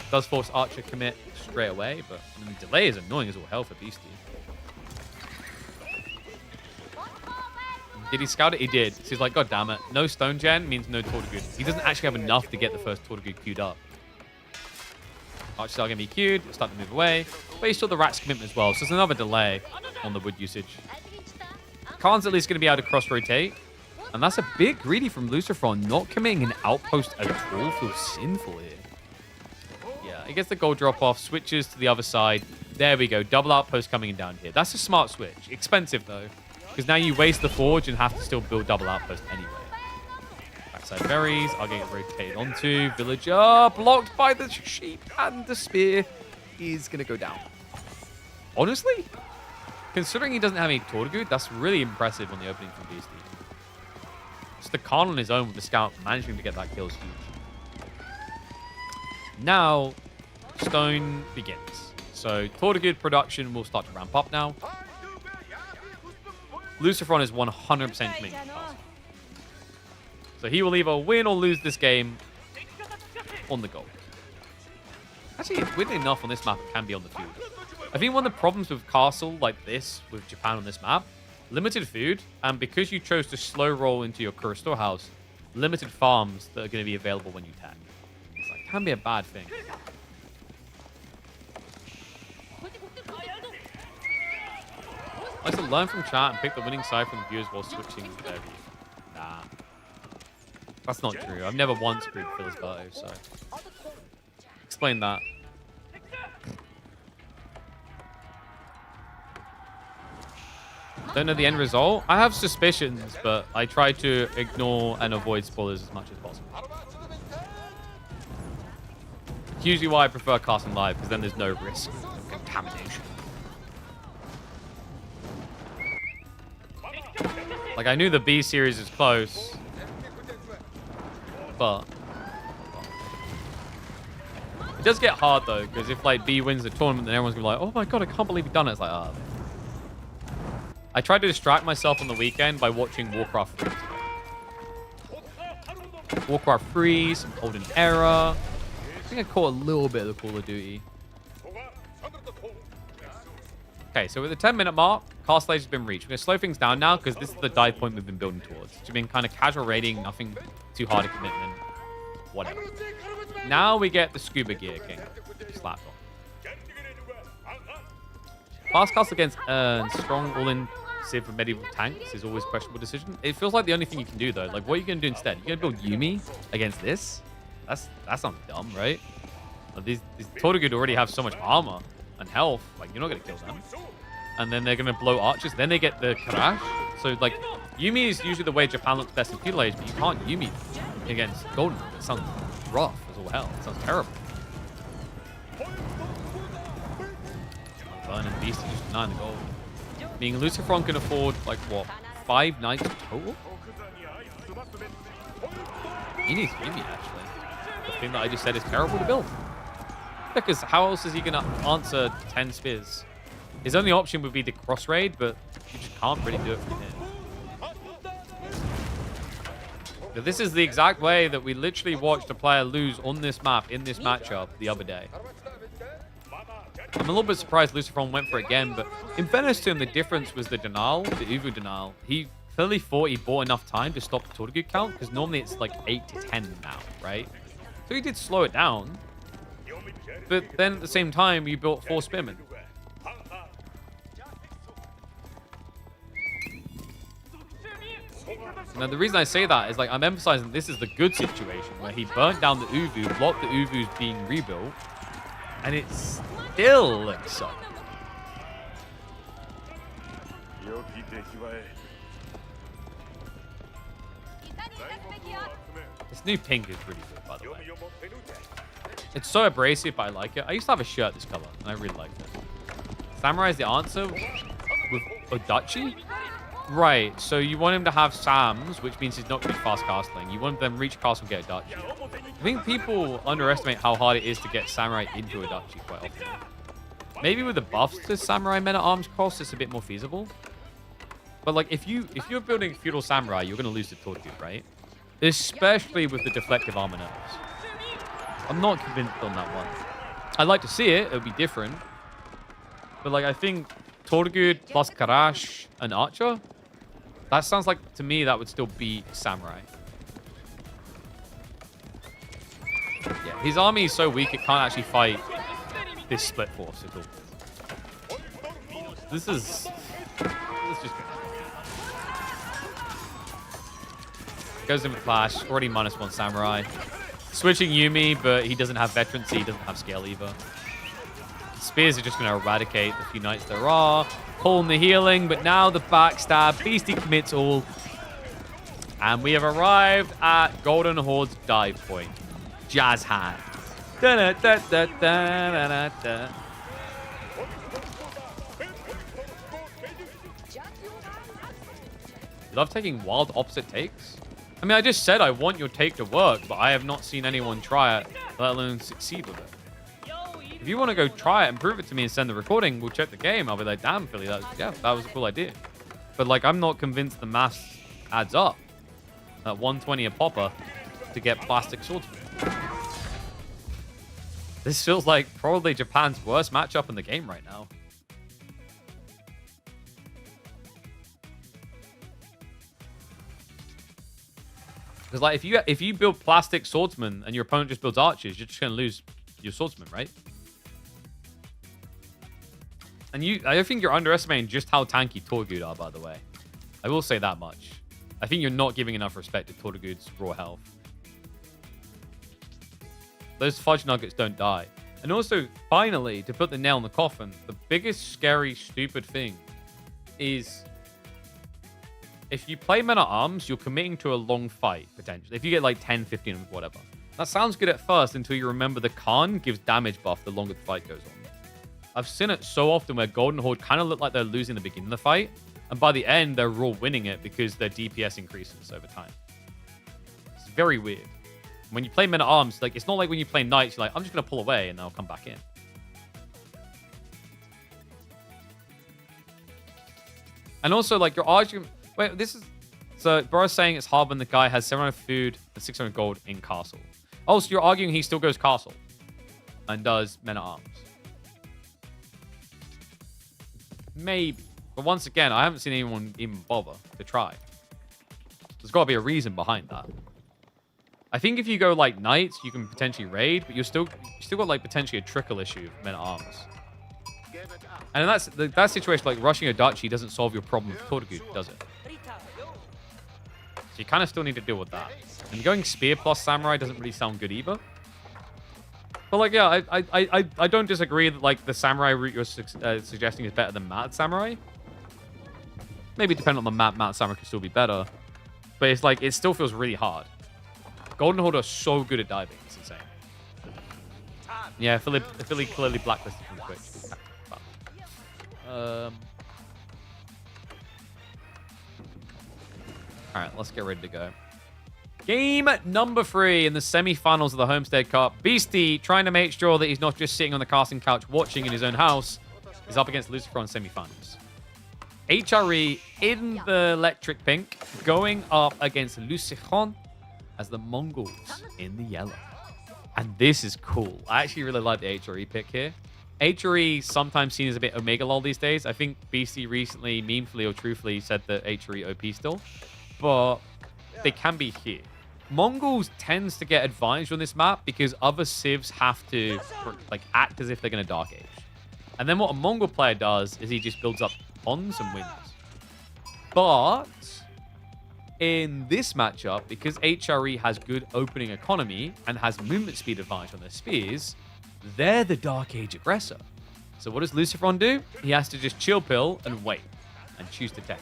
Does force Archer commit straight away, but I mean, the delay is annoying as all hell for Beastie. Did he scout it? He did. So he's like, God damn it. No stone gen means no Tortugud. He doesn't actually have enough to get the first Tortugud queued up. Archer's still going to be queued. It'll start to move away. But he's still the Rat's commitment as well. So there's another delay on the wood usage. Khan's at least going to be able to cross-rotate. And that's a bit greedy from Luciferon. Not committing an outpost at all feels sinful here. Yeah, he gets the gold drop-off. Switches to the other side. There we go. Double outpost coming in down here. That's a smart switch. Expensive, though. Because now you waste the forge and have to still build double outpost anyway. Backside berries are getting rotated onto. Villager blocked by the sheep, and the spear is going to go down. Honestly, considering he doesn't have any Tortugud, that's really impressive on the opening from Beastie. Just the Khan on his own with the scout managing to get that kill is huge. Now, stone begins. So Tortugud production will start to ramp up now. Luciferon is 100% committing to Castle. So he will either win or lose this game on the goal. Actually, weirdly enough, on this map, it can be on the field. I think one of the problems with Castle like this, with Japan on this map, limited food, and because you chose to slow roll into your Kura storehouse, limited farms that are going to be available when you tag. So it can be a bad thing. I like to learn from chat and pick the winning side from the viewers while switching their view. Nah. That's not true. I've never once screwed Phil's Berto, so... Explain that. Don't know the end result. I have suspicions, but I try to ignore and avoid spoilers as much as possible. It's usually why I prefer casting live, because then there's no risk of contamination. Like, I knew the B series is close, but it does get hard though, because if like B wins the tournament, then everyone's gonna be like, "Oh my god, I can't believe you've done it." It's like, ah. I tried to distract myself on the weekend by watching Warcraft 3. Warcraft 3, some Golden Era. I think I caught a little bit of the Call of Duty. Okay, so at the 10-minute mark, Castle Age has been reached. We're going to slow things down now because this is the dive point we've been building towards. It's been kind of casual raiding, nothing too hard a commitment, whatever. Now we get the Scuba Gear King slapped on. Fast cast against strong all-in Civ for medieval tanks is always a questionable decision. It feels like the only thing you can do, though. Like, what are you going to do instead? You're going to build Yuumi against this? That's not dumb, right? Like, these Tortugud already have so much armor and health. Like, you're not going to kill them. And then they're going to blow archers. Then they get the Karash. So, like, Yuumi is usually the way Japan looks best in feudal age, but you can't Yuumi against Golden. It sounds rough as all hell. It sounds terrible. Burn and Beast just denying the gold. Meaning Luciferon can afford, like, what, 5 knights total? He needs Yuumi, actually. The thing that I just said is terrible to build. Because how else is he going to answer 10 spears? His only option would be the cross raid, but you just can't really do it from here. But this is the exact way that we literally watched a player lose on this map in this matchup the other day. I'm a little bit surprised Luciferon went for it again, but in fairness to him, the difference was the denial, the Uvu denial. He clearly thought he bought enough time to stop the Tortugud count, because normally it's like 8 to 10 now, right? So he did slow it down. But then at the same time, you built 4 spearmen. Now, the reason I say that is, like, I'm emphasizing this is the good situation where he burnt down the Uvu, blocked the Uvu's being rebuilt, and it still looks so. This new pink is really good, by the way. It's so abrasive, but I like it. I used to have a shirt this color, and I really liked it. Samurai is the answer with Odachi? Right, so you want him to have Sams, which means he's not going to be fast castling. You want them to reach castle and get Odachi. I think people underestimate how hard it is to get Samurai into Odachi quite often. Maybe with the buffs to Samurai Men-at-Arms cost, it's a bit more feasible. But like, if you're building Feudal Samurai, you're going to lose to Tortube, right? Especially with the deflective armor nerfs. I'm not convinced on that one. I'd like to see it. It would be different. But like, I think Tortube plus Karash and Archer, that sounds like, to me, that would still be Samurai. Yeah, his army is so weak, it can't actually fight this split force at all. This is just good. Goes in with Clash, already -1 Samurai. Switching Yumi, but he doesn't have veterancy, he doesn't have scale either. Spears are just going to eradicate the few knights there are. Pulling the healing, but now the backstab. Beastie commits all. And we have arrived at Golden Horde's dive point. Jazz hand. Da -da -da -da -da -da -da. Love taking wild opposite takes. I mean, I just said I want your take to work, but I have not seen anyone try it, let alone succeed with it. If you want to go try it and prove it to me and send the recording, we'll check the game. I'll be like, damn, Philly, that was a cool idea. But like, I'm not convinced the math adds up. At 120 a popper to get plastic swordsman. This feels like probably Japan's worst matchup in the game right now. Because like, if you build plastic swordsman and your opponent just builds archers, you're just gonna lose your swordsman, right? And I think you're underestimating just how tanky Torgud are, by the way. I will say that much. I think you're not giving enough respect to Torgud's raw health. Those fudge nuggets don't die. And also, finally, to put the nail in the coffin, the biggest, scary, stupid thing is if you play Men-at-Arms, you're committing to a long fight, potentially. If you get like 10, 15, whatever. That sounds good at first until you remember the Khan gives damage buff the longer the fight goes on. I've seen it so often where Golden Horde kind of look like they're losing the beginning of the fight. And by the end, they're all winning it because their DPS increases over time. It's very weird. When you play Men-at-Arms, like, it's not like when you play Knights, you're like, I'm just going to pull away and then I'll come back in. And also, like, your argument... Wait, this is... So, Burrow's saying it's hard when the guy has 700 food and 600 gold in Castle. Oh, so you're arguing he still goes Castle and does Men-at-Arms. Maybe. But once again, I haven't seen anyone even bother to try. There's got to be a reason behind that. I think if you go like Knights, you can potentially raid, but you still got like potentially a trickle issue of Men-at-Arms. And in that situation, like rushing a duchy doesn't solve your problem with Torgud, does it? So you kind of still need to deal with that. And going Spear plus Samurai doesn't really sound good either. But like, yeah, I don't disagree that like the Samurai route you're suggesting is better than Mad Samurai. Maybe depending on the map, Mad Samurai could still be better. But it's like, it still feels really hard. Golden Horde are so good at diving. It's insane. Yeah, Philly clearly blacklisted from Twitch. Alright, let's get ready to go. Game number 3 in the semi-finals of the Homestead Cup. Beastie, trying to make sure that he's not just sitting on the casting couch watching in his own house, is up against Lucifer on semi-finals. HRE in the electric pink, going up against Lucifer as the Mongols in the yellow. And this is cool. I actually really like the HRE pick here. HRE sometimes seen as a bit Omega lol these days. I think BC recently, memefully or truthfully, said that HRE OP still. But they can be here. Mongols tends to get advantage on this map because other civs have to like act as if they're going to Dark Age. And then what a Mongol player does is he just builds up pawns and wins. But in this matchup, because HRE has good opening economy and has movement speed advantage on their spears, they're the Dark Age aggressor. So what does Lucifer do? He has to just chill pill and wait and choose to take.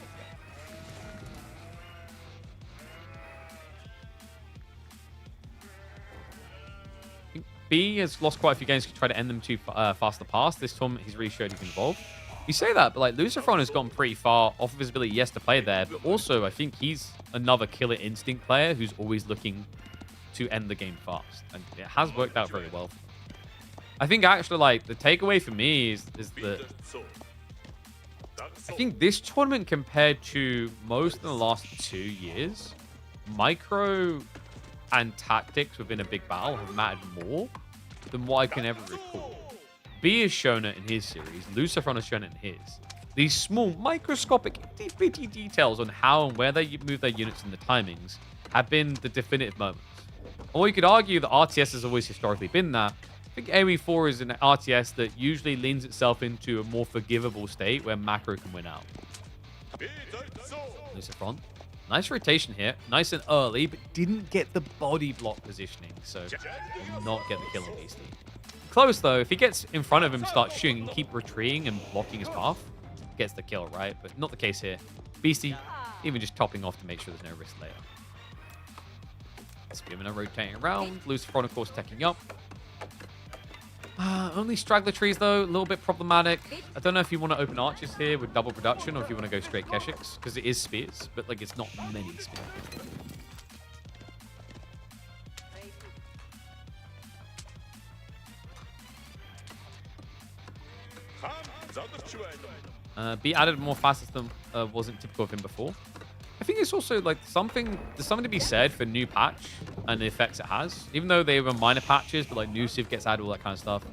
B has lost quite a few games to try to end them too fast the past. This tournament, he's really showed he can evolve. You say that, but like Lucifer has gotten pretty far off of his ability, yes, to play there, but also I think he's another killer instinct player who's always looking to end the game fast, and it has worked out very well for him. I think actually, like, the takeaway for me is that I think this tournament compared to most in the last 2 years, micro and tactics within a big battle have mattered more than what I can ever recall. B has shown it in his series. Lucifer has shown it in his. These small, microscopic, itty-bitty details on how and where they move their units and the timings have been the definitive moments. Or you could argue that RTS has always historically been that. I think AoE4 is an RTS that usually leans itself into a more forgivable state where macro can win out. Lucifer. Nice rotation here. Nice and early, but didn't get the body block positioning, so will not get the kill on Beastie. Close, though. If he gets in front of him, starts shooting, and keep retreating and blocking his path, gets the kill, right? But not the case here. Beastie, even just topping off to make sure there's no risk later. Spimina rotating around. Lucifer, of course, teching up. Only straggler trees, though. A little bit problematic. I don't know if you want to open archers here with double production or if you want to go straight Keshiks, because it is spears, but like it's not many spears. B added more fastest than wasn't typical of him before. I think it's also like there's something to be said for new patch and the effects it has. Even though they were minor patches, but like new civ gets added, all that kind of stuff.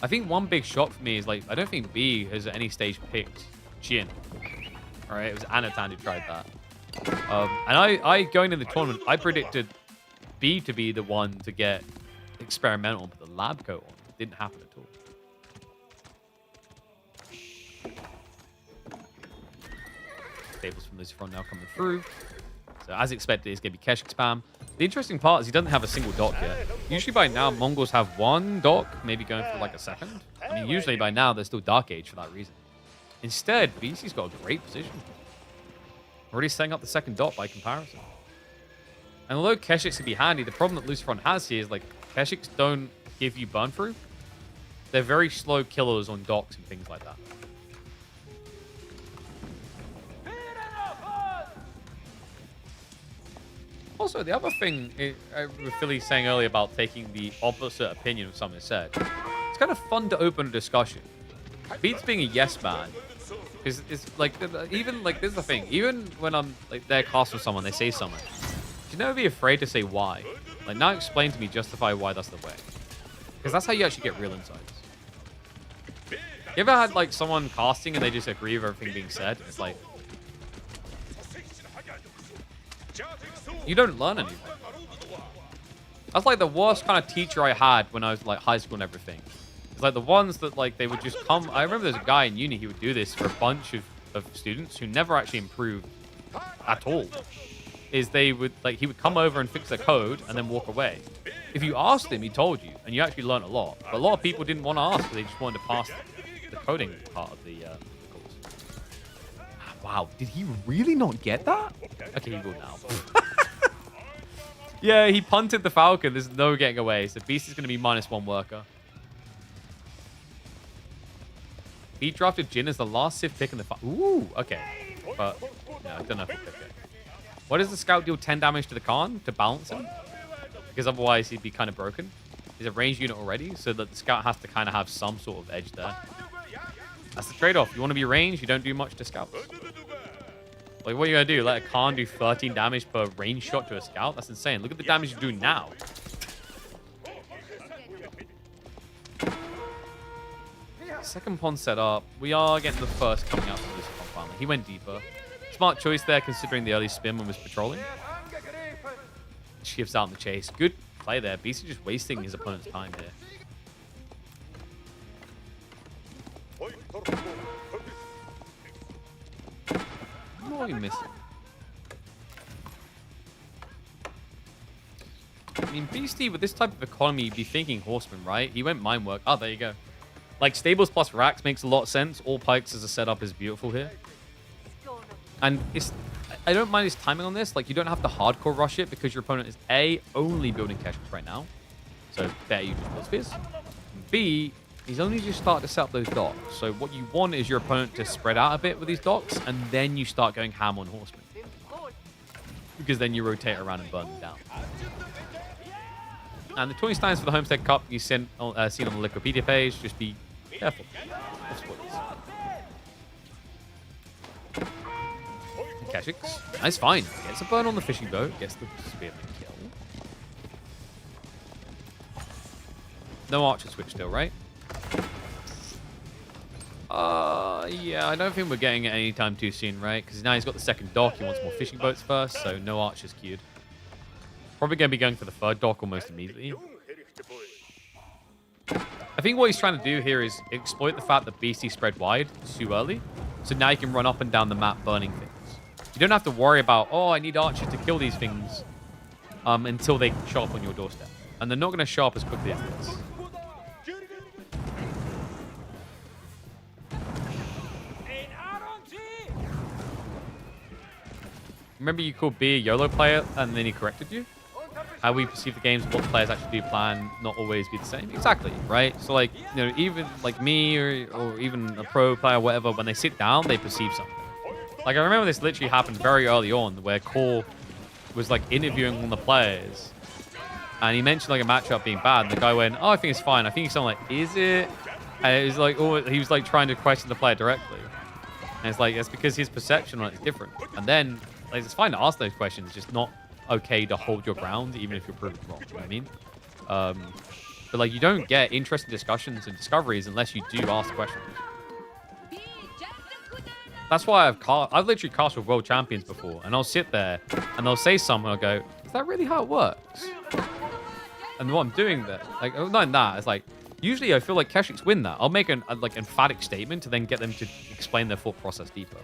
I think one big shock for me is like I don't think B has at any stage picked Jin. All right, it was Anatan who tried that. And I going in the tournament, I predicted B to be the one to get experimental, but the lab coat on didn't happen at all. Stables from Lucifer now coming through. So as expected, it's going to be Keshik spam. The interesting part is he doesn't have a single dock yet. Usually by now, Mongols have one dock, maybe going for like a second. I mean, usually by now, they're still Dark Age for that reason. Instead, BC's got a great position. Already setting up the second dock by comparison. And although Keshiks can be handy, the problem that Lucifer has here is like Keshiks don't give you burn through. They're very slow killers on docks and things like that. Also, the other thing with Philly saying earlier about taking the opposite opinion of something said, it's kind of fun to open a discussion. Beats being a yes man, because it's like, even like, this is the thing, even when I'm like there casting someone, they say something, you should never be afraid to say why. Like, now explain to me, justify why that's the way. Because that's how you actually get real insights. You ever had like someone casting and they just agree with everything being said? It's like, you don't learn anything. That's like the worst kind of teacher I had when I was like high school and everything. It's like the ones that like they would just come. I remember there's a guy in uni, he would do this for a bunch of students who never actually improved at all. Is they would like, he would come over and fix their code and then walk away. If you asked him, he told you, and you actually learned a lot. But a lot of people didn't want to ask because they just wanted to pass the coding part of the course. Wow, did he really not get that? Okay, he will now. Yeah, he punted the Falcon. There's no getting away. So Beast is going to be -1 worker. He drafted Jin as the last Civ pick in the Ooh, okay. But no, I don't know if he'll pick it. Why does the Scout deal 10 damage to the Khan to balance him? Because otherwise he'd be kind of broken. He's a ranged unit already, so that the Scout has to kind of have some sort of edge there. That's the trade-off. You want to be ranged, you don't do much to Scouts. Like, what are you going to do? Let a Khan do 13 damage per range shot to a Scout? That's insane. Look at the damage you do now. Second pawn set up. We are getting the first coming out from this pawn finally. He went deeper. Smart choice there, considering the early spin when was patrolling. Shifts out in the chase. Good play there. BC just wasting his opponent's time here. What are we missing? I mean, Beastie, with this type of economy, you'd be thinking Horseman, right? He went Mine Work. Oh, there you go. Like, Stables plus Racks makes a lot of sense. All Pikes as a setup is beautiful here. And it's... I don't mind his timing on this. Like, you don't have to hardcore rush it because your opponent is A, only building Keshiks right now. So, better you just build spears. And B, he's only just started to set up those docks. So, what you want is your opponent to spread out a bit with these docks, and then you start going ham on Horsemen. Because then you rotate around and burn them down. And the 20 stands for the Homestead Cup you seen on the Wikipedia page. Just be careful. Keshix. Nice find. Gets a burn on the fishing boat. Gets the spearman kill. No archer switch still, right? Yeah, I don't think we're getting it anytime too soon, right? Because now he's got the second dock. He wants more fishing boats first, so no archers queued. Probably going to be going for the third dock almost immediately. I think what he's trying to do here is exploit the fact that Beastie spread wide too early. So now you can run up and down the map burning things. You don't have to worry about, oh, I need archers to kill these things until they show up on your doorstep. And they're not going to show up as quickly as this. Remember you called B a YOLO player and then he corrected you? How we perceive the games, what the players actually do plan, not always be the same. Exactly, right? So like, you know, even like me or even a pro player, whatever, when they sit down, they perceive something. Like I remember this literally happened very early on where Core was like interviewing one of the players and he mentioned like a matchup being bad and the guy went, oh, I think it's fine. I think he's like, is it? And it was like, oh, he was like trying to question the player directly. And it's like, it's because his perception on it is different. And then like, it's fine to ask those questions. It's just not okay to hold your ground, even if you're proven wrong. You know what I mean? But like, you don't get interesting discussions and discoveries unless you do ask questions. That's why I've literally cast with world champions before, and I'll sit there and they'll say something. I'll go, is that really how it works? And what I'm doing there, like, not in that, it's like, usually I feel like Keshix win that. I'll make an like emphatic statement to then get them to explain their thought process deeper.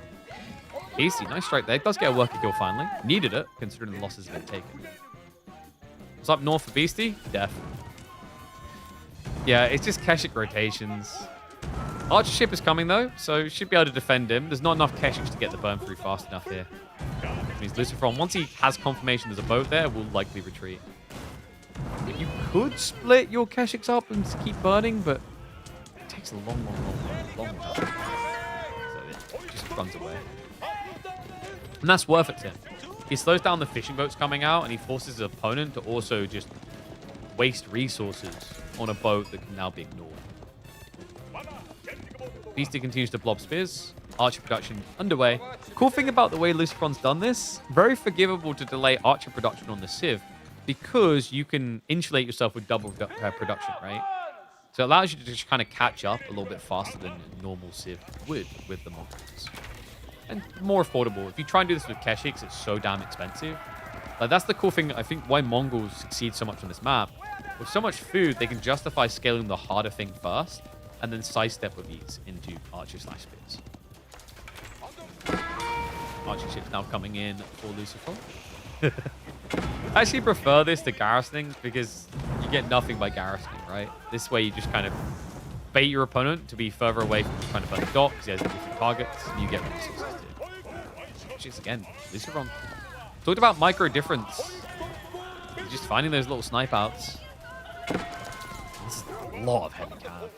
Easy, nice strike there. It does get a worker kill finally. Needed it, considering the losses have been taken. What's up north for Beastie? Death. Yeah, it's just Keshik rotations. Archer ship is coming though, so should be able to defend him. There's not enough Keshiks to get the burn through fast enough here. Which means Luciferon, once he has confirmation there's a boat there, will likely retreat. You could split your Keshiks up and keep burning, but it takes a long time. So it just runs away. And that's worth it to him. He slows down the fishing boats coming out, and he forces his opponent to also just waste resources on a boat that can now be ignored. Beastie continues to blob spears. Archer production underway. Cool thing about the way Luciferon's done this, very forgivable to delay archer production on the Civ, because you can insulate yourself with double production, right? So it allows you to just kind of catch up a little bit faster than a normal Civ would with the Mongols. And more affordable. If you try and do this with Keshiks, it's so damn expensive. Like, that's the cool thing, I think, why Mongols succeed so much on this map. With so much food, they can justify scaling the harder thing first, and then sidestep with ease into archer/spears. Archer ships now coming in for Lucifer. I actually prefer this to garrisoning because you get nothing by garrisoning, right? This way you just kind of bait your opponent to be further away from trying to burn the dock because he has different targets, and you get resources too. Which is, again, Lucifer. Talked about micro difference. You're just finding those little snipe outs. This is a lot of heavy cav.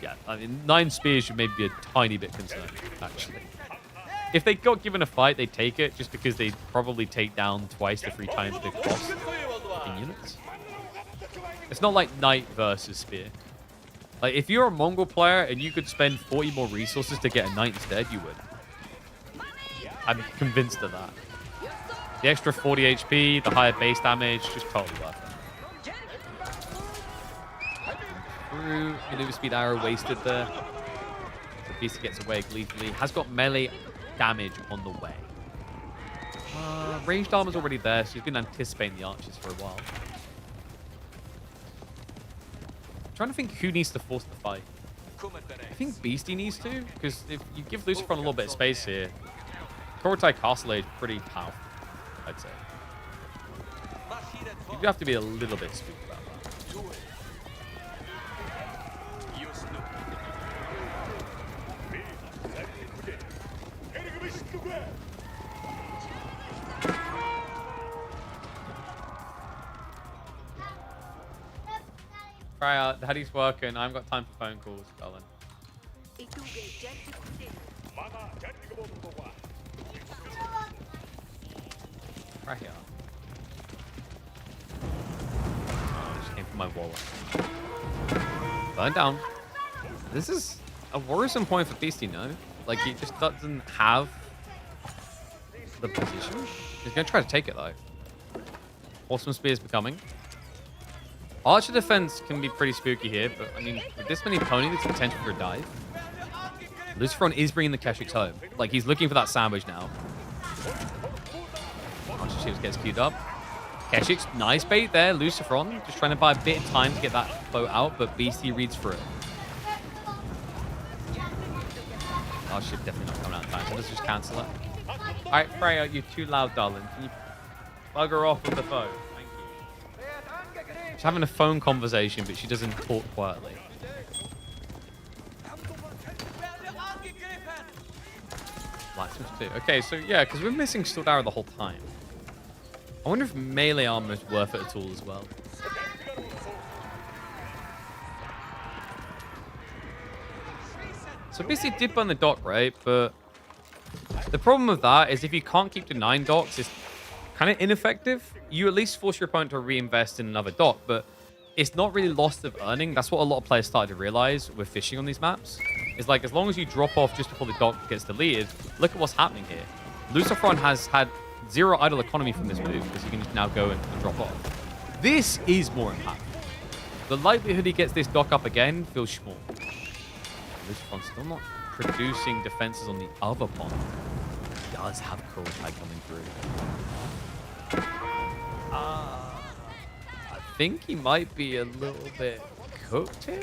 Yeah, I mean, 9 spears should maybe be a tiny bit concerned, actually. If they got given a fight, they'd take it, just because they'd probably take down twice to 3 times the cost in units. It's not like Knight versus Spear. Like, if you're a Mongol player and you could spend 40 more resources to get a Knight instead, you would. I'm convinced of that. The extra 40 HP, the higher base damage, just totally worth it. Through, maneuver speed arrow wasted there. The beast gets away gleefully. Has got melee damage on the way. Ranged armor's already there, so he's been anticipating the archers for a while. I'm trying to think who needs to force the fight. I think Beastie needs to, because if you give Lucifer a little bit of space here, Korotai Castle is pretty powerful, I'd say. You do have to be a little bit spooked about that. Try out. Daddy's working. I haven't got time for phone calls, darling. Right here. for my wallet. Burn down. This is a worrisome point for Beastie, no? Like, he just doesn't have the position. He's going to try to take it, though. Horseman Spear is becoming. Archer defense can be pretty spooky here, but, I mean, with this many pony, there's potential for a dive. Luciferon is bringing the Keshix home. Like, he's looking for that sandwich now. Archer Shields gets queued up. Keshix, nice bait there. Luciferon just trying to buy a bit of time to get that boat out, but Beastie reads through it. Our ship definitely not coming out in time, so let's just cancel it. Alright, Freya, you're too loud, darling. Can you bugger off with the phone? Thank you. She's having a phone conversation, but she doesn't talk quietly. Blacksmith too. Okay, so yeah, because we're missing Stordara the whole time. I wonder if melee armor is worth it at all as well. So basically dip on the dock, right? But the problem with that is if you can't keep to 9 docks, it's kind of ineffective. You at least force your opponent to reinvest in another dock, but it's not really loss of earning. That's what a lot of players started to realize with fishing on these maps. It's like, as long as you drop off just before the dock gets deleted, look at what's happening here. Luciferon has had 0 idle economy from this move because he can just now go and drop off. This is more impactful. The likelihood he gets this dock up again feels small. Luciferon's still not producing defenses on the other pond. He does have Kurultai coming through. I think he might be a little bit cooked here.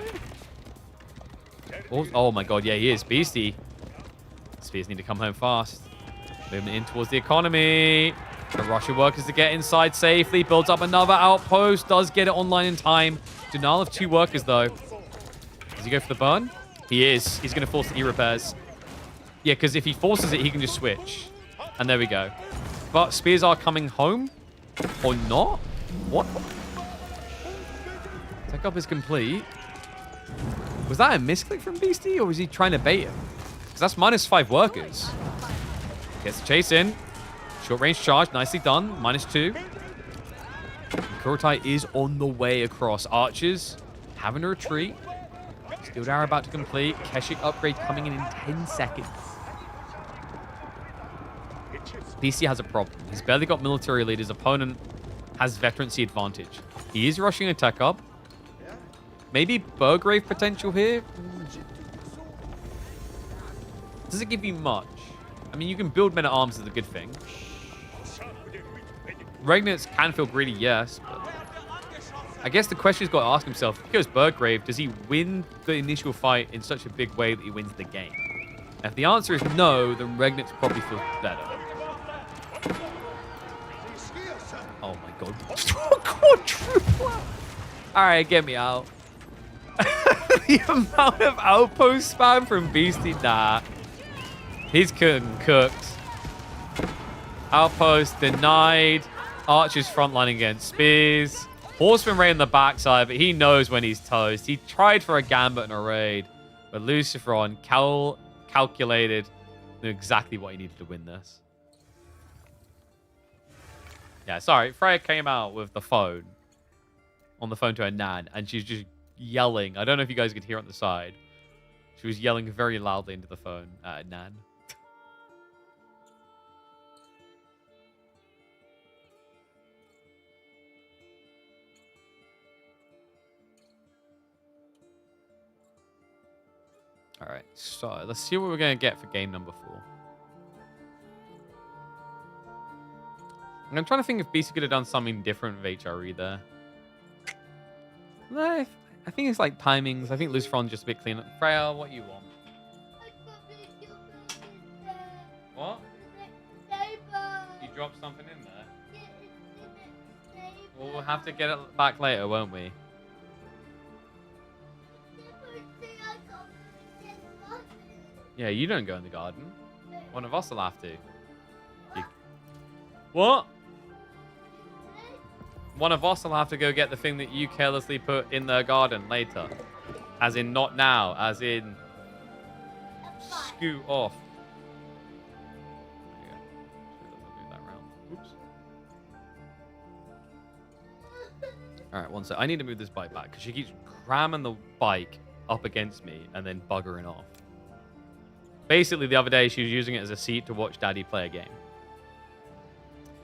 Oh my god, yeah, he is. Beastie. Spears need to come home fast. Moving in towards the economy. The Russian workers to get inside safely. Builds up another outpost. Does get it online in time. Denial of 2 workers, though. Does he go for the burn? He is. He's going to force the E-repairs. Yeah, because if he forces it, he can just switch. And there we go. But spears are coming home. Or not? What? Tech up is complete. Was that a misclick from Beastie, or was he trying to bait him? Because that's -5 workers. Gets the chase in. Short range charge. Nicely done. -2. Kurultai is on the way across. Archers having to retreat. Stordara about to complete. Keshik upgrade coming in 10 seconds. BC has a problem. He's barely got military lead. His opponent has veterancy advantage. He is rushing a tech up. Maybe Burgrave potential here. Does it give you much? I mean, you can build men at arms is a good thing. Regnitz can feel greedy, yes. But I guess the question he's got to ask himself, if he goes Burgrave, does he win the initial fight in such a big way that he wins the game? And if the answer is no, then Regnitz probably feels better. Oh my god. Quadruple! Alright, get me out. The amount of outpost spam from Beastie, nah. He's cooked. Outpost denied. Archer's frontline against spears. Horseman raid on the backside, but he knows when he's toast. He tried for a gambit and a raid, but Luciferon calculated, knew exactly what he needed to win this. Yeah, sorry. Freya came out with the phone. On the phone to her nan, and she's just yelling. I don't know if you guys could hear on the side. She was yelling very loudly into the phone at nan. All right, so let's see what we're going to get for game number 4. I'm trying to think if BC could have done something different with HRE there. No, I think it's like timings. I think Luciferon's just a bit cleaner. Freya, what you want? What? You dropped something in there? Well, we'll have to get it back later, won't we? Yeah, you don't go in the garden. One of us will have to. What? One of us will have to go get the thing that you carelessly put in the garden later. As in not now. As in scoot off. Yeah. Oops. All right, one sec. I need to move this bike back because she keeps cramming the bike up against me and then buggering off. Basically, the other day, she was using it as a seat to watch Daddy play a game.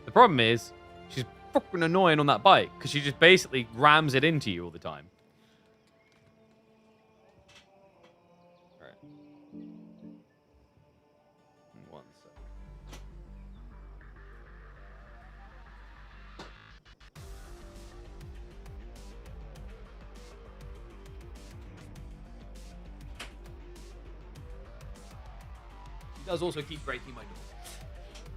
The problem is, she's fucking annoying on that bike because she just basically rams it into you all the time. All right. One sec. She does also keep breaking my door.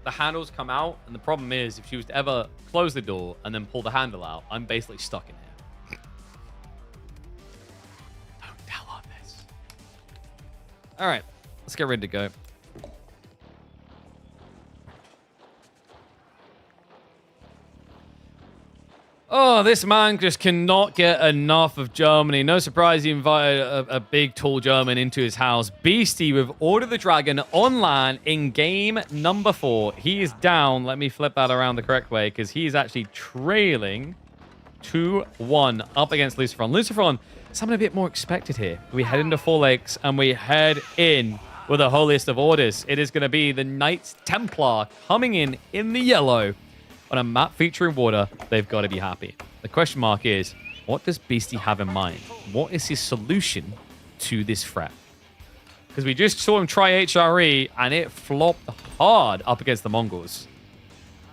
The handles come out, and the problem is, if she was to ever close the door and then pull the handle out, I'm basically stuck in here. Don't tell her this. All right, let's get ready to go. Oh, this man just cannot get enough of Germany. No surprise he invited a big, tall German into his house. Beastie with Order the Dragon on LAN in game number 4. He is down. Let me flip that around the correct way because he is actually trailing 2-1 up against Lucifron. Lucifron, something a bit more expected here. We head into Four Lakes and we head in with the holiest of orders. It is going to be the Knights Templar coming in the yellow. On a map featuring water, they've got to be happy. The question mark is, what does Beastie have in mind? What is his solution to this threat? Because we just saw him try HRE, and it flopped hard up against the Mongols.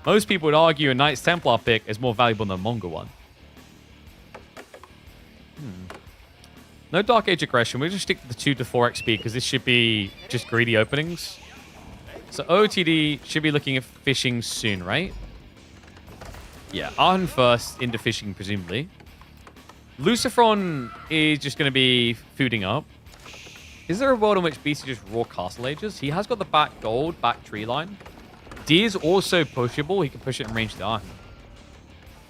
Most people would argue a Knights Templar pick is more valuable than a Mongol one. No Dark Age aggression. We'll just stick to the 2 to 4 XP, because this should be just greedy openings. So OTD should be looking at fishing soon, right? Yeah, Arden first into fishing, presumably. Lucifron is just going to be fooding up. Is there a world in which Beastie just raw castle ages? He has got the back gold, back tree line. D is also pushable. He can push it in range to Arden.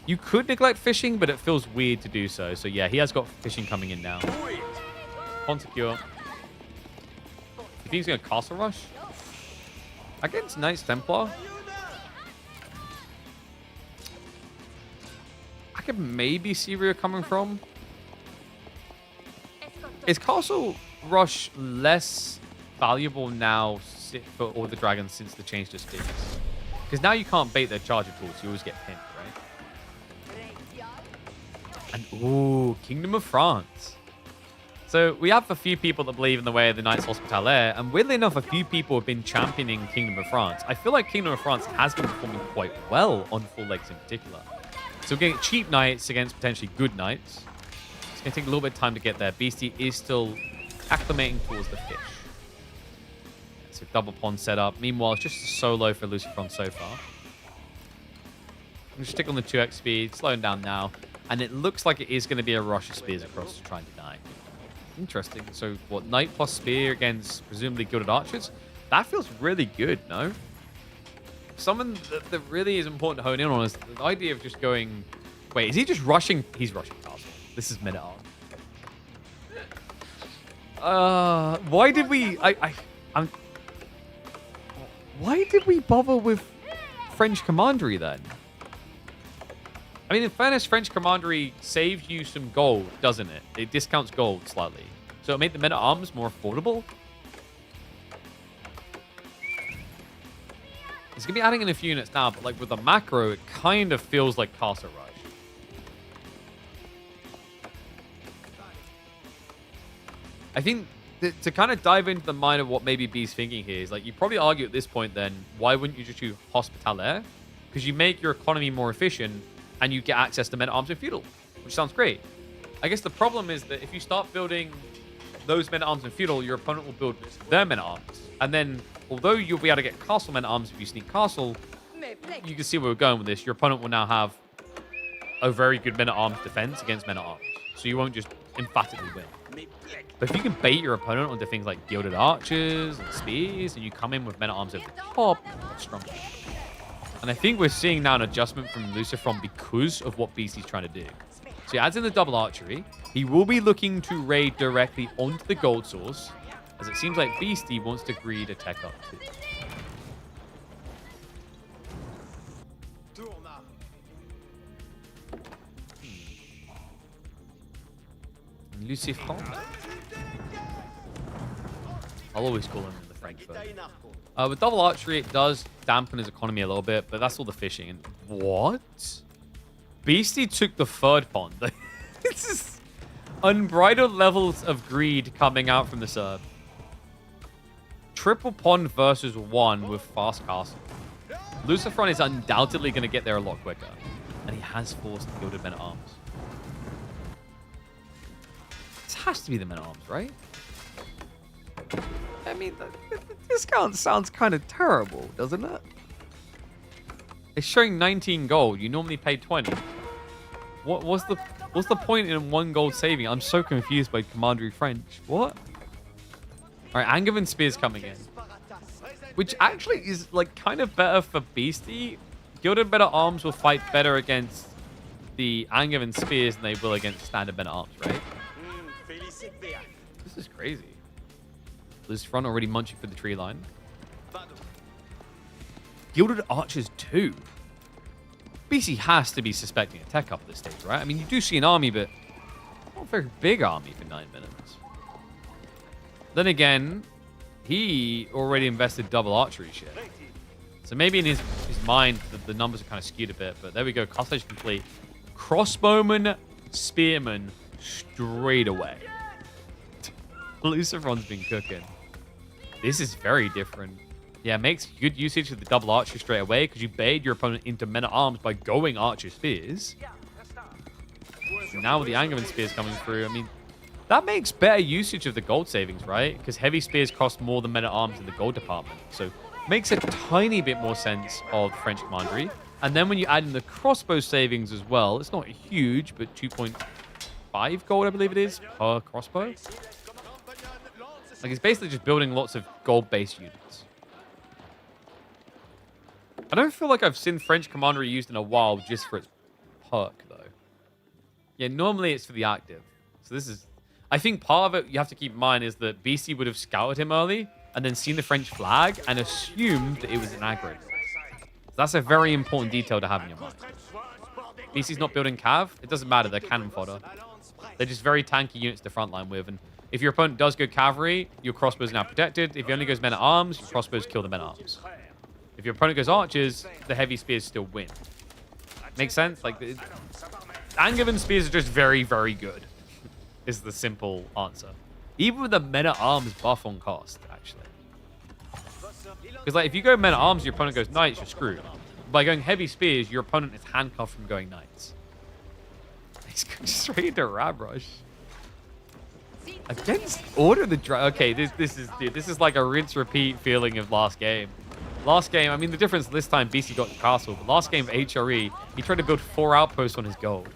You could neglect fishing, but it feels weird to do so. So yeah, he has got fishing coming in now. On secure. If he's going to castle rush. Against Knights Templar. I could maybe see where you're coming from. Is Castle Rush less valuable now for all the dragons since the change to speeds? Because now you can't bait their charger tools. You always get pinned, right? And, ooh, Kingdom of France. So we have a few people that believe in the way of the Knights Hospitalier. And weirdly enough, a few people have been championing Kingdom of France. I feel like Kingdom of France has been performing quite well on Full Legs in particular. So we're getting cheap knights against potentially good knights. It's going to take a little bit of time to get there. Beastie is still acclimating towards the fish. So double pond setup. Meanwhile, it's just a solo for Lucifron so far. I'm going to stick on the 2x speed, slowing down now. And it looks like it is going to be a rush of spears across to try and deny. Interesting. So what, knight plus spear against presumably gilded archers? That feels really good, no? Something that really is important to hone in on is the idea of just going... Wait, is he just rushing? He's rushing castle. This is minute arm. Why did we... Why did we bother with French Commandery then? I mean, in fairness, French Commandery saves you some gold, doesn't it? It discounts gold slightly. So it made the men-at-arms more affordable. It's going to be adding in a few units now, but like with the macro, it kind of feels like Castle Rush. I think to kind of dive into the mind of what maybe B's thinking here is like, you probably argue at this point then, why wouldn't you just do Hospitalier? Because you make your economy more efficient and you get access to men-at-arms and feudal, which sounds great. I guess the problem is that if you start building those men-at-arms and feudal, your opponent will build their men-at-arms. And then, although you'll be able to get castle men-at-arms if you sneak castle, you can see where we're going with this. Your opponent will now have a very good men-at-arms defense against men-at-arms. So you won't just emphatically win. But if you can bait your opponent onto things like gilded archers and spears, and you come in with men-at-arms over the top, it's stronger. And I think we're seeing now an adjustment from Lucifron because of what BC's trying to do. So he adds in the double archery. He will be looking to raid directly onto the gold source, as it seems like Beastie wants to greed a tech up too. Lucifron. I'll always call him in the French version. With double archery, it does dampen his economy a little bit, but that's all the fishing. And what? Beastie took the third pond. This is unbridled levels of greed coming out from the serve. Triple pond versus 1 with fast castle. Lucifron is undoubtedly going to get there a lot quicker. And he has forced the Gilded Men-at-Arms. This has to be the Men-at-Arms, right? I mean, the discount sounds kind of terrible, doesn't it? It's showing 19 gold. You normally pay 20. What's the point in 1 gold saving? I'm so confused by Commandery French. What? All right, Angevin Spear's coming in. Which actually is, like, kind of better for Beastie. Gilded Men-at-Arms will fight better against the Angevin Spears than they will against standard Men-at-Arms, right? This is crazy. Lucifron already munching for the tree line. Gilded Archers 2. BC has to be suspecting a tech up at this stage, right? I mean, you do see an army, but not a very big army for 9 minutes. Then again, he already invested double archery shit. So maybe in his mind, the numbers are kind of skewed a bit. But there we go. Custom complete. Crossbowman, Spearman, straight away. Lucifron's been cooking. This is very different. Yeah, makes good usage of the double archer straight away because you bait your opponent into men-at-arms by going archer spears. So now with the Angevin spears coming through, I mean, that makes better usage of the gold savings, right? Because heavy spears cost more than men-at-arms in the gold department. So makes a tiny bit more sense of French Commandery. And then when you add in the crossbow savings as well, it's not huge, but 2.5 gold, I believe it is, per crossbow. Like, it's basically just building lots of gold-based units. I don't feel like I've seen French Commandery used in a while just for its perk, though. Yeah, normally it's for the active. So this is... I think part of it you have to keep in mind is that BC would have scouted him early and then seen the French flag and assumed that it was an aggro. So that's a very important detail to have in your mind. BC's not building cav. It doesn't matter. They're cannon fodder. They're just very tanky units to frontline with. And if your opponent does go cavalry, your crossbow's now protected. If he only goes men-at-arms, your crossbows kill the men-at-arms. If your opponent goes archers, the heavy spears still win. Makes sense? Like, Angevin spears are just very, very good, is the simple answer. Even with the men-at-arms buff on cost, actually. Because, like, if you go men-at-arms, your opponent goes knights, you're screwed. By going heavy spears, your opponent is handcuffed from going knights. He's going straight into Rab Rush. Against Order the Dragon. Okay, this is like a rinse-repeat feeling of last game. Last game, I mean, the difference this time, BC got the castle. But last game of HRE, he tried to build 4 outposts on his gold.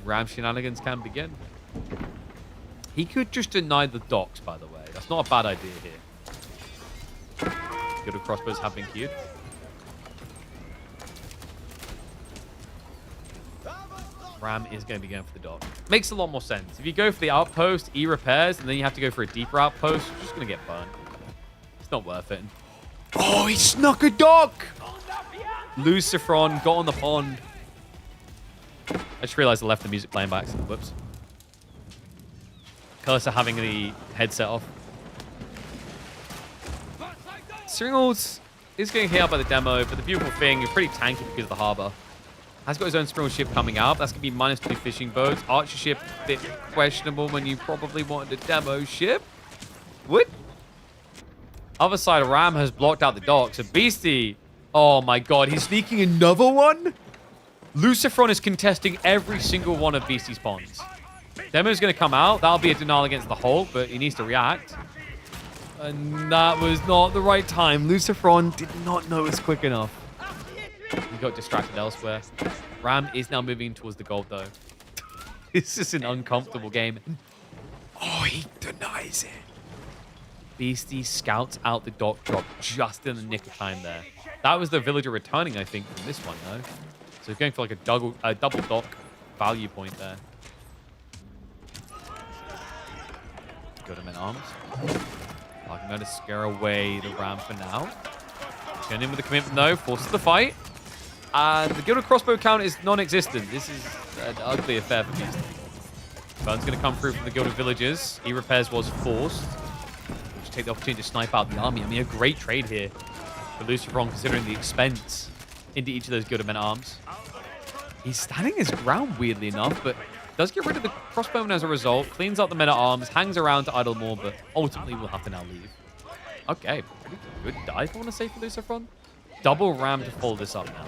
Ram shenanigans can begin. He could just deny the docks, by the way. That's not a bad idea here. Good crossbows have been queued. Ram is going to be going for the dock. Makes a lot more sense. If you go for the outpost, E repairs, and then you have to go for a deeper outpost, you're just going to get burned. It's not worth it. Oh, he snuck a dock! Lucifron got on the pond. I just realized I left the music playing by accident. Whoops. Cursor having the headset off. Stringles is getting hit up by the demo, but the beautiful thing is pretty tanky because of the harbor. Has got his own Stringle ship coming out. That's going to be -2 fishing boats. Archer ship, a bit questionable when you probably wanted a demo ship. What? Other side, Ram has blocked out the docks. A Beastie. Oh my god, he's sneaking another one? Lucifron is contesting every single one of Beastie's ponds. Demo's going to come out. That'll be a denial against the Hulk, but he needs to react. And that was not the right time. Lucifron did not know it was quick enough. He got distracted elsewhere. Ram is now moving towards the gold, though. This is an uncomfortable game. Oh, he denies it. Beastie scouts out the dock drop just in the nick of time there. That was the villager returning, I think, from this one, though. So he's going for like a double dock value point there. Go to men-at-arms. I'm going to scare away the Ram for now. He's going in with the commitment, though. Forces the fight. And the Gilded Crossbow count is non-existent. This is an ugly affair for Beastie. Burn's going to come through from the Gilded Villagers. E-Repairs was forced. Just take the opportunity to snipe out the army. I mean, a great trade here for Luciferon, considering the expense into each of those Gilded Men-at-Arms. He's standing his ground, weirdly enough, but does get rid of the crossbowman as a result. Cleans up the Men-at-Arms, hangs around to idle more, but ultimately will have to now leave. Okay, pretty good dive, I want to say, for Luciferon. Double ram to follow this up now.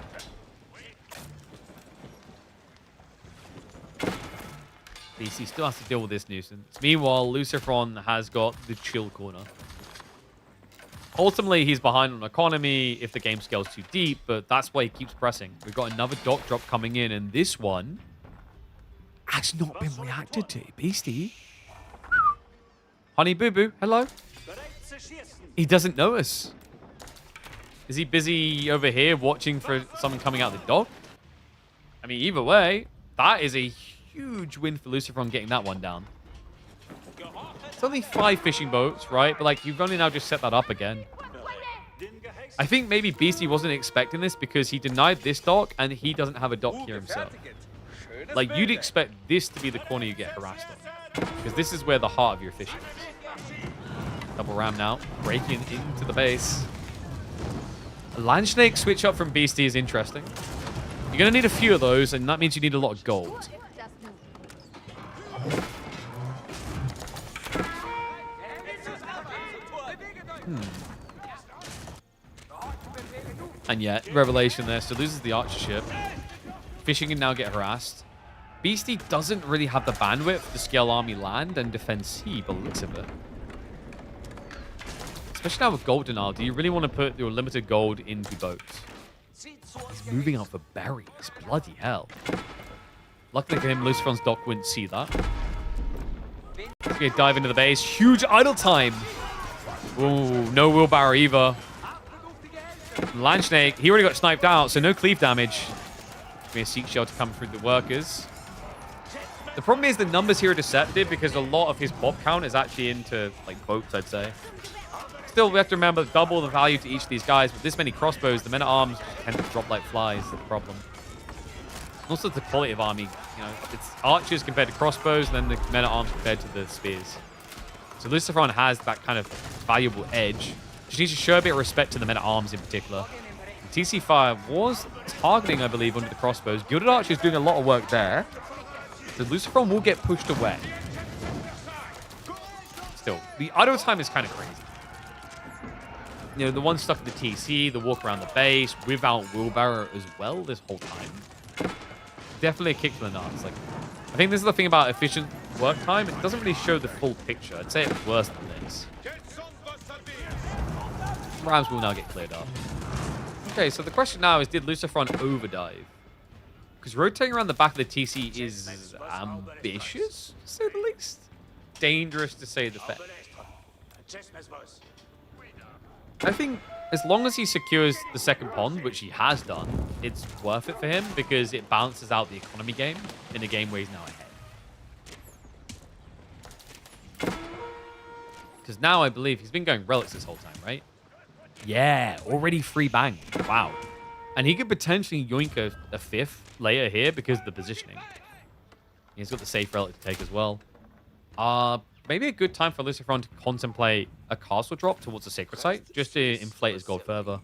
DC still has to deal with this nuisance. Meanwhile, Luciferon has got the chill corner. Ultimately, he's behind on economy if the game scales too deep, but that's why he keeps pressing. We've got another dock drop coming in, and this one has not been reacted to. Beastie. Honey Boo Boo, hello. He doesn't know us. Is he busy over here watching for someone coming out the dock? I mean, either way, that is a huge win for Luciferon getting that one down. It's only 5 fishing boats, right? But, like, you've only now just set that up again. I think maybe Beastie wasn't expecting this because he denied this dock and he doesn't have a dock here himself. Like, you'd expect this to be the corner you get harassed on. Because this is where the heart of your fishing is. Double ram now. Breaking into the base. A land snake switch up from Beastie is interesting. You're going to need a few of those, and that means you need a lot of gold. And yet, revelation there. So loses the archership. Fishing can now get harassed. Beastie doesn't really have the bandwidth to scale army land and defend sea, by the looks of it. Especially now with gold denial. Do you really want to put your limited gold into boats? He's moving out for berries. Bloody hell. Luckily for him, Luciferon's dock wouldn't see that. He's going to dive into the base. Huge idle time. Ooh, no wheelbarrow either. Land Snake, he already got sniped out, so no cleave damage. Going to seek shell to come through the workers. The problem is the numbers here are deceptive because a lot of his pop count is actually into, like, boats, I'd say. Still, we have to remember double the value to each of these guys. With this many crossbows, the men-at-arms tend to drop like flies. Is the problem. Also, the quality of army. You know, it's archers compared to crossbows, and then the men-at-arms compared to the spears. So Luciferon has that kind of valuable edge. Just needs to show a bit of respect to the men-at-arms in particular. And TC Fire was targeting, I believe, under the crossbows. Gilded Archer is doing a lot of work there. So Luciferon will get pushed away. Still, the idle time is kind of crazy. You know, the one stuff with the TC, the walk around the base, without wheelbarrow as well this whole time. Definitely a kick to the nuts. Like, I think this is the thing about efficient work time. It doesn't really show the full picture. I'd say it's worse than this. Rams will now get cleared up. Okay, so the question now is, did Luciferon overdive? Because rotating around the back of the TC is ambitious, to say the least. Dangerous, to say the best. I think as long as he secures the second pond, which he has done, it's worth it for him because it balances out the economy game in a game where he's now ahead. Because now I believe he's been going relics this whole time, right? Yeah, already free bang. Wow. And he could potentially yoink a fifth later here because of the positioning. He's got the safe relic to take as well. Maybe a good time for Luciferon to contemplate a castle drop towards the sacred site, just to inflate his gold further.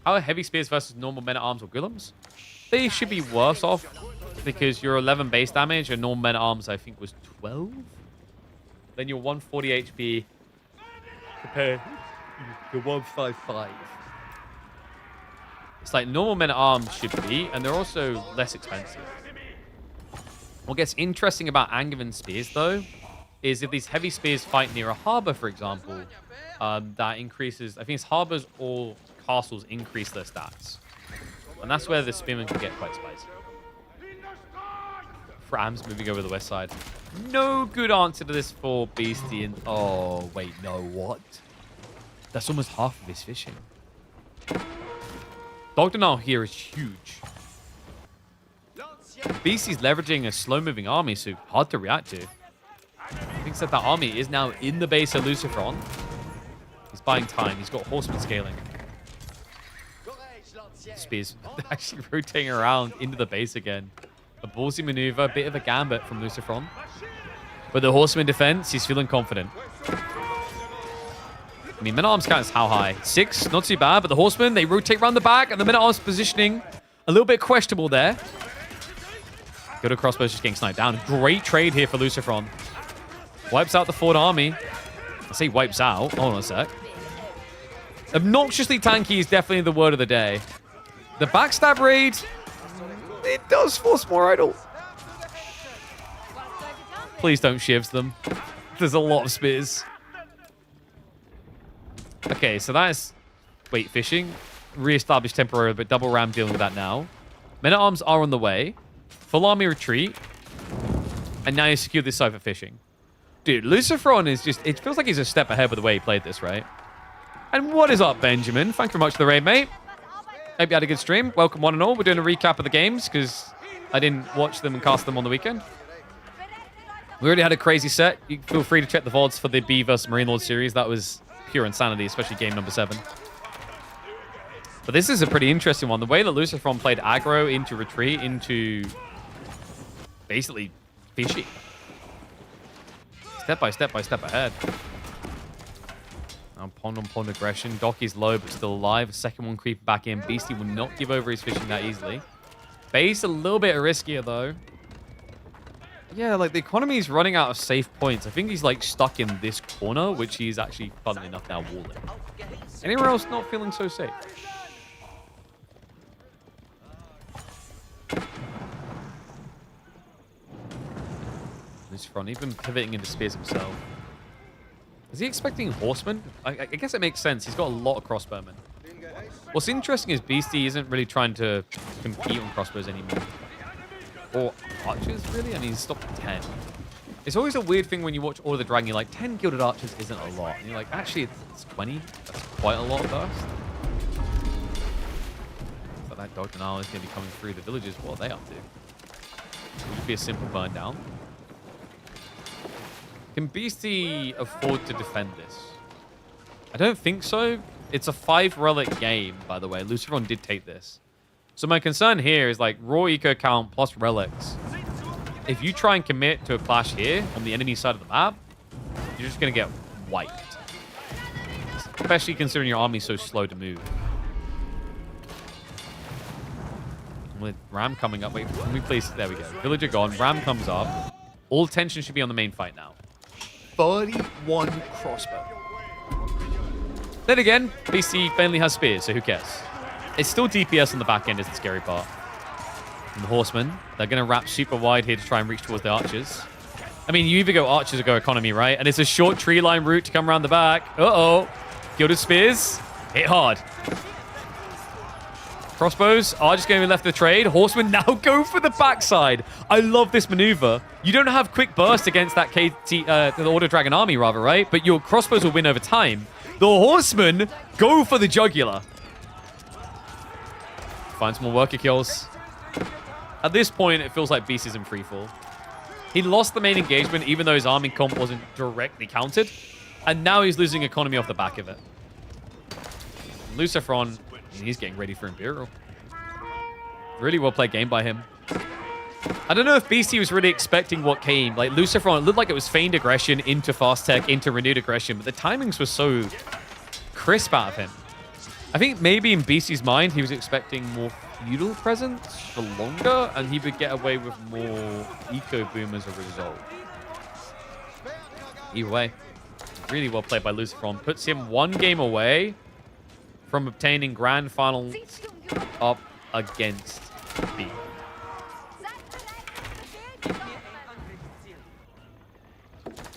How are heavy spears versus normal men-at-arms or golems? They should be worse off because your 11 base damage and normal men-at-arms, I think, was 12. Then your 140 HP compared to 155. It's like normal men-at-arms should be, and they're also less expensive. What gets interesting about Angevin spears, though, is if these heavy spears fight near a harbor, for example, that increases... I think it's harbors or castles increase their stats. And that's where the spearmen can get quite spicy. Rams moving over the west side. No good answer to this for Beastie. And oh, wait, no, what? That's almost half of his fishing. Dog denial here is huge. Beastie's leveraging a slow-moving army, so hard to react to. I think that army is now in the base of Luciferon. He's buying time. He's got horsemen scaling. Spears actually rotating around into the base again. A ballsy maneuver, a bit of a gambit from Lucifron. But the Horseman defense, he's feeling confident. I mean, Men-at-Arms counts how high? 6, not too bad, but the Horsemen, they rotate around the back, and the Men-at-Arms positioning a little bit questionable there. Good crossbows just getting sniped down. Great trade here for Lucifron. Wipes out the Ford army. I say wipes out. Hold on a sec. Obnoxiously tanky is definitely the word of the day. The backstab raid, it does force more idle. Please don't shivs them. There's a lot of spears. Okay, so that is... Wait, fishing? Re-established temporarily, but double ram dealing with that now. Men-at-Arms are on the way. Full army retreat. And now you secure this side for fishing. Dude, Lucifron is just... It feels like he's a step ahead with the way he played this, right? And what is up, Benjamin? Thank you very much for the raid, mate. Hope you had a good stream. Welcome, one and all. We're doing a recap of the games because I didn't watch them and cast them on the weekend. We already had a crazy set. You feel free to check the VODs for the B vs Marine Lord series. That was pure insanity, especially game number 7. But this is a pretty interesting one. The way that Lucifron played aggro into retreat, into basically fishing. Step by step ahead. Now pond on pond aggression. Docky's low but still alive. A second one creeping back in. Beastie will not give over his fishing that easily. Base a little bit riskier though. Yeah, like the economy is running out of safe points. I think he's like stuck in this corner, which he's actually, funnily enough, now walling. Anywhere else not feeling so safe? Lucifron, even pivoting into spears himself. Is he expecting horsemen? I guess it makes sense. He's got a lot of crossbowmen. What's interesting is Beastie isn't really trying to compete on crossbows anymore. Or archers, really? I mean, he's stopped at 10. It's always a weird thing when you watch Order of the Dragon. You're like, 10 gilded archers isn't a lot. And you're like, actually, it's 20. That's quite a lot first. But that dog denial is going to be coming through the villages. What are they up to? Would it be a simple burn down? Can Beastie afford to defend this? I don't think so. It's a 5-relic game, by the way. Lucifron did take this. So my concern here is like raw eco count plus relics. If you try and commit to a clash here on the enemy side of the map, you're just going to get wiped. Especially considering your army's so slow to move. With Ram coming up. Wait, can we please... There we go. Villager gone. Ram comes up. All tension should be on the main fight now. 31 crossbow. Then again, BC finally has spears, so who cares? It's still DPS on the back end is the scary part. And the Horsemen, they're going to wrap super wide here to try and reach towards the archers. I mean, you either go archers or go economy, right? And it's a short tree line route to come around the back. Uh-oh. Gilded spears. Hit hard. Crossbows are just going to be left to the trade. Horsemen now go for the backside. I love this maneuver. You don't have quick burst against that the Order Dragon army, rather, right? But your crossbows will win over time. The Horsemen go for the jugular. Find some more worker kills. At this point, it feels like Beast is in freefall. He lost the main engagement, even though his army comp wasn't directly counted. And now he's losing economy off the back of it. Lucifron, he's getting ready for Imperial. Really well played game by him. I don't know if BC was really expecting what came. Like, Lucifron, it looked like it was feigned aggression into fast tech, into renewed aggression, but the timings were so crisp out of him. I think maybe in BC's mind, he was expecting more feudal presence for longer, and he would get away with more eco boom as a result. Either way, really well played by Lucifron. Puts him 1 game away from obtaining grand finals up against B.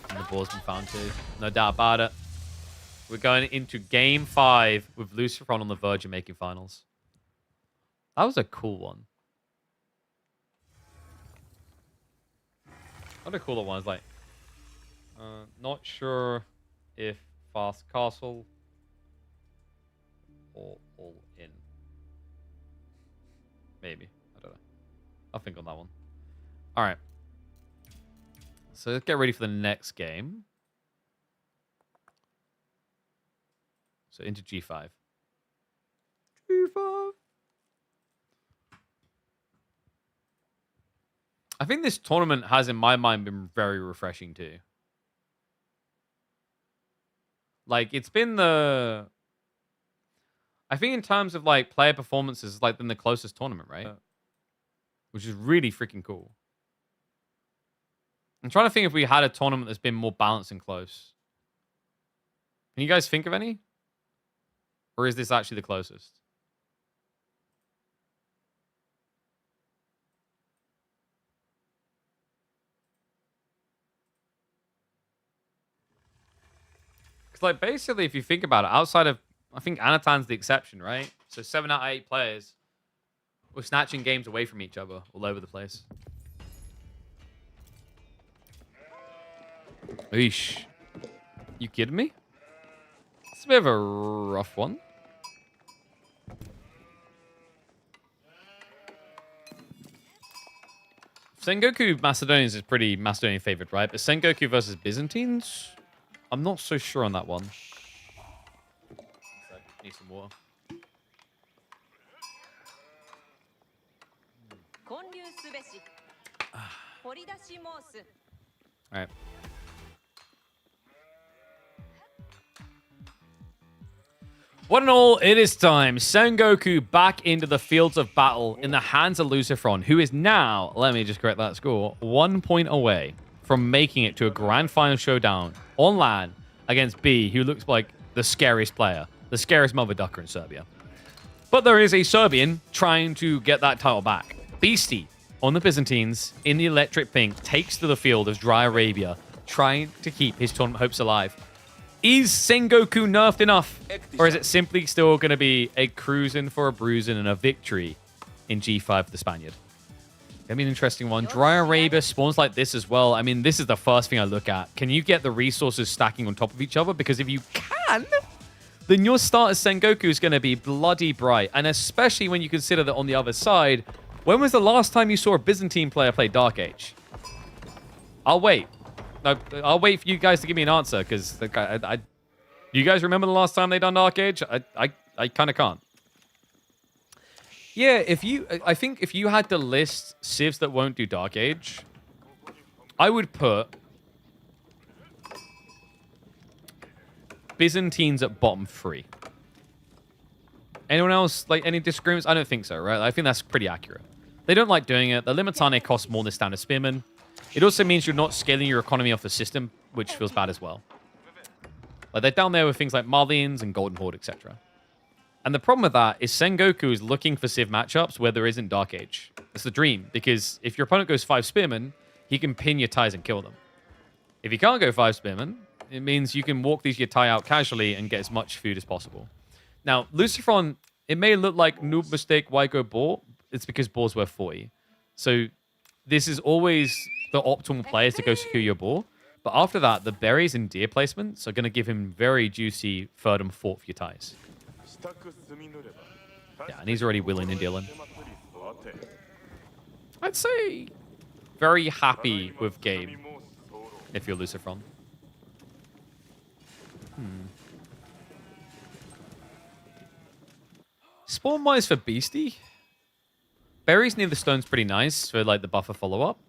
And the ball's been found too. No doubt about it. We're going into game 5 with Lucifron on the verge of making finals. That was a cool one. What a cooler one is like, not sure if fast castle or all in. Maybe. I don't know. I'll think on that one. All right. So let's get ready for the next game. So into G5. G5. I think this tournament has, in my mind, been very refreshing too. Like, it's been the... I think in terms of, like, player performances, it's, like, been the closest tournament, right? Which is really freaking cool. I'm trying to think if we had a tournament that's been more balanced and close. Can you guys think of any? Or is this actually the closest? Because, like, basically, if you think about it, outside of... I think Anatan's the exception, right? So 7 out of 8 players were snatching games away from each other all over the place. Eesh. You kidding me? It's a bit of a rough one. Sengoku Macedonians is pretty Macedonian favored, right? But Sengoku versus Byzantines? I'm not so sure on that one. Need some water. Alright. One and all, it is time. Sengoku back into the fields of battle in the hands of Lucifron, who is now, let me just correct that score, 1 point away from making it to a grand final showdown on LAN against B, who looks like the scariest player, the scariest mother ducker in Serbia. But there is a Serbian trying to get that title back. Beastie on the Byzantines in the electric pink takes to the field as Dry Arabia, trying to keep his tournament hopes alive. Is Sengoku nerfed enough? Or is it simply still going to be a cruising for a bruising and a victory in G5 for the Spaniard? I mean, interesting one. Dry Arabia spawns like this as well. I mean, this is the first thing I look at. Can you get the resources stacking on top of each other? Because if you can, then your start as Sengoku is going to be bloody bright. And especially when you consider that on the other side, when was the last time you saw a Byzantine player play Dark Age? I'll wait. No, I'll wait for you guys to give me an answer, because you guys remember the last time they done Dark Age? I kind of can't. Yeah, I think if you had to list civs that won't do Dark Age, I would put Byzantines at bottom 3. Anyone else, like, any disagreements? I don't think so, right? I think that's pretty accurate. They don't like doing it. The Limitane costs more than standard spearmen. It also means you're not scaling your economy off the system, which feels bad as well. Like, they're down there with things like Marlians and Golden Horde, etc. And the problem with that is Sengoku is looking for civ matchups where there isn't Dark Age. It's the dream, because if your opponent goes 5 spearmen, he can pin your ties and kill them. If he can't go 5 spearmen, it means you can walk these Yatai out casually and get as much food as possible. Now, Lucifron, it may look like noob mistake, why go boar? It's because boar's worth 40. So this is always the optimal play is to go secure your boar. But after that, the berries and deer placements are going to give him very juicy 3rd and 4th Yatais. Yeah, and he's already willing and dealing. I'd say very happy with game if you're Lucifron. Spawn-wise for Beastie, berries near the stone's pretty nice for like the buffer follow-up.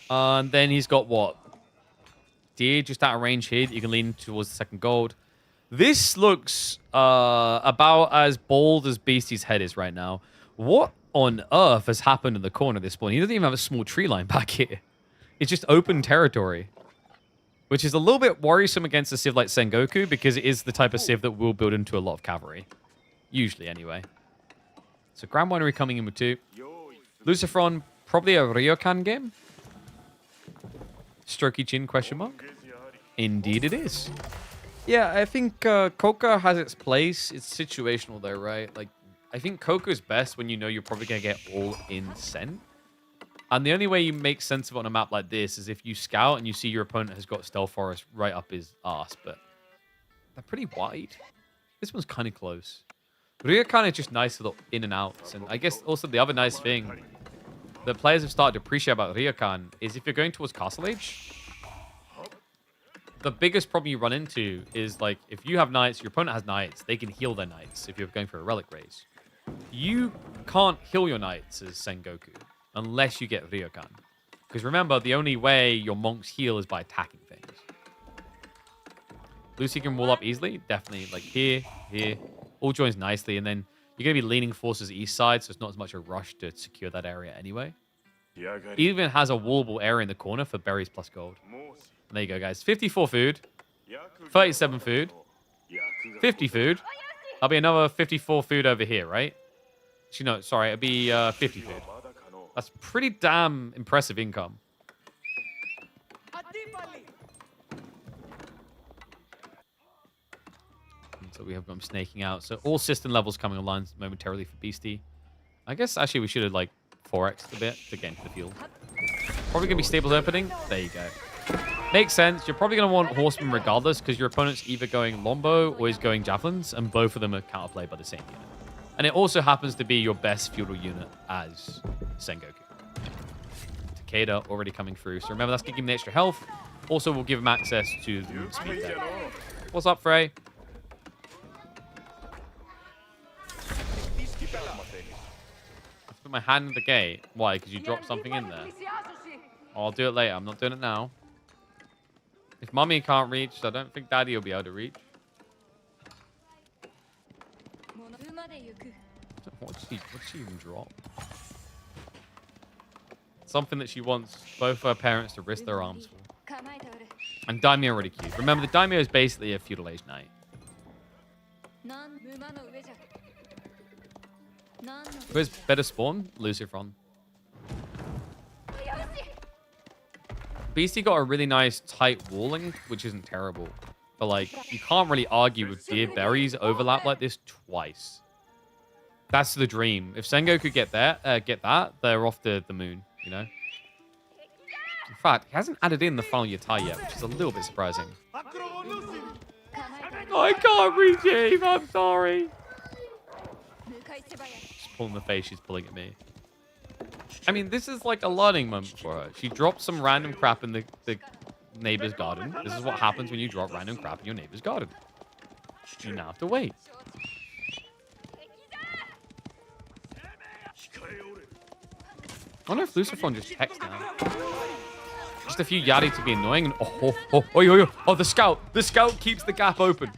And then he's got what? Deer just out of range here that you can lean towards the 2nd gold. This looks about as bold as Beastie's head is right now. What on earth has happened in the corner of this spawn? He doesn't even have a small tree line back here. It's just open territory, which is a little bit worrisome against a civ like Sengoku, because it is the type of civ that will build into a lot of cavalry. Usually, anyway. So Grand Winery coming in with 2. Lucifron, probably a Ryokan game. Strokey chin, question mark? Indeed it is. Yeah, I think Coca has its place. It's situational though, right? Like, I think Coca's best when you know you're probably going to get all in scent. And the only way you make sense of it on a map like this is if you scout and you see your opponent has got Stealth Forest right up his ass, but they're pretty wide. This one's kind of close. Ryokan is just nice for the in and outs. And I guess also the other nice thing that players have started to appreciate about Ryokan is if you're going towards Castle Age, the biggest problem you run into is, like, if you have knights, your opponent has knights, they can heal their knights if you're going for a relic raise. You can't heal your knights as Sengoku unless you get Ryokan. Because remember, the only way your monks heal is by attacking things. Lucy can wall up easily. Definitely, like here, here. All joins nicely. And then you're going to be leaning forces east side, so it's not as much a rush to secure that area anyway. It even has a wallable area in the corner for berries plus gold. And there you go, guys. 54 food. 37 food. 50 food. That'll be another 54 food over here, right? Actually, no, sorry. It'll be 50 food. That's pretty damn impressive income. So we have them snaking out. So all system levels coming online momentarily for Beastie. I guess actually we should have like 4x'd a bit to get into the field. Probably going to be stables opening. There you go. Makes sense. You're probably going to want horsemen regardless because your opponent's either going Lombo or is going javelins, and both of them are counterplayed by the same unit. And it also happens to be your best feudal unit as Sengoku. Takeda already coming through. So remember, that's going to give him the extra health. Also, will give him access to the speed there. What's up, Frey? I've put my hand in the gate. Why? Because you dropped something in there. Oh, I'll do it later. I'm not doing it now. If Mummy can't reach, I don't think Daddy will be able to reach. What did she even drop? Something that she wants both her parents to risk their arms for. And Daimyo already queued. Remember, the Daimyo is basically a feudal age knight. Where's better spawn? Lucifron. Beastie got a really nice tight walling, which isn't terrible. But, like, you can't really argue with deer berries overlap like this twice. That's the dream. If Sengoku could get that, they're off the moon, you know? In fact, he hasn't added in the final Yatai yet, which is a little bit surprising. I can't reach Eve, I'm sorry. She's pulling the face, she's pulling at me. I mean, this is like a learning moment for her. She dropped some random crap in the neighbor's garden. This is what happens when you drop random crap in your neighbor's garden. You now have to wait. I wonder if Lucifron just checks now. Just a few Yari to be annoying. And oh, the scout. The scout keeps the gap open.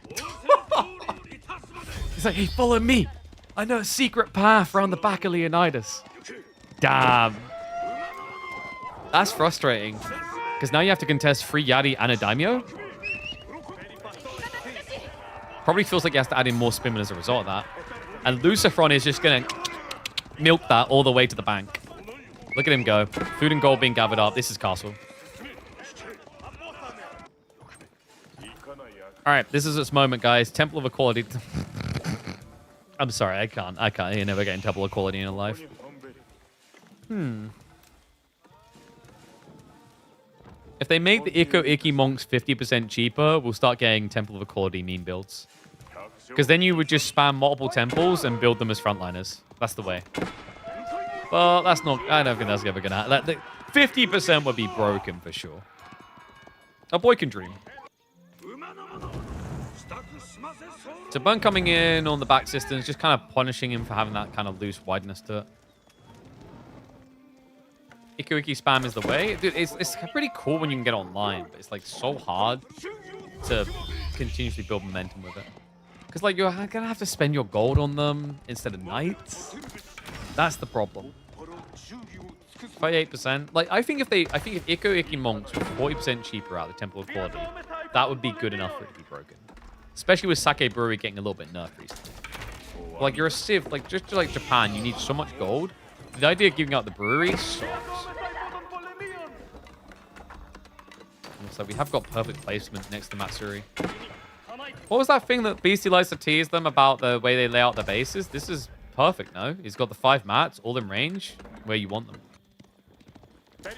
He's like, hey, follow me. I know a secret path around the back of Leonidas. Damn. That's frustrating. Because now you have to contest 3 Yari and a Daimyo. Probably feels like he has to add in more spinmen as a result of that. And Lucifron is just going to milk that all the way to the bank. Look at him go. Food and gold being gathered up. This is castle. All right, this is its moment, guys. Temple of Equality. I'm sorry, I can't. You're never getting Temple of Equality in your life. If they make the Ikko Ikki monks 50% cheaper, we'll start getting Temple of Equality meme builds. Because then you would just spam multiple temples and build them as frontliners. That's the way. Well, that's not... I don't think that's ever going to happen. 50% would be broken for sure. A boy can dream. So Bun coming in on the back systems, just kind of punishing him for having that kind of loose wideness to it. Ikko Ikki spam is the way. Dude, it's pretty cool when you can get online, but it's like so hard to continuously build momentum with it. Because like you're going to have to spend your gold on them instead of knights. That's the problem. 38%. Like I think if Ikko Ikki monks were 40% cheaper out of the Temple of Quality, that would be good enough for it to be broken. Especially with Sake Brewery getting a little bit nerfed recently. Like you're a civ, like just like Japan, you need so much gold. The idea of giving out the brewery sucks. Looks like we have got perfect placement next to Matsuri. What was that thing that Beastie likes to tease them about the way they lay out their bases? This is perfect, no? He's got the 5 mats, all in range, where you want them.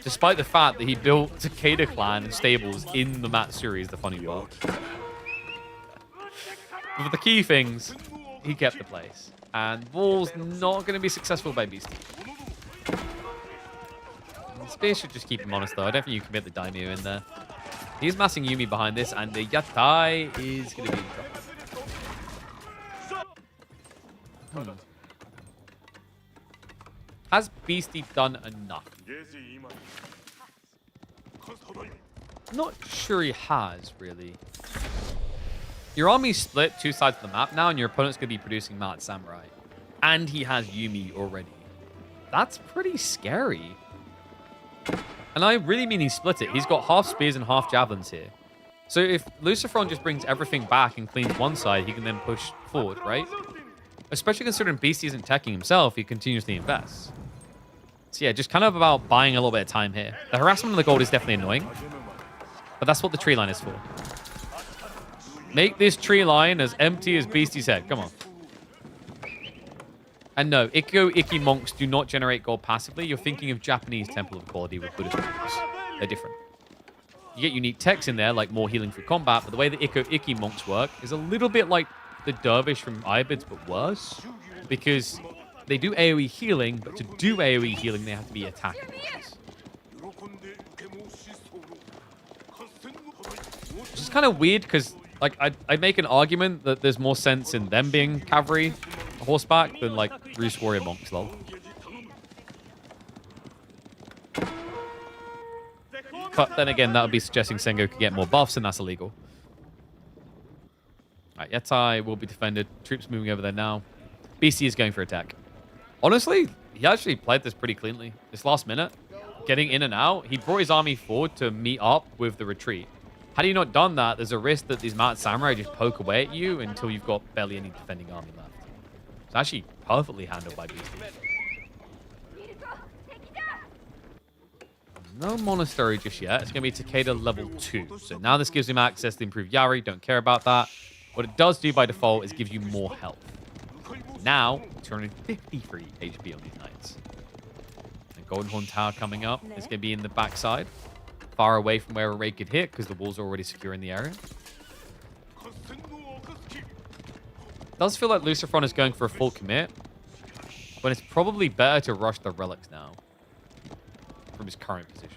Despite the fact that he built Takeda clan and stables in the Matsuri is the funny part. But for the key things, he kept the place. And Wall's not going to be successful by Beastie. Spear should just keep him honest, though. I don't think you can get the Daimyo in there. He's massing Yumi behind this, and the Yatai is going to be in trouble. Has Beastie done enough? Not sure he has, really. Your army's split two sides of the map now, and your opponent's going to be producing Mad Samurai. And he has Yumi already. That's pretty scary. And I really mean he split it. He's got half spears and half javelins here. So if Lucifron just brings everything back and cleans one side, he can then push forward, right? Especially considering Beastie isn't teching himself, he continuously invests. So yeah, just kind of about buying a little bit of time here. The harassment of the gold is definitely annoying, but that's what the tree line is for. Make this tree line as empty as Beastie's head. Come on. And no, Ikkyo Ikki monks do not generate gold passively. You're thinking of Japanese Temple of Quality with Buddhist monks. They're different. You get unique techs in there, like more healing through combat, but the way the Ikkyo Ikki monks work is a little bit like the dervish from Ibids, but worse. Because they do AoE healing, but to do AoE healing, they have to be attacking monks. Which is kind of weird, because like I make an argument that there's more sense in them being cavalry horseback than like Roost Warrior monks, lol. But then again, that would be suggesting Sengo could get more buffs, and that's illegal. Alright, Yetai will be defended. Troops moving over there now. BC is going for attack. Honestly, he actually played this pretty cleanly. This last minute, getting in and out, he brought his army forward to meet up with the retreat. Had he not done that, there's a risk that these Mount Samurai just poke away at you until you've got barely any defending army left. It's actually perfectly handled by BC. No monastery just yet. It's going to be Takeda level 2. So now this gives him access to improve Yari. Don't care about that. What it does do by default is give you more health. Now, 253 HP on these knights. The Golden Horn Tower coming up. It's going to be in the backside. Far away from where a raid could hit because the walls are already secure in the area. Does feel like Lucifron is going for a full commit. But it's probably better to rush the relics now. From his current position.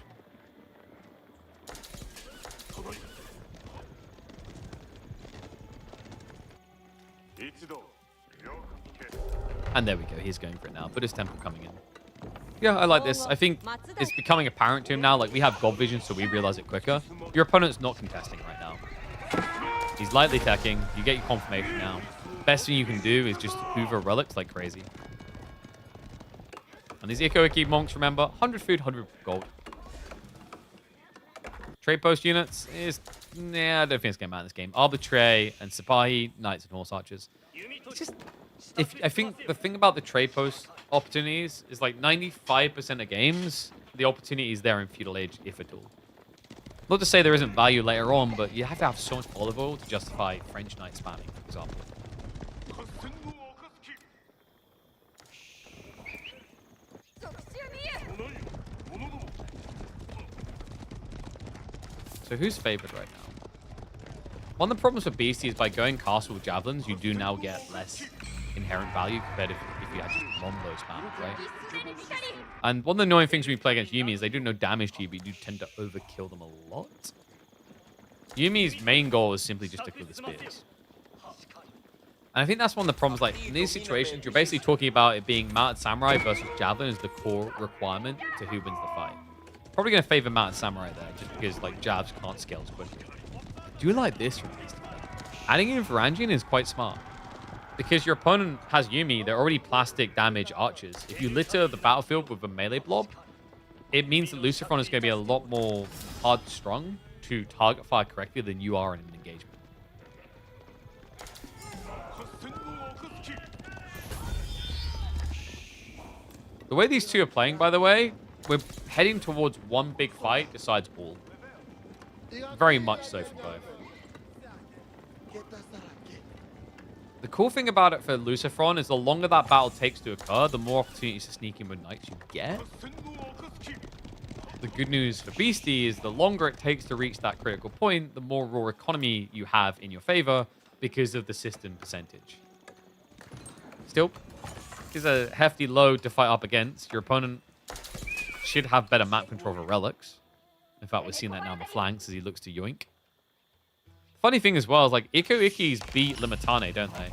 And there we go. He's going for it now. Buddhist Temple coming in. Yeah, I like this. I think it's becoming apparent to him now. Like, we have God vision, so we realize it quicker. Your opponent's not contesting right now. He's lightly teching. You get your confirmation now. Best thing you can do is just hoover relics like crazy. And these Ikkyo Ikki monks, remember, 100 food, 100 gold. Trade post units is... Nah, I don't think it's going to matter in this game. Arbitrary and Sipahi, Knights and Horse Archers. It's just... I think the thing about the trade post opportunities is like 95% of games, the opportunity is there in Feudal Age, if at all. Not to say there isn't value later on, but you have to have so much olive oil to justify French Knight spamming, for example. So who's favored right now? One of the problems with Beastie is by going castle with javelins, you do now get less inherent value compared to if you had just Rombo spam, right? And one of the annoying things when you play against Yumi is they do no damage to you, but you do tend to overkill them a lot. Yumi's main goal is simply just to kill the spears. And I think that's one of the problems. Like, in these situations, you're basically talking about it being Mounted Samurai versus Javelin as the core requirement to who wins the fight. Probably going to favor Mounted Samurai there, just because, like, jabs can't scale as quickly. I do like this from Beastie. Adding in Varangian is quite smart. Because your opponent has Yumi, they're already plastic damage archers. If you litter the battlefield with a melee blob, it means that Lucifron is going to be a lot more hard-strung to target fire correctly than you are in an engagement. The way these two are playing, by the way, we're heading towards one big fight besides all. Very much so for both. The cool thing about it for Lucifron is the longer that battle takes to occur, the more opportunities to sneak in with knights you get. The good news for Beastie is the longer it takes to reach that critical point, the more raw economy you have in your favor because of the system percentage. Still, is a hefty load to fight up against. Your opponent should have better map control for relics. In fact, we're seeing that now on the flanks as he looks to yoink. Funny thing as well is like Ikkyo Ikkis beat Limitane, don't they?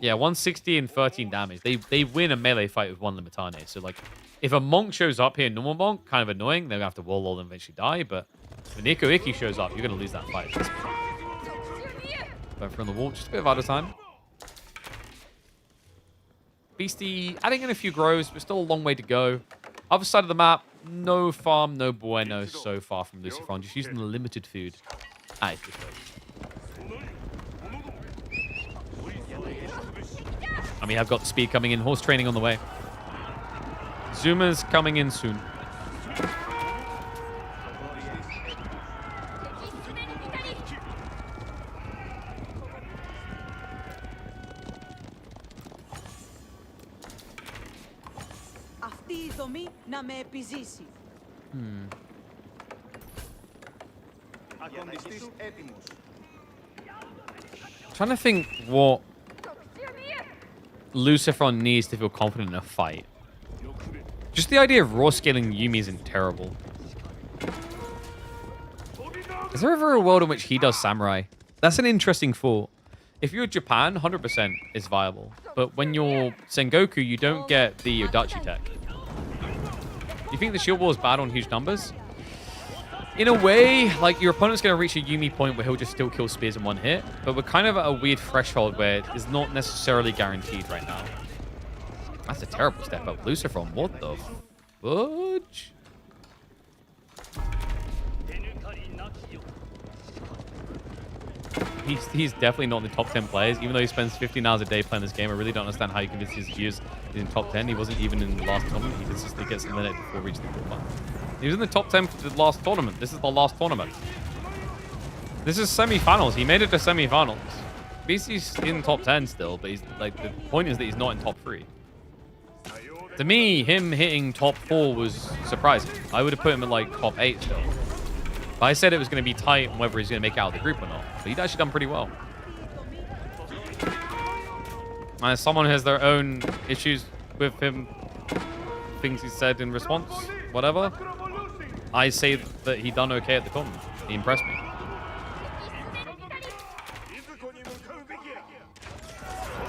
Yeah, 160 and 13 damage. They win a melee fight with one Limitane. So, like, if a Monk shows up here, normal Monk, kind of annoying. They're going to have to wall all and eventually die. But if an Iki shows up, you're going to lose that fight. Going from the wall, just a bit of out of time. Beastie adding in a few grows, but still a long way to go. Other side of the map, no farm, no bueno so far from Lucifron. Just using the limited food. It's just great. And we have got the speed coming in. Horse training on the way. Zuma's coming in soon. Trying to think what Lucifron needs to feel confident in a fight. Just the idea of raw scaling Yumi isn't terrible. Is there ever a world in which he does Samurai? That's an interesting thought. If you're Japan, 100% is viable. But when you're Sengoku, you don't get the Yodachi tech. You think the shield wall is bad on huge numbers? In a way, like, your opponent's going to reach a Yumi point where he'll just still kill spears in one hit. But we're kind of at a weird threshold where it is not necessarily guaranteed right now. That's a terrible step up. Lucifron, what the fudge? He's definitely not in the top 10 players. Even though he spends 15 hours a day playing this game, I really don't understand how he convinces his viewers he's in top 10. He wasn't even in the last tournament. He consistently gets eliminated before reaching the quarterfinal. He was in the top 10 for the last tournament. This is the last tournament. This is semi-finals. He made it to semi-finals. BC's in top 10 still, but he's like, the point is that he's not in top 3. To me, him hitting top 4 was surprising. I would have put him in like top 8 still. But I said it was going to be tight on whether he's going to make it out of the group or not. But he'd actually done pretty well. And as someone who has their own issues with him, things he said in response, whatever, I say that he done okay at the tournament. He impressed me.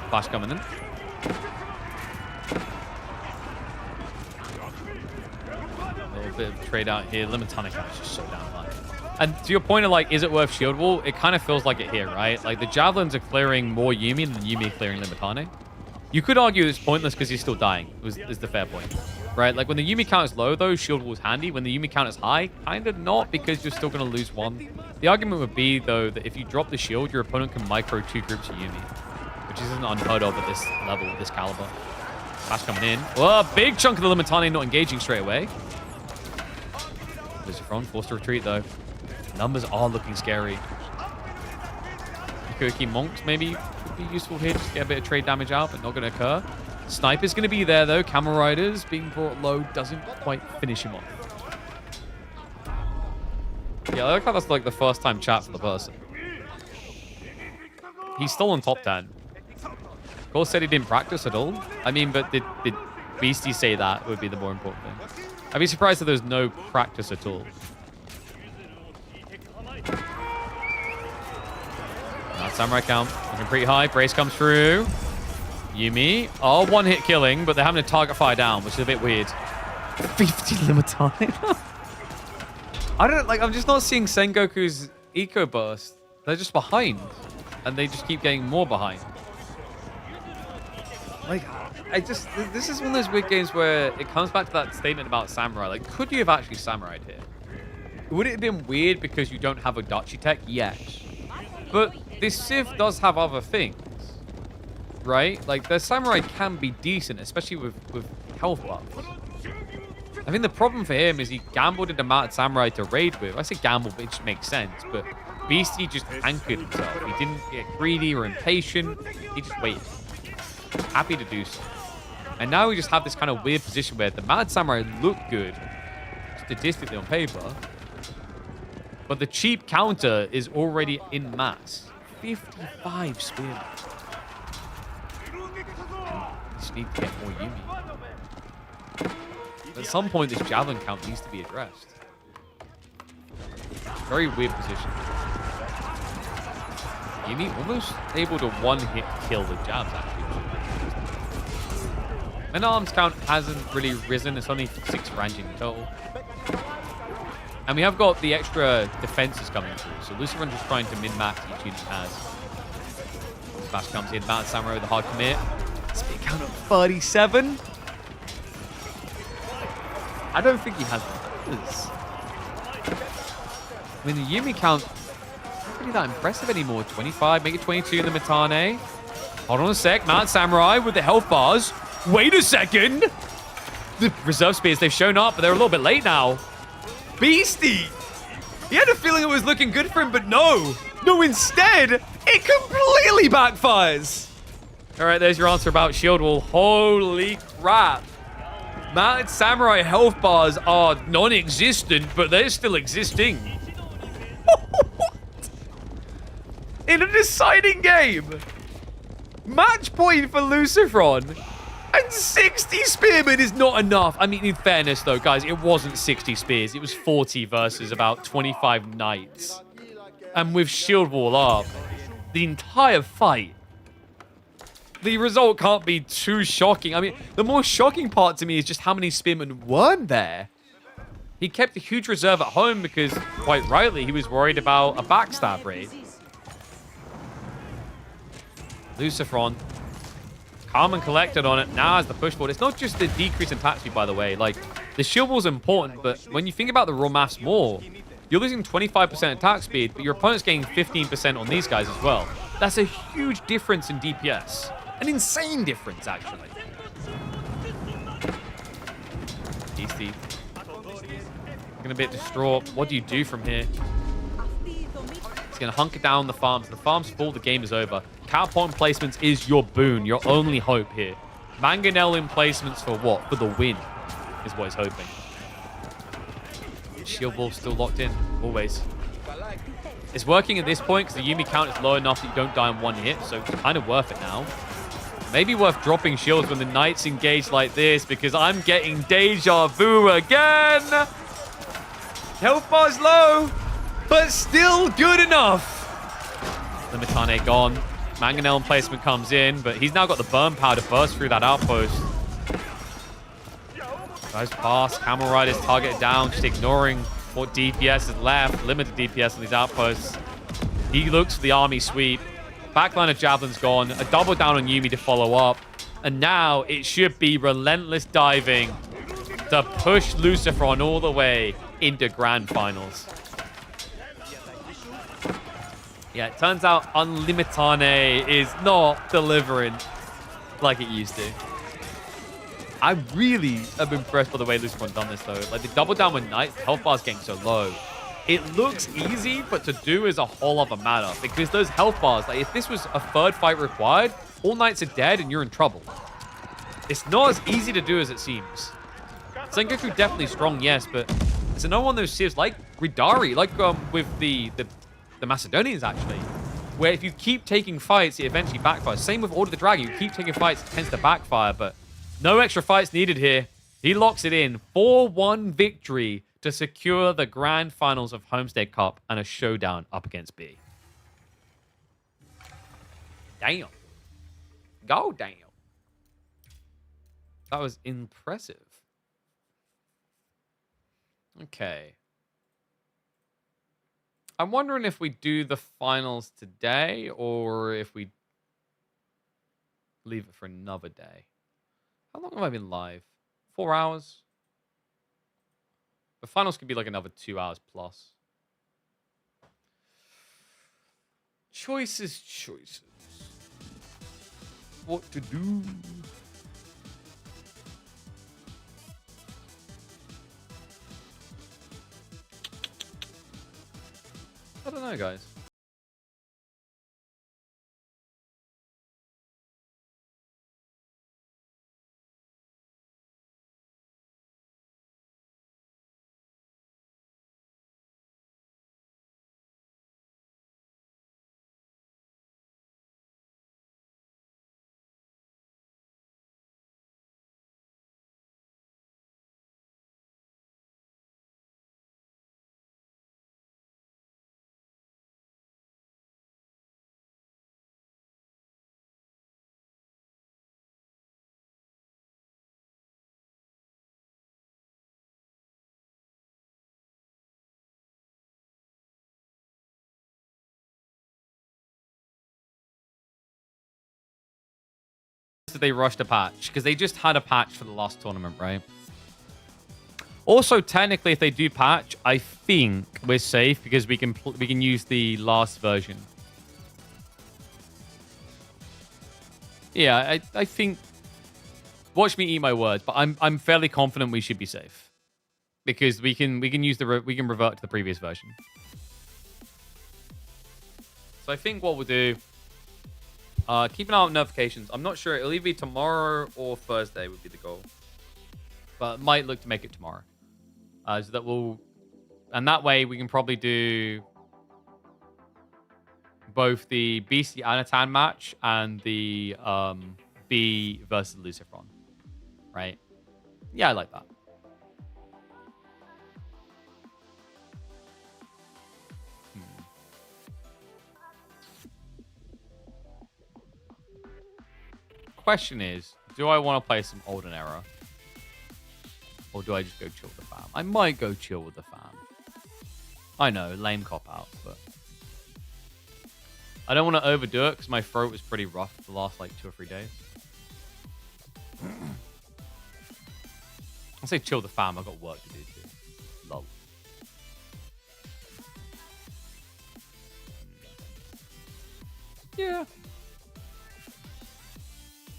Flash coming in. A little bit of trade out here. Limitanic is just so down line. And to your point of, like, is it worth shield wall? It kind of feels like it here, right? Like, the javelins are clearing more Yumi than Yumi clearing Limitane. You could argue it's pointless because he's still dying, is the fair point. Right? Like, when the Yumi count is low, though, shield wall is handy. When the Yumi count is high, kind of not, because you're still going to lose one. The argument would be, though, that if you drop the shield, your opponent can micro 2 groups of Yumi, which isn't unheard of at this level, this caliber. Flash coming in. Oh, big chunk of the Limitane not engaging straight away. Lucifron forced to retreat, though. Numbers are looking scary. Koki Monks maybe could be useful here, just get a bit of trade damage out, but not going to occur. Sniper's going to be there, though. Camel Riders being brought low doesn't quite finish him off. Yeah, I like how that's like the first time chat for the person. He's still on top 10. Of course, said he didn't practice at all. I mean, but did Beastie say that would be the more important thing? I'd be surprised if there's no practice at all. Now, Samurai count looking pretty high. Brace comes through. Yumi. Oh, one-hit killing, but they're having a target fire down, which is a bit weird. 50 Limitane. I don't like. I'm just not seeing Sengoku's eco burst. They're just behind, and they just keep getting more behind. Like, this is one of those weird games where it comes back to that statement about Samurai. Like, could you have actually Samurai'd here? Would it have been weird because you don't have a Dachi tech? Yes. But this Civ does have other things, right? Like, the Samurai can be decent, especially with health buffs. I think the problem for him is he gambled into Mad Samurai to raid with. I say gamble, but it just makes sense. But Beastie just anchored himself. He didn't get greedy or impatient. He just waited. Happy to do so. And now we just have this kind of weird position where the Mad Samurai look good statistically on paper, but the cheap counter is already in mass. 55 spearmen. Just need to get more Yumi. At some point, this javelin count needs to be addressed. Very weird position. Yumi almost able to one-hit kill the jabs, actually. And arms count hasn't really risen. It's only 6 ranging total. And we have got the extra defenses coming through. So Lucifer's just trying to min-max each unit has. Smash comes in. Mountain Samurai with a hard commit. Speed count of 37. I don't think he has those. I mean, the Yumi count not really that impressive anymore. 25, make it 22 in the Mitane. Hold on a sec. Mountain Samurai with the health bars. Wait a second. The reserve spears, they've shown up, but they're a little bit late now. Beastie! He had a feeling it was looking good for him, but no. No, instead, it completely backfires. All right, there's your answer about shield wall. Holy crap. Mounted Samurai health bars are non-existent, but they're still existing. In a deciding game. Match point for Lucifron. And 60 spearmen is not enough. I mean, in fairness, though, guys, it wasn't 60 spears. It was 40 versus about 25 knights. And with shield wall up, the entire fight, the result can't be too shocking. I mean, the more shocking part to me is just how many spearmen weren't there. He kept a huge reserve at home because, quite rightly, he was worried about a backstab raid. Lucifron, calm and collected on it. Now has the push forward. It's not just the decrease in attack speed, by the way. Like, the shield wall's important, but when you think about the raw maths more, you're losing 25% attack speed, but your opponent's getting 15% on these guys as well. That's a huge difference in DPS. An insane difference, actually. Beastie. Looking a bit distraught. What do you do from here? He's going to hunker down the farms. The farms full, the game is over. Cow point placements is your boon, your only hope here. Mangonel in placements for what? For the win, is what he's hoping. Shield wall still locked in, always. It's working at this point because the Yumi count is low enough that you don't die in one hit, so it's kind of worth it now. Maybe worth dropping shields when the Knights engage like this because I'm getting deja vu again. Health bar's low, but still good enough. The Mitane gone. Mangonel placement comes in, but he's now got the burn power to burst through that outpost. Goes past. Camel Rider's targeted down, just ignoring what DPS is left. Limited DPS on these outposts. He looks for the army sweep. Backline of Javelin's gone. A double down on Yumi to follow up. And now it should be relentless diving to push Lucifron all the way into grand finals. Yeah, it turns out Unlimitane is not delivering like it used to. I really am impressed by the way Lucifron done this, though. Like, the double down with Knights, the health bar's getting so low. It looks easy, but to do is a whole other matter. Because those health bars, like, if this was a third fight required, all Knights are dead and you're in trouble. It's not as easy to do as it seems. Sengoku definitely strong, yes, but it's another one of those civs like Ridari, like with the Macedonians, actually, where if you keep taking fights, it eventually backfires. Same with Order of the Dragon. You keep taking fights, it tends to backfire, but no extra fights needed here. He locks it in. 4-1 victory to secure the grand finals of Homestead Cup and a showdown up against B. Damn. Go damn. That was impressive. Okay. I'm wondering if we do the finals today or if we leave it for another day. How long have I been live? 4 hours? The finals could be like another 2 hours plus. Choices. What to do? I don't know, guys. did they rush the patch? Because they just had a patch for the last tournament, right? Also, technically, if they do patch, I think we're safe because we can use the last version. Yeah, I think. Watch me eat my words, but I'm fairly confident we should be safe because we can revert to the previous version. So I think what we'll do. Keep an eye on notifications. I'm not sure. It'll either be tomorrow or Thursday would be the goal. But might look to make it tomorrow. So that will... And that way we can probably do both the BC Anatan match and the B versus Lucifron. Right? Yeah, I like that. Question is, do I want to play some Olden Era? Or do I just go chill with the fam? I might go chill with the fam. I know, lame cop-out, but... I don't want to overdo it because my throat was pretty rough the last, like, 2 or 3 days. I'll say chill with the fam, I've got work to do, too. Lol. Yeah.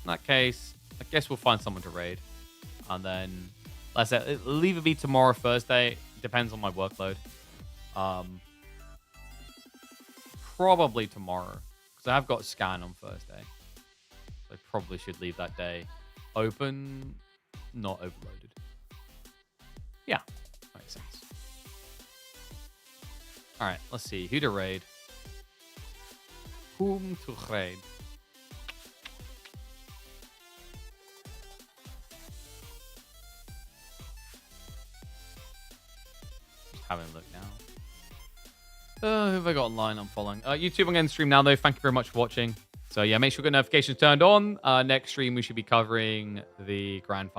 In that case, I guess we'll find someone to raid. And then, let's say, it'll either be tomorrow or Thursday. Depends on my workload. Probably tomorrow. Because I have got a scan on Thursday. So I probably should leave that day open, not overloaded. Yeah, makes sense. Alright, let's see. Who to raid? Whom to raid? Having a look now. Who have I got online? I'm following. YouTube, I'm going to stream now, though. Thank you very much for watching. So, yeah, make sure you get notifications turned on. Next stream, we should be covering the Grand Final.